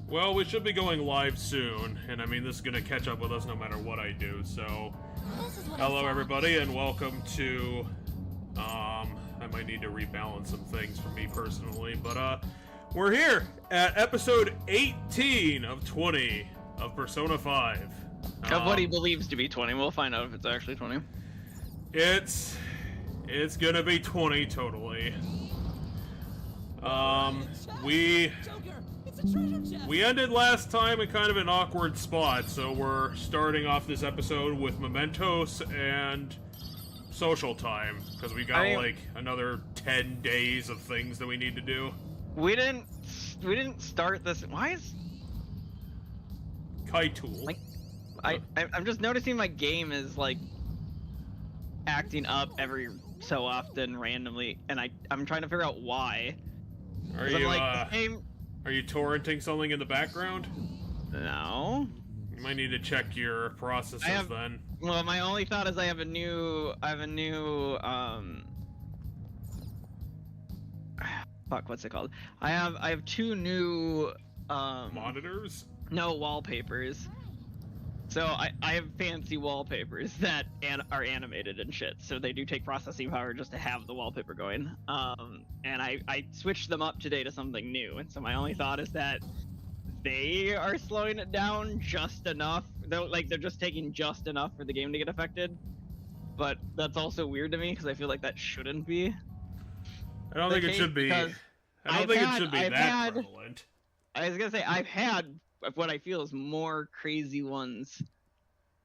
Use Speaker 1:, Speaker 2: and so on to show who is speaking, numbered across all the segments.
Speaker 1: Well, we should be going live soon, and I mean, this is gonna catch up with us no matter what I do, so... Hello, everybody, and welcome to... I might need to rebalance some things for me personally, but, we're here at episode 18 of 20 of Persona 5.
Speaker 2: Of what he believes to be 20. We'll find out if it's actually 20.
Speaker 1: It's gonna be 20, totally. We ended last time in kind of an awkward spot, so we're starting off this episode with Mementos and social time, because we got like another 10 days of things that we need to do.
Speaker 2: We didn't start this. Why is
Speaker 1: Kaitool?
Speaker 2: Like, I'm just noticing my game is like acting up every so often randomly, and I'm trying to figure out why.
Speaker 1: Are you torrenting something in the background?
Speaker 2: No.
Speaker 1: You might need to check your processes then.
Speaker 2: Well, my only thought is I have a new fuck, what's it called? I have two new
Speaker 1: monitors?
Speaker 2: No, wallpapers. So I have fancy wallpapers that are animated and shit. So they do take processing power just to have the wallpaper going. And I switched them up today to something new. And so my only thought is that they are slowing it down just enough. They're just taking just enough for the game to get affected. But that's also weird to me because I feel like that shouldn't be.
Speaker 1: I don't think it should be. I don't think it should be that prevalent.
Speaker 2: I was gonna say I've had what I feel is more crazy ones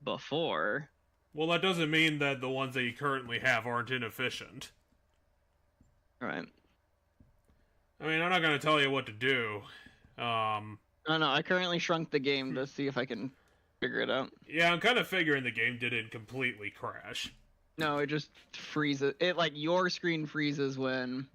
Speaker 2: before.
Speaker 1: Well, that doesn't mean that the ones that you currently have aren't inefficient.
Speaker 2: Right.
Speaker 1: I mean, I'm not gonna tell you what to do.
Speaker 2: No, I currently shrunk the game to see if I can figure it out.
Speaker 1: Yeah, I'm kind of figuring the game didn't completely crash.
Speaker 2: No, it just freezes. It, like, your screen freezes when...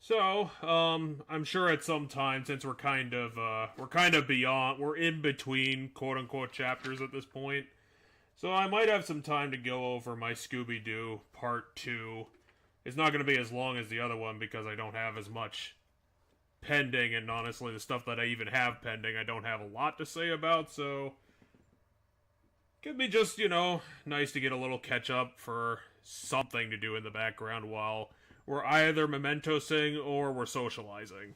Speaker 1: So, I'm sure at some time, since we're kind of beyond, we're in between quote-unquote chapters at this point, so I might have some time to go over my Scooby-Doo Part 2. It's not going to be as long as the other one because I don't have as much pending, and honestly, the stuff that I even have pending, I don't have a lot to say about, so... Could be just, nice to get a little catch-up for something to do in the background while... we're either mementosing or we're socializing.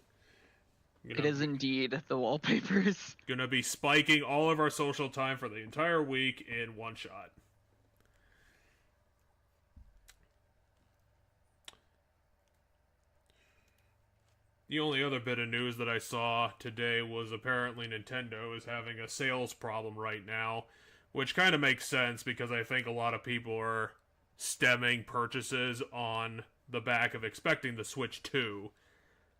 Speaker 2: It is indeed the wallpapers.
Speaker 1: Gonna be spiking all of our social time for the entire week in one shot. The only other bit of news that I saw today was apparently Nintendo is having a sales problem right now, which kind of makes sense because I think a lot of people are stemming purchases on the back of expecting the Switch 2.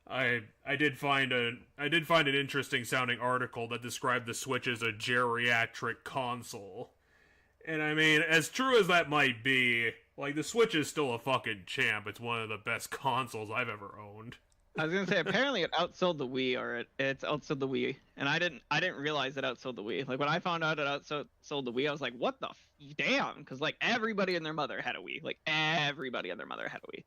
Speaker 1: I did find an interesting sounding article that described the Switch as a geriatric console. And I mean, as true as that might be, like, the Switch is still a fucking champ. It's one of the best consoles I've ever owned.
Speaker 2: I was gonna say, apparently it outsold the Wii, or it's outsold the Wii, and I didn't realize it outsold the Wii. Like, when I found out it outsold the Wii, I was like, what the damn? Because, like, everybody and their mother had a Wii. Like, everybody and their mother had a Wii.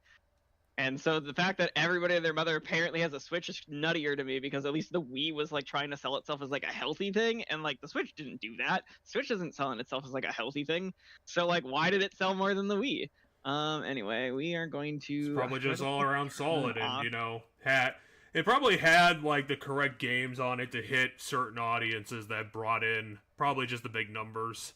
Speaker 2: And so the fact that everybody and their mother apparently has a Switch is nuttier to me, because at least the Wii was, like, trying to sell itself as, like, a healthy thing, and, like, the Switch didn't do that. Switch isn't selling itself as, like, a healthy thing. So, like, why did it sell more than the Wii? Anyway, we are going to...
Speaker 1: It's probably just all around solid, and, it probably had, like, the correct games on it to hit certain audiences that brought in probably just the big numbers.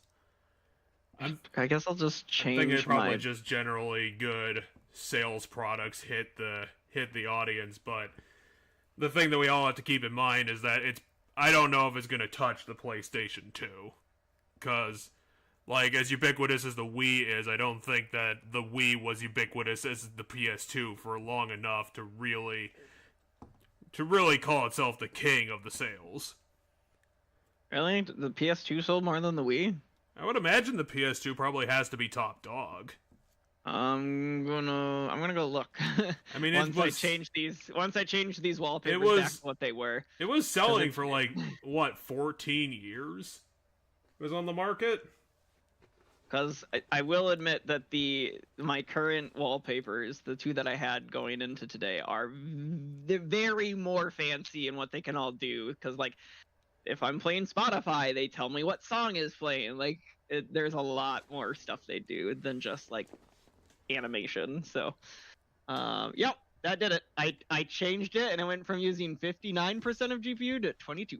Speaker 2: I guess I'll just change
Speaker 1: I think it probably just generally good sales products hit the audience, but the thing that we all have to keep in mind is that I don't know if it's going to touch the PlayStation 2, because... like, as ubiquitous as the Wii is, I don't think that the Wii was ubiquitous as the PS2 for long enough to really call itself the king of the sales.
Speaker 2: Really? The PS2 sold more than the Wii?
Speaker 1: I would imagine the PS2 probably has to be top dog.
Speaker 2: I'm gonna go look.
Speaker 1: I mean,
Speaker 2: once I change these wallpapers back to what they were.
Speaker 1: It was selling for, like, what, 14 years? It was on the market?
Speaker 2: Because I will admit that my current wallpapers, the 2 that I had going into today, they're very more fancy in what they can all do. Because like, if I'm playing Spotify, they tell me what song is playing. Like, there's a lot more stuff they do than just like animation. So, yep, that did it. I changed it, and it went from using 59% of GPU to 22%.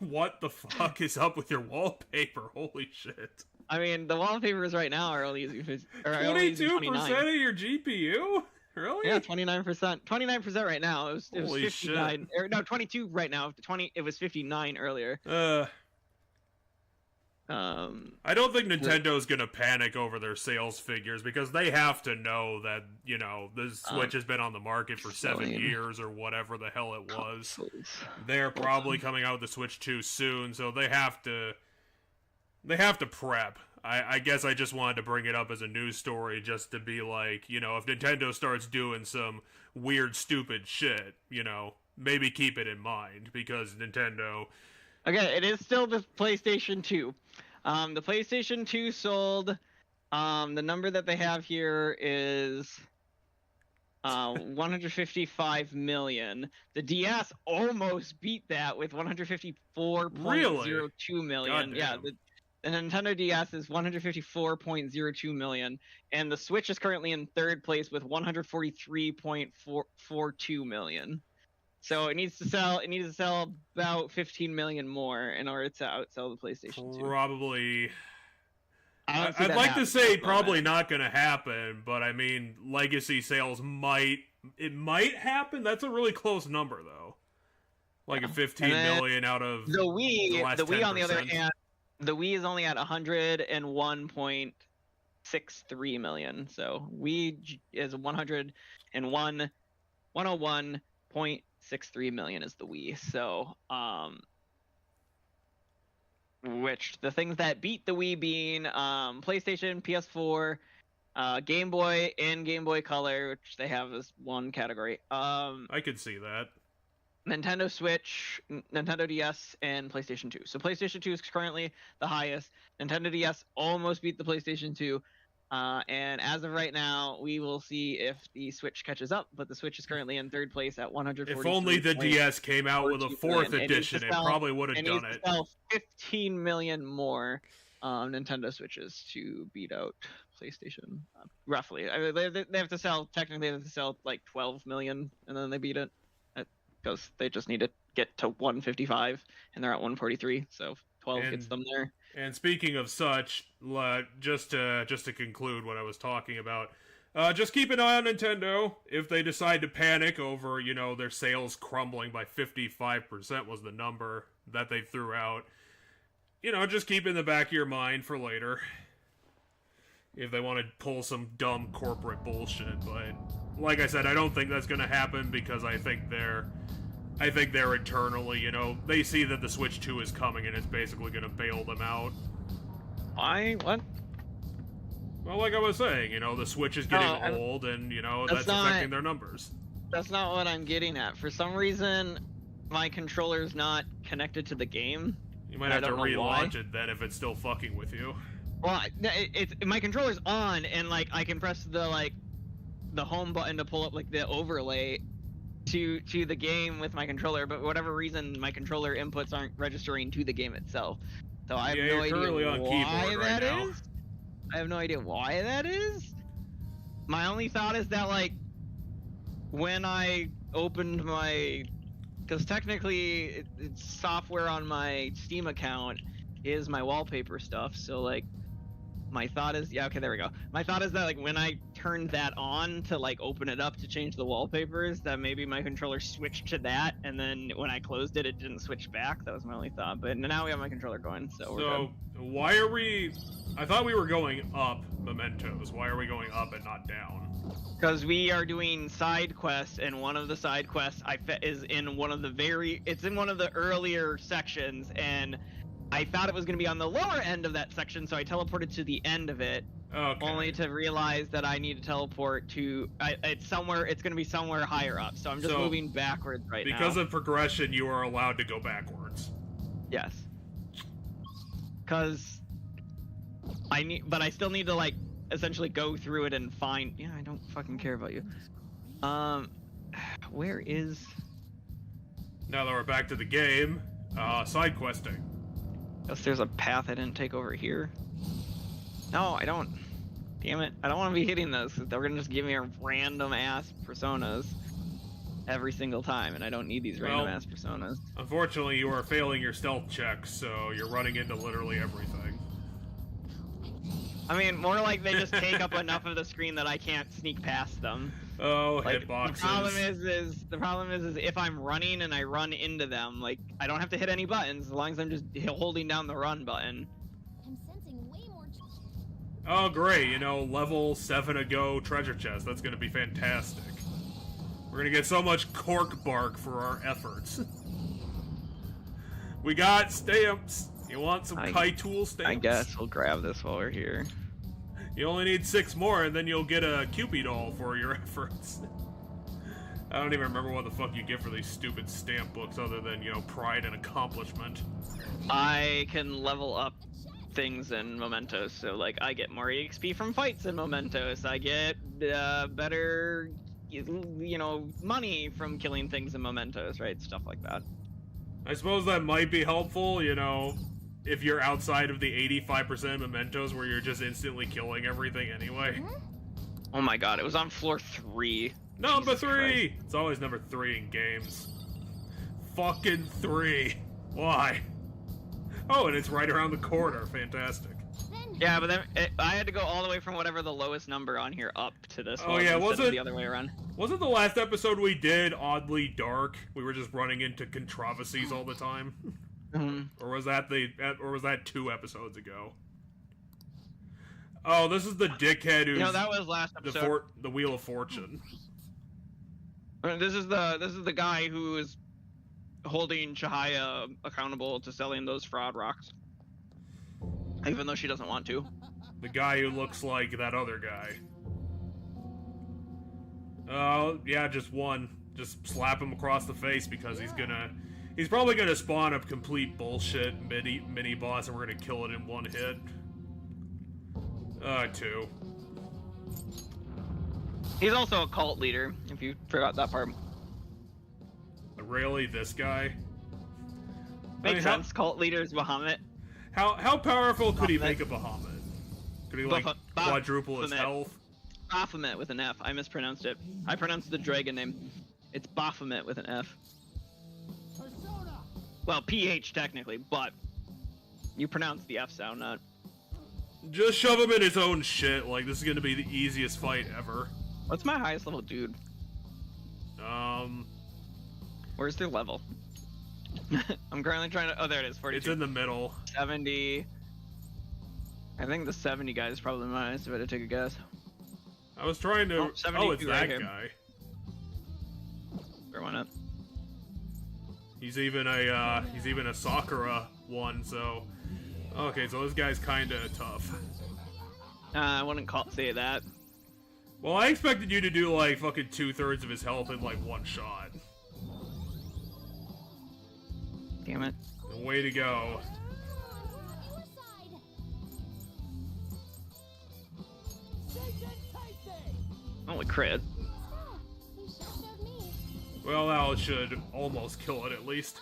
Speaker 1: What the fuck is up with your wallpaper? Holy shit.
Speaker 2: I mean, the wallpapers right now are only using
Speaker 1: 22% of your GPU? Really?
Speaker 2: Yeah, 29%. 29% right now. It was
Speaker 1: Holy
Speaker 2: 59. No, 22 right now. It was 59 earlier.
Speaker 1: I don't think Nintendo's gonna panic over their sales figures because they have to know that, you know, the Switch has been on the market for 7 years or whatever the hell it was. They're probably coming out with the Switch 2 soon, so they have to prep. I guess I just wanted to bring it up as a news story just to be like, you know, if Nintendo starts doing some weird, stupid shit, you know, maybe keep it in mind because Nintendo...
Speaker 2: Okay, it is still the PlayStation 2. The PlayStation 2 sold, the number that they have here is 155 million. The DS almost beat that with 154.02 million. Yeah, the Nintendo DS is 154.02 million, and the Switch is currently in 3rd place with 143.42 million. So it needs to sell about 15 million more in order to outsell the PlayStation 2.
Speaker 1: Probably. I'd like to say probably not going to happen, but I mean, legacy sales might happen. That's a really close number though. Like a 15 million out of
Speaker 2: the Wii.
Speaker 1: The
Speaker 2: Wii, on the other hand, the Wii is only at 101.63 million. So Wii is 101.63 million is the Wii. So, which the things that beat the Wii being PlayStation, PS4, Game Boy, and Game Boy Color, which they have as one category.
Speaker 1: I could see that.
Speaker 2: Nintendo Switch, Nintendo DS, and PlayStation 2. So PlayStation 2 is currently the highest. Nintendo DS almost beat the PlayStation 2. And as of right now, we will see if the Switch catches up, but the Switch is currently in 3rd place at 140.
Speaker 1: If only the DS came out with a 4th edition, it probably would have done it.
Speaker 2: It sell 15 million more Nintendo Switches to beat out PlayStation, roughly. I mean, they have to sell, technically they have to sell like 12 million, and then they beat it. Because they just need to get to 155, and they're at 143, so 12 gets them there.
Speaker 1: And speaking of such, just to conclude what I was talking about, just keep an eye on Nintendo. If they decide to panic over, you know, their sales crumbling by 55% was the number that they threw out, you know, just keep it in the back of your mind for later. If they want to pull some dumb corporate bullshit, but like I said, I don't think that's going to happen because I think they're internally, you know, they see that the Switch 2 is coming and it's basically going to bail them out.
Speaker 2: Why? What?
Speaker 1: Well, like I was saying, you know, the Switch is getting old and, you know, that's affecting their numbers.
Speaker 2: That's not what I'm getting at. For some reason, my controller's not connected to the game.
Speaker 1: You might have to relaunch it then if it's still fucking with you.
Speaker 2: Well, my controller's on and, like, I can press the home button to pull up, like, the overlay to the game with my controller, but for whatever reason my controller inputs aren't registering to the game itself. So I have no idea why that is. I have no idea why that is. My only thought is that, like, when I opened because technically it's software on my Steam account is my wallpaper stuff, so like my thought is, yeah, okay, there we go. My thought is that, like, when I turned that on to, like, open it up to change the wallpapers, that maybe my controller switched to that, and then when I closed it, it didn't switch back. That was my only thought. But now we have my controller going, so we're good.
Speaker 1: Why are we... I thought we were going up Mementos. Why are we going up and not down?
Speaker 2: Because we are doing side quests, and one of the side quests is in one of the it's in one of the earlier sections, and I thought it was going to be on the lower end of that section, so I teleported to the end of it, only to realize that I need to teleport to... it's going to be somewhere higher up, so I'm just moving backwards now.
Speaker 1: Because of progression, you are allowed to go backwards.
Speaker 2: Yes. Because but I still need to like essentially go through it and find. Yeah, I don't fucking care about you. Where is?
Speaker 1: Now that we're back to the game, side questing.
Speaker 2: Unless there's a path I didn't take over here. No, I don't. Damn it! I don't want to be hitting those. They're gonna just give me a random ass personas every single time, and I don't need these random ass personas.
Speaker 1: Unfortunately, you are failing your stealth checks, so you're running into literally everything.
Speaker 2: I mean, more like they just take up enough of the screen that I can't sneak past them.
Speaker 1: Oh,
Speaker 2: like,
Speaker 1: hitboxes.
Speaker 2: The problem is if I'm running and I run into them, like I don't have to hit any buttons as long as I'm just holding down the run button.
Speaker 3: I'm sensing way more.
Speaker 1: Oh, great! You know, level 7 ago treasure chest. That's gonna be fantastic. We're gonna get so much cork bark for our efforts. We got stamps. You want some Kai-Tool stamps?
Speaker 2: I guess we'll grab this while we're here.
Speaker 1: You only need 6 more, and then you'll get a Cupid doll for your efforts. I don't even remember what the fuck you get for these stupid stamp books, other than, you know, pride and accomplishment.
Speaker 2: I can level up things in Mementos, so like I get more EXP from fights in Mementos. I get better, you know, money from killing things in Mementos, right? Stuff like that.
Speaker 1: I suppose that might be helpful, you know, if you're outside of the 85% Mementos where you're just instantly killing everything anyway.
Speaker 2: Oh my god, it was on floor 3.
Speaker 1: Number
Speaker 2: Jesus
Speaker 1: 3!
Speaker 2: Christ.
Speaker 1: It's always number 3 in games. Fucking 3. Why? Oh, and it's right around the corner. Fantastic.
Speaker 2: Yeah, but then I had to go all the way from whatever the lowest number on here up to this one.
Speaker 1: Yeah,
Speaker 2: instead of the other way around.
Speaker 1: Wasn't the last episode we did oddly dark? We were just running into controversies all the time. Or was that 2 episodes ago? Oh, this is the dickhead who's
Speaker 2: that was last episode.
Speaker 1: The Wheel of Fortune.
Speaker 2: This is the guy who is holding Chihaya accountable to selling those fraud rocks, even though she doesn't want to.
Speaker 1: The guy who looks like that other guy. Oh, yeah, just one. Just slap him across the face because he's probably gonna spawn a complete bullshit mini boss and we're gonna kill it in 1 hit. 2.
Speaker 2: He's also a cult leader, if you forgot that part.
Speaker 1: Really, this guy?
Speaker 2: Makes sense. Cult leader is Bahamut.
Speaker 1: How powerful could he make a Bahamut? Could he like quadruple his health?
Speaker 2: Baphomet with an F. I mispronounced it. I pronounced the dragon name. It's Baphomet with an F. Well, PH technically, but you pronounce the F sound, not.
Speaker 1: Just shove him in his own shit. Like, this is gonna be the easiest fight ever.
Speaker 2: What's my highest level dude? Where's their level? I'm currently trying to. Oh, there it is. 42.
Speaker 1: It's in the middle.
Speaker 2: 70. I think the 70 guy is probably mine. If I had to take a guess.
Speaker 1: I was trying to. Oh, it's that guy.
Speaker 2: Where went up?
Speaker 1: He's even a Sakura one. So, okay, so this guy's kind of tough.
Speaker 2: I wouldn't say that.
Speaker 1: Well, I expected you to do like fucking 2/3 of his health in like 1 shot.
Speaker 2: Damn it.
Speaker 1: Way to go.
Speaker 2: Holy crit.
Speaker 1: Well, now it should almost kill it at least.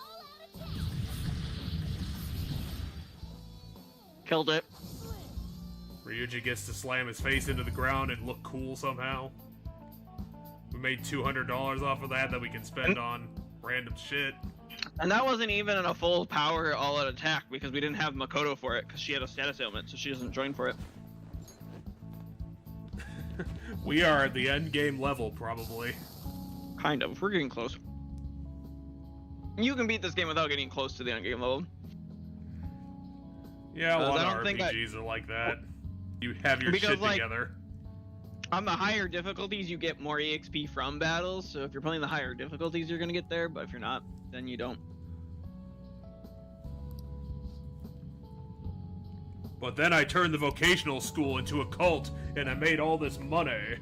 Speaker 2: Killed it.
Speaker 1: Ryuji gets to slam his face into the ground and look cool somehow. We made $200 off of that we can spend on random shit.
Speaker 2: And that wasn't even a full power all-out attack because we didn't have Makoto for it because she had a status ailment, so she doesn't join for it.
Speaker 1: We are at the end game level, probably.
Speaker 2: Kind of. We're getting close. You can beat this game without getting close to the end game level.
Speaker 1: Yeah, a lot of RPGs are like that. You have your shit together.
Speaker 2: On the higher difficulties, you get more EXP from battles, so if you're playing the higher difficulties, you're gonna get there, but if you're not, then you don't.
Speaker 1: But then I turned the vocational school into a cult, and I made all this money.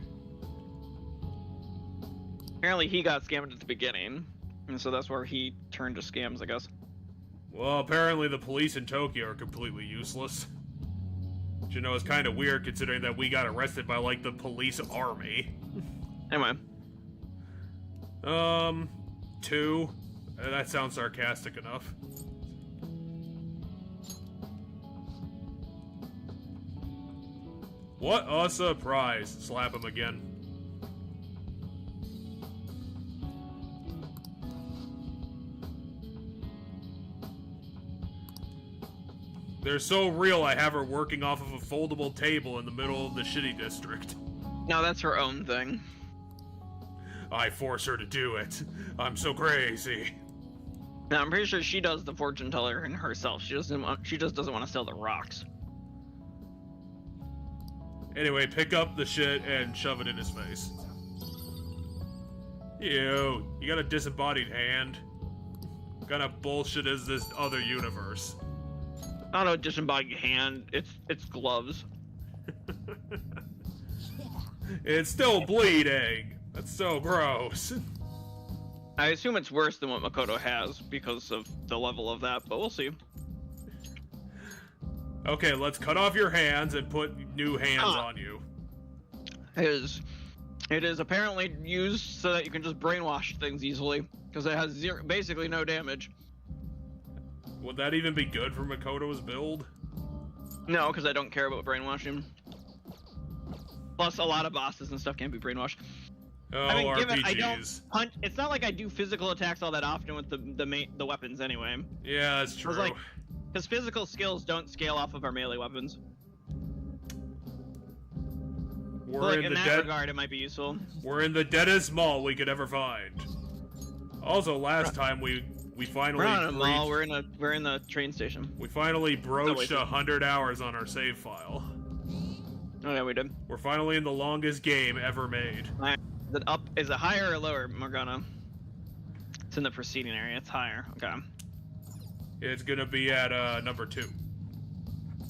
Speaker 2: Apparently he got scammed at the beginning, and so that's where he turned to scams, I guess.
Speaker 1: Well, apparently the police in Tokyo are completely useless. You know, it's kind of weird considering that we got arrested by, like, the police army.
Speaker 2: Anyway.
Speaker 1: 2. That sounds sarcastic enough. What a surprise. Slap him again. They're so real, I have her working off of a foldable table in the middle of the shitty district.
Speaker 2: No, that's her own thing.
Speaker 1: I force her to do it. I'm so crazy.
Speaker 2: No, I'm pretty sure she does the fortune teller in herself. She just doesn't want to sell the rocks.
Speaker 1: Anyway, pick up the shit and shove it in his face. You got a disembodied hand? What kind of bullshit is this other universe?
Speaker 2: Not a disembodied hand. It's gloves.
Speaker 1: It's still bleeding. That's so gross.
Speaker 2: I assume it's worse than what Makoto has because of the level of that, but we'll see.
Speaker 1: Okay, let's cut off your hands and put new hands on you.
Speaker 2: It is apparently used so that you can just brainwash things easily because it has basically no damage.
Speaker 1: Would that even be good for Makoto's build?
Speaker 2: No, because I don't care about brainwashing. Plus, a lot of bosses and stuff can't be brainwashed.
Speaker 1: Oh,
Speaker 2: I mean,
Speaker 1: RPGs.
Speaker 2: given I don't punch, it's not like I do physical attacks all that often with the weapons anyway.
Speaker 1: Yeah, that's true.
Speaker 2: Because physical skills don't scale off of our melee weapons. In that regard, it might be useful.
Speaker 1: We're in the deadest mall we could ever find. Also, last time we finally
Speaker 2: we're not in a mall. We're in the train station.
Speaker 1: We finally broached 100 hours on our save file.
Speaker 2: Oh yeah, we did.
Speaker 1: We're finally in the longest game ever made.
Speaker 2: Is it higher or lower, Morgana? It's in the preceding area. It's higher. Okay.
Speaker 1: It's gonna be at number 2.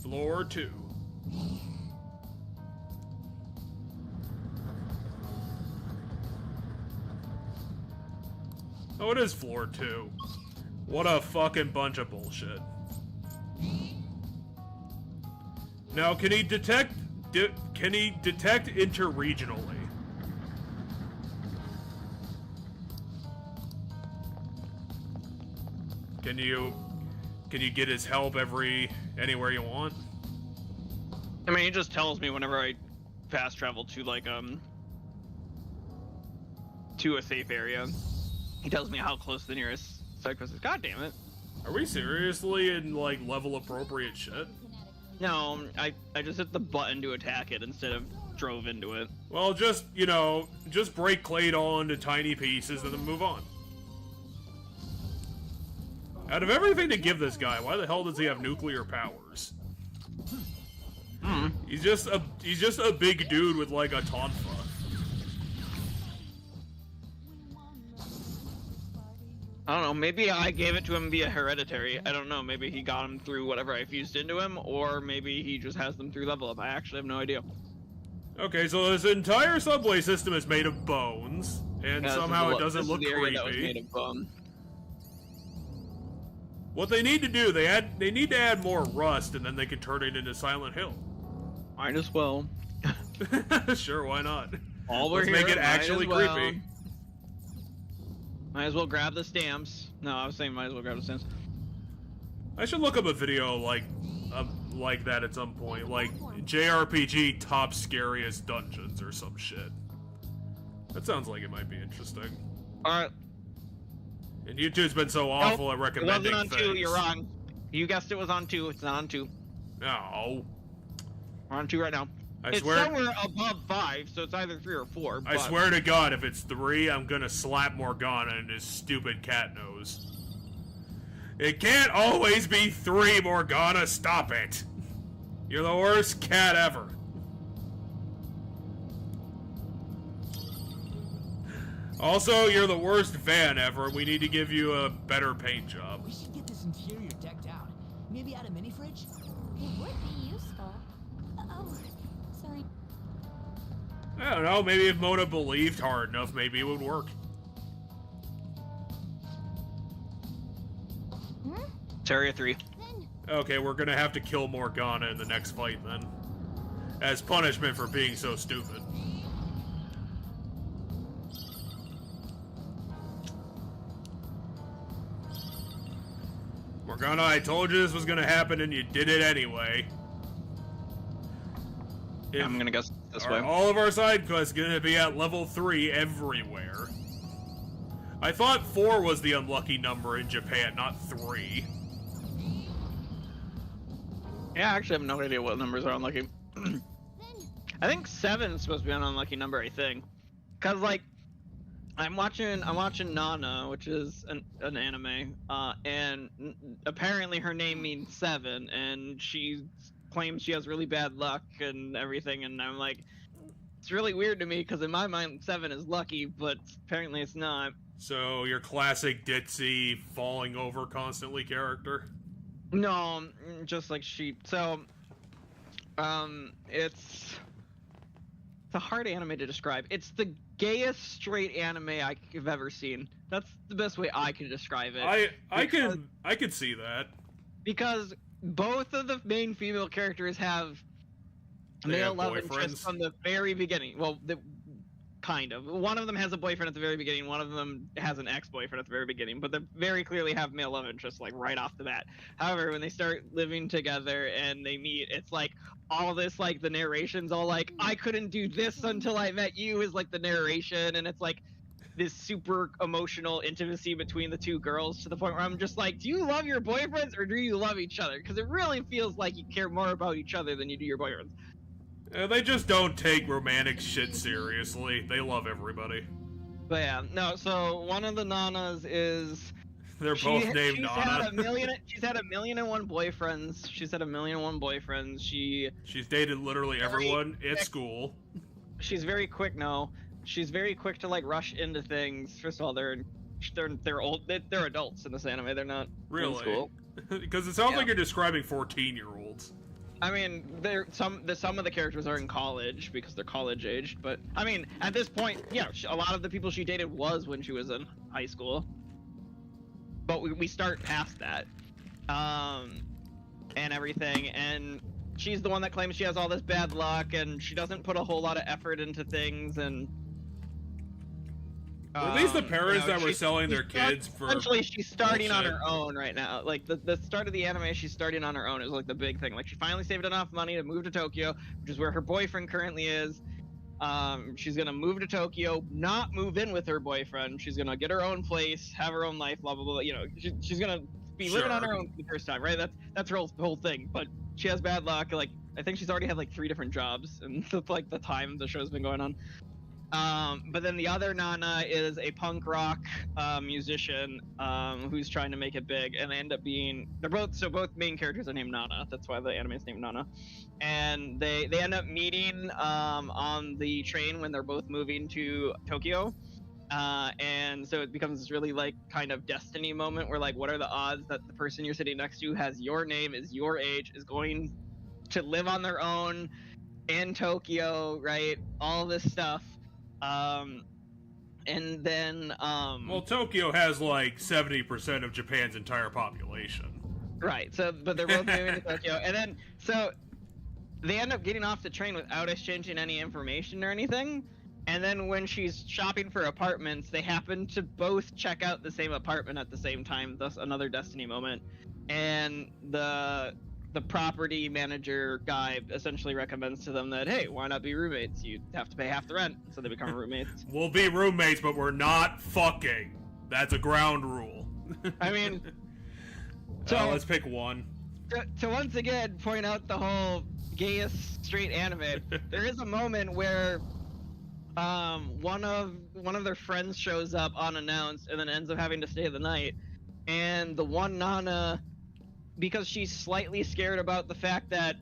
Speaker 1: Floor 2. Oh, it is floor 2. What a fucking bunch of bullshit. Now, can he detect interregionally? Can you get his help anywhere you want?
Speaker 2: I mean, he just tells me whenever I fast travel to to a safe area. He tells me how close the nearest cyclist is. God damn it.
Speaker 1: Are we seriously in like level appropriate shit?
Speaker 2: No, I just hit the button to attack it instead of drove into it.
Speaker 1: Well, just break Claydol into tiny pieces and then move on. Out of everything to give this guy, why the hell does he have nuclear powers? He's just a big dude with like a tonfa.
Speaker 2: I don't know, maybe I gave it to him via hereditary. I don't know, maybe he got him through whatever I fused into him, or maybe he just has them through level up. I actually have no idea.
Speaker 1: Okay, so this entire subway system is made of bones, and somehow it doesn't look creepy.
Speaker 2: That was made of bone.
Speaker 1: What they need to do, they need to add more rust, and then they can turn it into Silent Hill.
Speaker 2: Might as well.
Speaker 1: Sure, why not?
Speaker 2: Let's
Speaker 1: make it actually creepy.
Speaker 2: Might as well grab the stamps. No, I was saying might as well grab the stamps.
Speaker 1: I should look up a video like that at some point, like JRPG top scariest dungeons or some shit. That sounds like it might be interesting.
Speaker 2: Alright.
Speaker 1: And YouTube's been so awful at recommending
Speaker 2: it wasn't on
Speaker 1: things.
Speaker 2: 2, you're wrong. You guessed it was on 2, it's not on 2.
Speaker 1: No.
Speaker 2: We're on 2 right now. It's somewhere above 5, so it's either 3 or 4.
Speaker 1: I swear to God, if it's 3, I'm gonna slap Morgana in his stupid cat nose. It can't always be 3, Morgana, stop it! You're the worst cat ever. Also, you're the worst van ever. We need to give you a better paint job.
Speaker 4: We should get this interior decked out. Maybe add a mini fridge?
Speaker 3: It would be useful. Oh, sorry.
Speaker 1: I don't know, maybe if Mona believed hard enough, maybe it would work.
Speaker 2: Terria 3.
Speaker 3: Then
Speaker 1: Okay, we're gonna have to kill Morgana in the next fight then. as punishment for being so stupid. Morgana, I told you this was gonna happen and you did it anyway.
Speaker 2: I'm gonna go this way.
Speaker 1: All of our side quests gonna be at level 3 everywhere. I thought 4 was the unlucky number in Japan, not 3.
Speaker 2: Yeah, I actually have no idea what numbers are unlucky. I think 7 is supposed to be an unlucky number, I think. Cause like, I'm watching Nana, which is an anime, and apparently her name means 7, and she claims she has really bad luck and everything, and I'm like, it's really weird to me, because in my mind 7 is lucky, but apparently it's not.
Speaker 1: So, your classic ditzy, falling over constantly character?
Speaker 2: No, just like she. So, it's a hard anime to describe. It's the gayest straight anime I've ever seen. That's the best way I can describe it.
Speaker 1: I could see that.
Speaker 2: Because both of the main female characters have male love interests from the very beginning. Well, kind of. One of them has a boyfriend at the very beginning. One of them has an ex-boyfriend at the very beginning. But they very clearly have male love interests, like, right off the bat. However, when they start living together and they meet, it's like all this, like, the narration's all like, I couldn't do this until I met you, is like the narration. And it's like this super emotional intimacy between the two girls, to the point where I'm just like, do you love your boyfriends or do you love each other? Because it really feels like you care more about each other than you do your boyfriends.
Speaker 1: They just don't take romantic shit seriously. They love everybody.
Speaker 2: But yeah, no, so one of the Nanas is...
Speaker 1: They're both named Nana.
Speaker 2: She's had 1,000,001 boyfriends. She's had 1,000,001 boyfriends. She's
Speaker 1: dated literally everyone at school.
Speaker 2: She's very quick, no. She's very quick to, like, rush into things. First of all, they're old. They're adults in this anime. They're not in school.
Speaker 1: Because it sounds like you're describing 14-year-olds.
Speaker 2: I mean, some of the characters are in college because they're college aged, but I mean, at this point, yeah, a lot of the people she dated was when she was in high school. But we start past that, and everything, and she's the one that claims she has all this bad luck, and she doesn't put a whole lot of effort into things, and
Speaker 1: at least the parents that were selling their kids for...
Speaker 2: Essentially, she's starting on her own right now. Like, the start of the anime, she's starting on her own is, like, the big thing. Like, she finally saved enough money to move to Tokyo, which is where her boyfriend currently is. She's gonna move to Tokyo, not move in with her boyfriend. She's gonna get her own place, have her own life, blah, blah, blah. You know, she's gonna be living on her own for the first time, right? That's her whole thing. But she has bad luck. Like, I think she's already had, like, 3 different jobs, and that's, like, the time the show's been going on. But then the other Nana is a punk rock musician who's trying to make it big, and they end up being both main characters are named Nana. That's why the anime is named Nana, and they end up meeting on the train when they're both moving to Tokyo, and so it becomes this really, like, kind of destiny moment where, like, what are the odds that the person you're sitting next to has your name, is your age, is going to live on their own in Tokyo, right? All this stuff. And then,
Speaker 1: well, Tokyo has, like, 70% of Japan's entire population.
Speaker 2: Right, so, but they're both moving to Tokyo, and then, so, they end up getting off the train without exchanging any information or anything, and then when she's shopping for apartments, they happen to both check out the same apartment at the same time, thus another destiny moment, and the property manager guy essentially recommends to them that, hey, why not be roommates? You have to pay half the rent, so they become roommates.
Speaker 1: We'll be roommates, but we're not fucking. That's a ground rule.
Speaker 2: I mean, so
Speaker 1: let's pick one.
Speaker 2: To once again point out the whole gayest straight anime, there is a moment where one of their friends shows up unannounced and then ends up having to stay the night, and the one Nana, because she's slightly scared about the fact that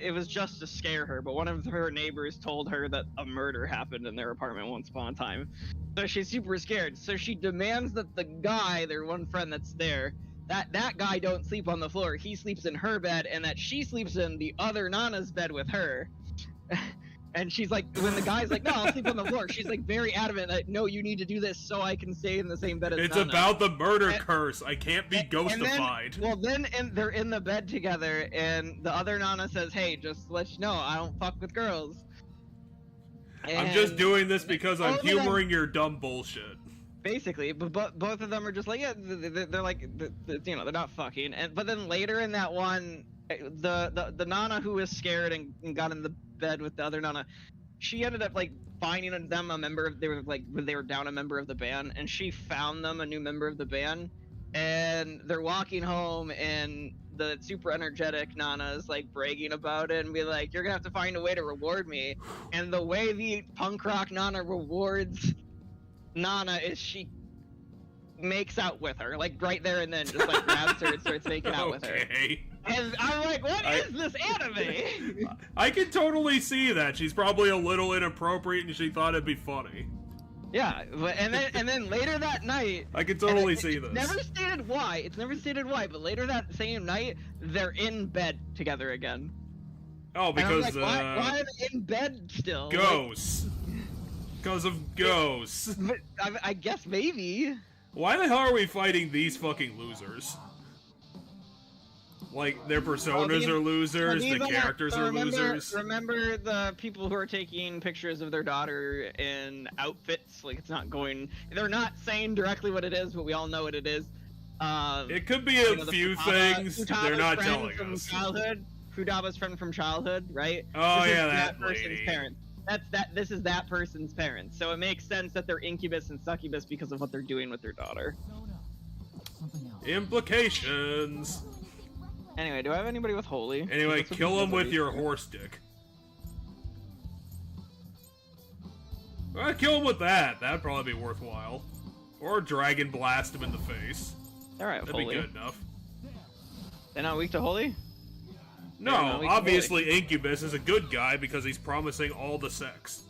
Speaker 2: it was just to scare her, but one of her neighbors told her that a murder happened in their apartment once upon a time. So she's super scared. So she demands that the guy, their one friend that's there, that guy don't sleep on the floor. He sleeps in her bed, and that she sleeps in the other Nana's bed with her. And she's like, when the guy's like, no, I'll sleep on the floor. She's like very adamant that no, you need to do this so I can stay in the same bed as
Speaker 1: It's
Speaker 2: Nana.
Speaker 1: about the murder curse. I can't be ghostified.
Speaker 2: Then they're in the bed together, and the other Nana says, hey, just to let you know, I don't fuck with girls.
Speaker 1: I'm just doing this because I'm
Speaker 2: both of them-
Speaker 1: humoring your dumb bullshit.
Speaker 2: Basically, but both of them are just like, yeah, they're like, you know, they're not fucking. But then later in that one, the Nana who was scared and got in the bed with the other Nana, she ended up like finding them a member of, they were down a member of the band, and she found them a new member of the band, and they're walking home, and the super energetic Nana is like bragging about it and be like, you're gonna have to find a way to reward me. And the way the punk rock Nana rewards Nana is she makes out with her, like right there and then, just like grabs her and starts making out with her. And I'm like, what is this anime?
Speaker 1: I can totally see that. She's probably a little inappropriate and she thought it'd be funny.
Speaker 2: Yeah, but and then later that night,
Speaker 1: I can totally see this.
Speaker 2: Never stated why. It's never stated why, but later that same night, they're in bed together again.
Speaker 1: Oh, because
Speaker 2: like, why are they in bed still?
Speaker 1: Ghosts. Because of ghosts.
Speaker 2: But I guess maybe.
Speaker 1: Why the hell are we fighting these fucking losers? Like, their personas are losers, the characters are losers.
Speaker 2: Remember the people who are taking pictures of their daughter in outfits? Like, it's not going... They're not saying directly what it is, but we all know what it is.
Speaker 1: It could be a few things, they're not telling us.
Speaker 2: Fudaba's friend from childhood, right?
Speaker 1: Oh,
Speaker 2: this
Speaker 1: yeah,
Speaker 2: is
Speaker 1: that
Speaker 2: person's
Speaker 1: lady.
Speaker 2: parents. This is that person's parents. So it makes sense that they're incubus and succubus because of what they're doing with their daughter.
Speaker 4: No, something else.
Speaker 1: Implications.
Speaker 2: Anyway, do I have anybody with holy?
Speaker 1: Anyway,
Speaker 2: That's what
Speaker 1: kill him with
Speaker 2: everybody-
Speaker 1: your horse dick. Well, kill him with that. That'd probably be worthwhile. Or dragon blast him in the face.
Speaker 2: All right,
Speaker 1: That'd
Speaker 2: holy.
Speaker 1: be good enough.
Speaker 2: They're not weak to holy?
Speaker 1: No,
Speaker 2: Yeah, no, we can
Speaker 1: obviously Incubus is a good guy because he's promising all the sex.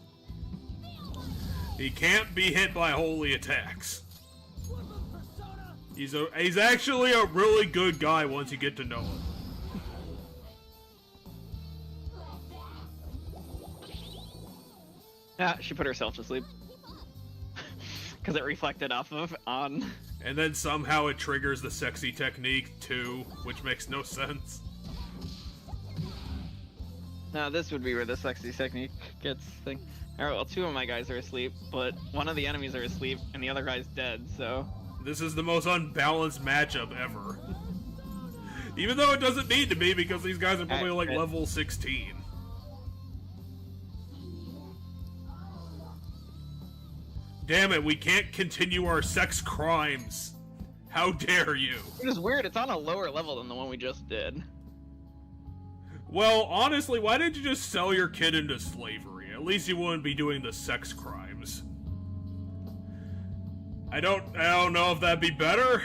Speaker 1: He can't be hit by holy attacks. He's actually a really good guy once you get to know him.
Speaker 2: Yeah, she put herself to sleep. Because it reflected off of on.
Speaker 1: And then somehow it triggers the sexy technique too, which makes no sense.
Speaker 2: Now this would be where the sexy technique gets thing. Alright, well, two of my guys are asleep, but one of the enemies are asleep and the other guy's dead, so.
Speaker 1: This is the most unbalanced matchup ever. Even though it doesn't need to be because these guys are probably like level 16. Damn it, we can't continue our sex crimes. How dare you?
Speaker 2: It is weird, it's on a lower level than the one we just did.
Speaker 1: Well, honestly, why didn't you just sell your kid into slavery? At least you wouldn't be doing the sex crimes. I don't know if that'd be better,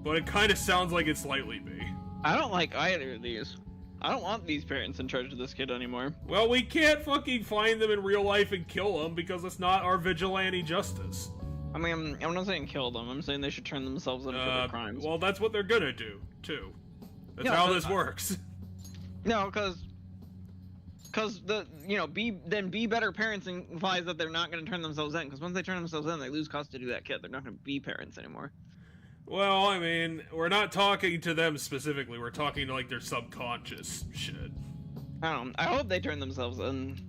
Speaker 1: but it kind of sounds like it slightly be.
Speaker 2: I don't like either of these. I don't want these parents in charge of this kid anymore.
Speaker 1: Well, we can't fucking find them in real life and kill them because it's not our vigilante justice.
Speaker 2: I mean, I'm not saying kill them, I'm saying they should turn themselves in for their crimes.
Speaker 1: Well, that's what they're gonna do, too. That's
Speaker 2: Yeah,
Speaker 1: how
Speaker 2: but
Speaker 1: this works.
Speaker 2: No, because the be better parents implies that they're not going to turn themselves in. Because once they turn themselves in, they lose custody of that kid. They're not going to be parents anymore.
Speaker 1: Well, I mean, we're not talking to them specifically. We're talking to, like, their subconscious shit.
Speaker 2: I don't know. I hope they turn themselves in.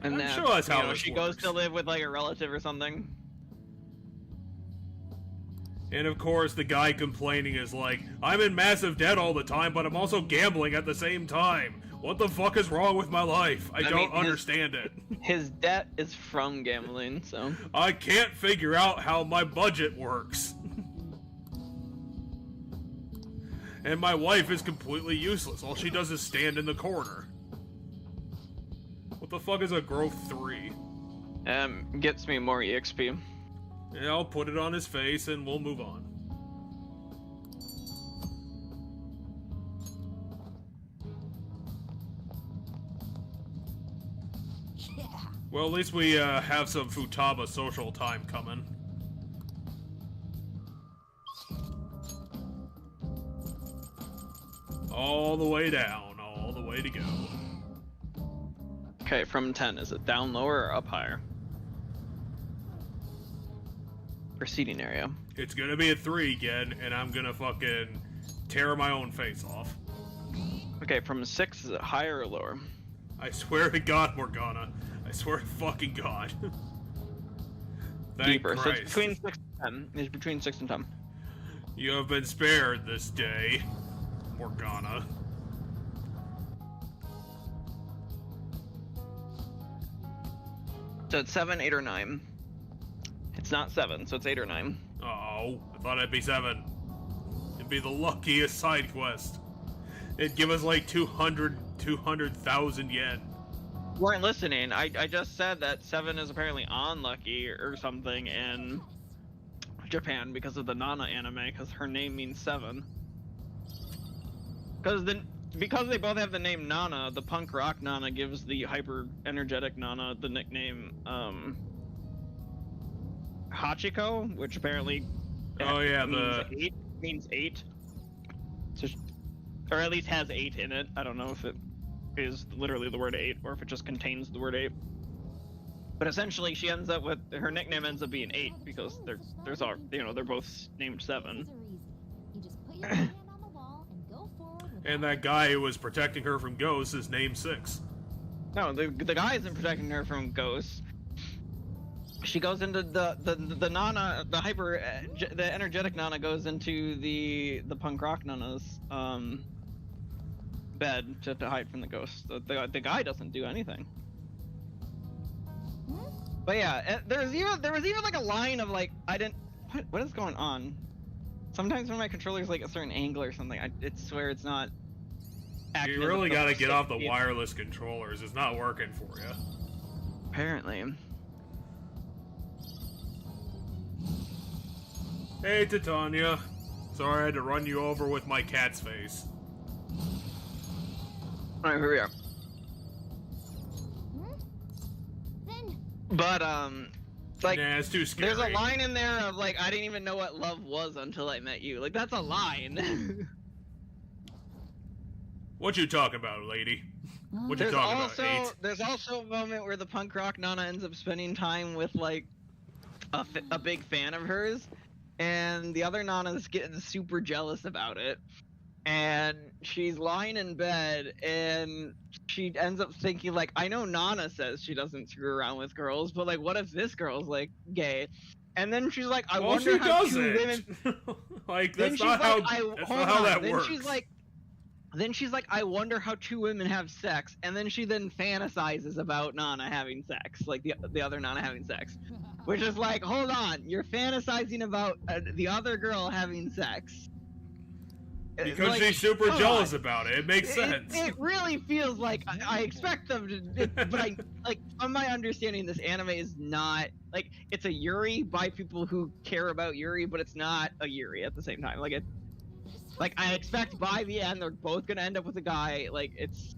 Speaker 2: And
Speaker 1: I'm
Speaker 2: that,
Speaker 1: sure that's how this
Speaker 2: she
Speaker 1: works.
Speaker 2: goes to live with like a relative or something.
Speaker 1: And of course, the guy complaining is like, I'm in massive debt all the time, but I'm also gambling at the same time. What the fuck is wrong with my life? I don't understand it.
Speaker 2: His debt is from gambling, so.
Speaker 1: I can't figure out how my budget works. And my wife is completely useless. All she does is stand in the corner. What the fuck is a growth 3?
Speaker 2: Gets me more EXP.
Speaker 1: Yeah, I'll put it on his face and we'll move on.
Speaker 4: Yeah.
Speaker 1: Well, at least we have some Futaba social time coming. All the way down, all the way to go.
Speaker 2: Okay, from 10, is it down lower or up higher? Proceeding area.
Speaker 1: It's gonna be a 3 again, and I'm gonna fucking tear my own face off.
Speaker 2: Okay, from 6, is it higher or lower?
Speaker 1: I swear to God, Morgana. I swear to fucking God. Thank
Speaker 2: Deeper. So
Speaker 1: Christ.
Speaker 2: it's between 6 and 10. It's between 6 and 10.
Speaker 1: You have been spared this day, Morgana.
Speaker 2: So it's 7, 8, or 9. It's not 7, so it's 8 or 9.
Speaker 1: Oh, I thought it'd be 7. It'd be the luckiest side quest. It'd give us like 200,000 yen.
Speaker 2: You weren't listening. I just said that 7 is apparently unlucky or something in Japan because of the Nana anime, because her name means 7. Because they both have the name Nana, the punk rock Nana gives the hyper energetic Nana the nickname Hachiko, which apparently means 8. So, or at least has 8 in it. I don't know if it is literally the word 8 or if it just contains the word 8. But essentially, she ends up with her nickname ends up being 8 because they're both named 7.
Speaker 3: You just put your hand on the wall and go forward with
Speaker 1: And that guy who was protecting her from ghosts is named 6.
Speaker 2: No, the guy isn't protecting her from ghosts. She goes into the Nana, the energetic Nana goes into the punk rock Nana's bed to hide from the ghosts. The guy doesn't do anything. But yeah, there was even like a line of like what is going on? Sometimes when my controller's like a certain angle or something, I swear it's not.
Speaker 1: You really gotta get off the wireless controllers. It's not working for you.
Speaker 2: Apparently.
Speaker 1: Hey, Titania. Sorry I had to run you over with my cat's face.
Speaker 2: Alright, here we are.
Speaker 3: Then
Speaker 2: But like
Speaker 1: Nah, it's too scary.
Speaker 2: there's a line in there of like I didn't even know what love was until I met you. Like that's a line.
Speaker 1: What you talking about, lady? What you talking about, 8?
Speaker 2: There's also a moment where the punk rock Nana ends up spending time with like a big fan of hers, and the other Nana's getting super jealous about it. And she's lying in bed, and she ends up thinking like, I know Nana says she doesn't screw around with girls, but like, what if this girl's like gay? And then she's like, I wonder
Speaker 1: she
Speaker 2: how
Speaker 1: doesn't.
Speaker 2: two women.
Speaker 1: Like
Speaker 2: Then
Speaker 1: that's
Speaker 2: she's
Speaker 1: not
Speaker 2: like,
Speaker 1: how.
Speaker 2: hold
Speaker 1: That's not how
Speaker 2: on.
Speaker 1: that
Speaker 2: Then
Speaker 1: works.
Speaker 2: she's like, I wonder how two women have sex, and then she then fantasizes about Nana having sex, like the other Nana having sex, which is like, hold on, you're fantasizing about the other girl having sex.
Speaker 1: Because
Speaker 2: Like,
Speaker 1: she's super
Speaker 2: come
Speaker 1: jealous
Speaker 2: on.
Speaker 1: about it. It makes sense.
Speaker 2: It really feels like I expect them to, but I like from my understanding, this anime is not like it's a Yuri by people who care about Yuri, but it's not a Yuri at the same time. Like I expect by the end they're both gonna end up with a guy. Like it's.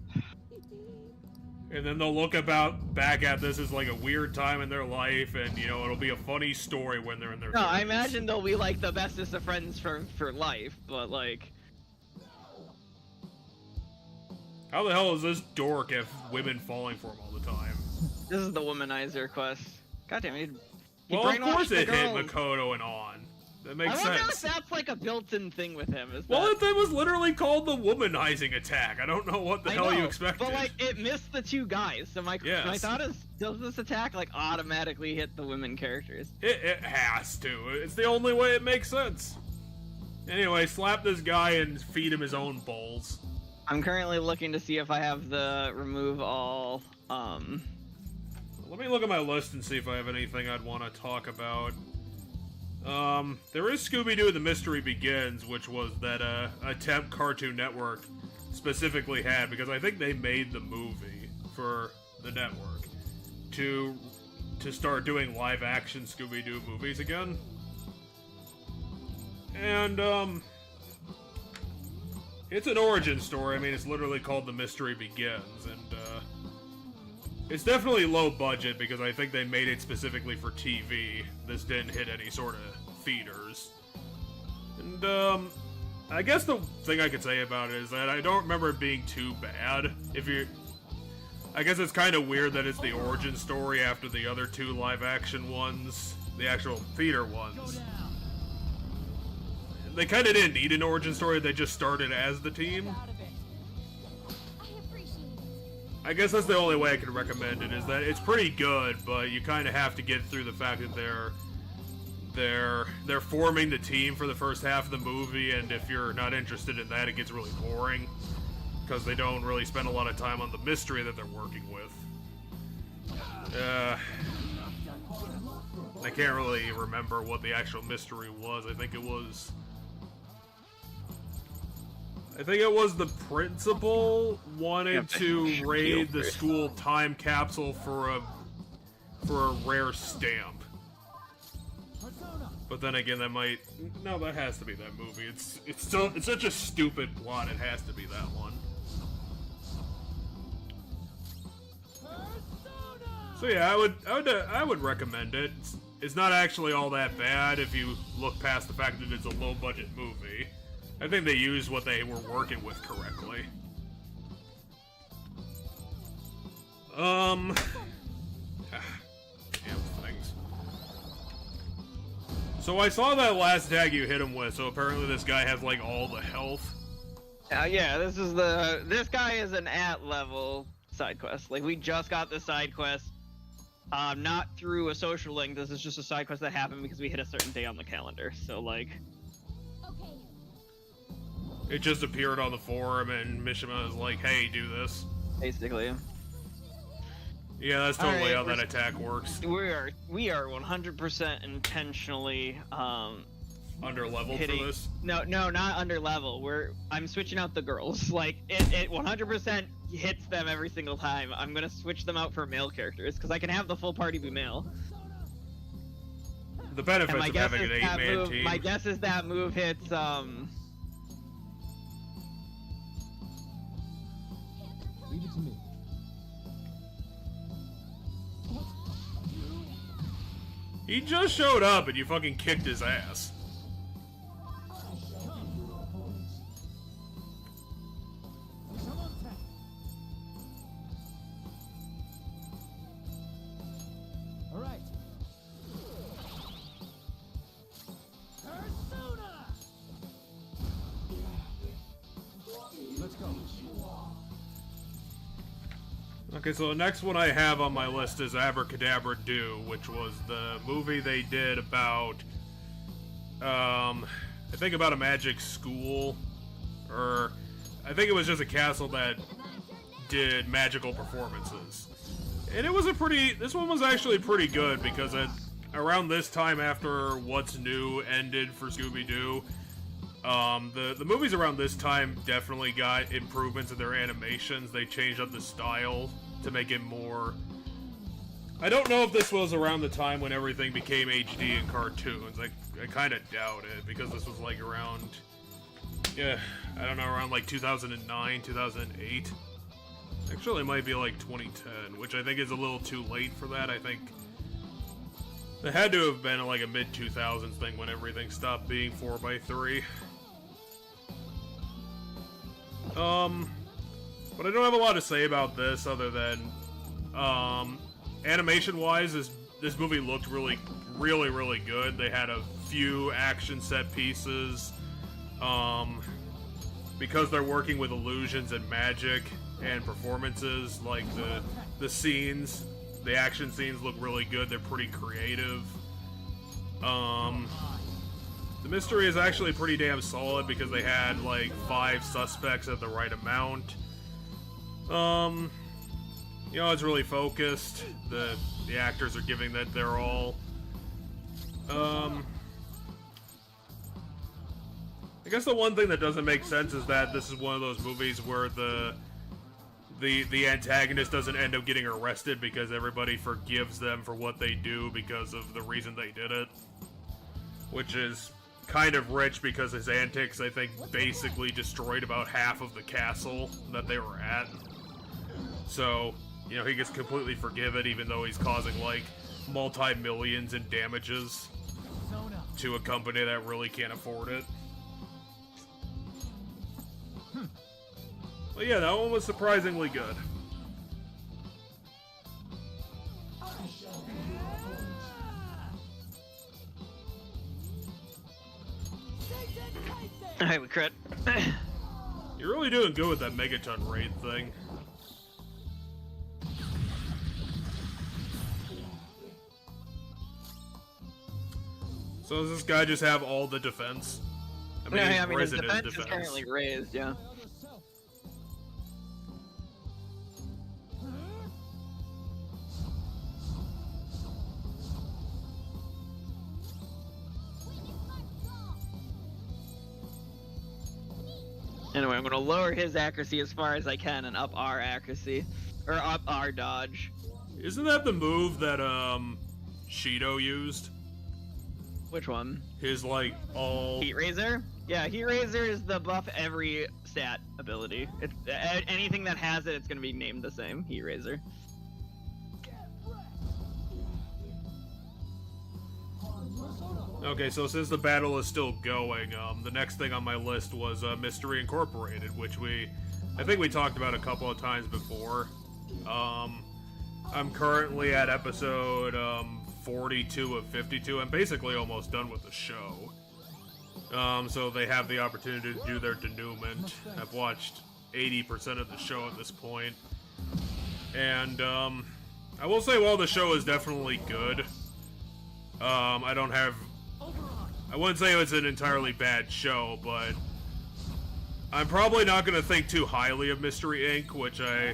Speaker 1: And then they'll look back at this as like a weird time in their life, and it'll be a funny story when they're in their.
Speaker 2: No,
Speaker 1: 30s.
Speaker 2: I imagine they'll be like the bestest of friends for life, but like.
Speaker 1: How the hell is this dork have women falling for him all the time?
Speaker 2: This is the womanizer quest. God damn it. He
Speaker 1: Well, of
Speaker 2: brainwashed
Speaker 1: course
Speaker 2: the
Speaker 1: it hit
Speaker 2: girls.
Speaker 1: Makoto and On. That makes
Speaker 2: I wonder if
Speaker 1: sense.
Speaker 2: that's like a built-in thing with him.
Speaker 1: Well, that was literally called the womanizing attack. I don't know what the hell you expected.
Speaker 2: But like, it missed the two guys. So my
Speaker 1: Yes.
Speaker 2: thought is, does this attack like automatically hit the women characters?
Speaker 1: It has to. It's the only way it makes sense. Anyway, slap this guy and feed him his own bowls.
Speaker 2: I'm currently looking to see if I have the remove all.
Speaker 1: Let me look at my list and see if I have anything I'd want to talk about. There is Scooby-Doo The Mystery Begins, which was that attempt Cartoon Network specifically had, because I think they made the movie for the network to start doing live-action Scooby-Doo movies again. And, it's an origin story. I mean, it's literally called The Mystery Begins, and, it's definitely low budget because I think they made it specifically for TV. This didn't hit any sort of theaters. And, I guess the thing I could say about it is that I don't remember it being too bad. I guess it's kind of weird that it's the origin story after the other 2 live-action ones, the actual theater ones. They kind of didn't need an origin story, they just started as the team.
Speaker 3: I appreciate it.
Speaker 1: I guess that's the only way I can recommend it, is that it's pretty good, but you kind of have to get through the fact that they're forming the team for the first half of the movie, and if you're not interested in that, it gets really boring. Because they don't really spend a lot of time on the mystery that they're working with. I can't really remember what the actual mystery was. I think it was the principal wanted to raid the school time capsule for a rare stamp. But then again, that has to be that movie. It's such a stupid plot. It has to be that one. So yeah, I would recommend it. It's not actually all that bad if you look past the fact that it's a low budget movie. I think they used what they were working with correctly. Damn things. So I saw that last tag you hit him with, so apparently this guy has like all the health.
Speaker 2: Yeah, this guy is an at-level side quest. Like, we just got the side quest. Not through a social link. This is just a side quest that happened because we hit a certain day on the calendar. So, like...
Speaker 3: Okay.
Speaker 1: It just appeared on the forum and Mishima was like, hey, do this.
Speaker 2: Basically.
Speaker 1: Yeah, that's totally how that attack works.
Speaker 2: We are 100% intentionally,
Speaker 1: under level for this?
Speaker 2: No, not under level. I'm switching out the girls. Like, it 100% hits them every single time. I'm gonna switch them out for male characters because I can have the full party be male.
Speaker 1: The benefits of having an 8-man team.
Speaker 2: My guess is that move hits
Speaker 4: Leave it to me.
Speaker 1: He just showed up and you fucking kicked his ass.
Speaker 4: All right. Let's go.
Speaker 1: Okay, so the next one I have on my list is Abracadabra Do, which was the movie they did about, I think about a magic school, or I think it was just a castle that did magical performances. And it was this one was actually pretty good, because around this time after What's New ended for Scooby-Doo, the movies around this time definitely got improvements in their animations. They changed up the style to make it more... I don't know if this was around the time when everything became HD and cartoons. I kind of doubt it, because this was like around... Yeah, I don't know, around like 2009, 2008. Actually, it might be like 2010, which I think is a little too late for that. I think it had to have been like a mid-2000s thing when everything stopped being 4x3. But I don't have a lot to say about this other than, animation-wise, this movie looked really good. They had a few action set pieces. Because they're working with illusions and magic and performances, like the scenes, the action scenes look really good. They're pretty creative. The mystery is actually pretty damn solid because they had like 5 suspects at the right amount. You know, it's really focused. The actors are giving that their all. I guess the one thing that doesn't make sense is that this is one of those movies where the antagonist doesn't end up getting arrested because everybody forgives them for what they do because of the reason they did it. Which is kind of rich because his antics, I think, basically destroyed about half of the castle that they were at. So, you know, he gets completely forgiven even though he's causing, like, multi-millions in damages to a company that really can't afford it. But yeah, that one was surprisingly good.
Speaker 2: Alright, we crit.
Speaker 1: You're really doing good with that Megaton raid thing. So does this guy just have all the defense? I mean,
Speaker 2: I mean his
Speaker 1: his
Speaker 2: defense is currently raised, yeah. Anyway, I'm gonna lower his accuracy as far as I can and up our accuracy. Or up our dodge.
Speaker 1: Isn't that the move that, Shido used?
Speaker 2: Which one?
Speaker 1: His, like, all...
Speaker 2: Heat Razor? Yeah, Heat Razor is the buff every stat ability. It's anything that has it, it's gonna be named the same. Heat Razor.
Speaker 1: Okay, so since the battle is still going, the next thing on my list was Mystery Incorporated, which I think we talked about a couple of times before. I'm currently at episode 42 of 52. I'm basically almost done with the show. So they have the opportunity to do their denouement. I've watched 80% of the show at this point. And I will say, while the show is definitely good, I wouldn't say it was an entirely bad show, but I'm probably not going to think too highly of Mystery Inc., which I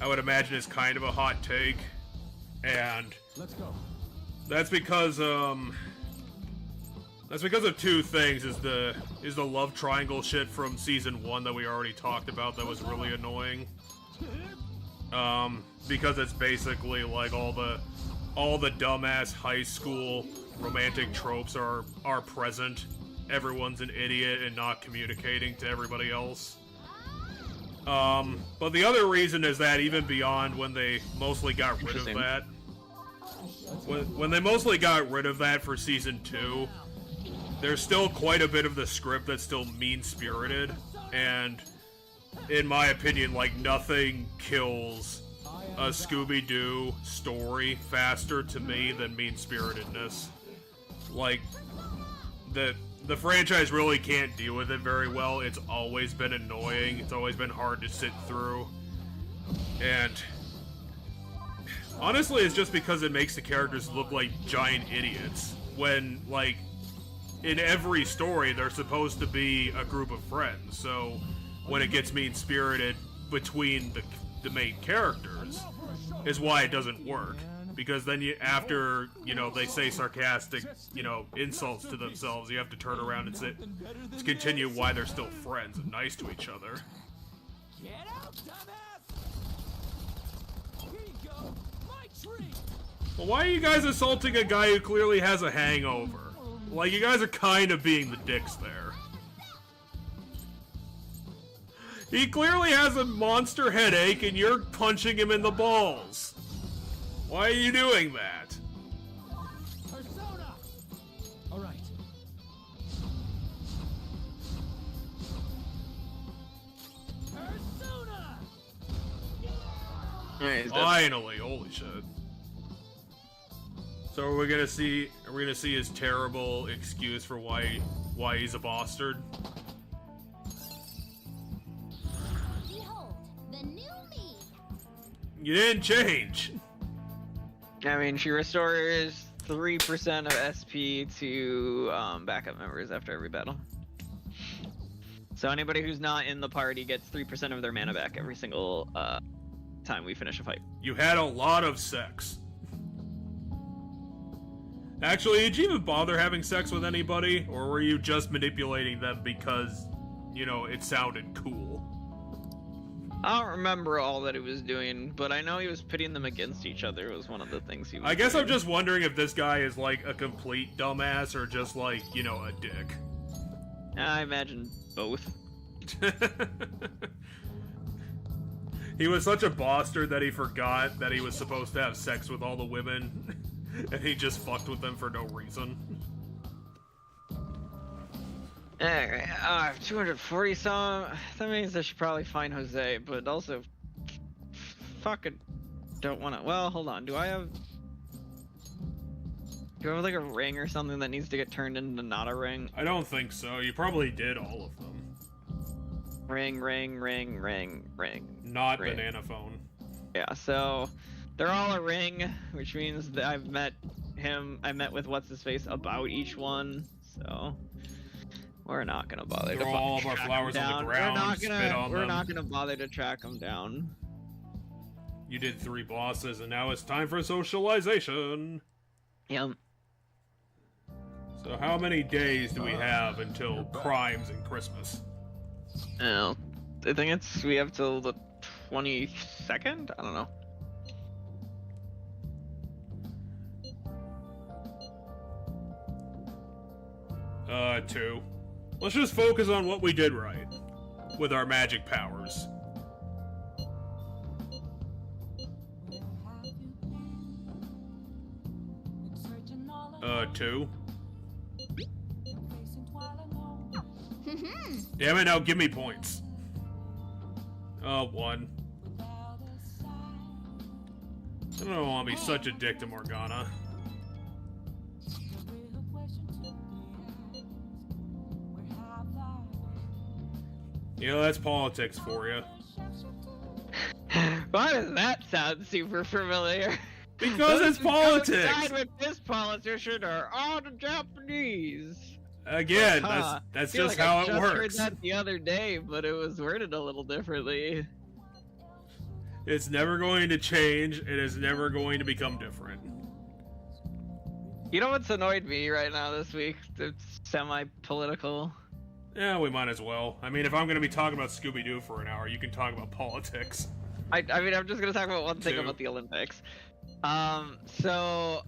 Speaker 1: would imagine is kind of a hot take, and that's because of two things. Is the love triangle shit from season 1 that we already talked about that was really annoying. Because it's basically like all the dumbass high school romantic tropes are present. Everyone's an idiot and not communicating to everybody else. But the other reason is that even beyond when they mostly got rid of that, when they mostly got rid of that for season 2, there's still quite a bit of the script that's still mean-spirited, and in my opinion, like, nothing kills a Scooby-Doo story faster to me than mean-spiritedness. Like, the franchise really can't deal with it very well. It's always been annoying. It's always been hard to sit through. And honestly, it's just because it makes the characters look like giant idiots. When, like, in every story, they're supposed to be a group of friends. So when it gets mean-spirited between the main characters is why it doesn't work. Because then after they say sarcastic, insults to themselves, you have to turn around and continue why they're still friends and nice to each other.
Speaker 4: Get out, dumbass! Here you go, my treat.
Speaker 1: Well, why are you guys assaulting a guy who clearly has a hangover? Like, you guys are kind of being the dicks there. He clearly has a monster headache and you're punching him in the balls. Why are you doing that?
Speaker 4: Persona! All right. Persona!
Speaker 2: Alright, he's dead.
Speaker 1: Finally, holy shit. So are we gonna see his terrible excuse for why he's a bastard?
Speaker 3: Behold, the new me.
Speaker 1: You didn't change.
Speaker 2: I mean, she restores 3% of SP to backup members after every battle. So anybody who's not in the party gets 3% of their mana back every single time we finish a fight.
Speaker 1: You had a lot of sex. Actually, did you even bother having sex with anybody? Or were you just manipulating them because, it sounded cool?
Speaker 2: I don't remember all that he was doing, but I know he was pitting them against each other was one of the things he was
Speaker 1: I guess
Speaker 2: doing.
Speaker 1: I'm just wondering if this guy is like a complete dumbass or just like, a dick.
Speaker 2: I imagine both.
Speaker 1: He was such a bastard that he forgot that he was supposed to have sex with all the women, and he just fucked with them for no reason.
Speaker 2: Alright, 240 some. That means I should probably find Jose, but also fucking don't want to. Well, hold on. Do I have like a ring or something that needs to get turned into not a ring?
Speaker 1: I don't think so. You probably did all of them.
Speaker 2: Ring.
Speaker 1: Not
Speaker 2: Ring.
Speaker 1: banana phone.
Speaker 2: Yeah, so they're all a ring, which means that I've met him. I met with what's his face about each one, so we're not gonna bother to
Speaker 1: Throw all of our
Speaker 2: track
Speaker 1: flowers
Speaker 2: him
Speaker 1: on
Speaker 2: down.
Speaker 1: the ground.
Speaker 2: We're not gonna bother to track him down.
Speaker 1: You did 3 bosses, and now it's time for socialization.
Speaker 2: Yep.
Speaker 1: So how many days do we have until Crimes and Christmas?
Speaker 2: I think we have till the 22nd. I don't know.
Speaker 1: 2. Let's just focus on what we did right with our magic powers. 2. Damn it, now give me points. 1. I don't want to be such a dick to Morgana. You know, that's politics for you.
Speaker 2: Why does that sound super familiar?
Speaker 1: Because it's politics!
Speaker 2: Side with this politician are all the Japanese.
Speaker 1: Again, that's just how it
Speaker 2: I
Speaker 1: works.
Speaker 2: heard that the other day, but it was worded a little differently.
Speaker 1: It's never going to change. It is never going to become different.
Speaker 2: You know what's annoyed me right now this week? It's semi-political.
Speaker 1: Yeah, we might as well. I mean, if I'm going to be talking about Scooby-Doo for an hour, you can talk about politics.
Speaker 2: I mean, I'm just going to talk about one thing
Speaker 1: 2.
Speaker 2: about the Olympics. So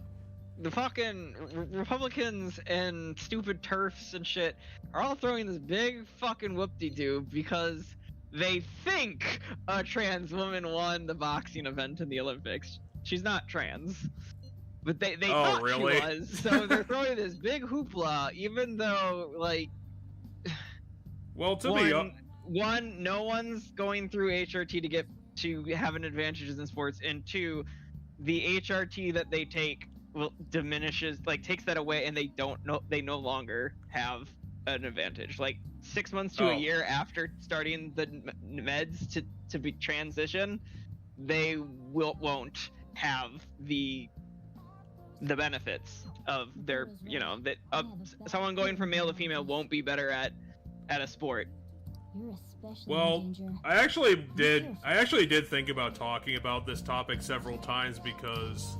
Speaker 2: the fucking Republicans and stupid turfs and shit are all throwing this big fucking whoop-de-doo because they think a trans woman won the boxing event in the Olympics. She's not trans. But they thought
Speaker 1: really?
Speaker 2: she was, so they're throwing this big hoopla, even though, like...
Speaker 1: Well,
Speaker 2: One, no one's going through HRT to have an advantage in sports, and 2, the HRT that they take takes that away, and they no longer have an advantage. Like 6 months to a year after starting the meds to be transition, they won't have the benefits of their, someone going from male to female won't be better at a sport.
Speaker 3: You're especially
Speaker 1: well,
Speaker 3: in danger.
Speaker 1: I actually did think about talking about this topic several times because,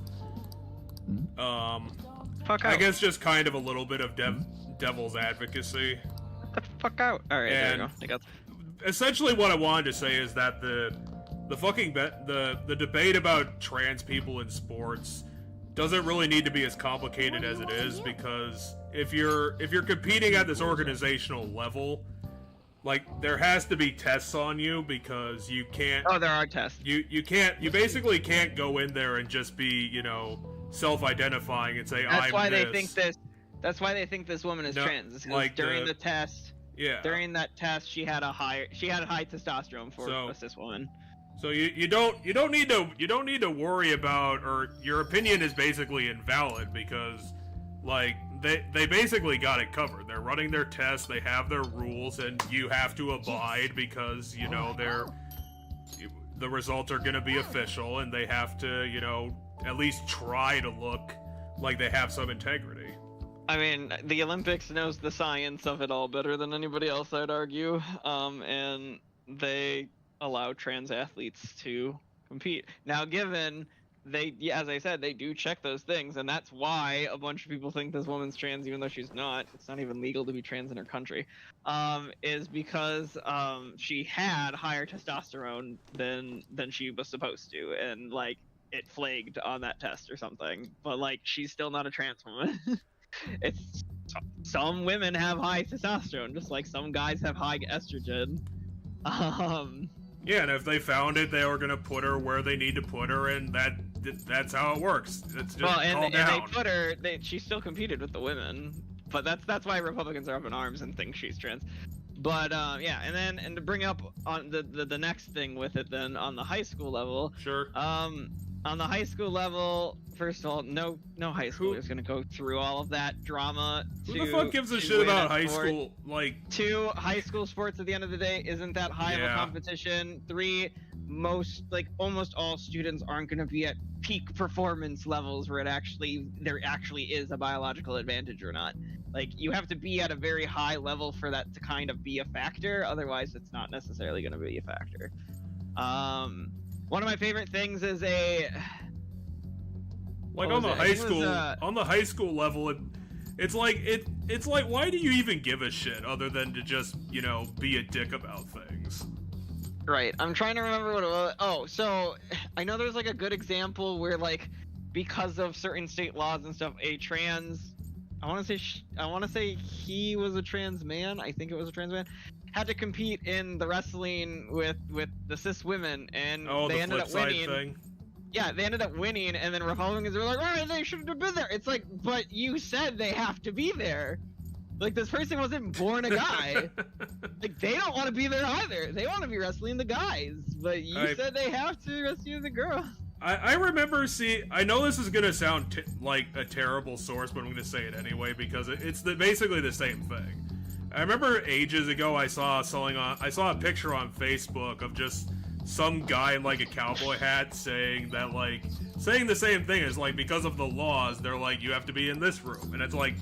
Speaker 1: I guess just kind of a little bit of devil's advocacy.
Speaker 2: Get the fuck out! All right, there you go.
Speaker 1: Essentially, what I wanted to say is that the debate about trans people in sports doesn't really need to be as complicated as it is, because if you're competing at this organizational level, like, there has to be tests on you, because you can't...
Speaker 2: Oh, there are tests.
Speaker 1: You basically can't go in there and just be, self-identifying and say,
Speaker 2: That's
Speaker 1: I'm
Speaker 2: why
Speaker 1: this.
Speaker 2: they think this. That's why they think this woman is trans. Because during the test, during that test, she had high testosterone for a cis woman.
Speaker 1: So you don't need to worry about, or your opinion is basically invalid, because, like, they basically got it covered. They're running their tests, they have their rules, and you have to abide, because the results are going to be official, and they have to at least try to look like they have some integrity.
Speaker 2: I mean, the Olympics knows the science of it all better than anybody else, I'd argue, and they allow trans athletes to compete. Now, given as I said, they do check those things, and that's why a bunch of people think this woman's trans, even though she's not. It's not even legal to be trans in her country, is because she had higher testosterone than she was supposed to, and, like, it flagged on that test or something. But, like, she's still not a trans woman. It's some women have high testosterone, just like some guys have high estrogen.
Speaker 1: Yeah, and if they found it, they were gonna put her where they need to put her, and that's how it works. It's just
Speaker 2: and they put her. She still competed with the women, but that's why Republicans are up in arms and think she's trans. But and to bring up on the next thing with it, then on the high school level,
Speaker 1: sure.
Speaker 2: on the high school level, first of all, no high schooler is gonna go through all of that drama.
Speaker 1: Who the fuck gives a shit about high school? Like,
Speaker 2: 2, high school sports at the end of the day isn't that high of a competition. 3, almost all students aren't gonna be at peak performance levels where there actually is a biological advantage or not. Like, you have to be at a very high level for that to kind of be a factor. Otherwise, it's not necessarily gonna be a factor. One of my favorite things is
Speaker 1: on the high school level, it's like why do you even give a shit other than to just, you know, be a dick about things?
Speaker 2: Right. I'm trying to remember what it was. Oh, so I know there's like a good example where, like, because of certain state laws and stuff, I want to say he was a trans man. I think it was a trans man. Had to compete in the wrestling with the cis women, and they ended up winning. Thing. Yeah, they ended up winning, and then Republicans were like, "All right, they shouldn't have been there." It's like, but you said they have to be there. Like, this person wasn't born a guy. Like, they don't want to be there either. They want to be wrestling the guys, but you said they have to wrestle the girl.
Speaker 1: I remember I know this is gonna sound like a terrible source, but I'm gonna say it anyway because it's basically the same thing. I remember ages ago I saw a picture on Facebook of just some guy in like a cowboy hat saying the same thing as, like, because of the laws, they're like, you have to be in this room, and it's like,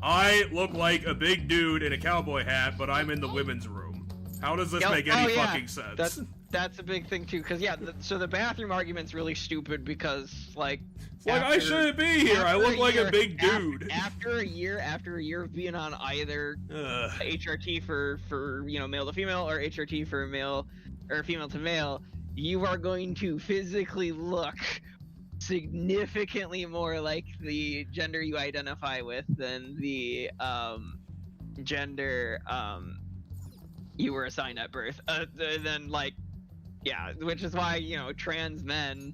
Speaker 1: I look like a big dude in a cowboy hat, but I'm in the women's room. How does this make any fucking sense?
Speaker 2: That's a big thing too, because so the bathroom argument's really stupid because, like,
Speaker 1: I shouldn't be here. I look like a big dude.
Speaker 2: After a year of being on either HRT for you know, male to female, or HRT for male or female to male, you are going to physically look significantly more like the gender you identify with than the gender you were assigned at birth. Then, like, yeah, which is why, you know, trans men,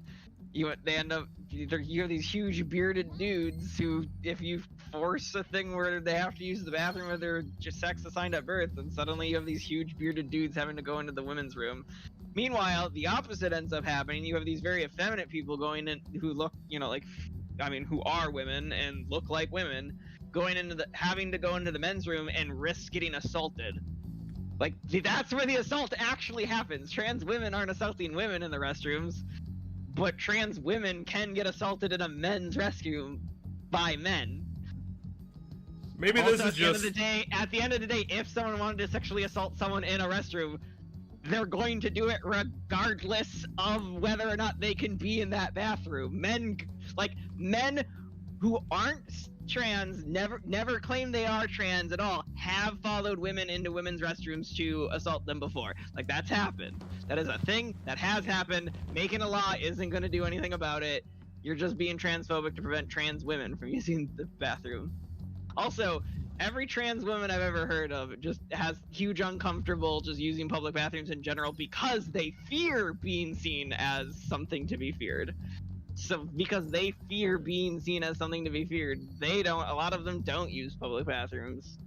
Speaker 2: you have these huge bearded dudes who, if you force a thing where they have to use the bathroom or they're just sex assigned at birth, then suddenly you have these huge bearded dudes having to go into the women's room. Meanwhile, the opposite ends up happening. You have these very effeminate people going in who look, you know, like, I mean, who are women and look like women, having to go into the men's room and risk getting assaulted. Like, that's where the assault actually happens. Trans women aren't assaulting women in the restrooms, but trans women can get assaulted in a men's restroom by men.
Speaker 1: Maybe
Speaker 2: also,
Speaker 1: this is just...
Speaker 2: at the end of the day, if someone wanted to sexually assault someone in a restroom, they're going to do it regardless of whether or not they can be in that bathroom. Men who aren't trans, never claim they are trans at all, have followed women into women's restrooms to assault them before. Like, that's happened. That is a thing that has happened. Making a law isn't going to do anything about it. You're just being transphobic to prevent trans women from using the bathroom. Also, every trans woman I've ever heard of just has huge uncomfortable just using public bathrooms in general because they fear being seen as something to be feared. So because they fear being seen as something to be feared, a lot of them don't use public bathrooms.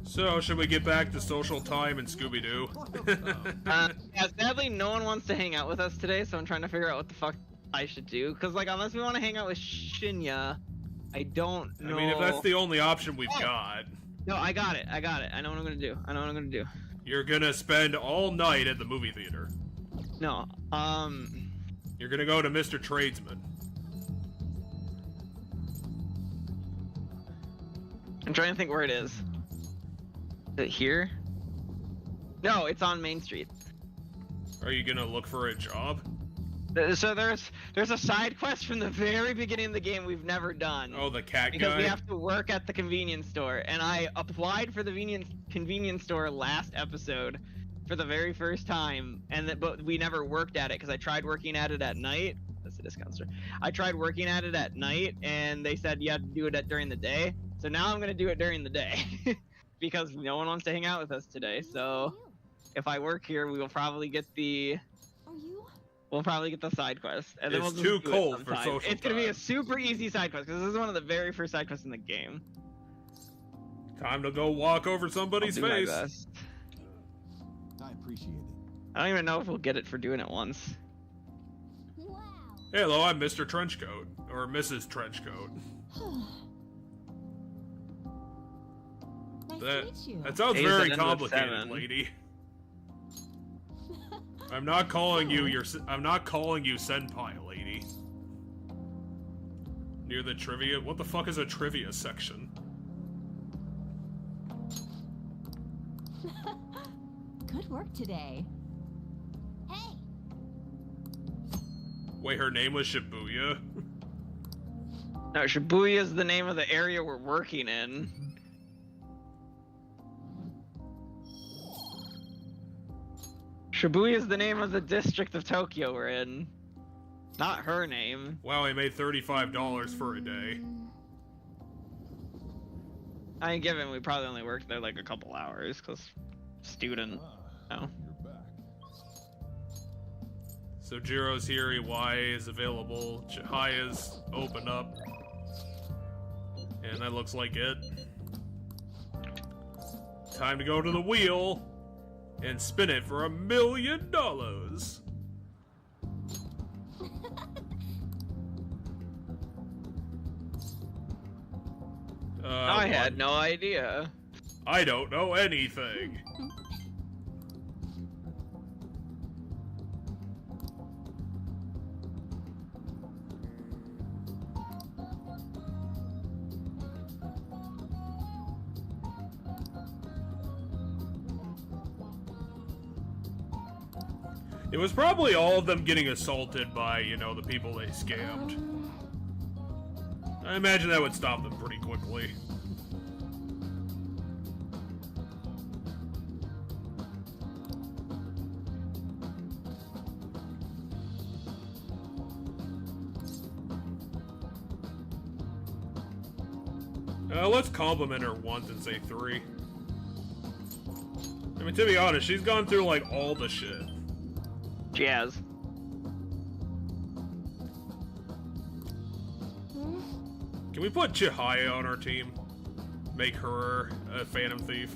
Speaker 1: So, should we get back to social time and Scooby-Doo?
Speaker 2: Yeah, sadly, no one wants to hang out with us today, so I'm trying to figure out what the fuck I should do. Because, like, unless we want to hang out with Shinya, I don't know.
Speaker 1: I mean, if that's the only option we've got.
Speaker 2: No, I got it. I know what I'm going to do.
Speaker 1: You're going to spend all night at the movie theater.
Speaker 2: No,
Speaker 1: You're going to go to Mr. Tradesman.
Speaker 2: I'm trying to think where it is. Is it here? No, it's on Main Street.
Speaker 1: Are you going to look for a job?
Speaker 2: So there's a side quest from the very beginning of the game we've never done.
Speaker 1: Oh, the cat guy?
Speaker 2: Because we have to work at the convenience store. And I applied for the convenience store last episode for the very first time, but we never worked at it because I tried working at it at night. That's the discount store. I tried working at it at night, and they said you had to do it during the day. So now I'm going to do it during the day because no one wants to hang out with us today. So if I work here, we will probably get the... We'll probably get the side quest. And then
Speaker 1: it's
Speaker 2: we'll
Speaker 1: too cold for social
Speaker 2: It's going to be a super easy side quest, because this is one of the very first side quests in the game.
Speaker 1: Time to go walk over somebody's face.
Speaker 4: I appreciate it.
Speaker 2: I don't even know if we'll get it for doing it once.
Speaker 3: Wow.
Speaker 1: Hello, I'm Mr. Trenchcoat. Or Mrs. Trenchcoat.
Speaker 3: Nice
Speaker 1: That,
Speaker 3: to meet you.
Speaker 1: that sounds
Speaker 2: A's
Speaker 1: very
Speaker 2: that ends with
Speaker 1: complicated,
Speaker 2: 7.
Speaker 1: lady. I'm not calling you I'm not calling you senpai, lady. Near the trivia? What the fuck is a trivia section?
Speaker 4: Good work today.
Speaker 3: Hey.
Speaker 1: Wait, her name was Shibuya?
Speaker 2: No, Shibuya is the name of the area we're working in. Shibuya is the name of the district of Tokyo we're in. Not her name.
Speaker 1: Wow, I made $35 for a day.
Speaker 2: I mean, given we probably only worked there like a couple hours, because student. Oh.
Speaker 1: So Jiro's here, EY is available, Chihaya's open up. And that looks like it. Time to go to the wheel and spin it for $1 million.
Speaker 2: I had no idea.
Speaker 1: I don't know anything. It was probably all of them getting assaulted by, you know, the people they scammed. I imagine that would stop them pretty quickly. Let's compliment her once and say 3. I mean, to be honest, she's gone through, like, all the shit.
Speaker 2: Jazz.
Speaker 1: Can we put Chihaya on our team? Make her a Phantom Thief?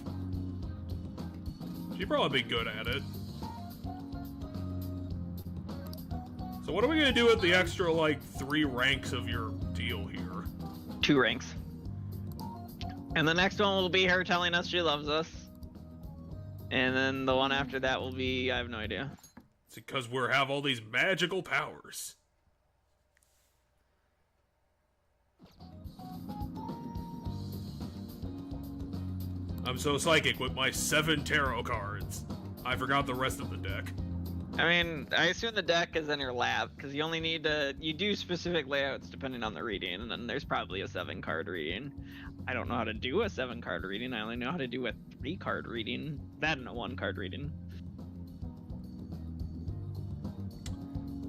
Speaker 1: She'd probably be good at it. So what are we gonna do with the extra, like, 3 ranks of your deal here?
Speaker 2: 2 ranks. And the next one will be her telling us she loves us. And then the one after that will be, I have no idea.
Speaker 1: It's because we have all these magical powers. I'm so psychic with my 7 tarot cards. I forgot the rest of the deck.
Speaker 2: I mean, I assume the deck is in your lab, because you only need to, you do specific layouts depending on the reading, and then there's probably a 7-card reading. I don't know how to do a 7-card reading, I only know how to do a 3-card reading, that and a 1-card reading.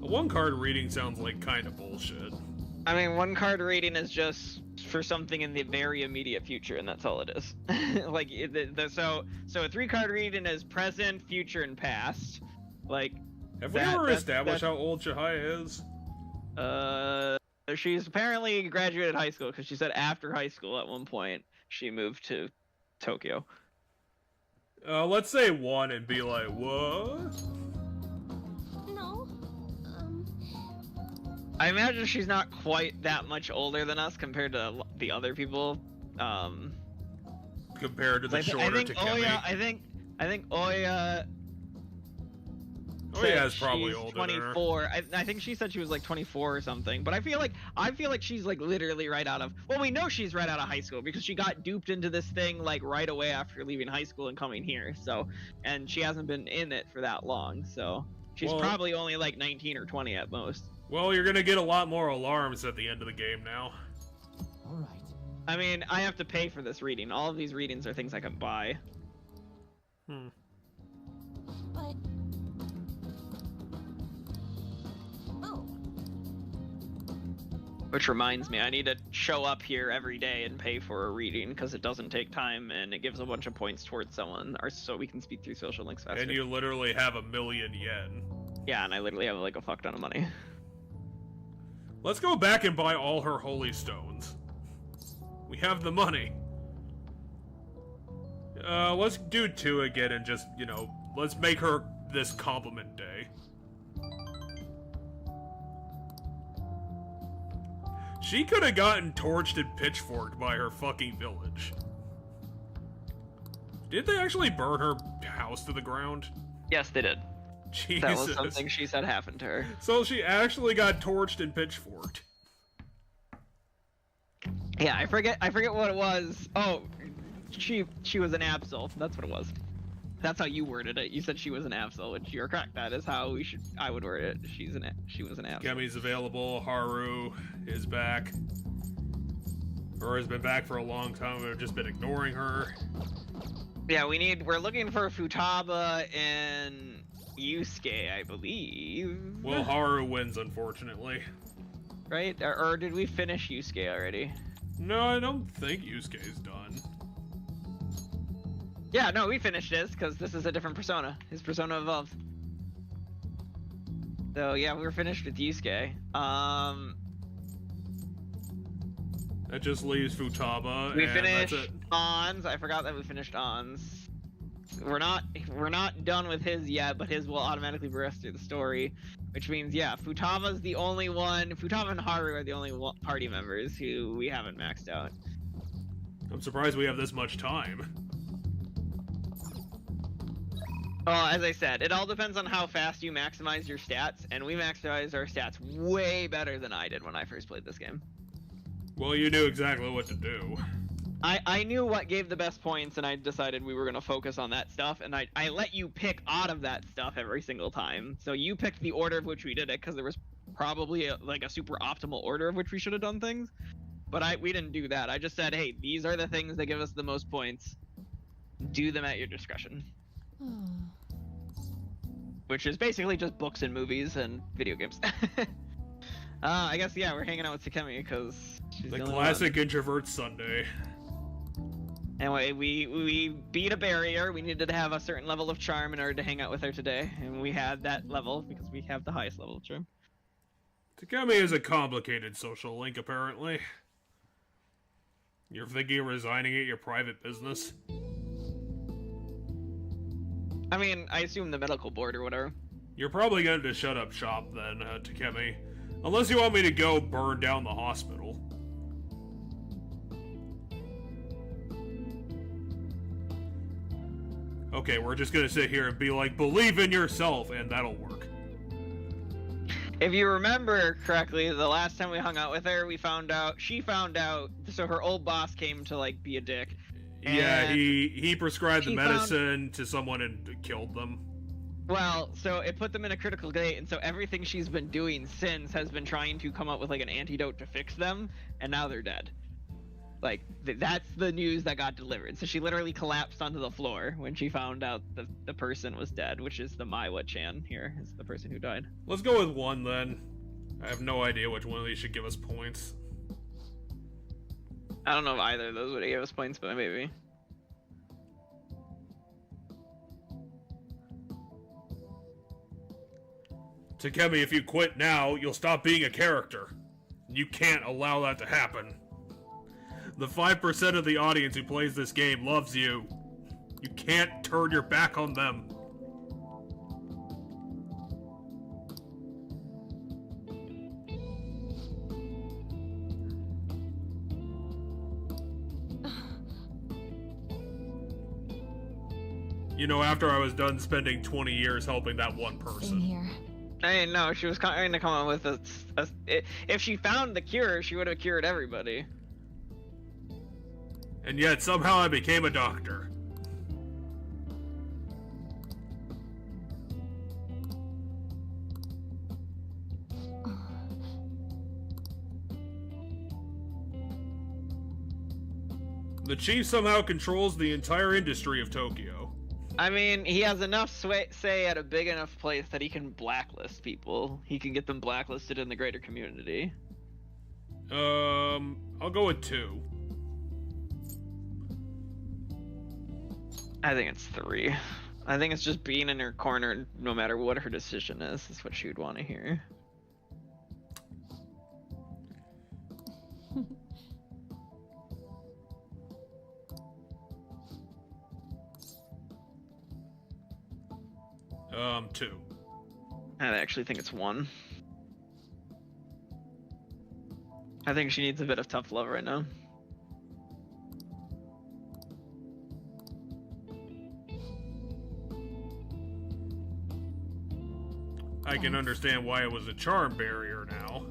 Speaker 1: A 1-card reading sounds like kind of bullshit.
Speaker 2: I mean, 1-card reading is just for something in the very immediate future, and that's all it is. Like, so a 3-card reading is present, future, and past. Like,
Speaker 1: have we ever established how old Chihaya is?
Speaker 2: She's apparently graduated high school, because she said after high school at one point she moved to Tokyo.
Speaker 1: Let's say 1 and be like, what?
Speaker 3: No.
Speaker 2: I imagine she's not quite that much older than us compared to the other people.
Speaker 1: Compared to the shorter Takemi.
Speaker 2: I think Oya.
Speaker 1: Oh yeah, it's probably
Speaker 2: she's
Speaker 1: older
Speaker 2: 24. I think she said she was like 24 or something. But I feel like she's like literally right out of. Well, we know she's right out of high school because she got duped into this thing like right away after leaving high school and coming here. So, and she hasn't been in it for that long. So she's probably only like 19 or 20 at most.
Speaker 1: Well, you're gonna get a lot more alarms at the end of the game now.
Speaker 4: All right.
Speaker 2: I mean, I have to pay for this reading. All of these readings are things I can buy.
Speaker 3: But. Oh.
Speaker 2: Which reminds me, I need to show up here every day and pay for a reading because it doesn't take time and it gives a bunch of points towards someone, or so we can speak through social links faster.
Speaker 1: And you literally have 1,000,000 yen.
Speaker 2: Yeah, and I literally have like a fuck ton of money.
Speaker 1: Let's go back and buy all her holy stones. We have the money. Let's do 2 again and just, you know, let's make her this compliment day. She could have gotten torched and pitchforked by her fucking village. Did they actually burn her house to the ground?
Speaker 2: Yes, they did.
Speaker 1: Jesus.
Speaker 2: That was something she said happened to her.
Speaker 1: So she actually got torched and pitchforked.
Speaker 2: Yeah, I forget what it was. Oh, she was an Absol. That's what it was. That's how you worded it. You said she was an Absol, which you're correct. That is how I would word it. She was an Absol.
Speaker 1: Gemi's available. Haru is back. Or has been back for a long time. We've just been ignoring her.
Speaker 2: Yeah, we're looking for Futaba and Yusuke, I believe.
Speaker 1: Well, Haru wins, unfortunately.
Speaker 2: Right? Or did we finish Yusuke already?
Speaker 1: No, I don't think Yusuke's done.
Speaker 2: Yeah, no, we finished this because this is a different persona. His persona evolved. So yeah, we're finished with Yusuke.
Speaker 1: That just leaves Futaba.
Speaker 2: We
Speaker 1: and
Speaker 2: finished
Speaker 1: that's it.
Speaker 2: Ons. I forgot that we finished Ons. We're not done with his yet, but his will automatically progress through the story, which means yeah, Futaba's the only one. Futaba and Haru are the only party members who we haven't maxed out.
Speaker 1: I'm surprised we have this much time.
Speaker 2: Well, as I said, it all depends on how fast you maximize your stats, and we maximized our stats way better than I did when I first played this game.
Speaker 1: Well, you knew exactly what to do.
Speaker 2: I knew what gave the best points, and I decided we were going to focus on that stuff, and I let you pick out of that stuff every single time. So you picked the order of which we did it, because there was probably a super optimal order of which we should have done things. But we didn't do that. I just said, hey, these are the things that give us the most points. Do them at your discretion. Which is basically just books and movies and video games. I guess, yeah, we're hanging out with Takemi because she's
Speaker 1: The
Speaker 2: only
Speaker 1: classic introvert Sunday.
Speaker 2: Anyway, we beat a barrier. We needed to have a certain level of charm in order to hang out with her today, and we had that level because we have the highest level of charm.
Speaker 1: Takemi is a complicated social link, apparently. You're thinking of resigning at your private business?
Speaker 2: I mean, I assume the medical board or whatever.
Speaker 1: You're probably going to shut up shop then, Takemi. Unless you want me to go burn down the hospital. Okay, we're just gonna sit here and be like, believe in yourself, and that'll work.
Speaker 2: If you remember correctly, the last time we hung out with her, she found out, so her old boss came to, like, be a dick.
Speaker 1: Yeah, he prescribed the medicine to someone and killed them.
Speaker 2: Well, so it put them in a critical state, and so everything she's been doing since has been trying to come up with, like, an antidote to fix them, and now they're dead. Like, that's the news that got delivered. So she literally collapsed onto the floor when she found out the person was dead, which is the Maiwa-chan here, is the person who died.
Speaker 1: Let's go with one, then. I have no idea which one of these should give us points.
Speaker 2: I don't know if either of those would give us points, but maybe.
Speaker 1: Takemi, if you quit now, you'll stop being a character. You can't allow that to happen. The 5% of the audience who plays this game loves you. You can't turn your back on them. You know, after I was done spending 20 years helping that one person.
Speaker 3: In here.
Speaker 2: I didn't know, she was trying to come up with if she found the cure, she would have cured everybody.
Speaker 1: And yet, somehow I became a doctor. The chief somehow controls the entire industry of Tokyo.
Speaker 2: I mean, he has enough say at a big enough place that he can blacklist people. He can get them blacklisted in the greater community.
Speaker 1: I'll go with 2.
Speaker 2: I think it's 3. I think it's just being in her corner no matter what her decision is what she would want to hear.
Speaker 1: Two.
Speaker 2: I actually think it's 1. I think she needs a bit of tough love right now.
Speaker 1: I can understand why it was a charm barrier now.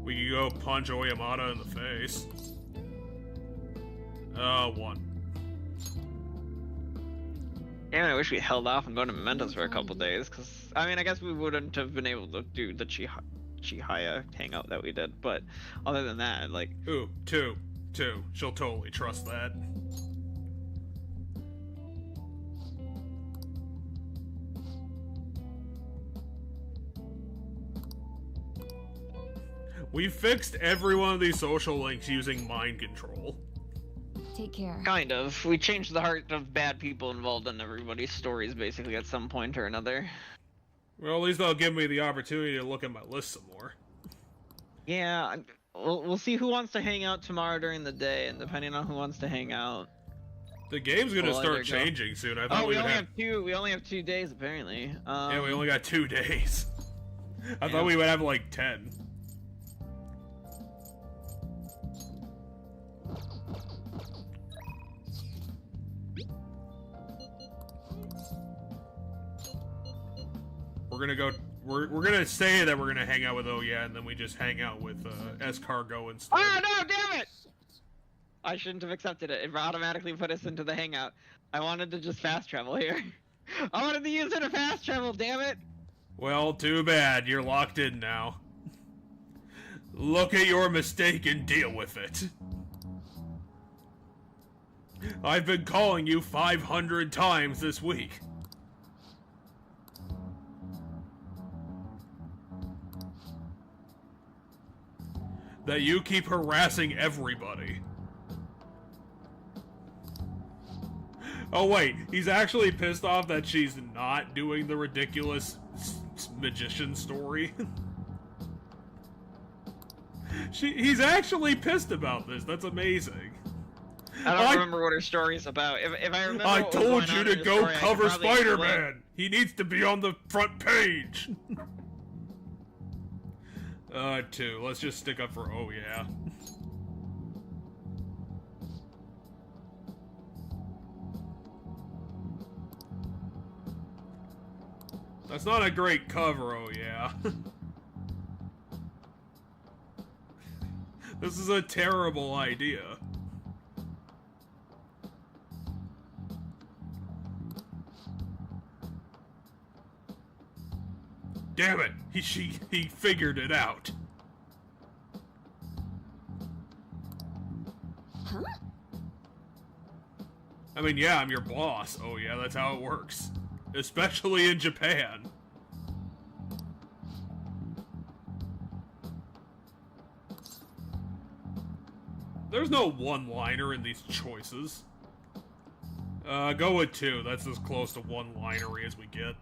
Speaker 1: We could go punch Oyamata in the face. 1.
Speaker 2: Damn, I wish we held off and go to Mementos for a couple days, because, I mean, I guess we wouldn't have been able to do the Chihaya hangout that we did, but other than that, like...
Speaker 1: Ooh, 2. She'll totally trust that. We fixed every one of these social links using mind control.
Speaker 3: Take care.
Speaker 2: Kind of. We changed the heart of bad people involved in everybody's stories, basically, at some point or another.
Speaker 1: Well, at least that'll give me the opportunity to look at my list some more.
Speaker 2: Yeah, we'll see who wants to hang out tomorrow during the day, and depending on who wants to hang out.
Speaker 1: The game's gonna
Speaker 2: We'll
Speaker 1: start
Speaker 2: either go-
Speaker 1: changing soon. I thought
Speaker 2: Oh,
Speaker 1: we
Speaker 2: we
Speaker 1: would
Speaker 2: only
Speaker 1: have...
Speaker 2: have two. We only have 2 days apparently.
Speaker 1: Yeah, we only got 2 days. I thought we would have like 10. We're gonna go. We're gonna say that we're gonna hang out with and then we just hang out with Escargo instead.
Speaker 2: Oh no! Damn it! I shouldn't have accepted it. It automatically put us into the hangout. I wanted to just fast travel here. I wanted to use it to fast travel. Damn it!
Speaker 1: Well, too bad. You're locked in now. Look at your mistake and deal with it. I've been calling you 500 times this week. That you keep harassing everybody. Oh wait, he's actually pissed off that she's not doing the ridiculous magician story. He's actually pissed about this. That's amazing.
Speaker 2: I don't remember what her story's about. If I remember,
Speaker 1: I
Speaker 2: what was
Speaker 1: told
Speaker 2: going
Speaker 1: you
Speaker 2: on
Speaker 1: to
Speaker 2: in the
Speaker 1: go
Speaker 2: story, I could
Speaker 1: cover
Speaker 2: probably explain.
Speaker 1: Spider-Man. He needs to be on the front page. 2. Let's just stick up for That's not a great cover, This is a terrible idea. Damn it! He figured it out.
Speaker 3: Huh?
Speaker 1: I mean, yeah, I'm your boss. That's how it works. Especially in Japan. There's no one-liner in these choices. Go with 2. That's as close to one-linery as we get.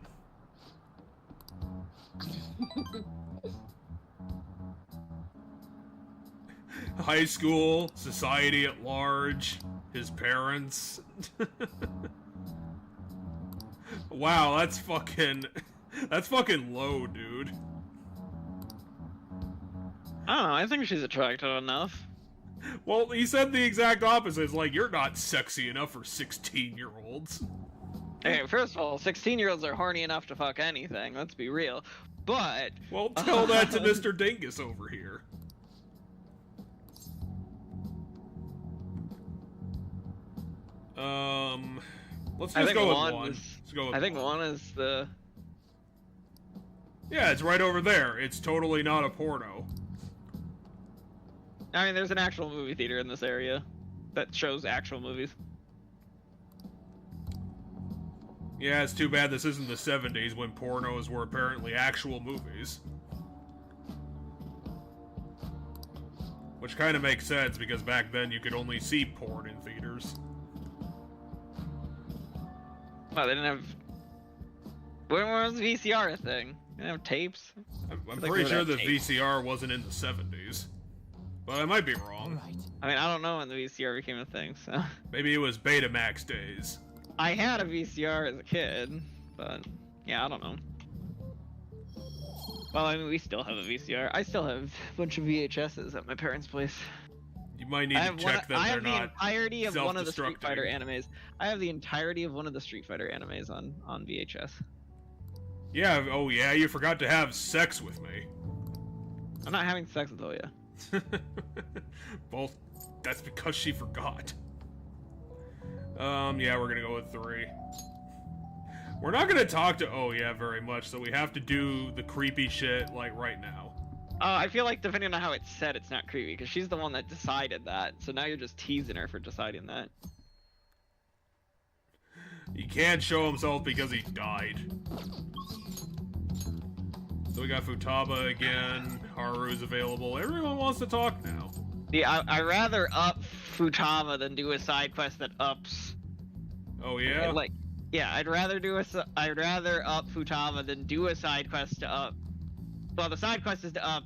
Speaker 1: High school, society at large, his parents. Wow, that's fucking low, dude.
Speaker 2: I don't know. I think she's attractive enough.
Speaker 1: Well, he said the exact opposite. It's like, you're not sexy enough for 16-year-olds.
Speaker 2: Hey, first of all, 16-year-olds are horny enough to fuck anything. Let's be real. But
Speaker 1: Well, tell that to Mr. Dingus over here. Let's just go with 1. Let's go with
Speaker 2: I think
Speaker 1: 1.
Speaker 2: 1 is the...
Speaker 1: Yeah, it's right over there. It's totally not a porno.
Speaker 2: I mean, there's an actual movie theater in this area that shows actual movies.
Speaker 1: Yeah, it's too bad this isn't the 70s when pornos were apparently actual movies. Which kind of makes sense because back then you could only see porn in theaters.
Speaker 2: Wow, they didn't have... When was VCR a thing? They didn't have tapes?
Speaker 1: I'm
Speaker 2: Like,
Speaker 1: pretty
Speaker 2: they
Speaker 1: sure
Speaker 2: would
Speaker 1: the
Speaker 2: have tapes.
Speaker 1: VCR wasn't in the 70s. But I might be wrong.
Speaker 4: Alright.
Speaker 2: I mean, I don't know when the VCR became a thing, so...
Speaker 1: Maybe it was Betamax days.
Speaker 2: I had a VCR as a kid, but... Yeah, I don't know. Well, I mean, we still have a VCR. I still have a bunch of VHSs at my parents' place.
Speaker 1: You might need to check that
Speaker 2: I
Speaker 1: they're
Speaker 2: have the
Speaker 1: not
Speaker 2: entirety of one of the Street
Speaker 1: self-destructing.
Speaker 2: Fighter animes. I have the entirety of one of the Street Fighter animes on VHS.
Speaker 1: Yeah, oh yeah, you forgot to have sex with me.
Speaker 2: I'm not having sex with Oya.
Speaker 1: Well, that's because she forgot. Yeah, we're gonna go with 3. We're not gonna talk to Oya very much, so we have to do the creepy shit, like, right now.
Speaker 2: I feel like depending on how it's said, it's not creepy, because she's the one that decided that, so now you're just teasing her for deciding that.
Speaker 1: He can't show himself because he died. So we got Futaba again, Haru's available, everyone wants to talk now.
Speaker 2: Yeah, I rather up Futaba than do a side quest that ups.
Speaker 1: Oh yeah?
Speaker 2: Like, yeah, I'd rather up Futaba than do a side quest to up. Well, the side quest is to up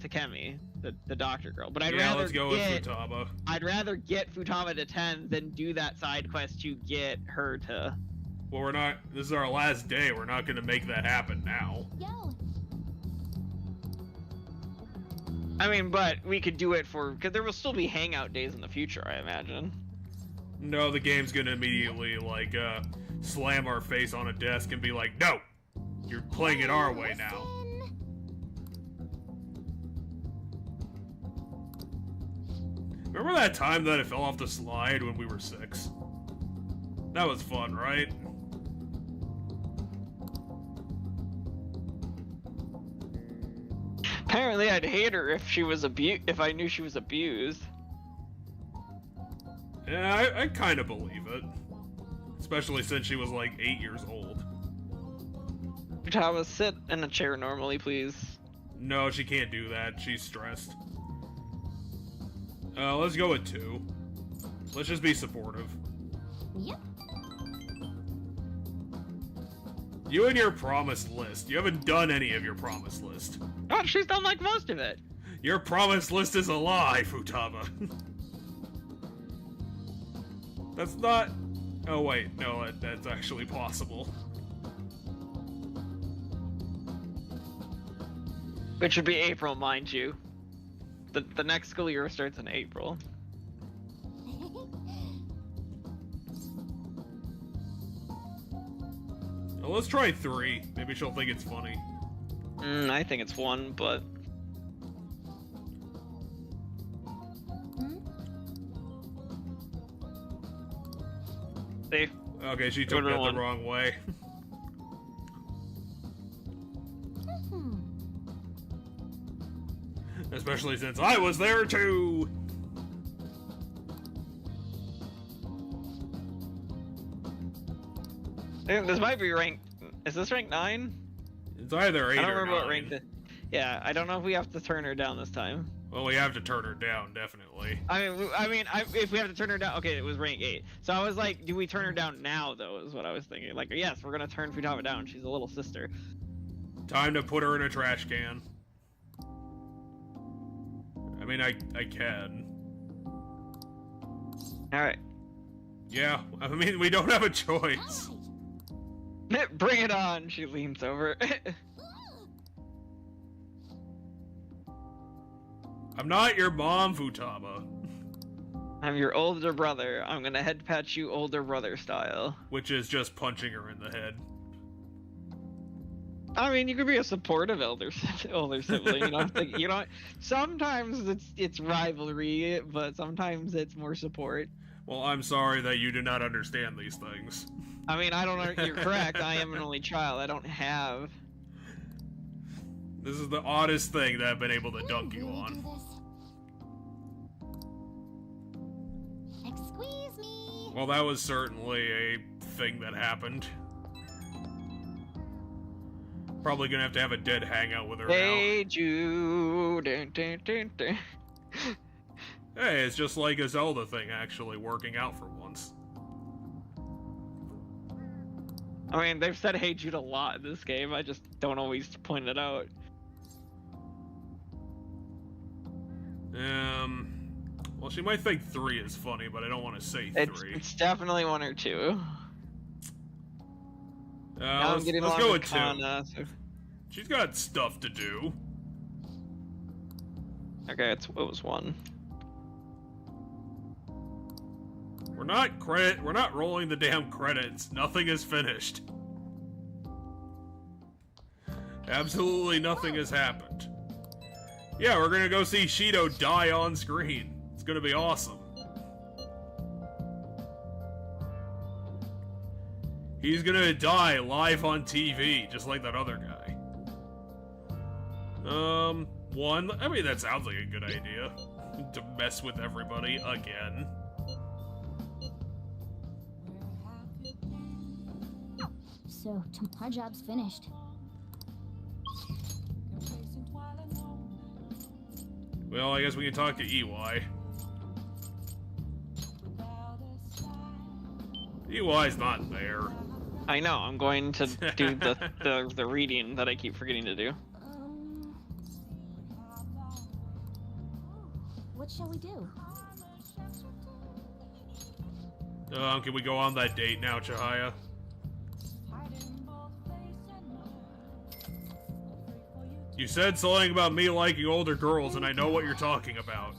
Speaker 2: Takemi, the doctor girl. But
Speaker 1: let's go with Futaba.
Speaker 2: I'd rather get Futaba to 10 than do that side quest to get her to.
Speaker 1: Well, we're not. This is our last day. We're not gonna make that happen now.
Speaker 3: Yo.
Speaker 2: I mean, but we could do it because there will still be hangout days in the future, I imagine.
Speaker 1: No, the game's gonna immediately, like, slam our face on a desk and be like, no! You're playing it our way now. Remember that time that I fell off the slide when we were 6? That was fun, right?
Speaker 2: Apparently, I'd hate her if if I knew she was abused.
Speaker 1: Yeah, I kind of believe it. Especially since she was like 8 years old.
Speaker 2: Futaba, sit in a chair normally, please.
Speaker 1: No, she can't do that. She's stressed. Let's go with 2. Let's just be supportive.
Speaker 3: Yep.
Speaker 1: You and your promised list. You haven't done any of your promised list.
Speaker 2: Oh, she's done like most of it.
Speaker 1: Your promised list is a lie, Futaba. That's not... Oh wait, no, that's actually possible.
Speaker 2: Which should be April, mind you. The next school year starts in April.
Speaker 1: Well, let's try 3. Maybe she'll think it's funny.
Speaker 2: I think it's 1, but... See?
Speaker 1: Okay, she took that the
Speaker 2: 1.
Speaker 1: wrong way. Especially since I was there too!
Speaker 2: This might be rank... Is this rank 9?
Speaker 1: It's either 8 or 9.
Speaker 2: I don't remember what rank Yeah, I don't know if we have to turn her down this time.
Speaker 1: Well, we have to turn her down, definitely.
Speaker 2: If we have to turn her down... Okay, it was rank 8. So I was like, do we turn her down now, though, is what I was thinking. Like, yes, we're gonna turn Futaba down. She's a little sister.
Speaker 1: Time to put her in a trash can. I mean, I can.
Speaker 2: Alright.
Speaker 1: Yeah, I mean, we don't have a choice.
Speaker 2: Bring it on, she leans over.
Speaker 1: I'm not your mom, Futaba.
Speaker 2: I'm your older brother. I'm gonna head pat you older brother style.
Speaker 1: Which is just punching her in the head.
Speaker 2: I mean, you could be a supportive older sibling. You know, sometimes it's rivalry, but sometimes it's more support.
Speaker 1: Well, I'm sorry that you do not understand these things.
Speaker 2: I mean, I don't know. You're correct. I am an only child. I don't have.
Speaker 1: This is the oddest thing that I've been able to dunk you on.
Speaker 3: Excuse me.
Speaker 1: Well, that was certainly a thing that happened. Probably gonna have to have a dead hangout with her
Speaker 2: Hey,
Speaker 1: now.
Speaker 2: Jude. Dun, dun, dun, dun.
Speaker 1: Hey, it's just like a Zelda thing actually working out for once.
Speaker 2: I mean, they've said "Hey Jude" a lot in this game. I just don't always point it out.
Speaker 1: Well, she might think 3 is funny, but I don't want to say 3.
Speaker 2: It's definitely 1 or 2. Now I'm
Speaker 1: Let's
Speaker 2: getting
Speaker 1: go
Speaker 2: along
Speaker 1: with 2.
Speaker 2: Kana, so...
Speaker 1: She's got stuff to do.
Speaker 2: Okay, it was 1.
Speaker 1: We're not rolling the damn credits. Nothing is finished. Absolutely nothing has happened. Yeah, we're gonna go see Shido die on screen. It's gonna be awesome. He's gonna die live on TV, just like that other guy. One. I mean, that sounds like a good idea. To mess with everybody again.
Speaker 3: So, our job's finished.
Speaker 1: Well, I guess we can talk to EY. EY's not there.
Speaker 2: I know. I'm going to do the reading that I keep forgetting to do.
Speaker 3: What shall we do?
Speaker 1: Can we go on that date now, Chihaya? You said something about me liking older girls, and I know what you're talking about.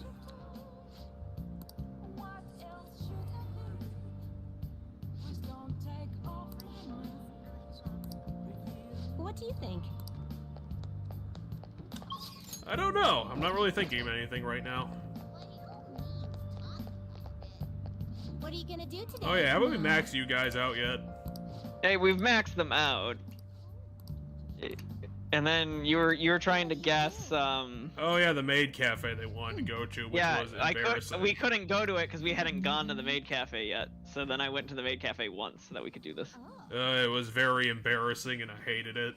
Speaker 3: What do you think?
Speaker 1: I don't know. I'm not really thinking of anything right now.
Speaker 3: What are you gonna do today?
Speaker 1: Oh yeah, haven't we maxed you guys out yet?
Speaker 2: Hey, we've maxed them out. And then you were trying to guess.
Speaker 1: Oh yeah, the maid cafe they wanted to go to, which was embarrassing.
Speaker 2: We couldn't go to it because we hadn't gone to the maid cafe yet. So then I went to the maid cafe once so that we could do this.
Speaker 1: It was very embarrassing, and I hated it.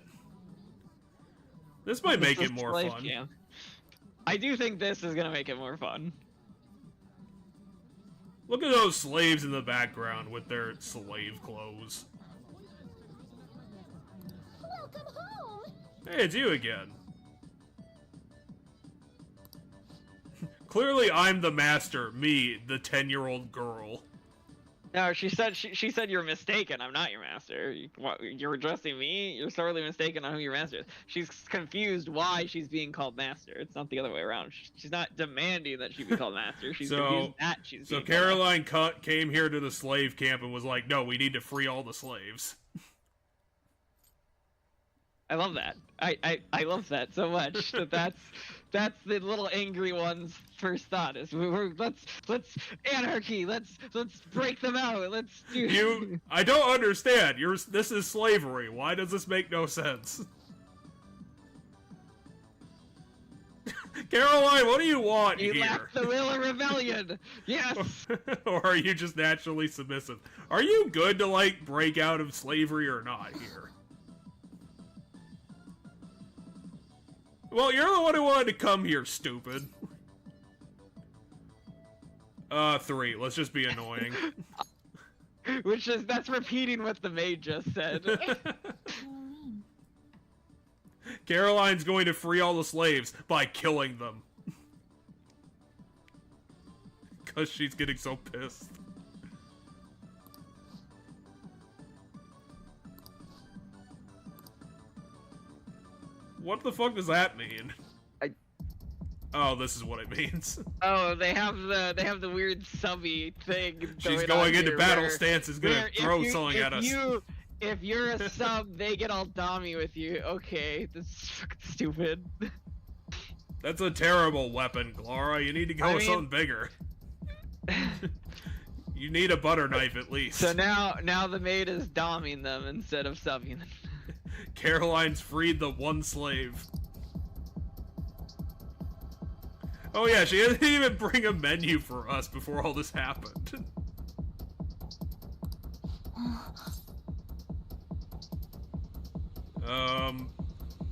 Speaker 1: This might make it more fun.
Speaker 2: Camp. I do think this is gonna make it more fun.
Speaker 1: Look at those slaves in the background with their slave clothes.
Speaker 3: Welcome home.
Speaker 1: Hey, it's you again. Clearly, I'm the master. Me, the 10-year-old girl.
Speaker 2: No, she said you're mistaken. I'm not your master. You're addressing me. You're sorely mistaken on who your master is. She's confused why she's being called master. It's not the other way around. She's not demanding that she be called master. She's confused that she's.
Speaker 1: So
Speaker 2: being
Speaker 1: Caroline came here to the slave camp and was like, "No, we need to free all the slaves."
Speaker 2: I love that. I love that so much. That's the little angry one's first thought is let's anarchy. Let's break them out. Let's do.
Speaker 1: I don't understand. This is slavery. Why does this make no sense? Caroline, what do you want
Speaker 2: you
Speaker 1: here?
Speaker 2: You lack the will of rebellion. Yes.
Speaker 1: Or are you just naturally submissive? Are you good to like break out of slavery or not here? Well, you're the one who wanted to come here, stupid. 3. Let's just be annoying.
Speaker 2: That's repeating what the maid just said.
Speaker 1: Caroline's going to free all the slaves by killing them. Because she's getting so pissed. What the fuck does that mean? Oh, this is what it means.
Speaker 2: Oh, they have the weird subby thing.
Speaker 1: She's going into battle stance, is gonna throw something at us.
Speaker 2: If you're a sub, they get all dommy with you. Okay, this is fucking stupid.
Speaker 1: That's a terrible weapon, Clara. You need to go with something bigger. You need a butter knife at least.
Speaker 2: So now the maid is domming them instead of subbing them.
Speaker 1: Caroline's freed the one slave. Oh yeah, she didn't even bring a menu for us before all this happened.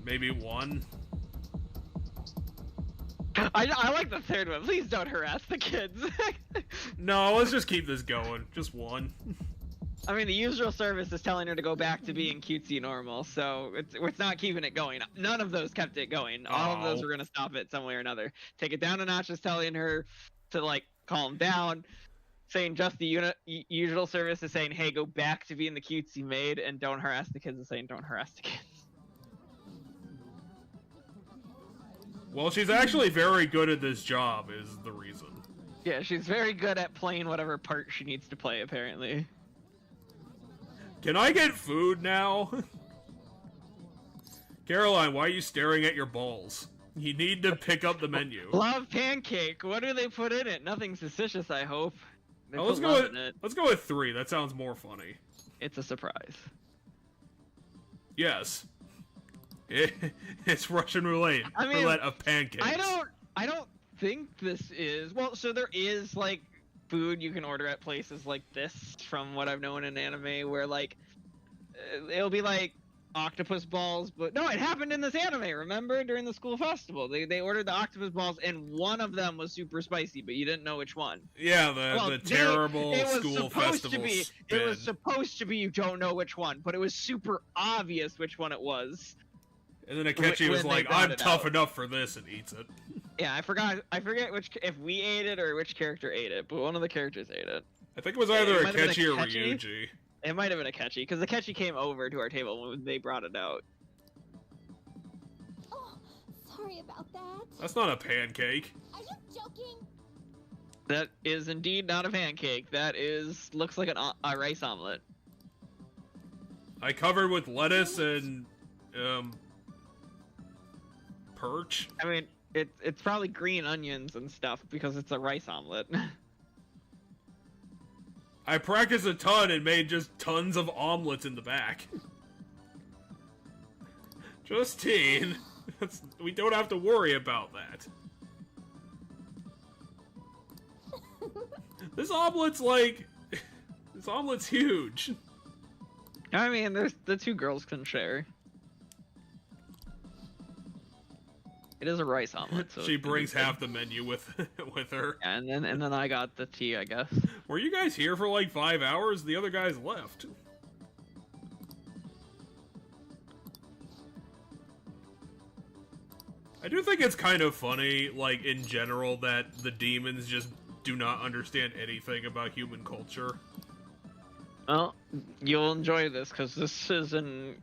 Speaker 1: Maybe 1.
Speaker 2: I like the third one. Please don't harass the kids.
Speaker 1: No, let's just keep this going. Just 1.
Speaker 2: I mean, the usual service is telling her to go back to being cutesy normal, so it's not keeping it going. None of those kept it going. All of those were going to stop it some way or another. Take it down a notch is telling her to, like, calm down. Saying just the usual service is saying, hey, go back to being the cutesy maid, and don't harass the kids is saying don't harass the kids.
Speaker 1: Well, she's actually very good at this job, is the reason.
Speaker 2: Yeah, she's very good at playing whatever part she needs to play, apparently.
Speaker 1: Can I get food now? Caroline, why are you staring at your balls? You need to pick up the menu.
Speaker 2: Love pancake. What do they put in it? Nothing suspicious, I hope. They
Speaker 1: Oh,
Speaker 2: put love in it.
Speaker 1: let's go with 3. That sounds more funny.
Speaker 2: It's a surprise.
Speaker 1: Yes. It's Russian roulette.
Speaker 2: I mean,
Speaker 1: roulette of pancakes.
Speaker 2: I don't think this is well. So there is like food you can order at places like this, from what I've known in anime, where like it'll be like octopus balls, but no, it happened in this anime. Remember during the school festival, they ordered the octopus balls, and one of them was super spicy, but you didn't know which one.
Speaker 1: Yeah, the terrible school festival.
Speaker 2: It was supposed to be you don't know which one, but it was super obvious which one it was.
Speaker 1: And then Akechi was like, "I'm tough enough for this," and eats it.
Speaker 2: Yeah, I forget which if we ate it or which character ate it, but one of the characters ate it.
Speaker 1: I think it was either
Speaker 2: It might have been
Speaker 1: Akechi or
Speaker 2: Akechi.
Speaker 1: Ryuji.
Speaker 2: It might have been Akechi, because Akechi came over to our table when they brought it out.
Speaker 3: Oh, sorry about that.
Speaker 1: That's not a pancake.
Speaker 3: Are you joking?
Speaker 2: That is indeed not a pancake. That looks like a rice omelet.
Speaker 1: I covered with lettuce and perch.
Speaker 2: I mean, it's probably green onions and stuff because it's a rice omelet.
Speaker 1: I practiced a ton and made just tons of omelets in the back. Justine, we don't have to worry about that. This omelet's like... This omelet's huge.
Speaker 2: I mean, the two girls can share. It is a rice omelet. So
Speaker 1: She brings half the menu with her.
Speaker 2: Yeah, and then I got the tea, I guess.
Speaker 1: Were you guys here for like 5 hours? The other guys left. I do think it's kind of funny, like, in general, that the demons just do not understand anything about human culture.
Speaker 2: Well, you'll enjoy this because this is in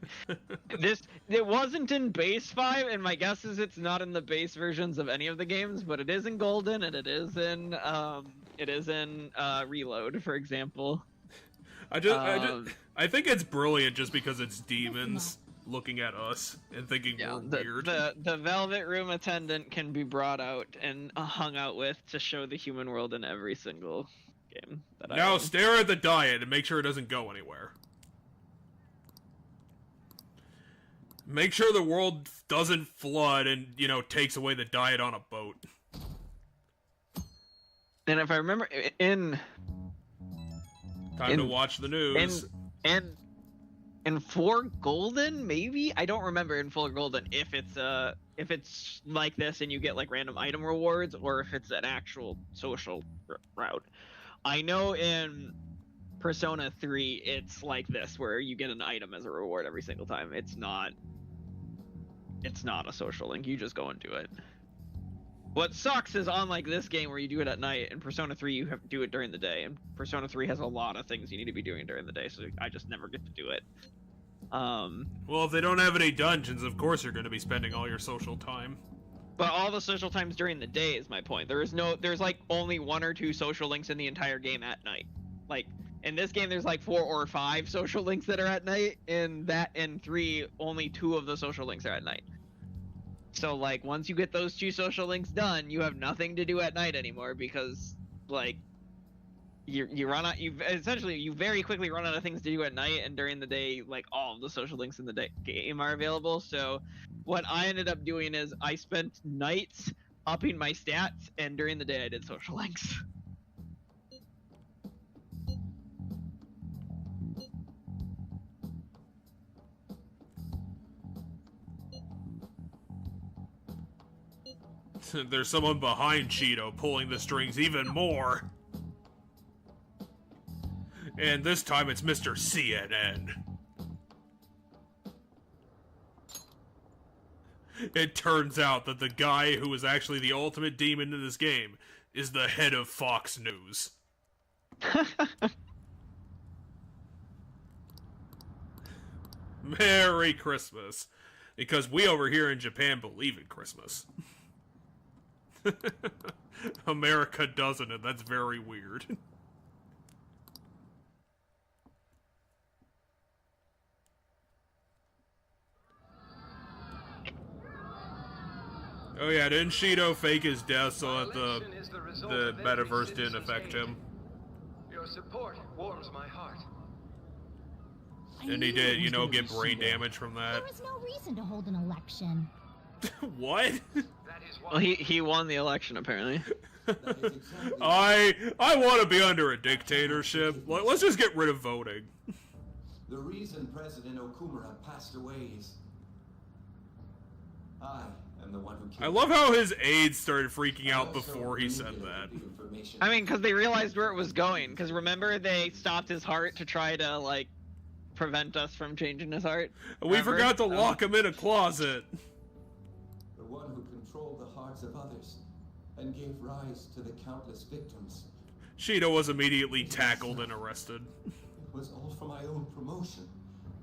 Speaker 2: it wasn't in base 5, and my guess is it's not in the base versions of any of the games, but it is in Golden and it is in Reload, for example.
Speaker 1: I think it's brilliant just because it's demons looking at us and thinking we're weird.
Speaker 2: The Velvet Room attendant can be brought out and hung out with to show the human world in every single game that I own.
Speaker 1: Stare at the diet and make sure it doesn't go anywhere. Make sure the world doesn't flood and, takes away the diet on a boat.
Speaker 2: And if I remember, Time
Speaker 1: to watch the news.
Speaker 2: In 4 Golden, maybe? I don't remember in 4 Golden if it's like this and you get like random item rewards, or if it's an actual social route. I know in Persona 3 it's like this, where you get an item as a reward every single time. It's not a social link, you just go and do it. What sucks is, unlike this game where you do it at night, in Persona 3 you have to do it during the day, and Persona 3 has a lot of things you need to be doing during the day, so I just never get to do it.
Speaker 1: Well, if they don't have any dungeons, of course you're going to be spending all your social time.
Speaker 2: But all the social times during the day is my point. There's like only 1 or 2 social links in the entire game at night. Like in this game, there's like 4 or 5 social links that are at night. In 3, only 2 of the social links are at night. So like once you get those 2 social links done, you have nothing to do at night anymore, because like you run out. You very quickly run out of things to do at night, and during the day, like all of the social links in the game are available. So what I ended up doing is I spent nights upping my stats, and during the day I did social links.
Speaker 1: There's someone behind Cheeto pulling the strings even more. And this time it's Mr. CNN. It turns out that the guy who is actually the ultimate demon in this game is the head of Fox News. Merry Christmas. Because we over here in Japan believe in Christmas. America doesn't, and that's very weird. Oh yeah, didn't Shido fake his death so that the metaverse didn't affect him?
Speaker 5: Your support warms my heart.
Speaker 1: And he did, you know, get brain damage from that.
Speaker 3: There was no reason to hold an election.
Speaker 1: What?
Speaker 5: That is why
Speaker 2: Well, he won the election apparently.
Speaker 1: I want to be under a dictatorship. Let's just get rid of voting.
Speaker 6: The reason President Okumura passed away is I am the one who killed
Speaker 1: I love how his aides started freaking out before he said that.
Speaker 2: I mean, because they realized where it was going. Because remember, they stopped his heart to try to like prevent us from changing his heart.
Speaker 1: We
Speaker 2: Remember?
Speaker 1: forgot to lock him in a closet.
Speaker 6: The one who controlled the hearts of others and gave rise to the countless victims.
Speaker 1: Shido was immediately tackled and arrested.
Speaker 6: It was all for my own promotion,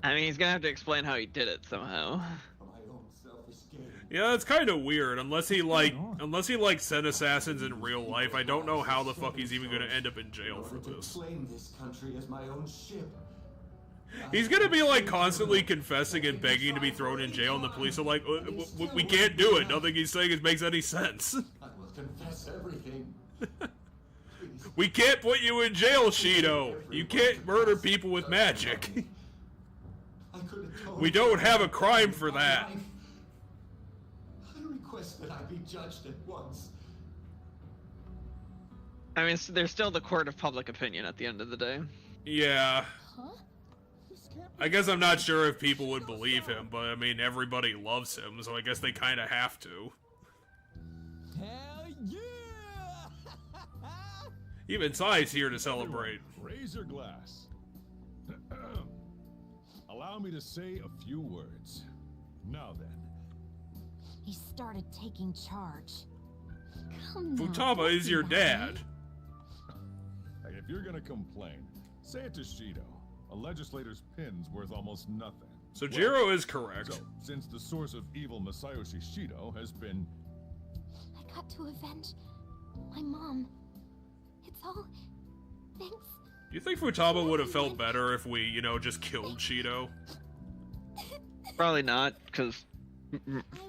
Speaker 2: I mean, he's gonna have to explain how he did it somehow.
Speaker 6: for my own selfish gain.
Speaker 1: Yeah, that's kind of weird. Unless he sent assassins in real life, I don't know how the fuck he's even gonna end up in jail for
Speaker 6: To
Speaker 1: this.
Speaker 6: claim this country as my own ship.
Speaker 1: He's gonna be like constantly confessing and begging to be thrown in jail, and the police are like, "We can't do it. Nothing he's saying makes any sense.
Speaker 6: I will confess everything. Please.
Speaker 1: We can't put you in jail, Shido. You can't murder people with magic.
Speaker 6: I could atone
Speaker 1: We don't have a crime for
Speaker 6: my
Speaker 1: that."
Speaker 6: life. I request that I be judged at once.
Speaker 2: I mean, there's still the court of public opinion at the end of the day.
Speaker 1: Yeah.
Speaker 3: Huh?
Speaker 1: I guess I'm not sure if people would believe him, but I mean, everybody loves him, so I guess they kind of have to.
Speaker 4: Hell yeah!
Speaker 1: Even Sai's here to celebrate.
Speaker 7: Raise your glass. Allow me to say a few words. Now then,
Speaker 3: He started taking charge. Come now,
Speaker 1: Futaba
Speaker 3: don't
Speaker 1: is
Speaker 3: be
Speaker 1: your
Speaker 3: that
Speaker 1: dad.
Speaker 3: way.
Speaker 7: hey, if you're gonna complain, say it to Shido. A legislator's pin's worth almost nothing.
Speaker 1: So Jiro is correct.
Speaker 7: So, since the source of evil Masayoshi Shido has been...
Speaker 3: I got to avenge my mom. It's all thanks.
Speaker 1: Do you think Futaba would have felt better if we, you know, just killed Shido?
Speaker 2: Probably not, because
Speaker 3: I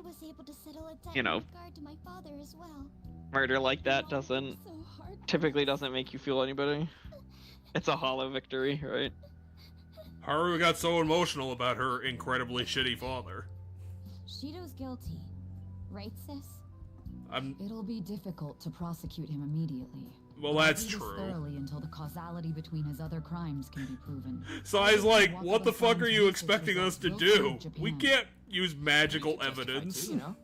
Speaker 3: was able to settle a debt
Speaker 2: You know.
Speaker 3: in regard to my father as well.
Speaker 2: murder like that doesn't
Speaker 3: So hard.
Speaker 2: typically doesn't make you feel anybody. It's a hollow victory, right?
Speaker 1: Haru got so emotional about her incredibly shitty father.
Speaker 3: Shido's guilty, right, sis?
Speaker 8: It'll be difficult to prosecute him immediately.
Speaker 1: Well,
Speaker 8: But I'll
Speaker 1: that's
Speaker 8: do this
Speaker 1: true.
Speaker 8: thoroughly until the causality between his other crimes can be proven.
Speaker 1: Sai's like,
Speaker 8: Walk
Speaker 1: what the
Speaker 8: the
Speaker 1: fuck are
Speaker 8: Sun's
Speaker 1: you
Speaker 8: research
Speaker 1: expecting us
Speaker 8: results
Speaker 1: to
Speaker 8: will
Speaker 1: do?
Speaker 8: save
Speaker 1: We
Speaker 8: Japan.
Speaker 1: can't use magical
Speaker 4: You can justify
Speaker 1: evidence.
Speaker 4: too, you know?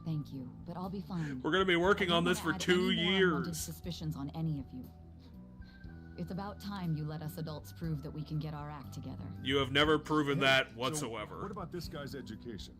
Speaker 8: Thank you, but I'll be fine.
Speaker 1: We're gonna be working
Speaker 8: I
Speaker 1: on
Speaker 8: don't
Speaker 1: this for
Speaker 8: wanna add
Speaker 1: 2
Speaker 8: any more unwanted
Speaker 1: years.
Speaker 8: suspicions on any of you. It's about time you let us adults prove that we can get our act together.
Speaker 1: You have never proven
Speaker 7: Hey,
Speaker 1: that
Speaker 7: so
Speaker 1: whatsoever.
Speaker 7: what about this guy's education?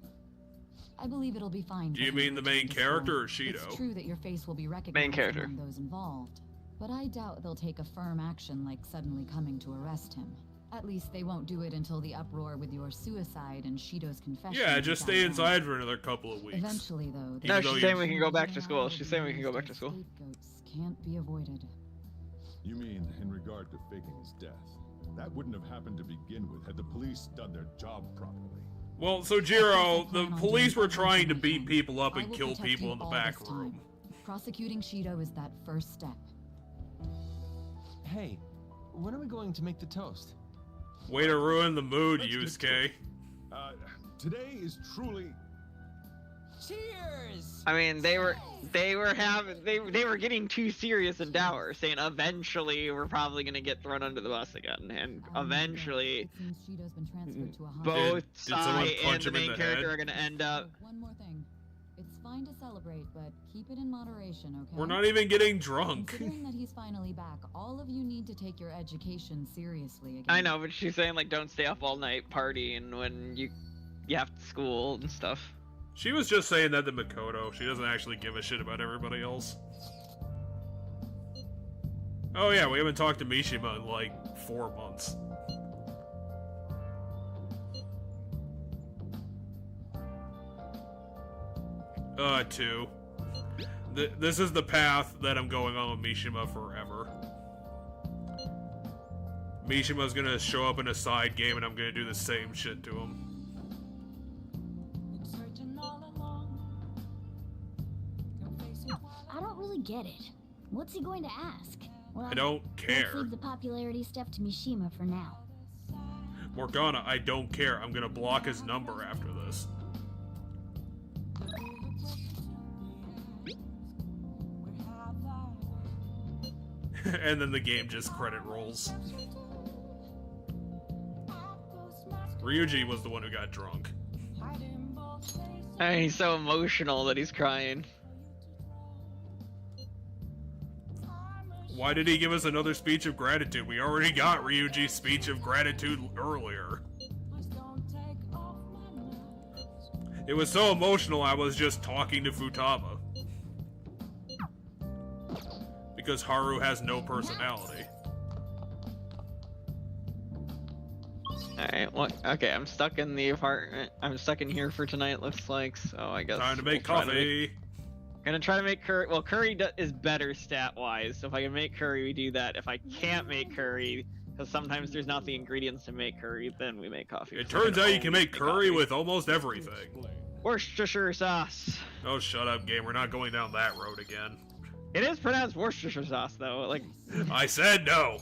Speaker 8: I believe it'll be fine.
Speaker 1: Do
Speaker 8: for
Speaker 1: you
Speaker 8: him
Speaker 1: mean
Speaker 8: to
Speaker 1: the
Speaker 8: return
Speaker 1: main
Speaker 8: to
Speaker 1: character or
Speaker 8: school.
Speaker 1: Shido?
Speaker 8: It's true that your face will be recognized
Speaker 2: character.
Speaker 8: among those involved, but I doubt they'll take a firm action like suddenly coming to arrest him. At least they won't do it until the uproar with your suicide and Shido's confession.
Speaker 1: Yeah,
Speaker 8: has
Speaker 1: just
Speaker 8: died
Speaker 1: stay
Speaker 8: down.
Speaker 1: inside for another couple of weeks.
Speaker 8: Eventually, though,
Speaker 1: No,
Speaker 2: No,
Speaker 1: Even though
Speaker 2: she's
Speaker 1: you-
Speaker 2: saying we can go back to school. She's saying we can go back to school.
Speaker 8: Scapegoats can't be avoided.
Speaker 7: You mean in regard to faking his death? That wouldn't have happened to begin with had the police done their job properly.
Speaker 1: Well, so Jiro, the
Speaker 8: Plan on
Speaker 1: police
Speaker 8: doing
Speaker 1: were trying to
Speaker 8: everything I
Speaker 1: beat
Speaker 8: can.
Speaker 1: people up
Speaker 8: I
Speaker 1: and
Speaker 8: will
Speaker 1: kill
Speaker 8: protect
Speaker 1: people
Speaker 8: you
Speaker 1: in the
Speaker 8: all
Speaker 1: back
Speaker 8: this
Speaker 1: room.
Speaker 8: time. Prosecuting Shido is that first step.
Speaker 4: Hey, when are we going to make the toast?
Speaker 1: Way to ruin the mood,
Speaker 7: Let's get
Speaker 1: Yusuke.
Speaker 7: Today is truly...
Speaker 4: Cheers!
Speaker 2: I mean, they were getting too serious in Dower, saying eventually we're probably gonna get thrown under the bus again, and eventually
Speaker 8: It seems Shido's been transferred to a hospital.
Speaker 2: both
Speaker 1: Did someone
Speaker 2: Sai and
Speaker 1: punch
Speaker 2: the
Speaker 1: him in
Speaker 2: main
Speaker 1: the
Speaker 2: character
Speaker 1: head?
Speaker 2: are gonna end up.
Speaker 8: One more thing. It's fine to celebrate, but keep it in moderation, okay?
Speaker 1: We're not even getting drunk.
Speaker 8: Considering that he's finally back, all of you need to take your education seriously again.
Speaker 2: I know, but she's saying like don't stay up all night partying when you have school and stuff.
Speaker 1: She was just saying that to Makoto. She doesn't actually give a shit about everybody else. Oh yeah, we haven't talked to Mishima in like 4 months. Two. This is the path that I'm going on with Mishima forever. Mishima's gonna show up in a side game and I'm gonna do the same shit to him.
Speaker 3: I don't really get it. What's he going to ask? Well,
Speaker 1: I don't
Speaker 3: let's
Speaker 1: care.
Speaker 3: leave the popularity stuff to Mishima for now.
Speaker 1: Morgana, I don't care. I'm gonna block his number after this. And then the game just credit rolls. Ryuji was the one who got drunk.
Speaker 2: And he's so emotional that he's crying.
Speaker 1: Why did he give us another speech of gratitude? We already got Ryuji's speech of gratitude earlier. It was so emotional I was just talking to Futaba. Because Haru has no personality.
Speaker 2: Alright, well, okay, I'm stuck in the apartment. I'm stuck in here for tonight, looks like, so I guess...
Speaker 1: Time to make
Speaker 2: we'll
Speaker 1: coffee!
Speaker 2: Gonna try to make curry. Well, curry is better stat-wise, so if I can make curry, we do that. If I can't make curry, because sometimes there's not the ingredients to make curry, then we make coffee.
Speaker 1: It turns out you can make curry with almost everything.
Speaker 2: Worcestershire sauce.
Speaker 1: Oh, shut up, game. We're not going down that road again.
Speaker 2: It is pronounced Worcestershire sauce, though. Like,
Speaker 1: I said no.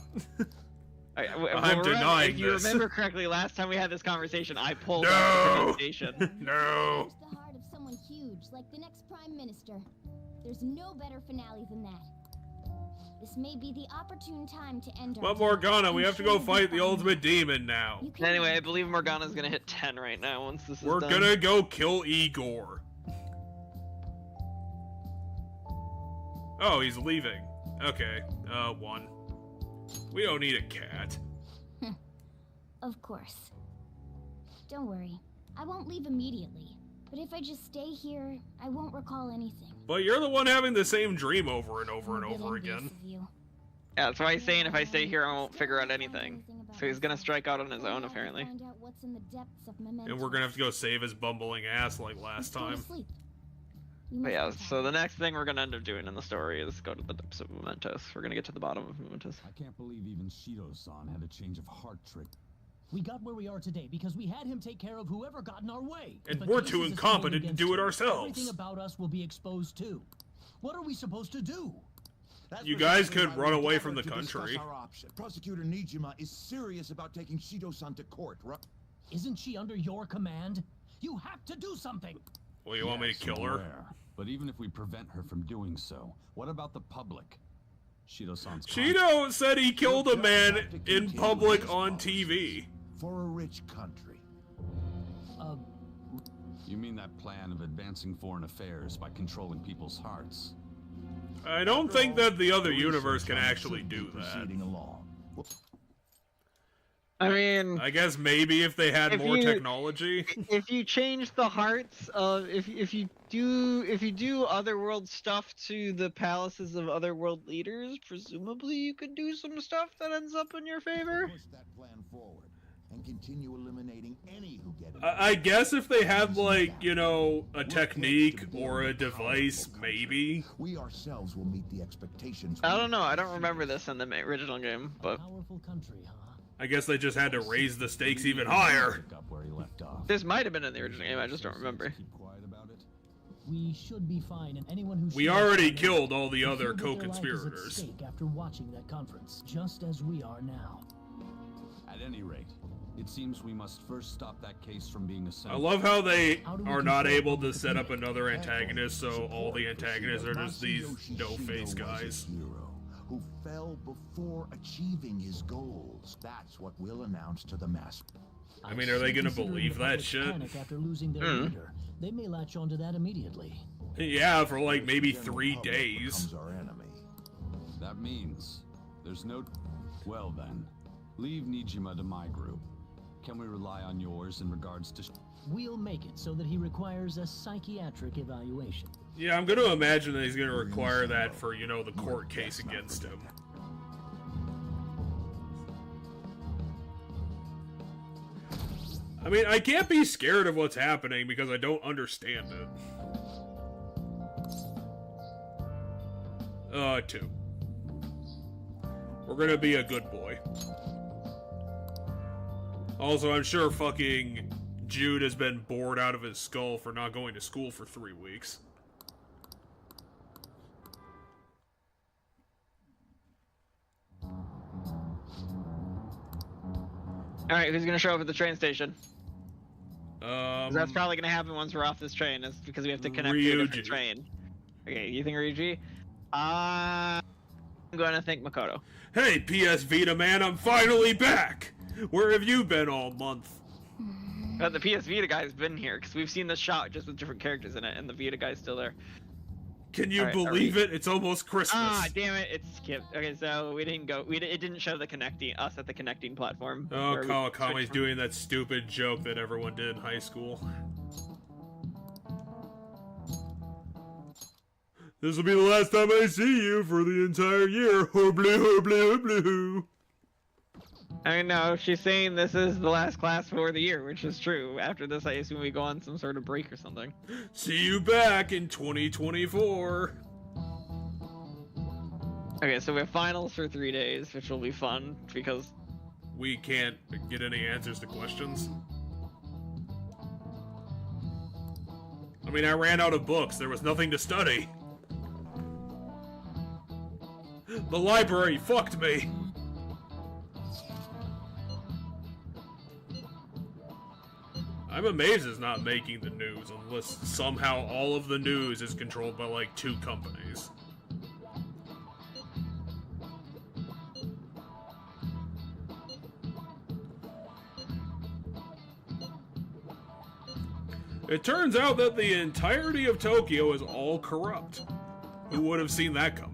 Speaker 1: I'm denying
Speaker 2: If you
Speaker 1: this.
Speaker 2: remember correctly, last time we had this conversation, I pulled up the
Speaker 1: No.
Speaker 2: pronunciation.
Speaker 1: No.
Speaker 3: Touch the heart of someone huge, like the next Prime Minister. There's no better finale than that. This may be the opportune time to end our
Speaker 1: But
Speaker 3: talk.
Speaker 1: Morgana, we
Speaker 3: I'm
Speaker 1: have to
Speaker 3: sure
Speaker 1: go
Speaker 3: you'll
Speaker 1: fight
Speaker 3: be
Speaker 1: the
Speaker 3: fine.
Speaker 1: ultimate demon now.
Speaker 3: You can
Speaker 2: Anyway, I
Speaker 3: manage.
Speaker 2: believe Morgana's gonna hit 10 right now once this is
Speaker 1: We're
Speaker 2: done.
Speaker 1: gonna go kill Igor. Oh, he's leaving. Okay, 1. We don't need a cat.
Speaker 3: Of course. Don't worry. I won't leave immediately. But if I just stay here, I won't recall anything.
Speaker 1: But you're the one having the same dream over and over and
Speaker 3: I'm a bit
Speaker 1: over
Speaker 3: envious
Speaker 1: again.
Speaker 3: of you.
Speaker 2: Yeah, that's why he's saying if I stay here, I won't
Speaker 3: Still
Speaker 2: figure out
Speaker 3: haven't found
Speaker 2: anything.
Speaker 3: anything about
Speaker 2: So he's gonna
Speaker 3: myself.
Speaker 2: strike out on his own,
Speaker 3: Maybe I can
Speaker 2: apparently.
Speaker 3: find out what's in the depths of Mementos.
Speaker 1: And we're gonna have to go save his bumbling ass like
Speaker 3: He's
Speaker 1: last
Speaker 3: going to
Speaker 1: time.
Speaker 3: sleep. You
Speaker 2: But
Speaker 3: must
Speaker 2: yeah,
Speaker 3: be
Speaker 2: so
Speaker 3: tired.
Speaker 2: the next thing we're gonna end up doing in the story is go to the depths of Mementos. We're gonna get to the bottom of Mementos.
Speaker 9: I can't believe even Shido-san had a change of heart trick.
Speaker 4: We got where we are today because we had him take care of whoever got in our way.
Speaker 1: And
Speaker 4: If a
Speaker 1: we're
Speaker 4: case
Speaker 1: too
Speaker 4: is
Speaker 1: incompetent to
Speaker 4: assembled
Speaker 1: do it
Speaker 4: against him,
Speaker 1: ourselves.
Speaker 4: Everything about us will be exposed too. What are we supposed to do?
Speaker 10: That's
Speaker 1: You guys
Speaker 10: precisely
Speaker 1: could
Speaker 10: why
Speaker 1: run
Speaker 10: we
Speaker 1: away
Speaker 10: gathered
Speaker 1: from the
Speaker 10: to discuss
Speaker 1: country.
Speaker 10: our option. Prosecutor Nijima is serious about taking Shido-san to court, right?
Speaker 4: Isn't she under your command? You have to do something.
Speaker 1: Well, you want me to
Speaker 9: Yes,
Speaker 1: kill
Speaker 9: I'm
Speaker 1: her?
Speaker 9: aware. But even if we prevent her from doing so, what about the public? Shido-san's
Speaker 1: Shido said he killed a
Speaker 10: You'll just
Speaker 1: man
Speaker 10: have to
Speaker 1: in
Speaker 10: continue
Speaker 1: public
Speaker 10: this
Speaker 1: on
Speaker 10: policy.
Speaker 1: TV.
Speaker 10: For a rich country.
Speaker 9: You mean that plan of advancing foreign affairs by controlling people's hearts?
Speaker 1: I don't think that the other
Speaker 10: The
Speaker 1: universe can
Speaker 10: research on it
Speaker 1: actually
Speaker 10: should be
Speaker 1: do that.
Speaker 10: proceeding along. Well,
Speaker 2: I mean,
Speaker 1: I guess maybe if they had
Speaker 2: If
Speaker 1: more
Speaker 2: you-
Speaker 1: technology.
Speaker 2: if you change the hearts of if you do otherworld stuff to the palaces of otherworld leaders, presumably you could do some stuff that ends up in your favor.
Speaker 10: push that plan forward and continue eliminating any who get it.
Speaker 1: I guess if they had, like, you know, a technique or a device, maybe.
Speaker 10: We ourselves will meet the expectations.
Speaker 2: I don't know. I don't remember this in the original game, but
Speaker 4: Powerful country, huh?
Speaker 1: I guess they just had to raise the stakes even higher.
Speaker 9: Pick up where he left off.
Speaker 2: this might have been in the original game. I just don't remember.
Speaker 9: Keep quiet about it.
Speaker 4: We should be fine, and anyone who
Speaker 1: We
Speaker 4: shares
Speaker 1: already
Speaker 4: our
Speaker 1: killed all the
Speaker 4: will
Speaker 1: other
Speaker 4: feel that their life is at
Speaker 1: co-conspirators.
Speaker 4: stake after watching that conference, just as we are now.
Speaker 9: At any rate, it seems we must first stop that case from being
Speaker 1: I
Speaker 9: assembled.
Speaker 1: love how they
Speaker 4: How do we
Speaker 1: are not
Speaker 4: control
Speaker 1: able
Speaker 4: the
Speaker 1: to set up
Speaker 4: people?
Speaker 1: another antagonist, so all the antagonists are just these no-face guys.
Speaker 10: Hero who fell before achieving his goals. That's what we'll announce to the mass.
Speaker 1: I mean, are they gonna
Speaker 4: Considering
Speaker 1: believe
Speaker 4: the
Speaker 1: that
Speaker 4: public's
Speaker 1: shit?
Speaker 4: Panic after losing their
Speaker 2: Hmm.
Speaker 4: leader, they may latch onto that immediately.
Speaker 1: Yeah, for like maybe
Speaker 10: General
Speaker 1: 3
Speaker 10: public
Speaker 1: days.
Speaker 10: becomes our enemy.
Speaker 9: That means there's no... Well then, leave Nijima to my group. Can we rely on yours in regards to...
Speaker 4: We'll make it so that he requires a psychiatric evaluation.
Speaker 1: Yeah, I'm gonna imagine that he's gonna require that for, you know, the court case against him. I mean, I can't be scared of what's happening because I don't understand it. 2. We're gonna be a good boy. Also, I'm sure fucking Jude has been bored out of his skull for not going to school for 3 weeks.
Speaker 2: Alright, who's gonna show up at the train station? 'Cause that's probably gonna happen once we're off this train. It's because we have to connect to a different train. Okay, you think Ryuji? I'm gonna think Makoto.
Speaker 1: Hey, PS Vita man, I'm finally back! Where have you been all month?
Speaker 2: The PS Vita guy's been here, because we've seen the shot just with different characters in it, and the Vita guy's still there.
Speaker 1: Can you believe it? It's almost Christmas.
Speaker 2: Ah, damn it! It's skipped. Okay, so we didn't go. It didn't show us at the connecting platform.
Speaker 1: Oh, Kawakami's doing that stupid joke that everyone did in high school. This will be the last time I see you for the entire year. Hobloo, hobloo, hobloo.
Speaker 2: I mean, no, she's saying this is the last class for the year, which is true. After this, I assume we go on some sort of break or something.
Speaker 1: See you back in 2024.
Speaker 2: Okay, so we have finals for 3 days, which will be fun, because...
Speaker 1: we can't get any answers to questions. I mean, I ran out of books. There was nothing to study. The library fucked me. I'm amazed it's not making the news, unless somehow all of the news is controlled by like 2 companies. It turns out that the entirety of Tokyo is all corrupt. Who would have seen that coming?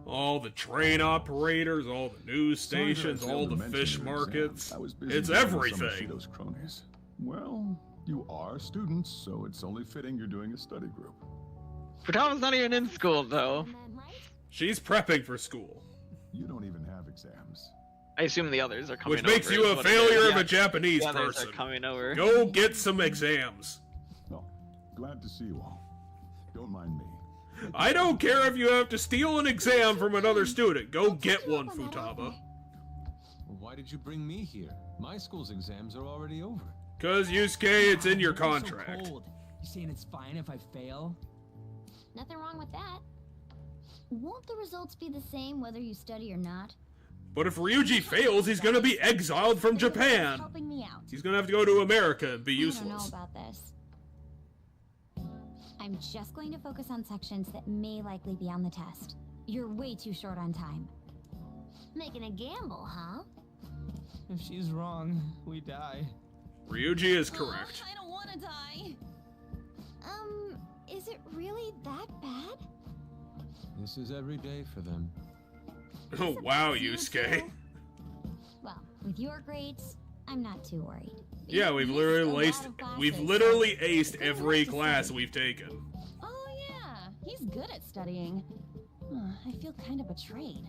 Speaker 1: All the train operators, all the news stations, all the fish markets. It's everything.
Speaker 7: Those cronies. Well, you are students, so it's only fitting you're doing a study group.
Speaker 2: Futama's not even in school, though.
Speaker 1: She's prepping for school.
Speaker 7: You don't even have exams.
Speaker 2: I assume the others are coming
Speaker 1: over.
Speaker 2: over.
Speaker 1: Which makes you a failure of a Japanese
Speaker 2: the others
Speaker 1: person.
Speaker 2: Are coming over.
Speaker 1: Go get some exams.
Speaker 7: Well, glad to see you all. Don't mind me.
Speaker 1: I don't care if you have to steal an exam from another student. Go get one, Futaba.
Speaker 11: Well, why did you bring me here? My school's exams are already over.
Speaker 1: 'Cause Yusuke, it's in your contract.
Speaker 4: So cold. You saying it's fine if I fail?
Speaker 3: Nothing wrong with that. Won't the results be the same whether you study or not?
Speaker 1: But if Ryuji fails, he's gonna be exiled from Japan.
Speaker 3: Helping me out.
Speaker 1: He's gonna have to go to America and be
Speaker 3: I
Speaker 1: useless.
Speaker 3: don't know about this. I'm just going to focus on sections that may likely be on the test. You're way too short on time. Making a gamble, huh?
Speaker 4: If she's wrong, we die.
Speaker 1: Ryuji is correct.
Speaker 3: I don't want to die. Is it really that bad?
Speaker 11: This is every day for them.
Speaker 1: Oh wow, Yusuke.
Speaker 3: Well, with your grades, I'm not too worried.
Speaker 1: Yeah, we've literally aced every class we've taken.
Speaker 8: Oh yeah, he's good at studying. I feel kind of betrayed.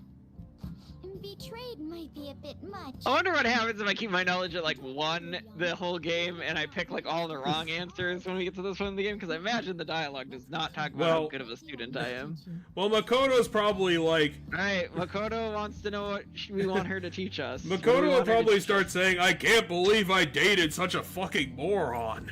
Speaker 3: Betrayed might be a bit much.
Speaker 2: I wonder what happens if I keep my knowledge at like 1 the whole game and I pick like all the wrong answers when we get to this one in the game, because I imagine the dialogue does not talk about how good of a student I am.
Speaker 1: Well, Makoto's probably like...
Speaker 2: Alright, Makoto wants to know what we want her to teach us.
Speaker 1: Makoto will probably start saying, I can't believe I dated such a fucking moron.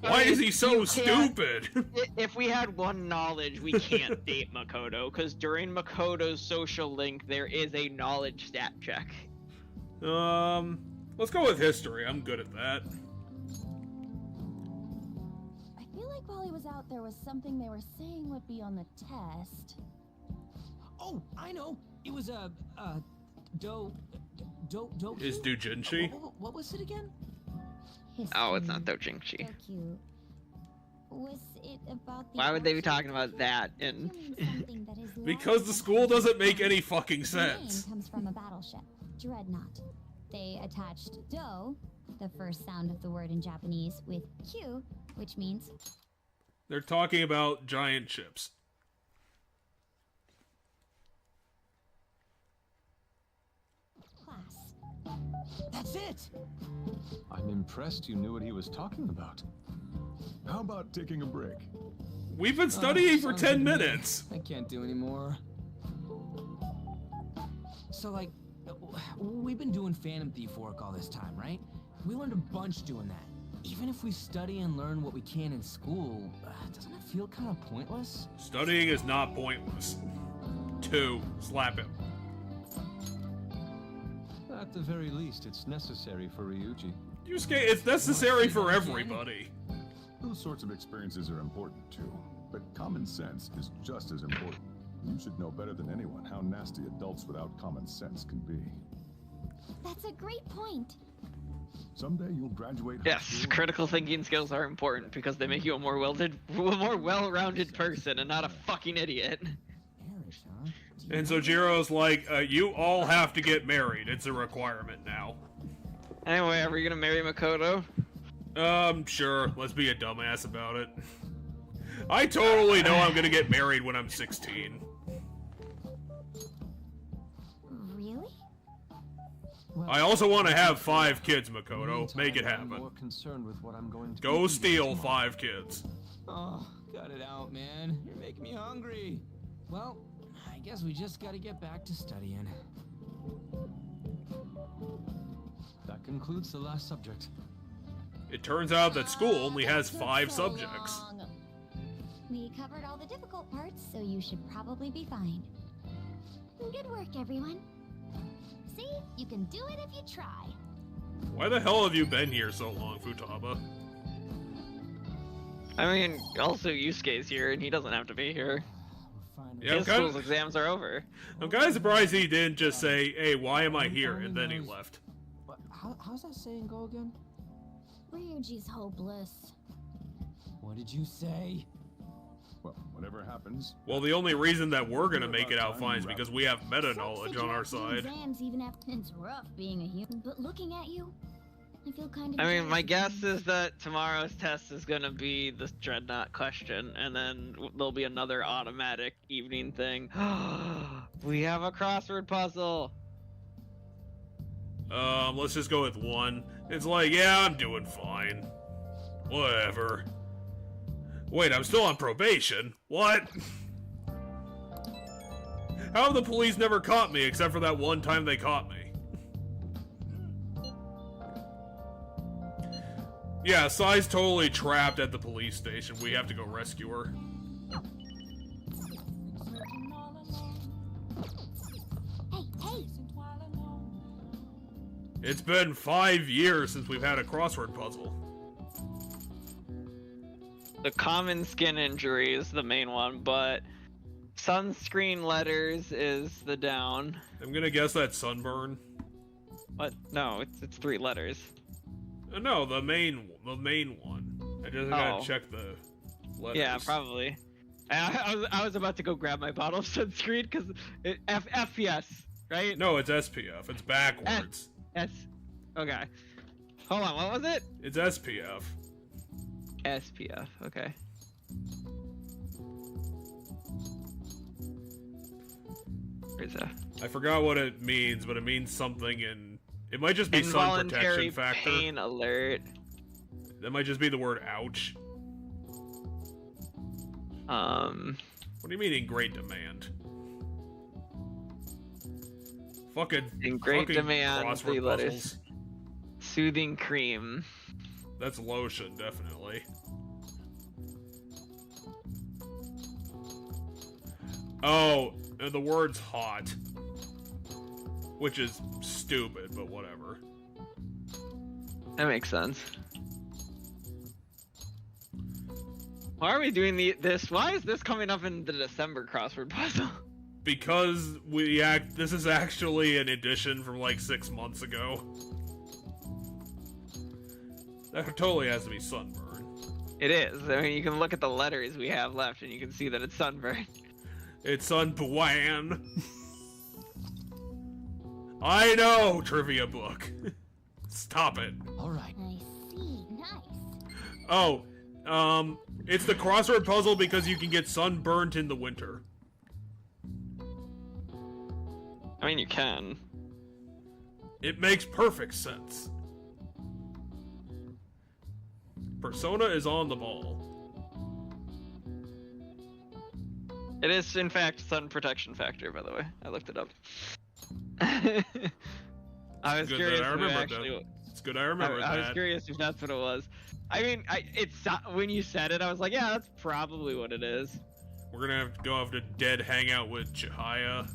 Speaker 1: Why is he so stupid?
Speaker 2: If we had one knowledge, we can't date Makoto, because during Makoto's social link, there is a knowledge stat check.
Speaker 1: Let's go with history. I'm good at that.
Speaker 8: I feel like while he was out, there was something they were saying would be on the test.
Speaker 4: Oh, I know. It was a do.
Speaker 1: Is doujinshi?
Speaker 4: What was it again?
Speaker 2: Oh, it's not Dojinshi.
Speaker 3: So cute. Was it about the
Speaker 2: Why would they be talking about that in...
Speaker 1: Because the school doesn't make any fucking
Speaker 3: The name
Speaker 1: sense.
Speaker 3: comes from a battleship, Dreadnought. They attached do, the first sound of the word in Japanese, with Q, which means...
Speaker 1: They're talking about giant ships.
Speaker 3: class.
Speaker 4: That's it!
Speaker 11: I'm impressed you knew what he was talking about.
Speaker 7: How about taking a break?
Speaker 1: We've been studying for
Speaker 4: sounds
Speaker 1: 10
Speaker 4: good to me.
Speaker 1: minutes.
Speaker 4: I can't do anymore. So, like, we've been doing Phantom Thief work all this time, right? We learned a bunch doing that. Even if we study and learn what we can in school, doesn't it feel kind of pointless?
Speaker 1: Studying is not pointless. 2. Slap him.
Speaker 11: At the very least, it's necessary for Ryuji.
Speaker 1: Yusuke, it's necessary for everybody.
Speaker 7: Those sorts of experiences are important too, but common sense is just as important. You should know better than anyone how nasty adults without common sense can be.
Speaker 3: That's a great point.
Speaker 7: Someday you'll graduate high
Speaker 2: Yes,
Speaker 7: school.
Speaker 2: critical thinking skills are important because they make you a more well-rounded person and not a fucking idiot.
Speaker 4: Marriage, huh?
Speaker 1: And so Jiro's like, you all have to get married. It's a requirement now.
Speaker 2: Anyway, are we gonna marry Makoto?
Speaker 1: Sure. Let's be a dumbass about it. I totally know I'm gonna get married when I'm 16.
Speaker 3: Really?
Speaker 4: Well,
Speaker 1: I also want to have 5 kids, Makoto.
Speaker 11: Meantime,
Speaker 1: Make it
Speaker 11: I'm more
Speaker 1: happen.
Speaker 11: concerned with what I'm going to
Speaker 1: Go
Speaker 11: eat
Speaker 1: steal
Speaker 11: tomorrow.
Speaker 1: 5 kids.
Speaker 4: Oh, cut it out, man. You're making me hungry. Well, I guess we just gotta get back to studying.
Speaker 11: That concludes the last subject.
Speaker 1: It turns out that school only
Speaker 3: That
Speaker 1: has
Speaker 3: took
Speaker 1: 5
Speaker 3: so
Speaker 1: subjects.
Speaker 3: long. We covered all the difficult parts, so you should probably be fine. Good work, everyone. See? You can do it if you try.
Speaker 1: Why the hell have you been here so long, Futaba?
Speaker 2: I mean, also Yusuke's here and he doesn't have to be here.
Speaker 4: We're fine.
Speaker 1: Yeah, I'm
Speaker 2: His
Speaker 1: kinda-
Speaker 2: school's exams are over.
Speaker 1: I'm kind of surprised he didn't just say, hey, why am I here? And then he left.
Speaker 4: But how's that saying go again?
Speaker 3: Ryuji's hopeless.
Speaker 4: What did you say?
Speaker 7: Well, whatever happens.
Speaker 1: Well, the only reason that we're gonna make it out fine is because we have meta knowledge on our
Speaker 3: Sucks that you have
Speaker 1: side.
Speaker 3: to do exams even after it's rough being a human, but looking at you, I feel kind of.
Speaker 2: I mean, my
Speaker 3: jealous
Speaker 2: guess
Speaker 3: of you.
Speaker 2: is that tomorrow's test is gonna be the Dreadnought question, and then there'll be another automatic evening thing. We have a crossword puzzle.
Speaker 1: Let's just go with 1. It's like, yeah, I'm doing fine. Whatever. Wait, I'm still on probation? What? How have the police never caught me except for that one time they caught me? Yeah, Sai's totally trapped at the police station. We have to go rescue her.
Speaker 3: Hey!
Speaker 1: It's been 5 years since we've had a crossword puzzle.
Speaker 2: The common skin injury is the main one, but sunscreen letters is the down.
Speaker 1: I'm gonna guess that's sunburn.
Speaker 2: What? No, it's 3 letters.
Speaker 1: No, the main one. I just gotta check the letters.
Speaker 2: Yeah, probably. I was about to go grab my bottle of sunscreen because FPS, right?
Speaker 1: No, it's SPF. It's backwards.
Speaker 2: Okay. Hold on, what was it?
Speaker 1: It's SPF.
Speaker 2: SPF, okay. Where's that?
Speaker 1: I forgot what it means, but it means something in... It might just be sun
Speaker 2: Involuntary
Speaker 1: protection factor.
Speaker 2: pain alert.
Speaker 1: That might just be the word ouch. What do you mean in great demand?
Speaker 2: In great
Speaker 1: fucking
Speaker 2: demand,
Speaker 1: crossword
Speaker 2: 3 letters.
Speaker 1: puzzles.
Speaker 2: Soothing cream.
Speaker 1: That's lotion, definitely. Oh, and the word's hot. Which is stupid, but whatever.
Speaker 2: That makes sense. Why are we doing this? Why is this coming up in the December crossword puzzle?
Speaker 1: Because this is actually an edition from like 6 months ago. That totally has to be sunburn.
Speaker 2: It is. I mean, you can look at the letters we have left and you can see that it's sunburn.
Speaker 1: It's sunbwan. I know, trivia book. Stop it.
Speaker 4: All right.
Speaker 3: I see. Nice.
Speaker 1: Oh, it's the crossword puzzle because you can get sunburnt in the winter.
Speaker 2: I mean, you can.
Speaker 1: It makes perfect sense. Persona is on the ball.
Speaker 2: It is, in fact, sun protection factor, by the way. I looked it up. I was
Speaker 1: Good
Speaker 2: curious
Speaker 1: that I
Speaker 2: if it
Speaker 1: remembered
Speaker 2: actually.
Speaker 1: that. It's good I remember
Speaker 2: I was
Speaker 1: that.
Speaker 2: curious if that's what it was. I mean, when you said it, I was like, yeah, that's probably what it is.
Speaker 1: We're gonna have to go have to dead hangout with Chihaya.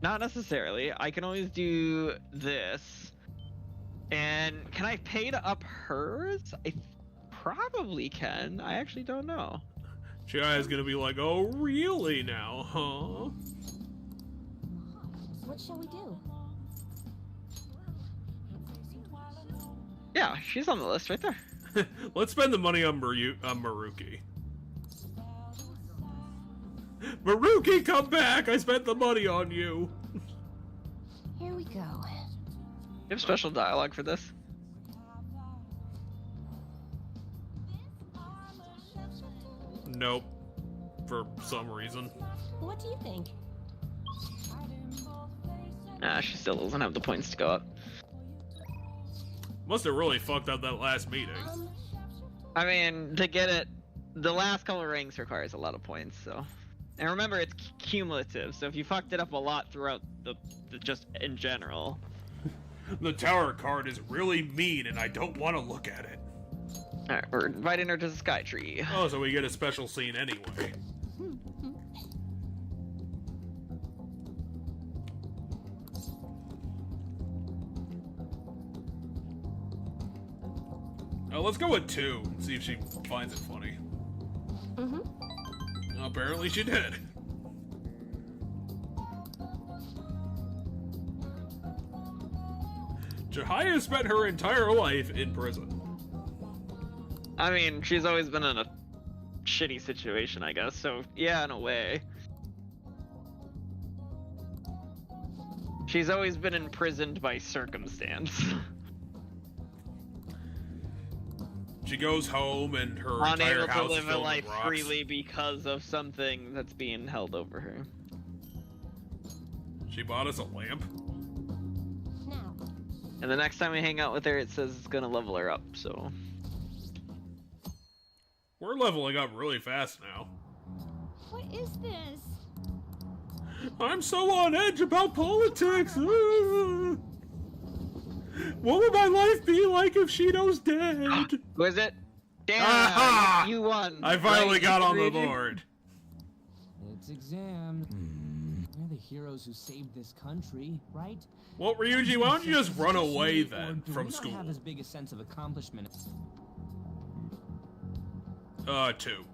Speaker 2: Not necessarily. I can always do this. And can I pay to up hers? I probably can. I actually don't know.
Speaker 1: Chihaya's gonna be like, oh, really now, huh?
Speaker 3: What shall we do?
Speaker 2: Yeah, she's on the list right there.
Speaker 1: Let's spend the money on Maruki. Maruki, come back! I spent the money on you!
Speaker 3: Here we go.
Speaker 2: You have special dialogue for this?
Speaker 1: Nope. For some reason.
Speaker 3: What do you think?
Speaker 2: Nah, she still doesn't have the points to go up.
Speaker 1: Must have really fucked up that last meeting.
Speaker 2: I mean, to get it, the last couple of ranks requires a lot of points, so. And remember, it's cumulative, so if you fucked it up a lot throughout the just in general.
Speaker 1: The tower card is really mean and I don't want to look at it.
Speaker 2: Alright, we're inviting her to the Sky Tree.
Speaker 1: Oh, so we get a special scene anyway. Oh, let's go with 2 and see if she finds it funny. Apparently she did. Chihaya spent her entire life in prison.
Speaker 2: I mean, she's always been in a shitty situation, I guess, so yeah, in a way. She's always been imprisoned by circumstance.
Speaker 1: She goes home and her
Speaker 2: Unable
Speaker 1: entire
Speaker 2: to
Speaker 1: house is
Speaker 2: live a
Speaker 1: filled
Speaker 2: life
Speaker 1: with rocks.
Speaker 2: freely because of something that's being held over her.
Speaker 1: She bought us a lamp.
Speaker 3: Now,
Speaker 2: And the next time we hang out with her, it says it's gonna level her up, so.
Speaker 1: We're leveling up really fast now.
Speaker 3: what is this?
Speaker 1: I'm so on edge about politics. What would my life be like if Shido's dead?
Speaker 2: Who is it? Damn,
Speaker 1: Aha!
Speaker 2: you won.
Speaker 1: I finally
Speaker 2: Right,
Speaker 1: got on the
Speaker 2: Ryuji?
Speaker 1: board.
Speaker 4: It's exams. We're the heroes who saved this country, right?
Speaker 1: Well, Ryuji, why don't you just run away
Speaker 4: Or
Speaker 1: then
Speaker 4: do
Speaker 1: from
Speaker 4: we
Speaker 1: school?
Speaker 4: not have as big a sense of accomplishment.
Speaker 1: 2.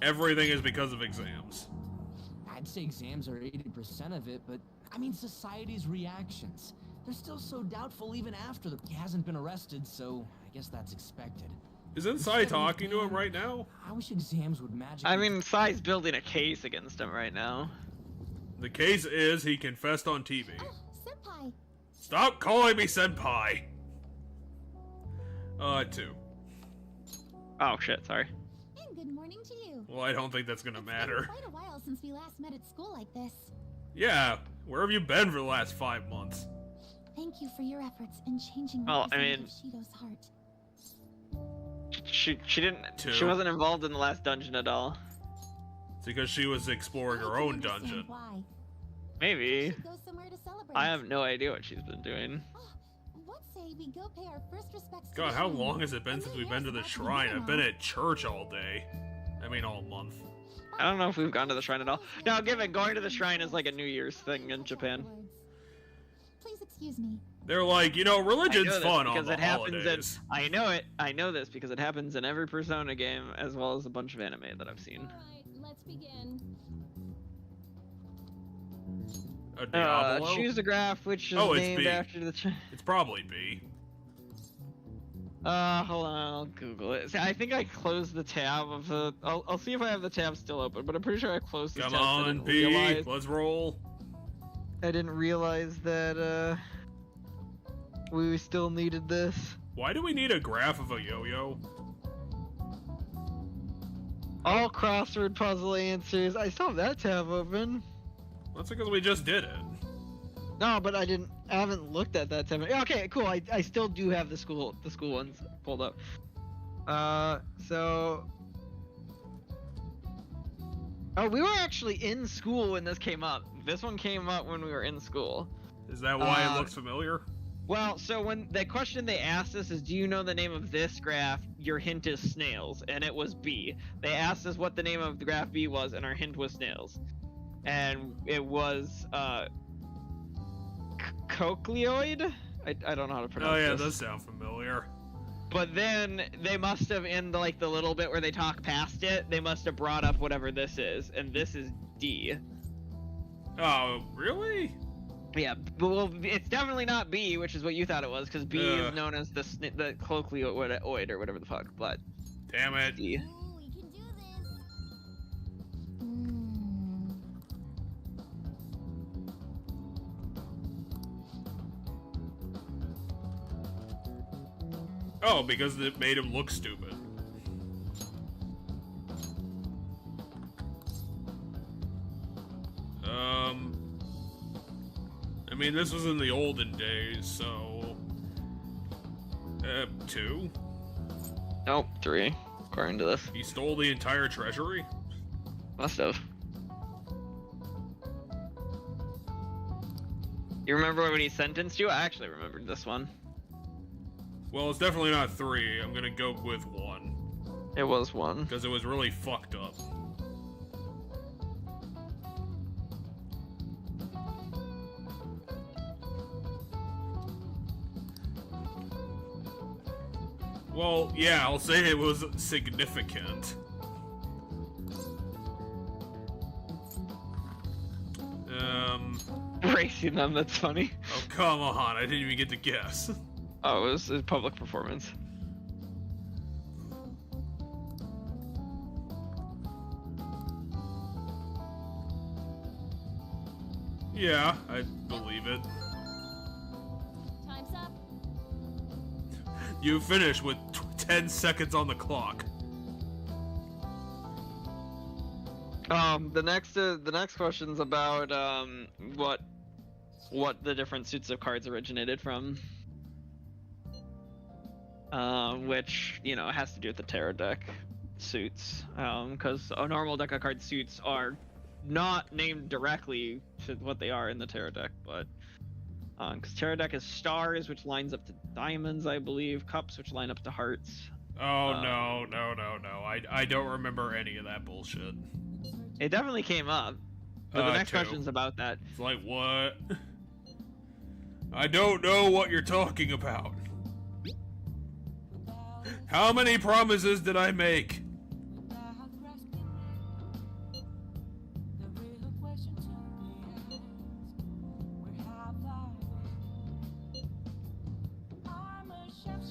Speaker 1: Everything is because of exams.
Speaker 4: I'd say exams are 80% of it, but I mean society's reactions. They're still so doubtful even after he hasn't been arrested, so I guess that's expected.
Speaker 1: Isn't Sai talking to him right now?
Speaker 4: I wish exams would magically.
Speaker 2: I mean, Sai's building a case against him right now.
Speaker 1: The case is he confessed on TV.
Speaker 3: Senpai.
Speaker 1: Stop calling me senpai. 2.
Speaker 2: Oh shit, sorry.
Speaker 3: And good morning to you.
Speaker 1: Well, I don't think that's gonna
Speaker 3: It's
Speaker 1: matter.
Speaker 3: been quite a while since we last met at school like this.
Speaker 1: Yeah, where have you been for the last 5 months?
Speaker 3: Thank you for your efforts in changing the
Speaker 2: Well, I
Speaker 3: percentage
Speaker 2: mean-
Speaker 3: of Shido's heart.
Speaker 2: She didn't.
Speaker 1: 2.
Speaker 2: She wasn't involved in the last dungeon at all.
Speaker 1: It's because she was exploring her
Speaker 3: I can
Speaker 1: own
Speaker 3: understand
Speaker 1: dungeon.
Speaker 3: Why. We
Speaker 2: Maybe.
Speaker 3: should go somewhere to celebrate.
Speaker 2: I have no idea what she's been doing.
Speaker 3: Oh, what say we go pay our first respects to
Speaker 1: God,
Speaker 3: the
Speaker 1: how
Speaker 3: shrine?
Speaker 1: long has it been
Speaker 3: And
Speaker 1: since
Speaker 3: then
Speaker 1: we've been to the
Speaker 3: here's
Speaker 1: shrine?
Speaker 3: the
Speaker 1: I've been at church all day. I mean, all month.
Speaker 2: I don't know if we've gone to the shrine at all. Now, given going to the shrine is like a New Year's thing in Japan.
Speaker 3: Please excuse me.
Speaker 1: They're like, you know,
Speaker 2: I know
Speaker 1: religion's
Speaker 2: this
Speaker 1: fun on
Speaker 2: because
Speaker 1: the
Speaker 2: it happens
Speaker 1: holidays.
Speaker 2: in. I know it. I know this because it happens in every Persona game as well as a bunch of anime that I've seen.
Speaker 3: Alright, let's begin.
Speaker 1: A Diablo?
Speaker 2: Choose a graph which is
Speaker 1: Oh, it's
Speaker 2: named
Speaker 1: B.
Speaker 2: after the.
Speaker 1: It's probably B.
Speaker 2: Hold on, I'll Google it. See, I think I closed the tab of the. I'll see if I have the tab still open, but I'm pretty sure I closed the
Speaker 1: Come
Speaker 2: tab. I
Speaker 1: on,
Speaker 2: didn't
Speaker 1: B.
Speaker 2: realize-
Speaker 1: Let's roll.
Speaker 2: I didn't realize that we still needed this.
Speaker 1: Why do we need a graph of a yo-yo?
Speaker 2: All crossword puzzle answers. I still have that tab open.
Speaker 1: That's because we just did it.
Speaker 2: No, but I haven't looked at that tab. Yeah, okay, cool. I still do have the school ones pulled up. So. Oh, we were actually in school when this came up. This one came up when we were in school.
Speaker 1: Is that why it looks familiar?
Speaker 2: Well, so when the question they asked us is, do you know the name of this graph? Your hint is snails, and it was B. They asked us what the name of the graph B was, and our hint was snails. And it was, cochleoid? I don't know how to pronounce
Speaker 1: Oh yeah,
Speaker 2: this.
Speaker 1: that does sound familiar.
Speaker 2: But then they must have, in the, like the little bit where they talk past it, they must have brought up whatever this is, and this is D.
Speaker 1: Oh, really?
Speaker 2: Yeah, well, it's definitely not B, which is what you thought it was, because B is known as the cochleoid or whatever the fuck. But
Speaker 1: damn it.
Speaker 2: D.
Speaker 3: Ooh, we can do this.
Speaker 1: Oh, because it made him look stupid. I mean, this was in the olden days, so... 2?
Speaker 2: Nope, 3, according to this.
Speaker 1: He stole the entire treasury?
Speaker 2: Must have. You remember when he sentenced you? I actually remembered this one.
Speaker 1: Well, it's definitely not 3. I'm gonna go with 1.
Speaker 2: It was 1.
Speaker 1: Because it was really fucked up. Well, yeah, I'll say it was significant.
Speaker 2: Racing them, that's funny.
Speaker 1: Oh, come on, I didn't even get to guess.
Speaker 2: Oh, it was a public performance.
Speaker 1: Yeah, I believe it.
Speaker 3: Time's up.
Speaker 1: You finish with 10 seconds on the clock.
Speaker 2: The next question's about what the different suits of cards originated from. Which, you know, has to do with the tarot deck suits. Because a normal deck of card suits are not named directly to what they are in the tarot deck, but because tarot deck is stars, which lines up to diamonds, I believe, cups, which line up to hearts.
Speaker 1: Oh, no. I don't remember any of that bullshit.
Speaker 2: It definitely came up. But the next
Speaker 1: 2.
Speaker 2: question's about that.
Speaker 1: It's like, what? I don't know what you're talking about. How many promises did I make?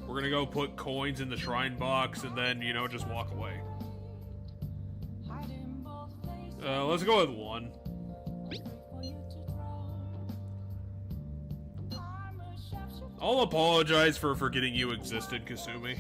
Speaker 1: We're gonna go put coins in the shrine box and then, you know, just walk away. Let's go with 1. I'll apologize for forgetting you existed, Kasumi.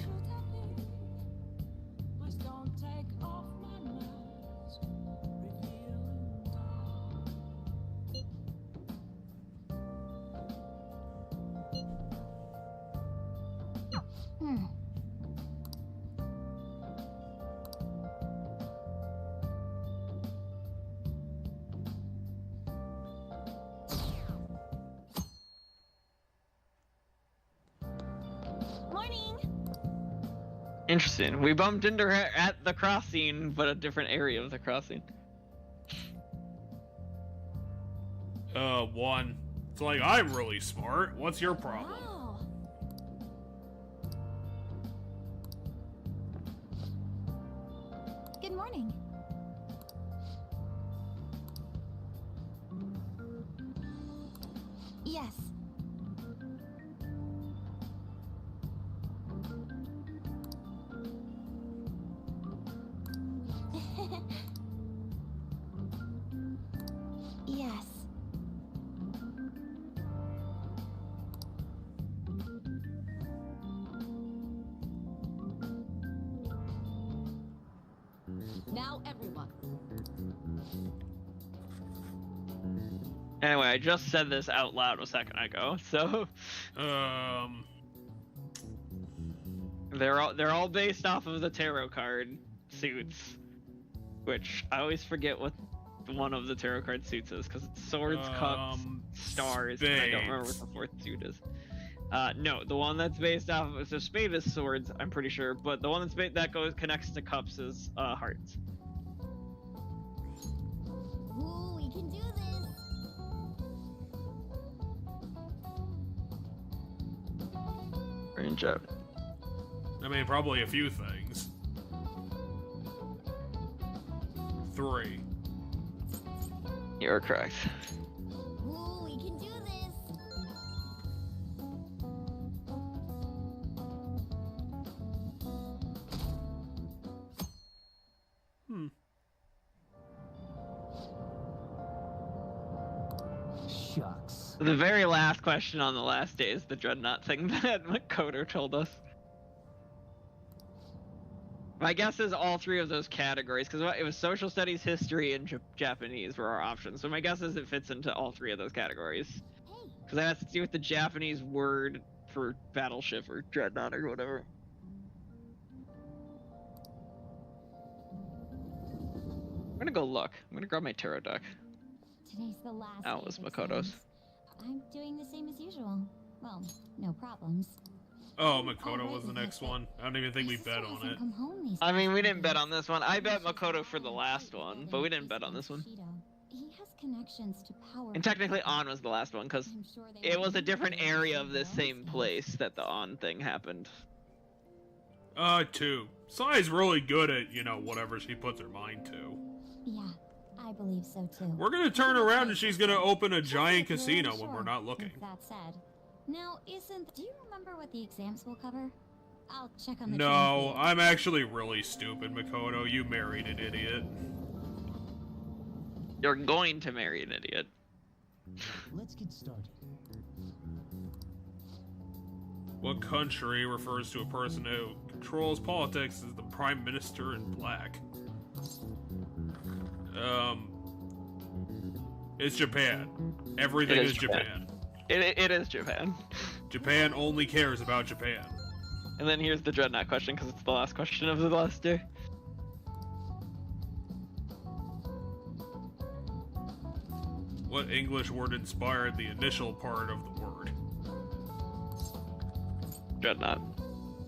Speaker 2: Interesting. We bumped into her at the crossing, but a different area of the crossing.
Speaker 1: 1. It's like, I'm really smart. What's your problem?
Speaker 3: Wow. Good morning. Yes. Yes.
Speaker 8: Now everyone.
Speaker 2: Anyway, I just said this out loud a second ago, so... They're all based off of the tarot card suits, which I always forget what one of the tarot card suits is because it's swords, cups, stars, and I don't remember what the fourth suit is. No, the one that's based off of so spade is swords, I'm pretty sure, but the one that connects to cups is hearts.
Speaker 3: Ooh, we can do this.
Speaker 2: Range up.
Speaker 1: I mean, probably a few things. 3.
Speaker 2: You're correct.
Speaker 3: Ooh, we can do this.
Speaker 4: Shucks.
Speaker 2: The very last question on the last day is the dreadnought thing that Makoto told us. My guess is all 3 of those categories, because it was social studies, history, and Japanese were our options. So my guess is it fits into all 3 of those categories. Because that has to do with the Japanese word for battleship or dreadnought or whatever. I'm gonna go look. I'm gonna grab my tarot deck.
Speaker 3: Today's the last
Speaker 2: That
Speaker 3: day
Speaker 2: was
Speaker 3: of
Speaker 2: Makoto's.
Speaker 3: exams. I'm doing the same as usual. Well, no problems.
Speaker 1: Oh, Makoto was the next one. I don't even think we bet on it.
Speaker 2: I mean, we didn't bet on this one. I bet Makoto for the last one, but we didn't bet on this one.
Speaker 3: He has connections to power.
Speaker 2: And technically, On was the last one, because it was a different area of this same place that the On thing happened.
Speaker 1: 2. Sai's really good at, whatever she puts her mind to.
Speaker 3: Yeah, I believe so too.
Speaker 1: We're gonna turn around and she's gonna open a giant casino when we're not looking.
Speaker 3: That said, now do you remember what the exams will cover? I'll check on the
Speaker 1: No, I'm actually really stupid, Makoto. You married an idiot.
Speaker 2: You're going to marry an idiot.
Speaker 4: Let's get started.
Speaker 1: What country refers to a person who controls politics as the Prime Minister in black? It's Japan. Everything is Japan.
Speaker 2: It is Japan.
Speaker 1: Japan only cares about Japan.
Speaker 2: And then here's the dreadnought question, because it's the last question of the last day.
Speaker 1: What English word inspired the initial part of the word?
Speaker 2: Dreadnought.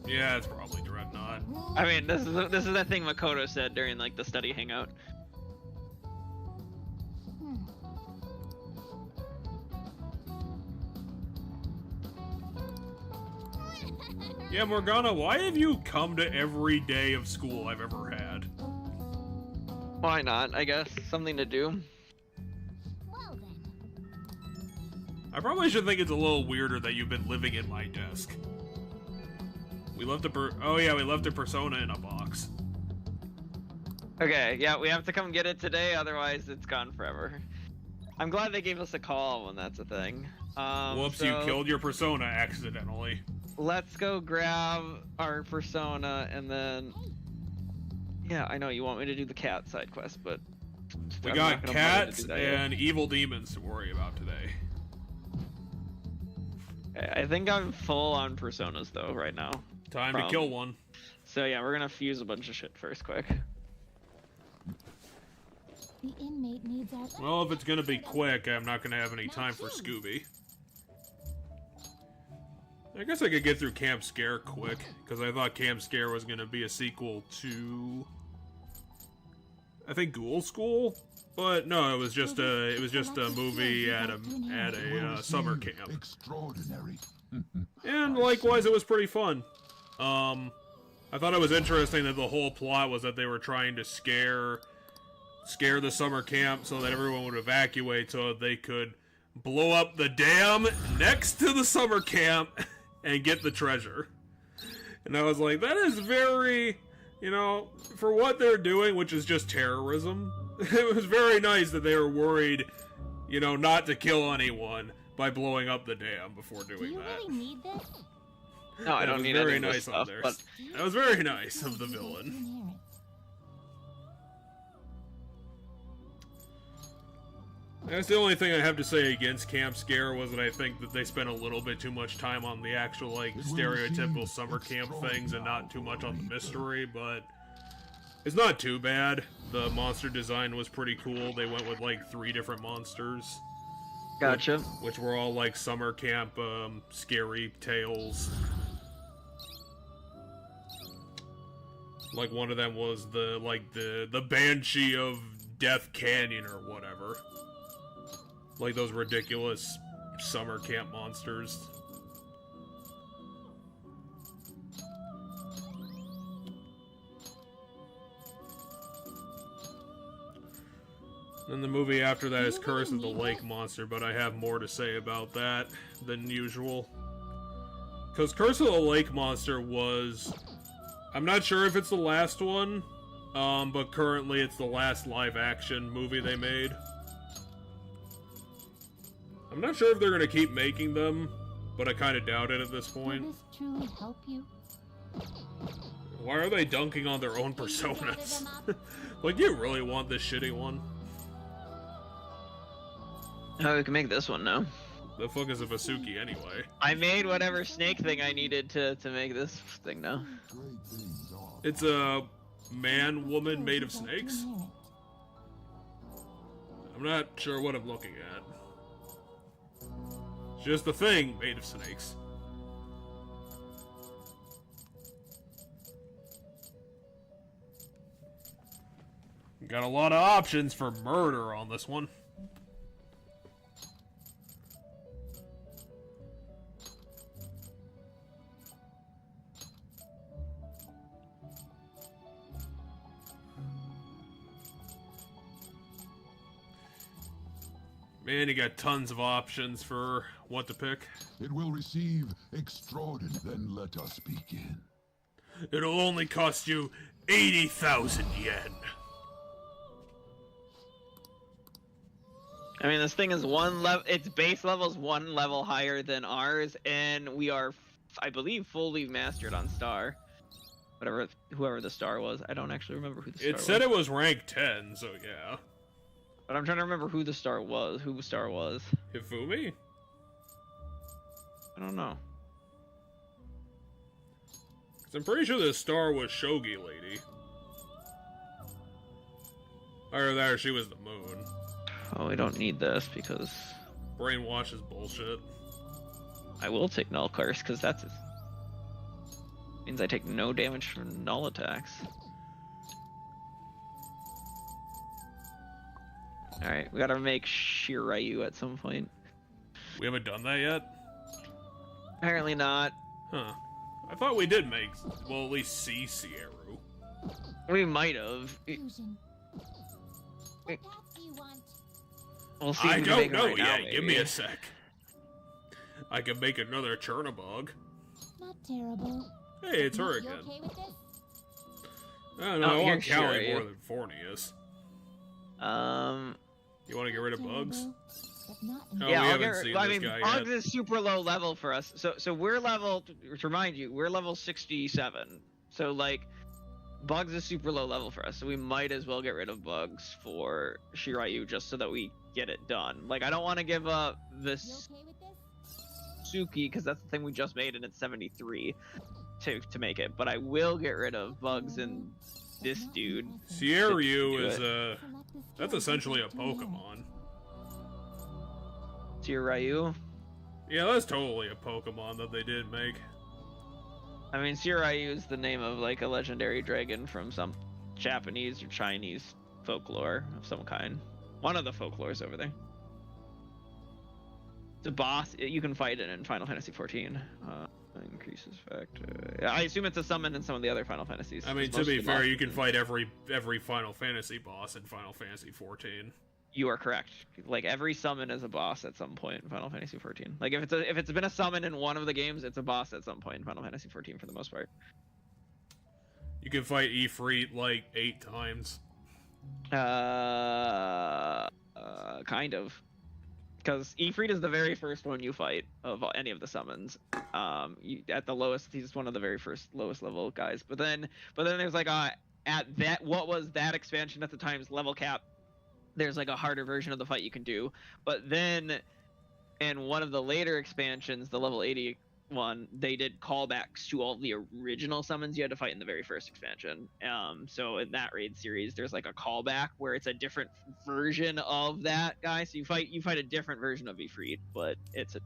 Speaker 1: Yeah, it's probably Dreadnought.
Speaker 2: I mean, this is the thing Makoto said during like the study hangout.
Speaker 1: Yeah, Morgana, why have you come to every day of school I've ever had?
Speaker 2: Why not? I guess something to do.
Speaker 3: Well then.
Speaker 1: I probably should think it's a little weirder that you've been living in my desk. We left a we left a Persona in a box.
Speaker 2: Okay, yeah, we have to come get it today, otherwise it's gone forever. I'm glad they gave us a call when that's a thing.
Speaker 1: Whoops, you killed your Persona accidentally.
Speaker 2: Let's go grab our Persona and then... Yeah, I know you want me to do the cat side quest, but...
Speaker 1: We got cats and evil demons to worry about today.
Speaker 2: Okay, I think I'm full on Personas though, right now.
Speaker 1: Time to kill one.
Speaker 2: So yeah, we're gonna fuse a bunch of shit first, quick.
Speaker 3: The inmate needs our...
Speaker 1: Well, if it's gonna be quick, I'm not gonna have any time for Scooby. I guess I could get through Camp Scare quick, because I thought Camp Scare was gonna be a sequel to... I think Ghoul School? But no, it was just a movie at a summer camp.
Speaker 10: Extraordinary.
Speaker 1: And likewise, it was pretty fun. I thought it was interesting that the whole plot was that they were trying to scare the summer camp so that everyone would evacuate so they could blow up the dam next to the summer camp and get the treasure. And I was like, that is very, for what they're doing, which is just terrorism, it was very nice that they were worried, not to kill anyone by blowing up the dam before doing that.
Speaker 3: Do you really need this?
Speaker 2: No, I don't need any of this stuff, but...
Speaker 1: That was very nice of the villain. That's the only thing I have to say against Camp Scare was that I think that they spent a little bit too much time on the actual, like, stereotypical summer camp things and not too much on the mystery, but it's not too bad. The monster design was pretty cool. They went with, like, 3 different monsters.
Speaker 2: Gotcha.
Speaker 1: Which were all, like, summer camp, scary tales. Like, one of them was the Banshee of Death Canyon or whatever. Like those ridiculous summer camp monsters. And the movie after that is Curse of the Lake Monster, but I have more to say about that than usual. Because Curse of the Lake Monster was... I'm not sure if it's the last one, but currently it's the last live-action movie they made. I'm not sure if they're going to keep making them, but I kind of doubt it at this point.
Speaker 3: Will this truly help you?
Speaker 1: Why are they dunking on their own personas? Like, you really want this shitty one?
Speaker 2: Oh, we can make this one now.
Speaker 1: The fuck is a Vasuki anyway?
Speaker 2: I made whatever snake thing I needed to make this thing now.
Speaker 1: It's a man-woman made of snakes? I'm not sure what I'm looking at. It's just a thing made of snakes. Got a lot of options for murder on this one. Man, you got tons of options for what to pick.
Speaker 10: It will receive extraordinary. Then let us begin.
Speaker 1: It'll only cost you 80,000 yen.
Speaker 2: I mean, this thing is one level. Its base level is 1 level higher than ours, and we are, I believe, fully mastered on Star. Whoever the star was. I don't actually remember who the star was.
Speaker 1: It said it was rank 10, so yeah.
Speaker 2: But I'm trying to remember who the star was. Who the star was.
Speaker 1: Hifumi?
Speaker 2: I don't know.
Speaker 1: Cause I'm pretty sure the star was Shogi Lady. Either that or she was the moon.
Speaker 2: Oh, we don't need this because...
Speaker 1: Brainwash is bullshit.
Speaker 2: I will take Null Curse because that's... means I take no damage from Null attacks. Alright, we gotta make Shiryu at some point.
Speaker 1: We haven't done that yet?
Speaker 2: Apparently not.
Speaker 1: Huh. I thought we did make, well, at least see Sierra.
Speaker 2: We might have.
Speaker 3: Fusion. What path do you want?
Speaker 2: We'll see.
Speaker 1: I don't know yet. Give me a sec. I can make another Chernabog.
Speaker 3: Not terrible.
Speaker 1: Hey, it's her
Speaker 3: You
Speaker 1: again.
Speaker 3: okay with this?
Speaker 1: I don't know. I want
Speaker 2: here's
Speaker 1: Callie
Speaker 2: Shiryu.
Speaker 1: more than Fornius. You want to get rid of Bugs?
Speaker 3: Terrible, but not
Speaker 1: Oh,
Speaker 2: Yeah,
Speaker 1: we
Speaker 2: I'll
Speaker 1: haven't
Speaker 2: get,
Speaker 1: seen
Speaker 2: I
Speaker 1: this
Speaker 2: mean,
Speaker 1: guy
Speaker 2: Bugs
Speaker 1: yet.
Speaker 2: is super low level for us. So we're level, to remind you, we're level 67. So, like, Bugs is super low level for us. So we might as well get rid of Bugs for Shiryu just so that we get it done. Like, I don't want to give up
Speaker 3: You
Speaker 2: this
Speaker 3: okay with this?
Speaker 2: Suki, because that's the thing we just made and it's 73 to make it. But I will get rid of Bugs and this dude.
Speaker 1: Sierra
Speaker 2: Do
Speaker 1: is,
Speaker 3: Select the
Speaker 1: that's
Speaker 3: skill
Speaker 1: essentially a
Speaker 3: based on merit.
Speaker 1: Pokemon.
Speaker 2: Shiryu.
Speaker 1: Yeah, that's totally a Pokemon that they did make.
Speaker 2: I mean, Shiryu is the name of like a legendary dragon from some Japanese or Chinese folklore of some kind. One of the folklores over there. It's a boss. You can fight it in Final Fantasy XIV. Increases factor. I assume it's a summon in some of the other Final Fantasies.
Speaker 1: I mean,
Speaker 2: Most
Speaker 1: to
Speaker 2: of
Speaker 1: be
Speaker 2: the
Speaker 1: fair,
Speaker 2: bosses
Speaker 1: you can
Speaker 2: in-
Speaker 1: fight every Final Fantasy boss in Final Fantasy XIV.
Speaker 2: You are correct. Like every summon is a boss at some point in Final Fantasy XIV. Like if it's been a summon in one of the games, it's a boss at some point in Final Fantasy XIV for the most part.
Speaker 1: You can fight Ifrit like 8 times.
Speaker 2: Kind of. Because Ifrit is the very first one you fight of any of the summons. At the lowest, he's one of the very first lowest level guys. But then there's like at that what was that expansion at the time's level cap there's like a harder version of the fight you can do. But then in one of the later expansions, the level 80 one, they did callbacks to all the original summons you had to fight in the very first expansion. So in that raid series, there's like a callback where it's a different version of that guy. So you fight a different version of Ifrit, but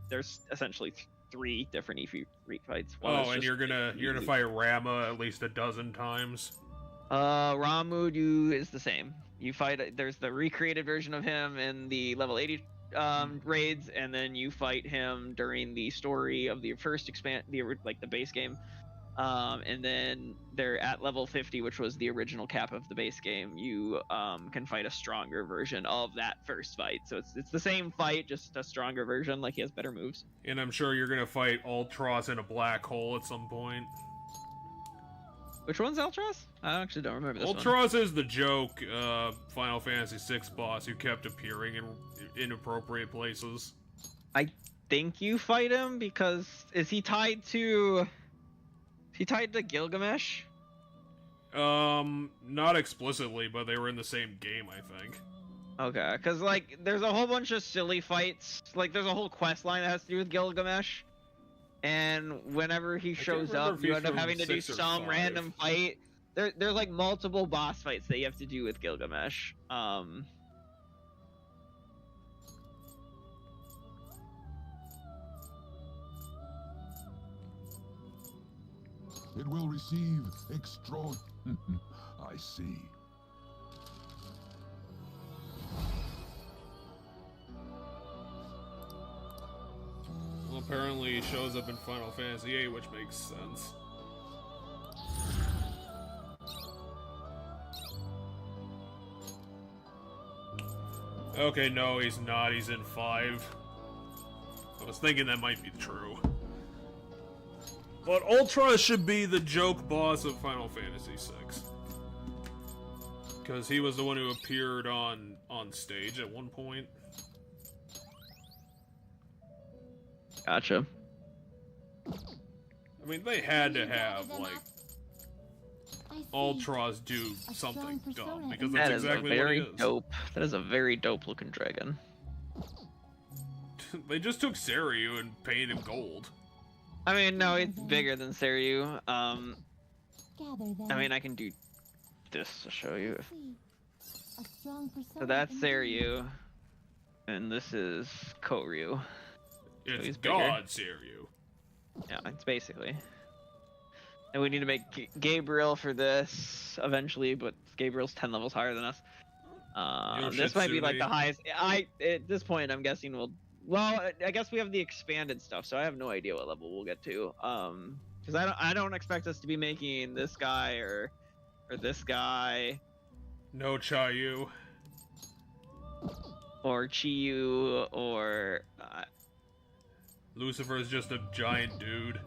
Speaker 2: there's essentially 3 different Ifrit fights.
Speaker 1: Oh, and you're gonna fight Rama at least a dozen times.
Speaker 2: Ramudu is the same. You fight. There's the recreated version of him in the level 80 raids, and then you fight him during the story of the first the base game. And then they're at level 50, which was the original cap of the base game. You can fight a stronger version of that first fight. So it's the same fight, just a stronger version. Like, he has better moves.
Speaker 1: And I'm sure you're gonna fight Ultros in a black hole at some point.
Speaker 2: Which one's Ultros? I actually don't remember this
Speaker 1: Ultros is the joke Final Fantasy VI boss who kept appearing in inappropriate places.
Speaker 2: I think you fight him because is he tied to Gilgamesh?
Speaker 1: Not explicitly, but they were in the same game, I think.
Speaker 2: Okay, because like there's a whole bunch of silly fights. Like there's a whole quest line that has to do with Gilgamesh. And whenever he shows up, you end up having to do some random fight. There's like multiple boss fights that you have to do with Gilgamesh.
Speaker 7: It will receive extra... I see.
Speaker 1: Well, apparently he shows up in Final Fantasy VIII, which makes sense. Okay, no, he's not. He's in 5. I was thinking that might be true. But Ultra should be the joke boss of Final Fantasy VI. Because he was the one who appeared on stage at one point.
Speaker 2: Gotcha.
Speaker 1: I mean, they had to have, like, Ultras do something dumb, because that's exactly what he is.
Speaker 2: That is a very dope looking dragon.
Speaker 1: They just took Seiryu and painted him gold.
Speaker 2: I mean, no, it's bigger than Seiryu. I mean, I can do this to show you. So that's Seiryu, and this is Koryu.
Speaker 1: It's
Speaker 2: he's
Speaker 1: God Seiryu.
Speaker 2: Yeah, it's basically. And we need to make Gabriel for this eventually, but Gabriel's 10 levels higher than us. This might be like the highest. At this point, I'm guessing we'll. Well, I guess we have the expanded stuff, so I have no idea what level we'll get to. Because I don't expect us to be making this guy or this guy.
Speaker 1: No Chayu.
Speaker 2: Or Chiyu or.
Speaker 1: Lucifer is just a giant dude.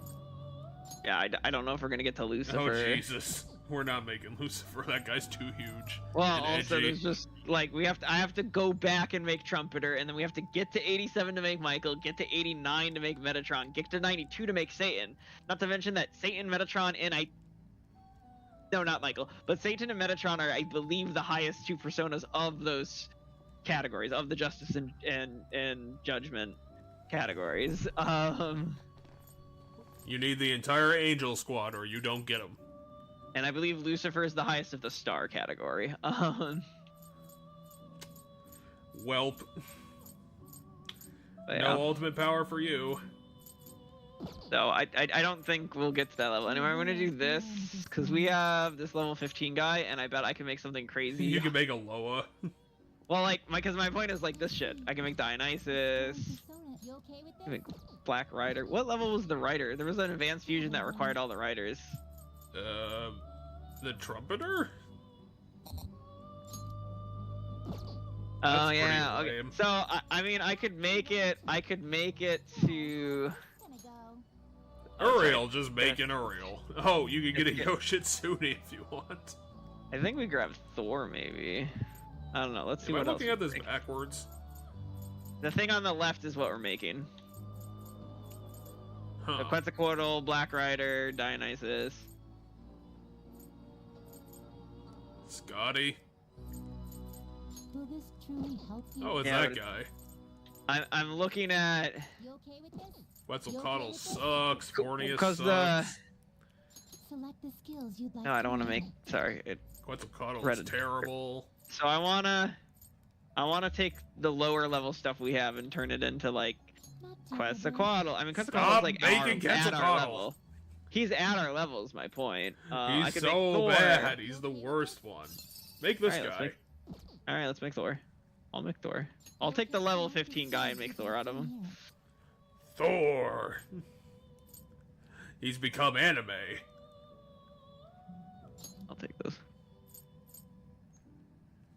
Speaker 2: Yeah, I don't know if we're gonna get to Lucifer.
Speaker 1: Oh Jesus, we're not making Lucifer. That guy's too huge.
Speaker 2: Well, also there's just like I have to go back and make Trumpeter, and then we have to get to 87 to make Michael, get to 89 to make Metatron, get to 92 to make Satan. Not to mention that Satan, Metatron, and no, not Michael, but Satan and Metatron are, I believe, the highest 2 personas of those categories of the Justice and Judgment categories.
Speaker 1: You need the entire Angel Squad, or you don't get them.
Speaker 2: And I believe Lucifer is the highest of the Star category.
Speaker 1: Welp.
Speaker 2: Yeah.
Speaker 1: No ultimate power for you.
Speaker 2: So I don't think we'll get to that level. Anyway, I'm gonna do this because we have this level 15 guy, and I bet I can make something crazy.
Speaker 1: You can make a Loa.
Speaker 2: Well, like, because my point is like this shit. I can make Dionysus. I can make Black Rider. What level was the Rider? There was an advanced fusion that required all the Riders.
Speaker 1: The Trumpeter?
Speaker 2: Oh yeah. Okay. So I mean, I could make it to.
Speaker 1: Uriel, just make an Uriel. Oh, you can get a Yoshitsune if you want.
Speaker 2: I think we grab Thor, maybe. I don't know. Let's see what else.
Speaker 1: Am I looking at this backwards?
Speaker 2: The thing on the left is what we're making.
Speaker 1: Huh.
Speaker 2: The Quetzalcoatl, Black Rider, Dionysus.
Speaker 1: Scotty.
Speaker 3: Will this truly help you?
Speaker 1: Oh, it's
Speaker 2: Yeah,
Speaker 1: that
Speaker 2: but
Speaker 1: guy.
Speaker 2: I'm looking at
Speaker 3: You okay with this?
Speaker 1: Quetzalcoatl sucks. Fornius
Speaker 2: because
Speaker 1: sucks.
Speaker 3: Select the skills you'd like
Speaker 2: no, I don't want to
Speaker 3: learn.
Speaker 2: make. Sorry.
Speaker 1: Quetzalcoatl
Speaker 2: Read
Speaker 1: is
Speaker 2: it.
Speaker 1: terrible.
Speaker 2: So I wanna take the lower level stuff we have and turn it into like
Speaker 3: Not terrible.
Speaker 2: Quetzalcoatl. I mean, Quetzalcoatl's
Speaker 1: Stop
Speaker 2: like
Speaker 1: making
Speaker 2: at our
Speaker 1: Quetzalcoatl.
Speaker 2: level. He's at our level is my point. I
Speaker 1: He's
Speaker 2: could make
Speaker 1: so
Speaker 2: Thor.
Speaker 1: bad. He's the worst one. Make this
Speaker 2: Alright,
Speaker 1: guy.
Speaker 2: Alright, let's make Thor. I'll make Thor. I'll take the level 15 guy and make Thor out of him.
Speaker 1: Thor. He's become anime.
Speaker 2: I'll take those.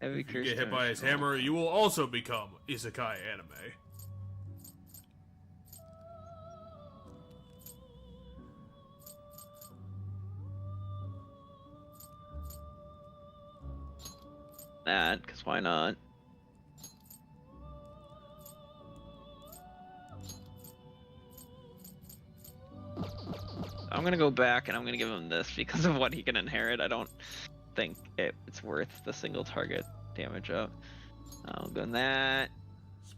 Speaker 2: Heavy
Speaker 1: If you
Speaker 2: curse
Speaker 1: get hit by his
Speaker 2: damage.
Speaker 1: hammer, you will also become isekai anime.
Speaker 2: That, because why not? I'm gonna go back and I'm gonna give him this because of what he can inherit. I don't think it's worth the single target damage up. I'll go in that.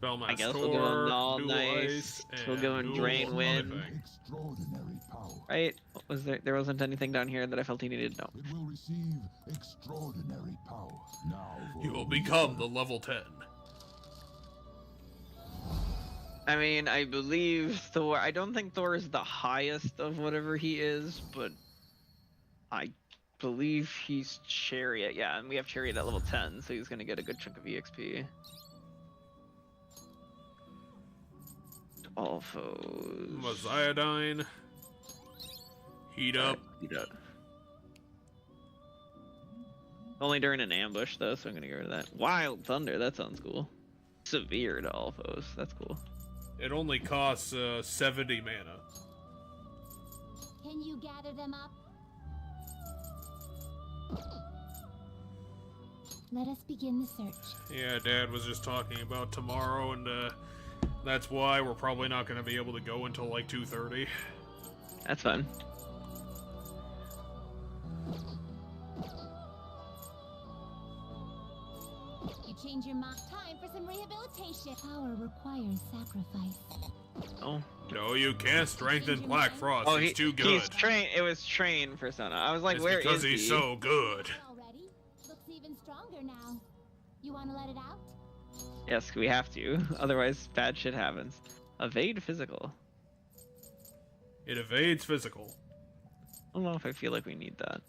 Speaker 1: Spellmaster
Speaker 2: I guess we'll give him Null,
Speaker 1: Dual
Speaker 2: nice.
Speaker 1: Ice,
Speaker 2: We'll give him
Speaker 1: and
Speaker 2: Drain
Speaker 1: Dual
Speaker 2: Wind.
Speaker 1: Nothing.
Speaker 10: Extraordinary power.
Speaker 2: Right? Was there wasn't anything down here that I felt he needed? No.
Speaker 10: It will receive extraordinary power. Now for
Speaker 1: You will become the level 10.
Speaker 2: I mean, I believe Thor. I don't think Thor is the highest of whatever he is, but I believe he's Chariot. Yeah, and we have Chariot at level 10, so he's gonna get a good chunk of EXP. All foes.
Speaker 1: Maziadine. Heat up.
Speaker 2: Heat up. Only during an ambush, though, so I'm gonna get rid of that. Wild Thunder, that sounds cool. Severe to all foes, that's cool.
Speaker 1: It only costs 70 mana.
Speaker 3: Can you gather them up? Let us begin the search.
Speaker 1: Yeah, Dad was just talking about tomorrow, and that's why we're probably not going to be able to go until like 2:30.
Speaker 2: That's fun.
Speaker 3: You change your mind. Time for some rehabilitation. Power requires sacrifice.
Speaker 2: Oh.
Speaker 1: No, you can't strengthen Black Frost.
Speaker 2: Oh,
Speaker 1: He's too good.
Speaker 2: He's trained. It was trained persona. I was like,
Speaker 1: It's
Speaker 2: where is he?
Speaker 1: because he's so good.
Speaker 3: Already? Looks even stronger now. You want to let it out?
Speaker 2: Yes, we have to. Otherwise, bad shit happens. Evade physical.
Speaker 1: It evades physical.
Speaker 2: I don't know if I feel like we need that.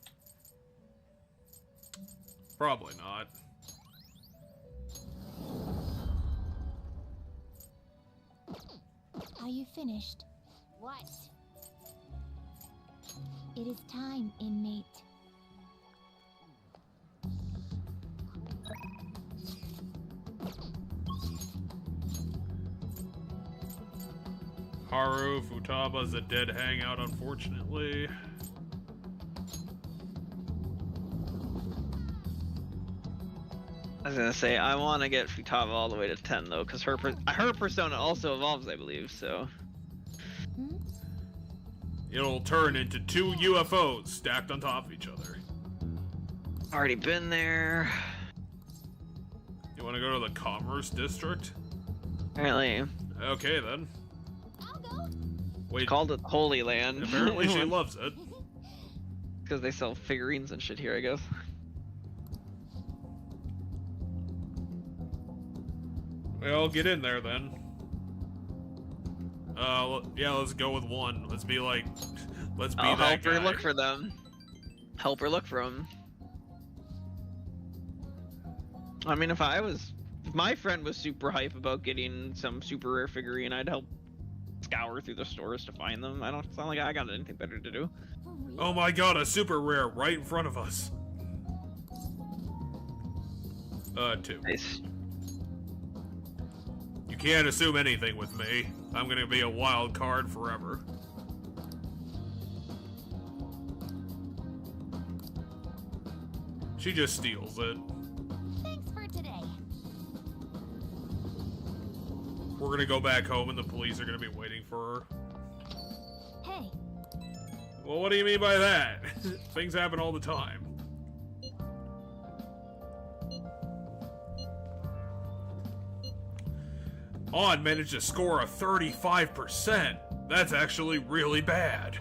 Speaker 1: Probably not.
Speaker 3: Are you finished? What? It is time, inmate.
Speaker 1: Haru Futaba's a dead hangout, unfortunately.
Speaker 2: I was gonna say I want to get Futaba all the way to 10 though, because her persona also evolves, I believe. So
Speaker 1: It'll turn into 2 UFOs stacked on top of each other.
Speaker 2: already been there.
Speaker 1: You want to go to the Commerce District?
Speaker 2: Apparently,
Speaker 1: Okay then.
Speaker 3: I'll go.
Speaker 1: Wait,
Speaker 2: called it Holy Land.
Speaker 1: apparently she loves it.
Speaker 2: Because they sell figurines and shit here, I guess.
Speaker 1: Well, get in there then. Yeah, let's go with 1. Let's be like, let's be
Speaker 2: I'll
Speaker 1: that
Speaker 2: help her
Speaker 1: guy.
Speaker 2: look for them. Help her look for them. I mean, if my friend was super hype about getting some super rare figurine, I'd help scour through the stores to find them. It's not like I got anything better to do.
Speaker 3: For real?
Speaker 1: Oh my god, a super rare right in front of us. 2.
Speaker 2: Nice.
Speaker 1: You can't assume anything with me. I'm gonna be a wild card forever. She just steals it.
Speaker 3: Thanks for today.
Speaker 1: We're gonna go back home and the police are gonna be waiting for her.
Speaker 3: Hey,
Speaker 1: Well, what do you mean by that? Things happen all the time. On managed to score a 35%. That's actually really bad.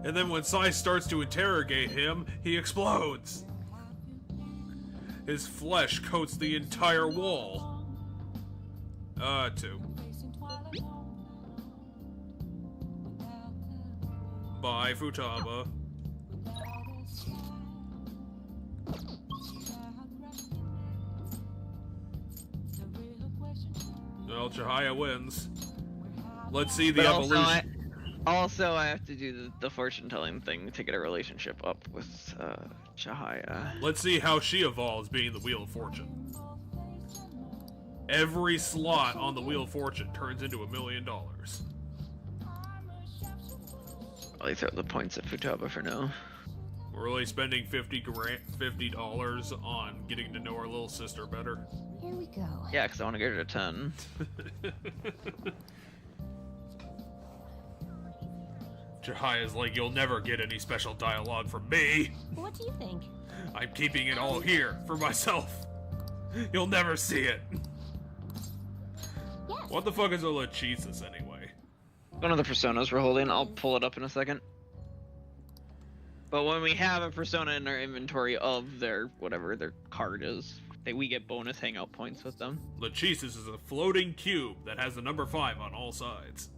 Speaker 1: And then when Sai starts to interrogate him, he explodes. His flesh coats the entire wall. 2. Bye, Futaba. Well, Chihaya wins. Let's see the evolution.
Speaker 2: Also, I have to do the fortune-telling thing to get a relationship up with Chihaya.
Speaker 1: Let's see how she evolves being the Wheel of Fortune. Every slot on the Wheel of Fortune turns into $1 million.
Speaker 2: I'll throw the points at Futaba for now.
Speaker 1: We're really spending $50 on getting to know our little sister better.
Speaker 3: Here we go.
Speaker 2: Yeah, because I want to get her to 10.
Speaker 1: Chihaya's like, you'll never get any special dialogue from me.
Speaker 3: What do you think?
Speaker 1: I'm keeping it all here for myself. You'll never see it.
Speaker 3: Yes.
Speaker 1: What the fuck is a Lachesis anyway?
Speaker 2: One of the personas we're holding. I'll pull it up in a second. But when we have a persona in our inventory of their whatever their card is, we get bonus hangout points with them.
Speaker 1: Lachesis is a floating cube that has the number 5 on all sides.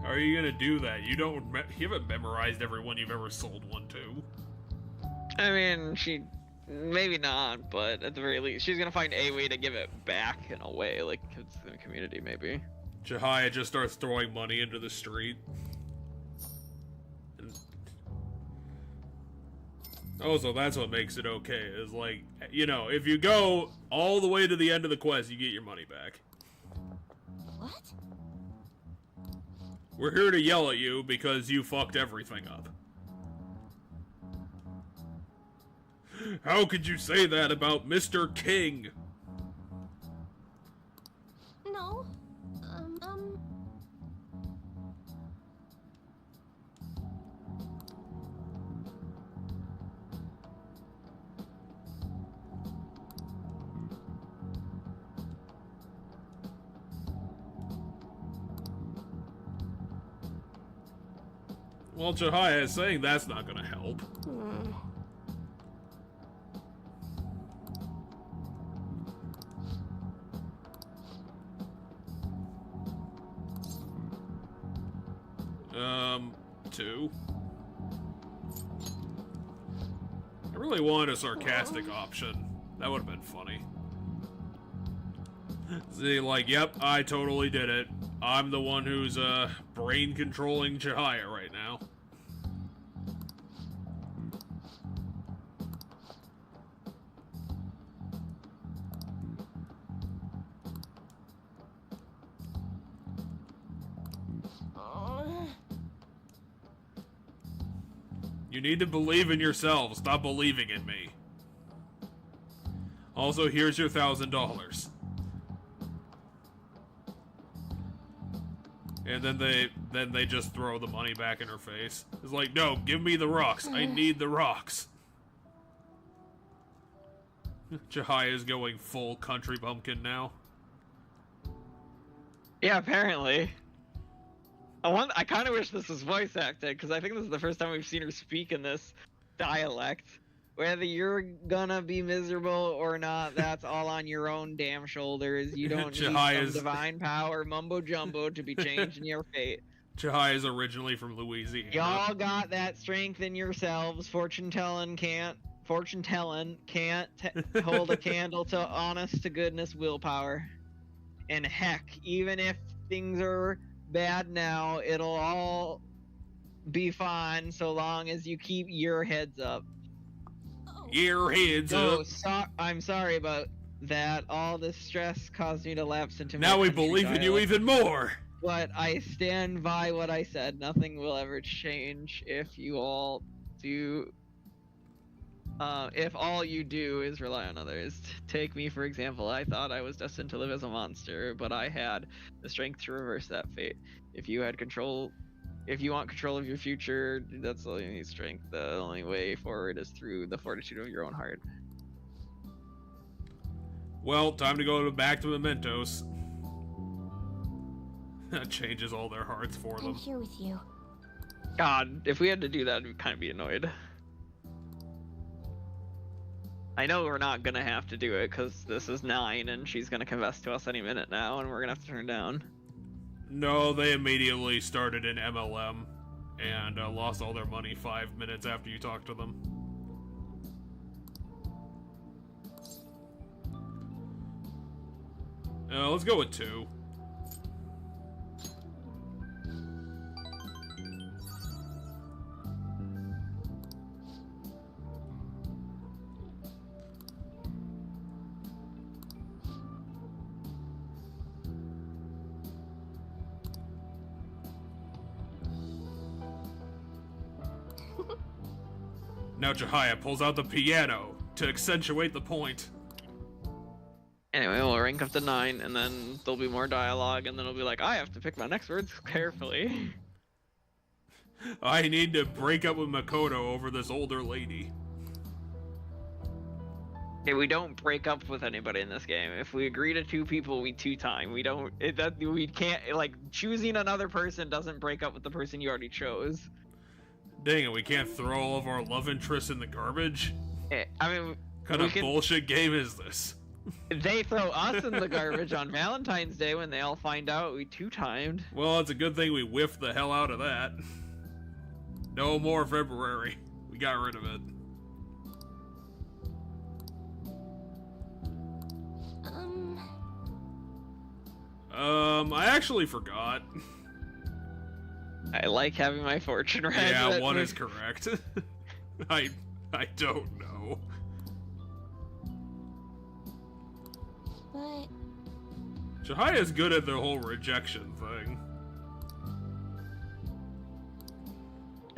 Speaker 1: How are you gonna do that? You haven't memorized everyone you've ever sold one to.
Speaker 2: I mean, maybe not, but at the very least, she's gonna find a way to give it back in a way, like it's in the community, maybe.
Speaker 1: Chihaya just starts throwing money into the street. Oh, so that's what makes it okay, is like, you know, if you go all the way to the end of the quest, you get your money back.
Speaker 3: What?
Speaker 1: We're here to yell at you because you fucked everything up. How could you say that about Mr. King?
Speaker 3: No.
Speaker 1: Well, Chihaya is saying that's not gonna help. Two. I really wanted a sarcastic option. That would have been funny. See, like, yep, I totally did it. I'm the one who's, brain controlling Chihaya right now. You need to believe in yourself. Stop believing in me. Also, here's your $1,000. And then they just throw the money back in her face. It's like, no, give me the rocks. I need the rocks. Chihaya is going full country bumpkin now.
Speaker 2: Yeah, apparently. I kind of wish this was voice acted, because I think this is the first time we've seen her speak in this dialect. Whether you're gonna be miserable or not, that's all on your own damn shoulders. You don't need some divine power mumbo jumbo to be changing your fate.
Speaker 1: Chihaya is originally from Louisiana.
Speaker 2: Y'all got that strength in yourselves. Fortune telling can't hold a candle to honest to goodness willpower. And heck, even if things are bad now, it'll all be fine so long as you keep your heads up.
Speaker 1: Your heads up.
Speaker 2: I'm sorry about that. All this stress caused me to lapse into
Speaker 1: now we believe in you even more.
Speaker 2: But I stand by what I said. Nothing will ever change if you all do if all you do is rely on others. Take me, for example. I thought I was destined to live as a monster, but I had the strength to reverse that fate. If you want control of your future, that's all you need, strength. The only way forward is through the fortitude of your own heart.
Speaker 1: Well, time to go back to Mementos. That changes all their hearts for
Speaker 3: I'm
Speaker 1: them.
Speaker 3: here with you.
Speaker 2: God, if we had to do that, we'd kind of be annoyed. I know we're not gonna have to do it because this is 9 and she's gonna confess to us any minute now, and we're gonna have to turn down.
Speaker 1: No, they immediately started an MLM and lost all their money 5 minutes after you talked to them. Let's go with 2. Now Jahia pulls out the piano to accentuate the point.
Speaker 2: Anyway, we'll rank up to 9, and then there'll be more dialogue, and then it'll be like, I have to pick my next words carefully.
Speaker 1: I need to break up with Makoto over this older lady.
Speaker 2: Okay, we don't break up with anybody in this game. If we agree to 2 people, we 2-time. We don't. We can't, like, choosing another person doesn't break up with the person you already chose.
Speaker 1: Dang it, we can't throw all of our love interests in the garbage?
Speaker 2: I mean,
Speaker 1: What kind of bullshit game is this?
Speaker 2: They throw us in the garbage on Valentine's Day when they all find out we 2-timed.
Speaker 1: Well, it's a good thing we whiffed the hell out of that. No more February. We got rid of it. I actually forgot.
Speaker 2: I like having my fortune read.
Speaker 1: Yeah, 1 is correct. I don't know.
Speaker 3: But
Speaker 1: Jahia's good at the whole rejection thing.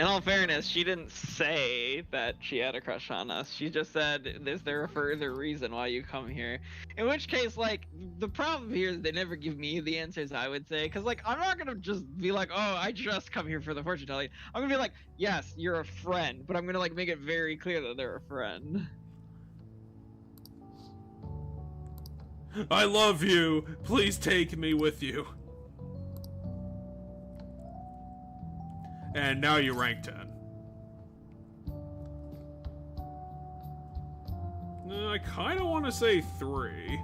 Speaker 2: In all fairness, she didn't say that she had a crush on us. She just said, is there a further reason why you come here? In which case, like, the problem here is they never give me the answers, I would say. Because, like, I'm not going to just be like, oh, I just come here for the fortune telling. I'm going to be like, yes, you're a friend. But I'm going to, like, make it very clear that they're a friend.
Speaker 1: I love you. Please take me with you. And now you rank 10. I kind of want to say 3.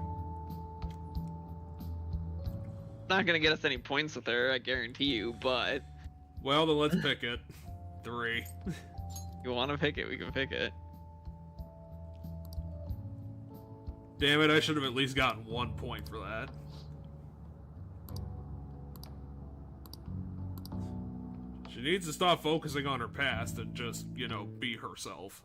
Speaker 2: Not gonna get us any points with her, I guarantee you, but...
Speaker 1: Well, then let's pick it. 3.
Speaker 2: You want to pick it, we can pick it.
Speaker 1: Damn it, I should have at least gotten 1 point for that. She needs to stop focusing on her past and just, you know, be herself.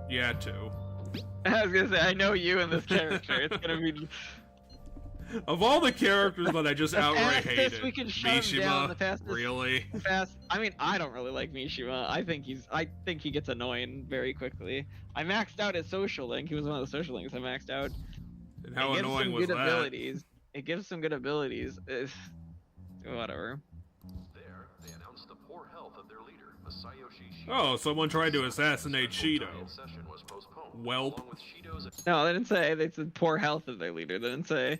Speaker 1: Yeah, 2.
Speaker 2: I was gonna say, I know you and this character. It's gonna be...
Speaker 1: Of all the characters that I just outright hated,
Speaker 2: we can shut him down,
Speaker 1: Mishima, really?
Speaker 2: I mean, I don't really like Mishima. I think he gets annoying very quickly. I maxed out his social link. He was one of the social links I maxed out.
Speaker 1: And how annoying was that?
Speaker 2: Abilities. It gives some good abilities. Whatever.
Speaker 5: There, they announced the poor health of their leader, Masayoshi Shido.
Speaker 1: Oh, someone tried to assassinate Shido. Welp.
Speaker 2: No, they didn't say. They said poor health of their leader. They didn't say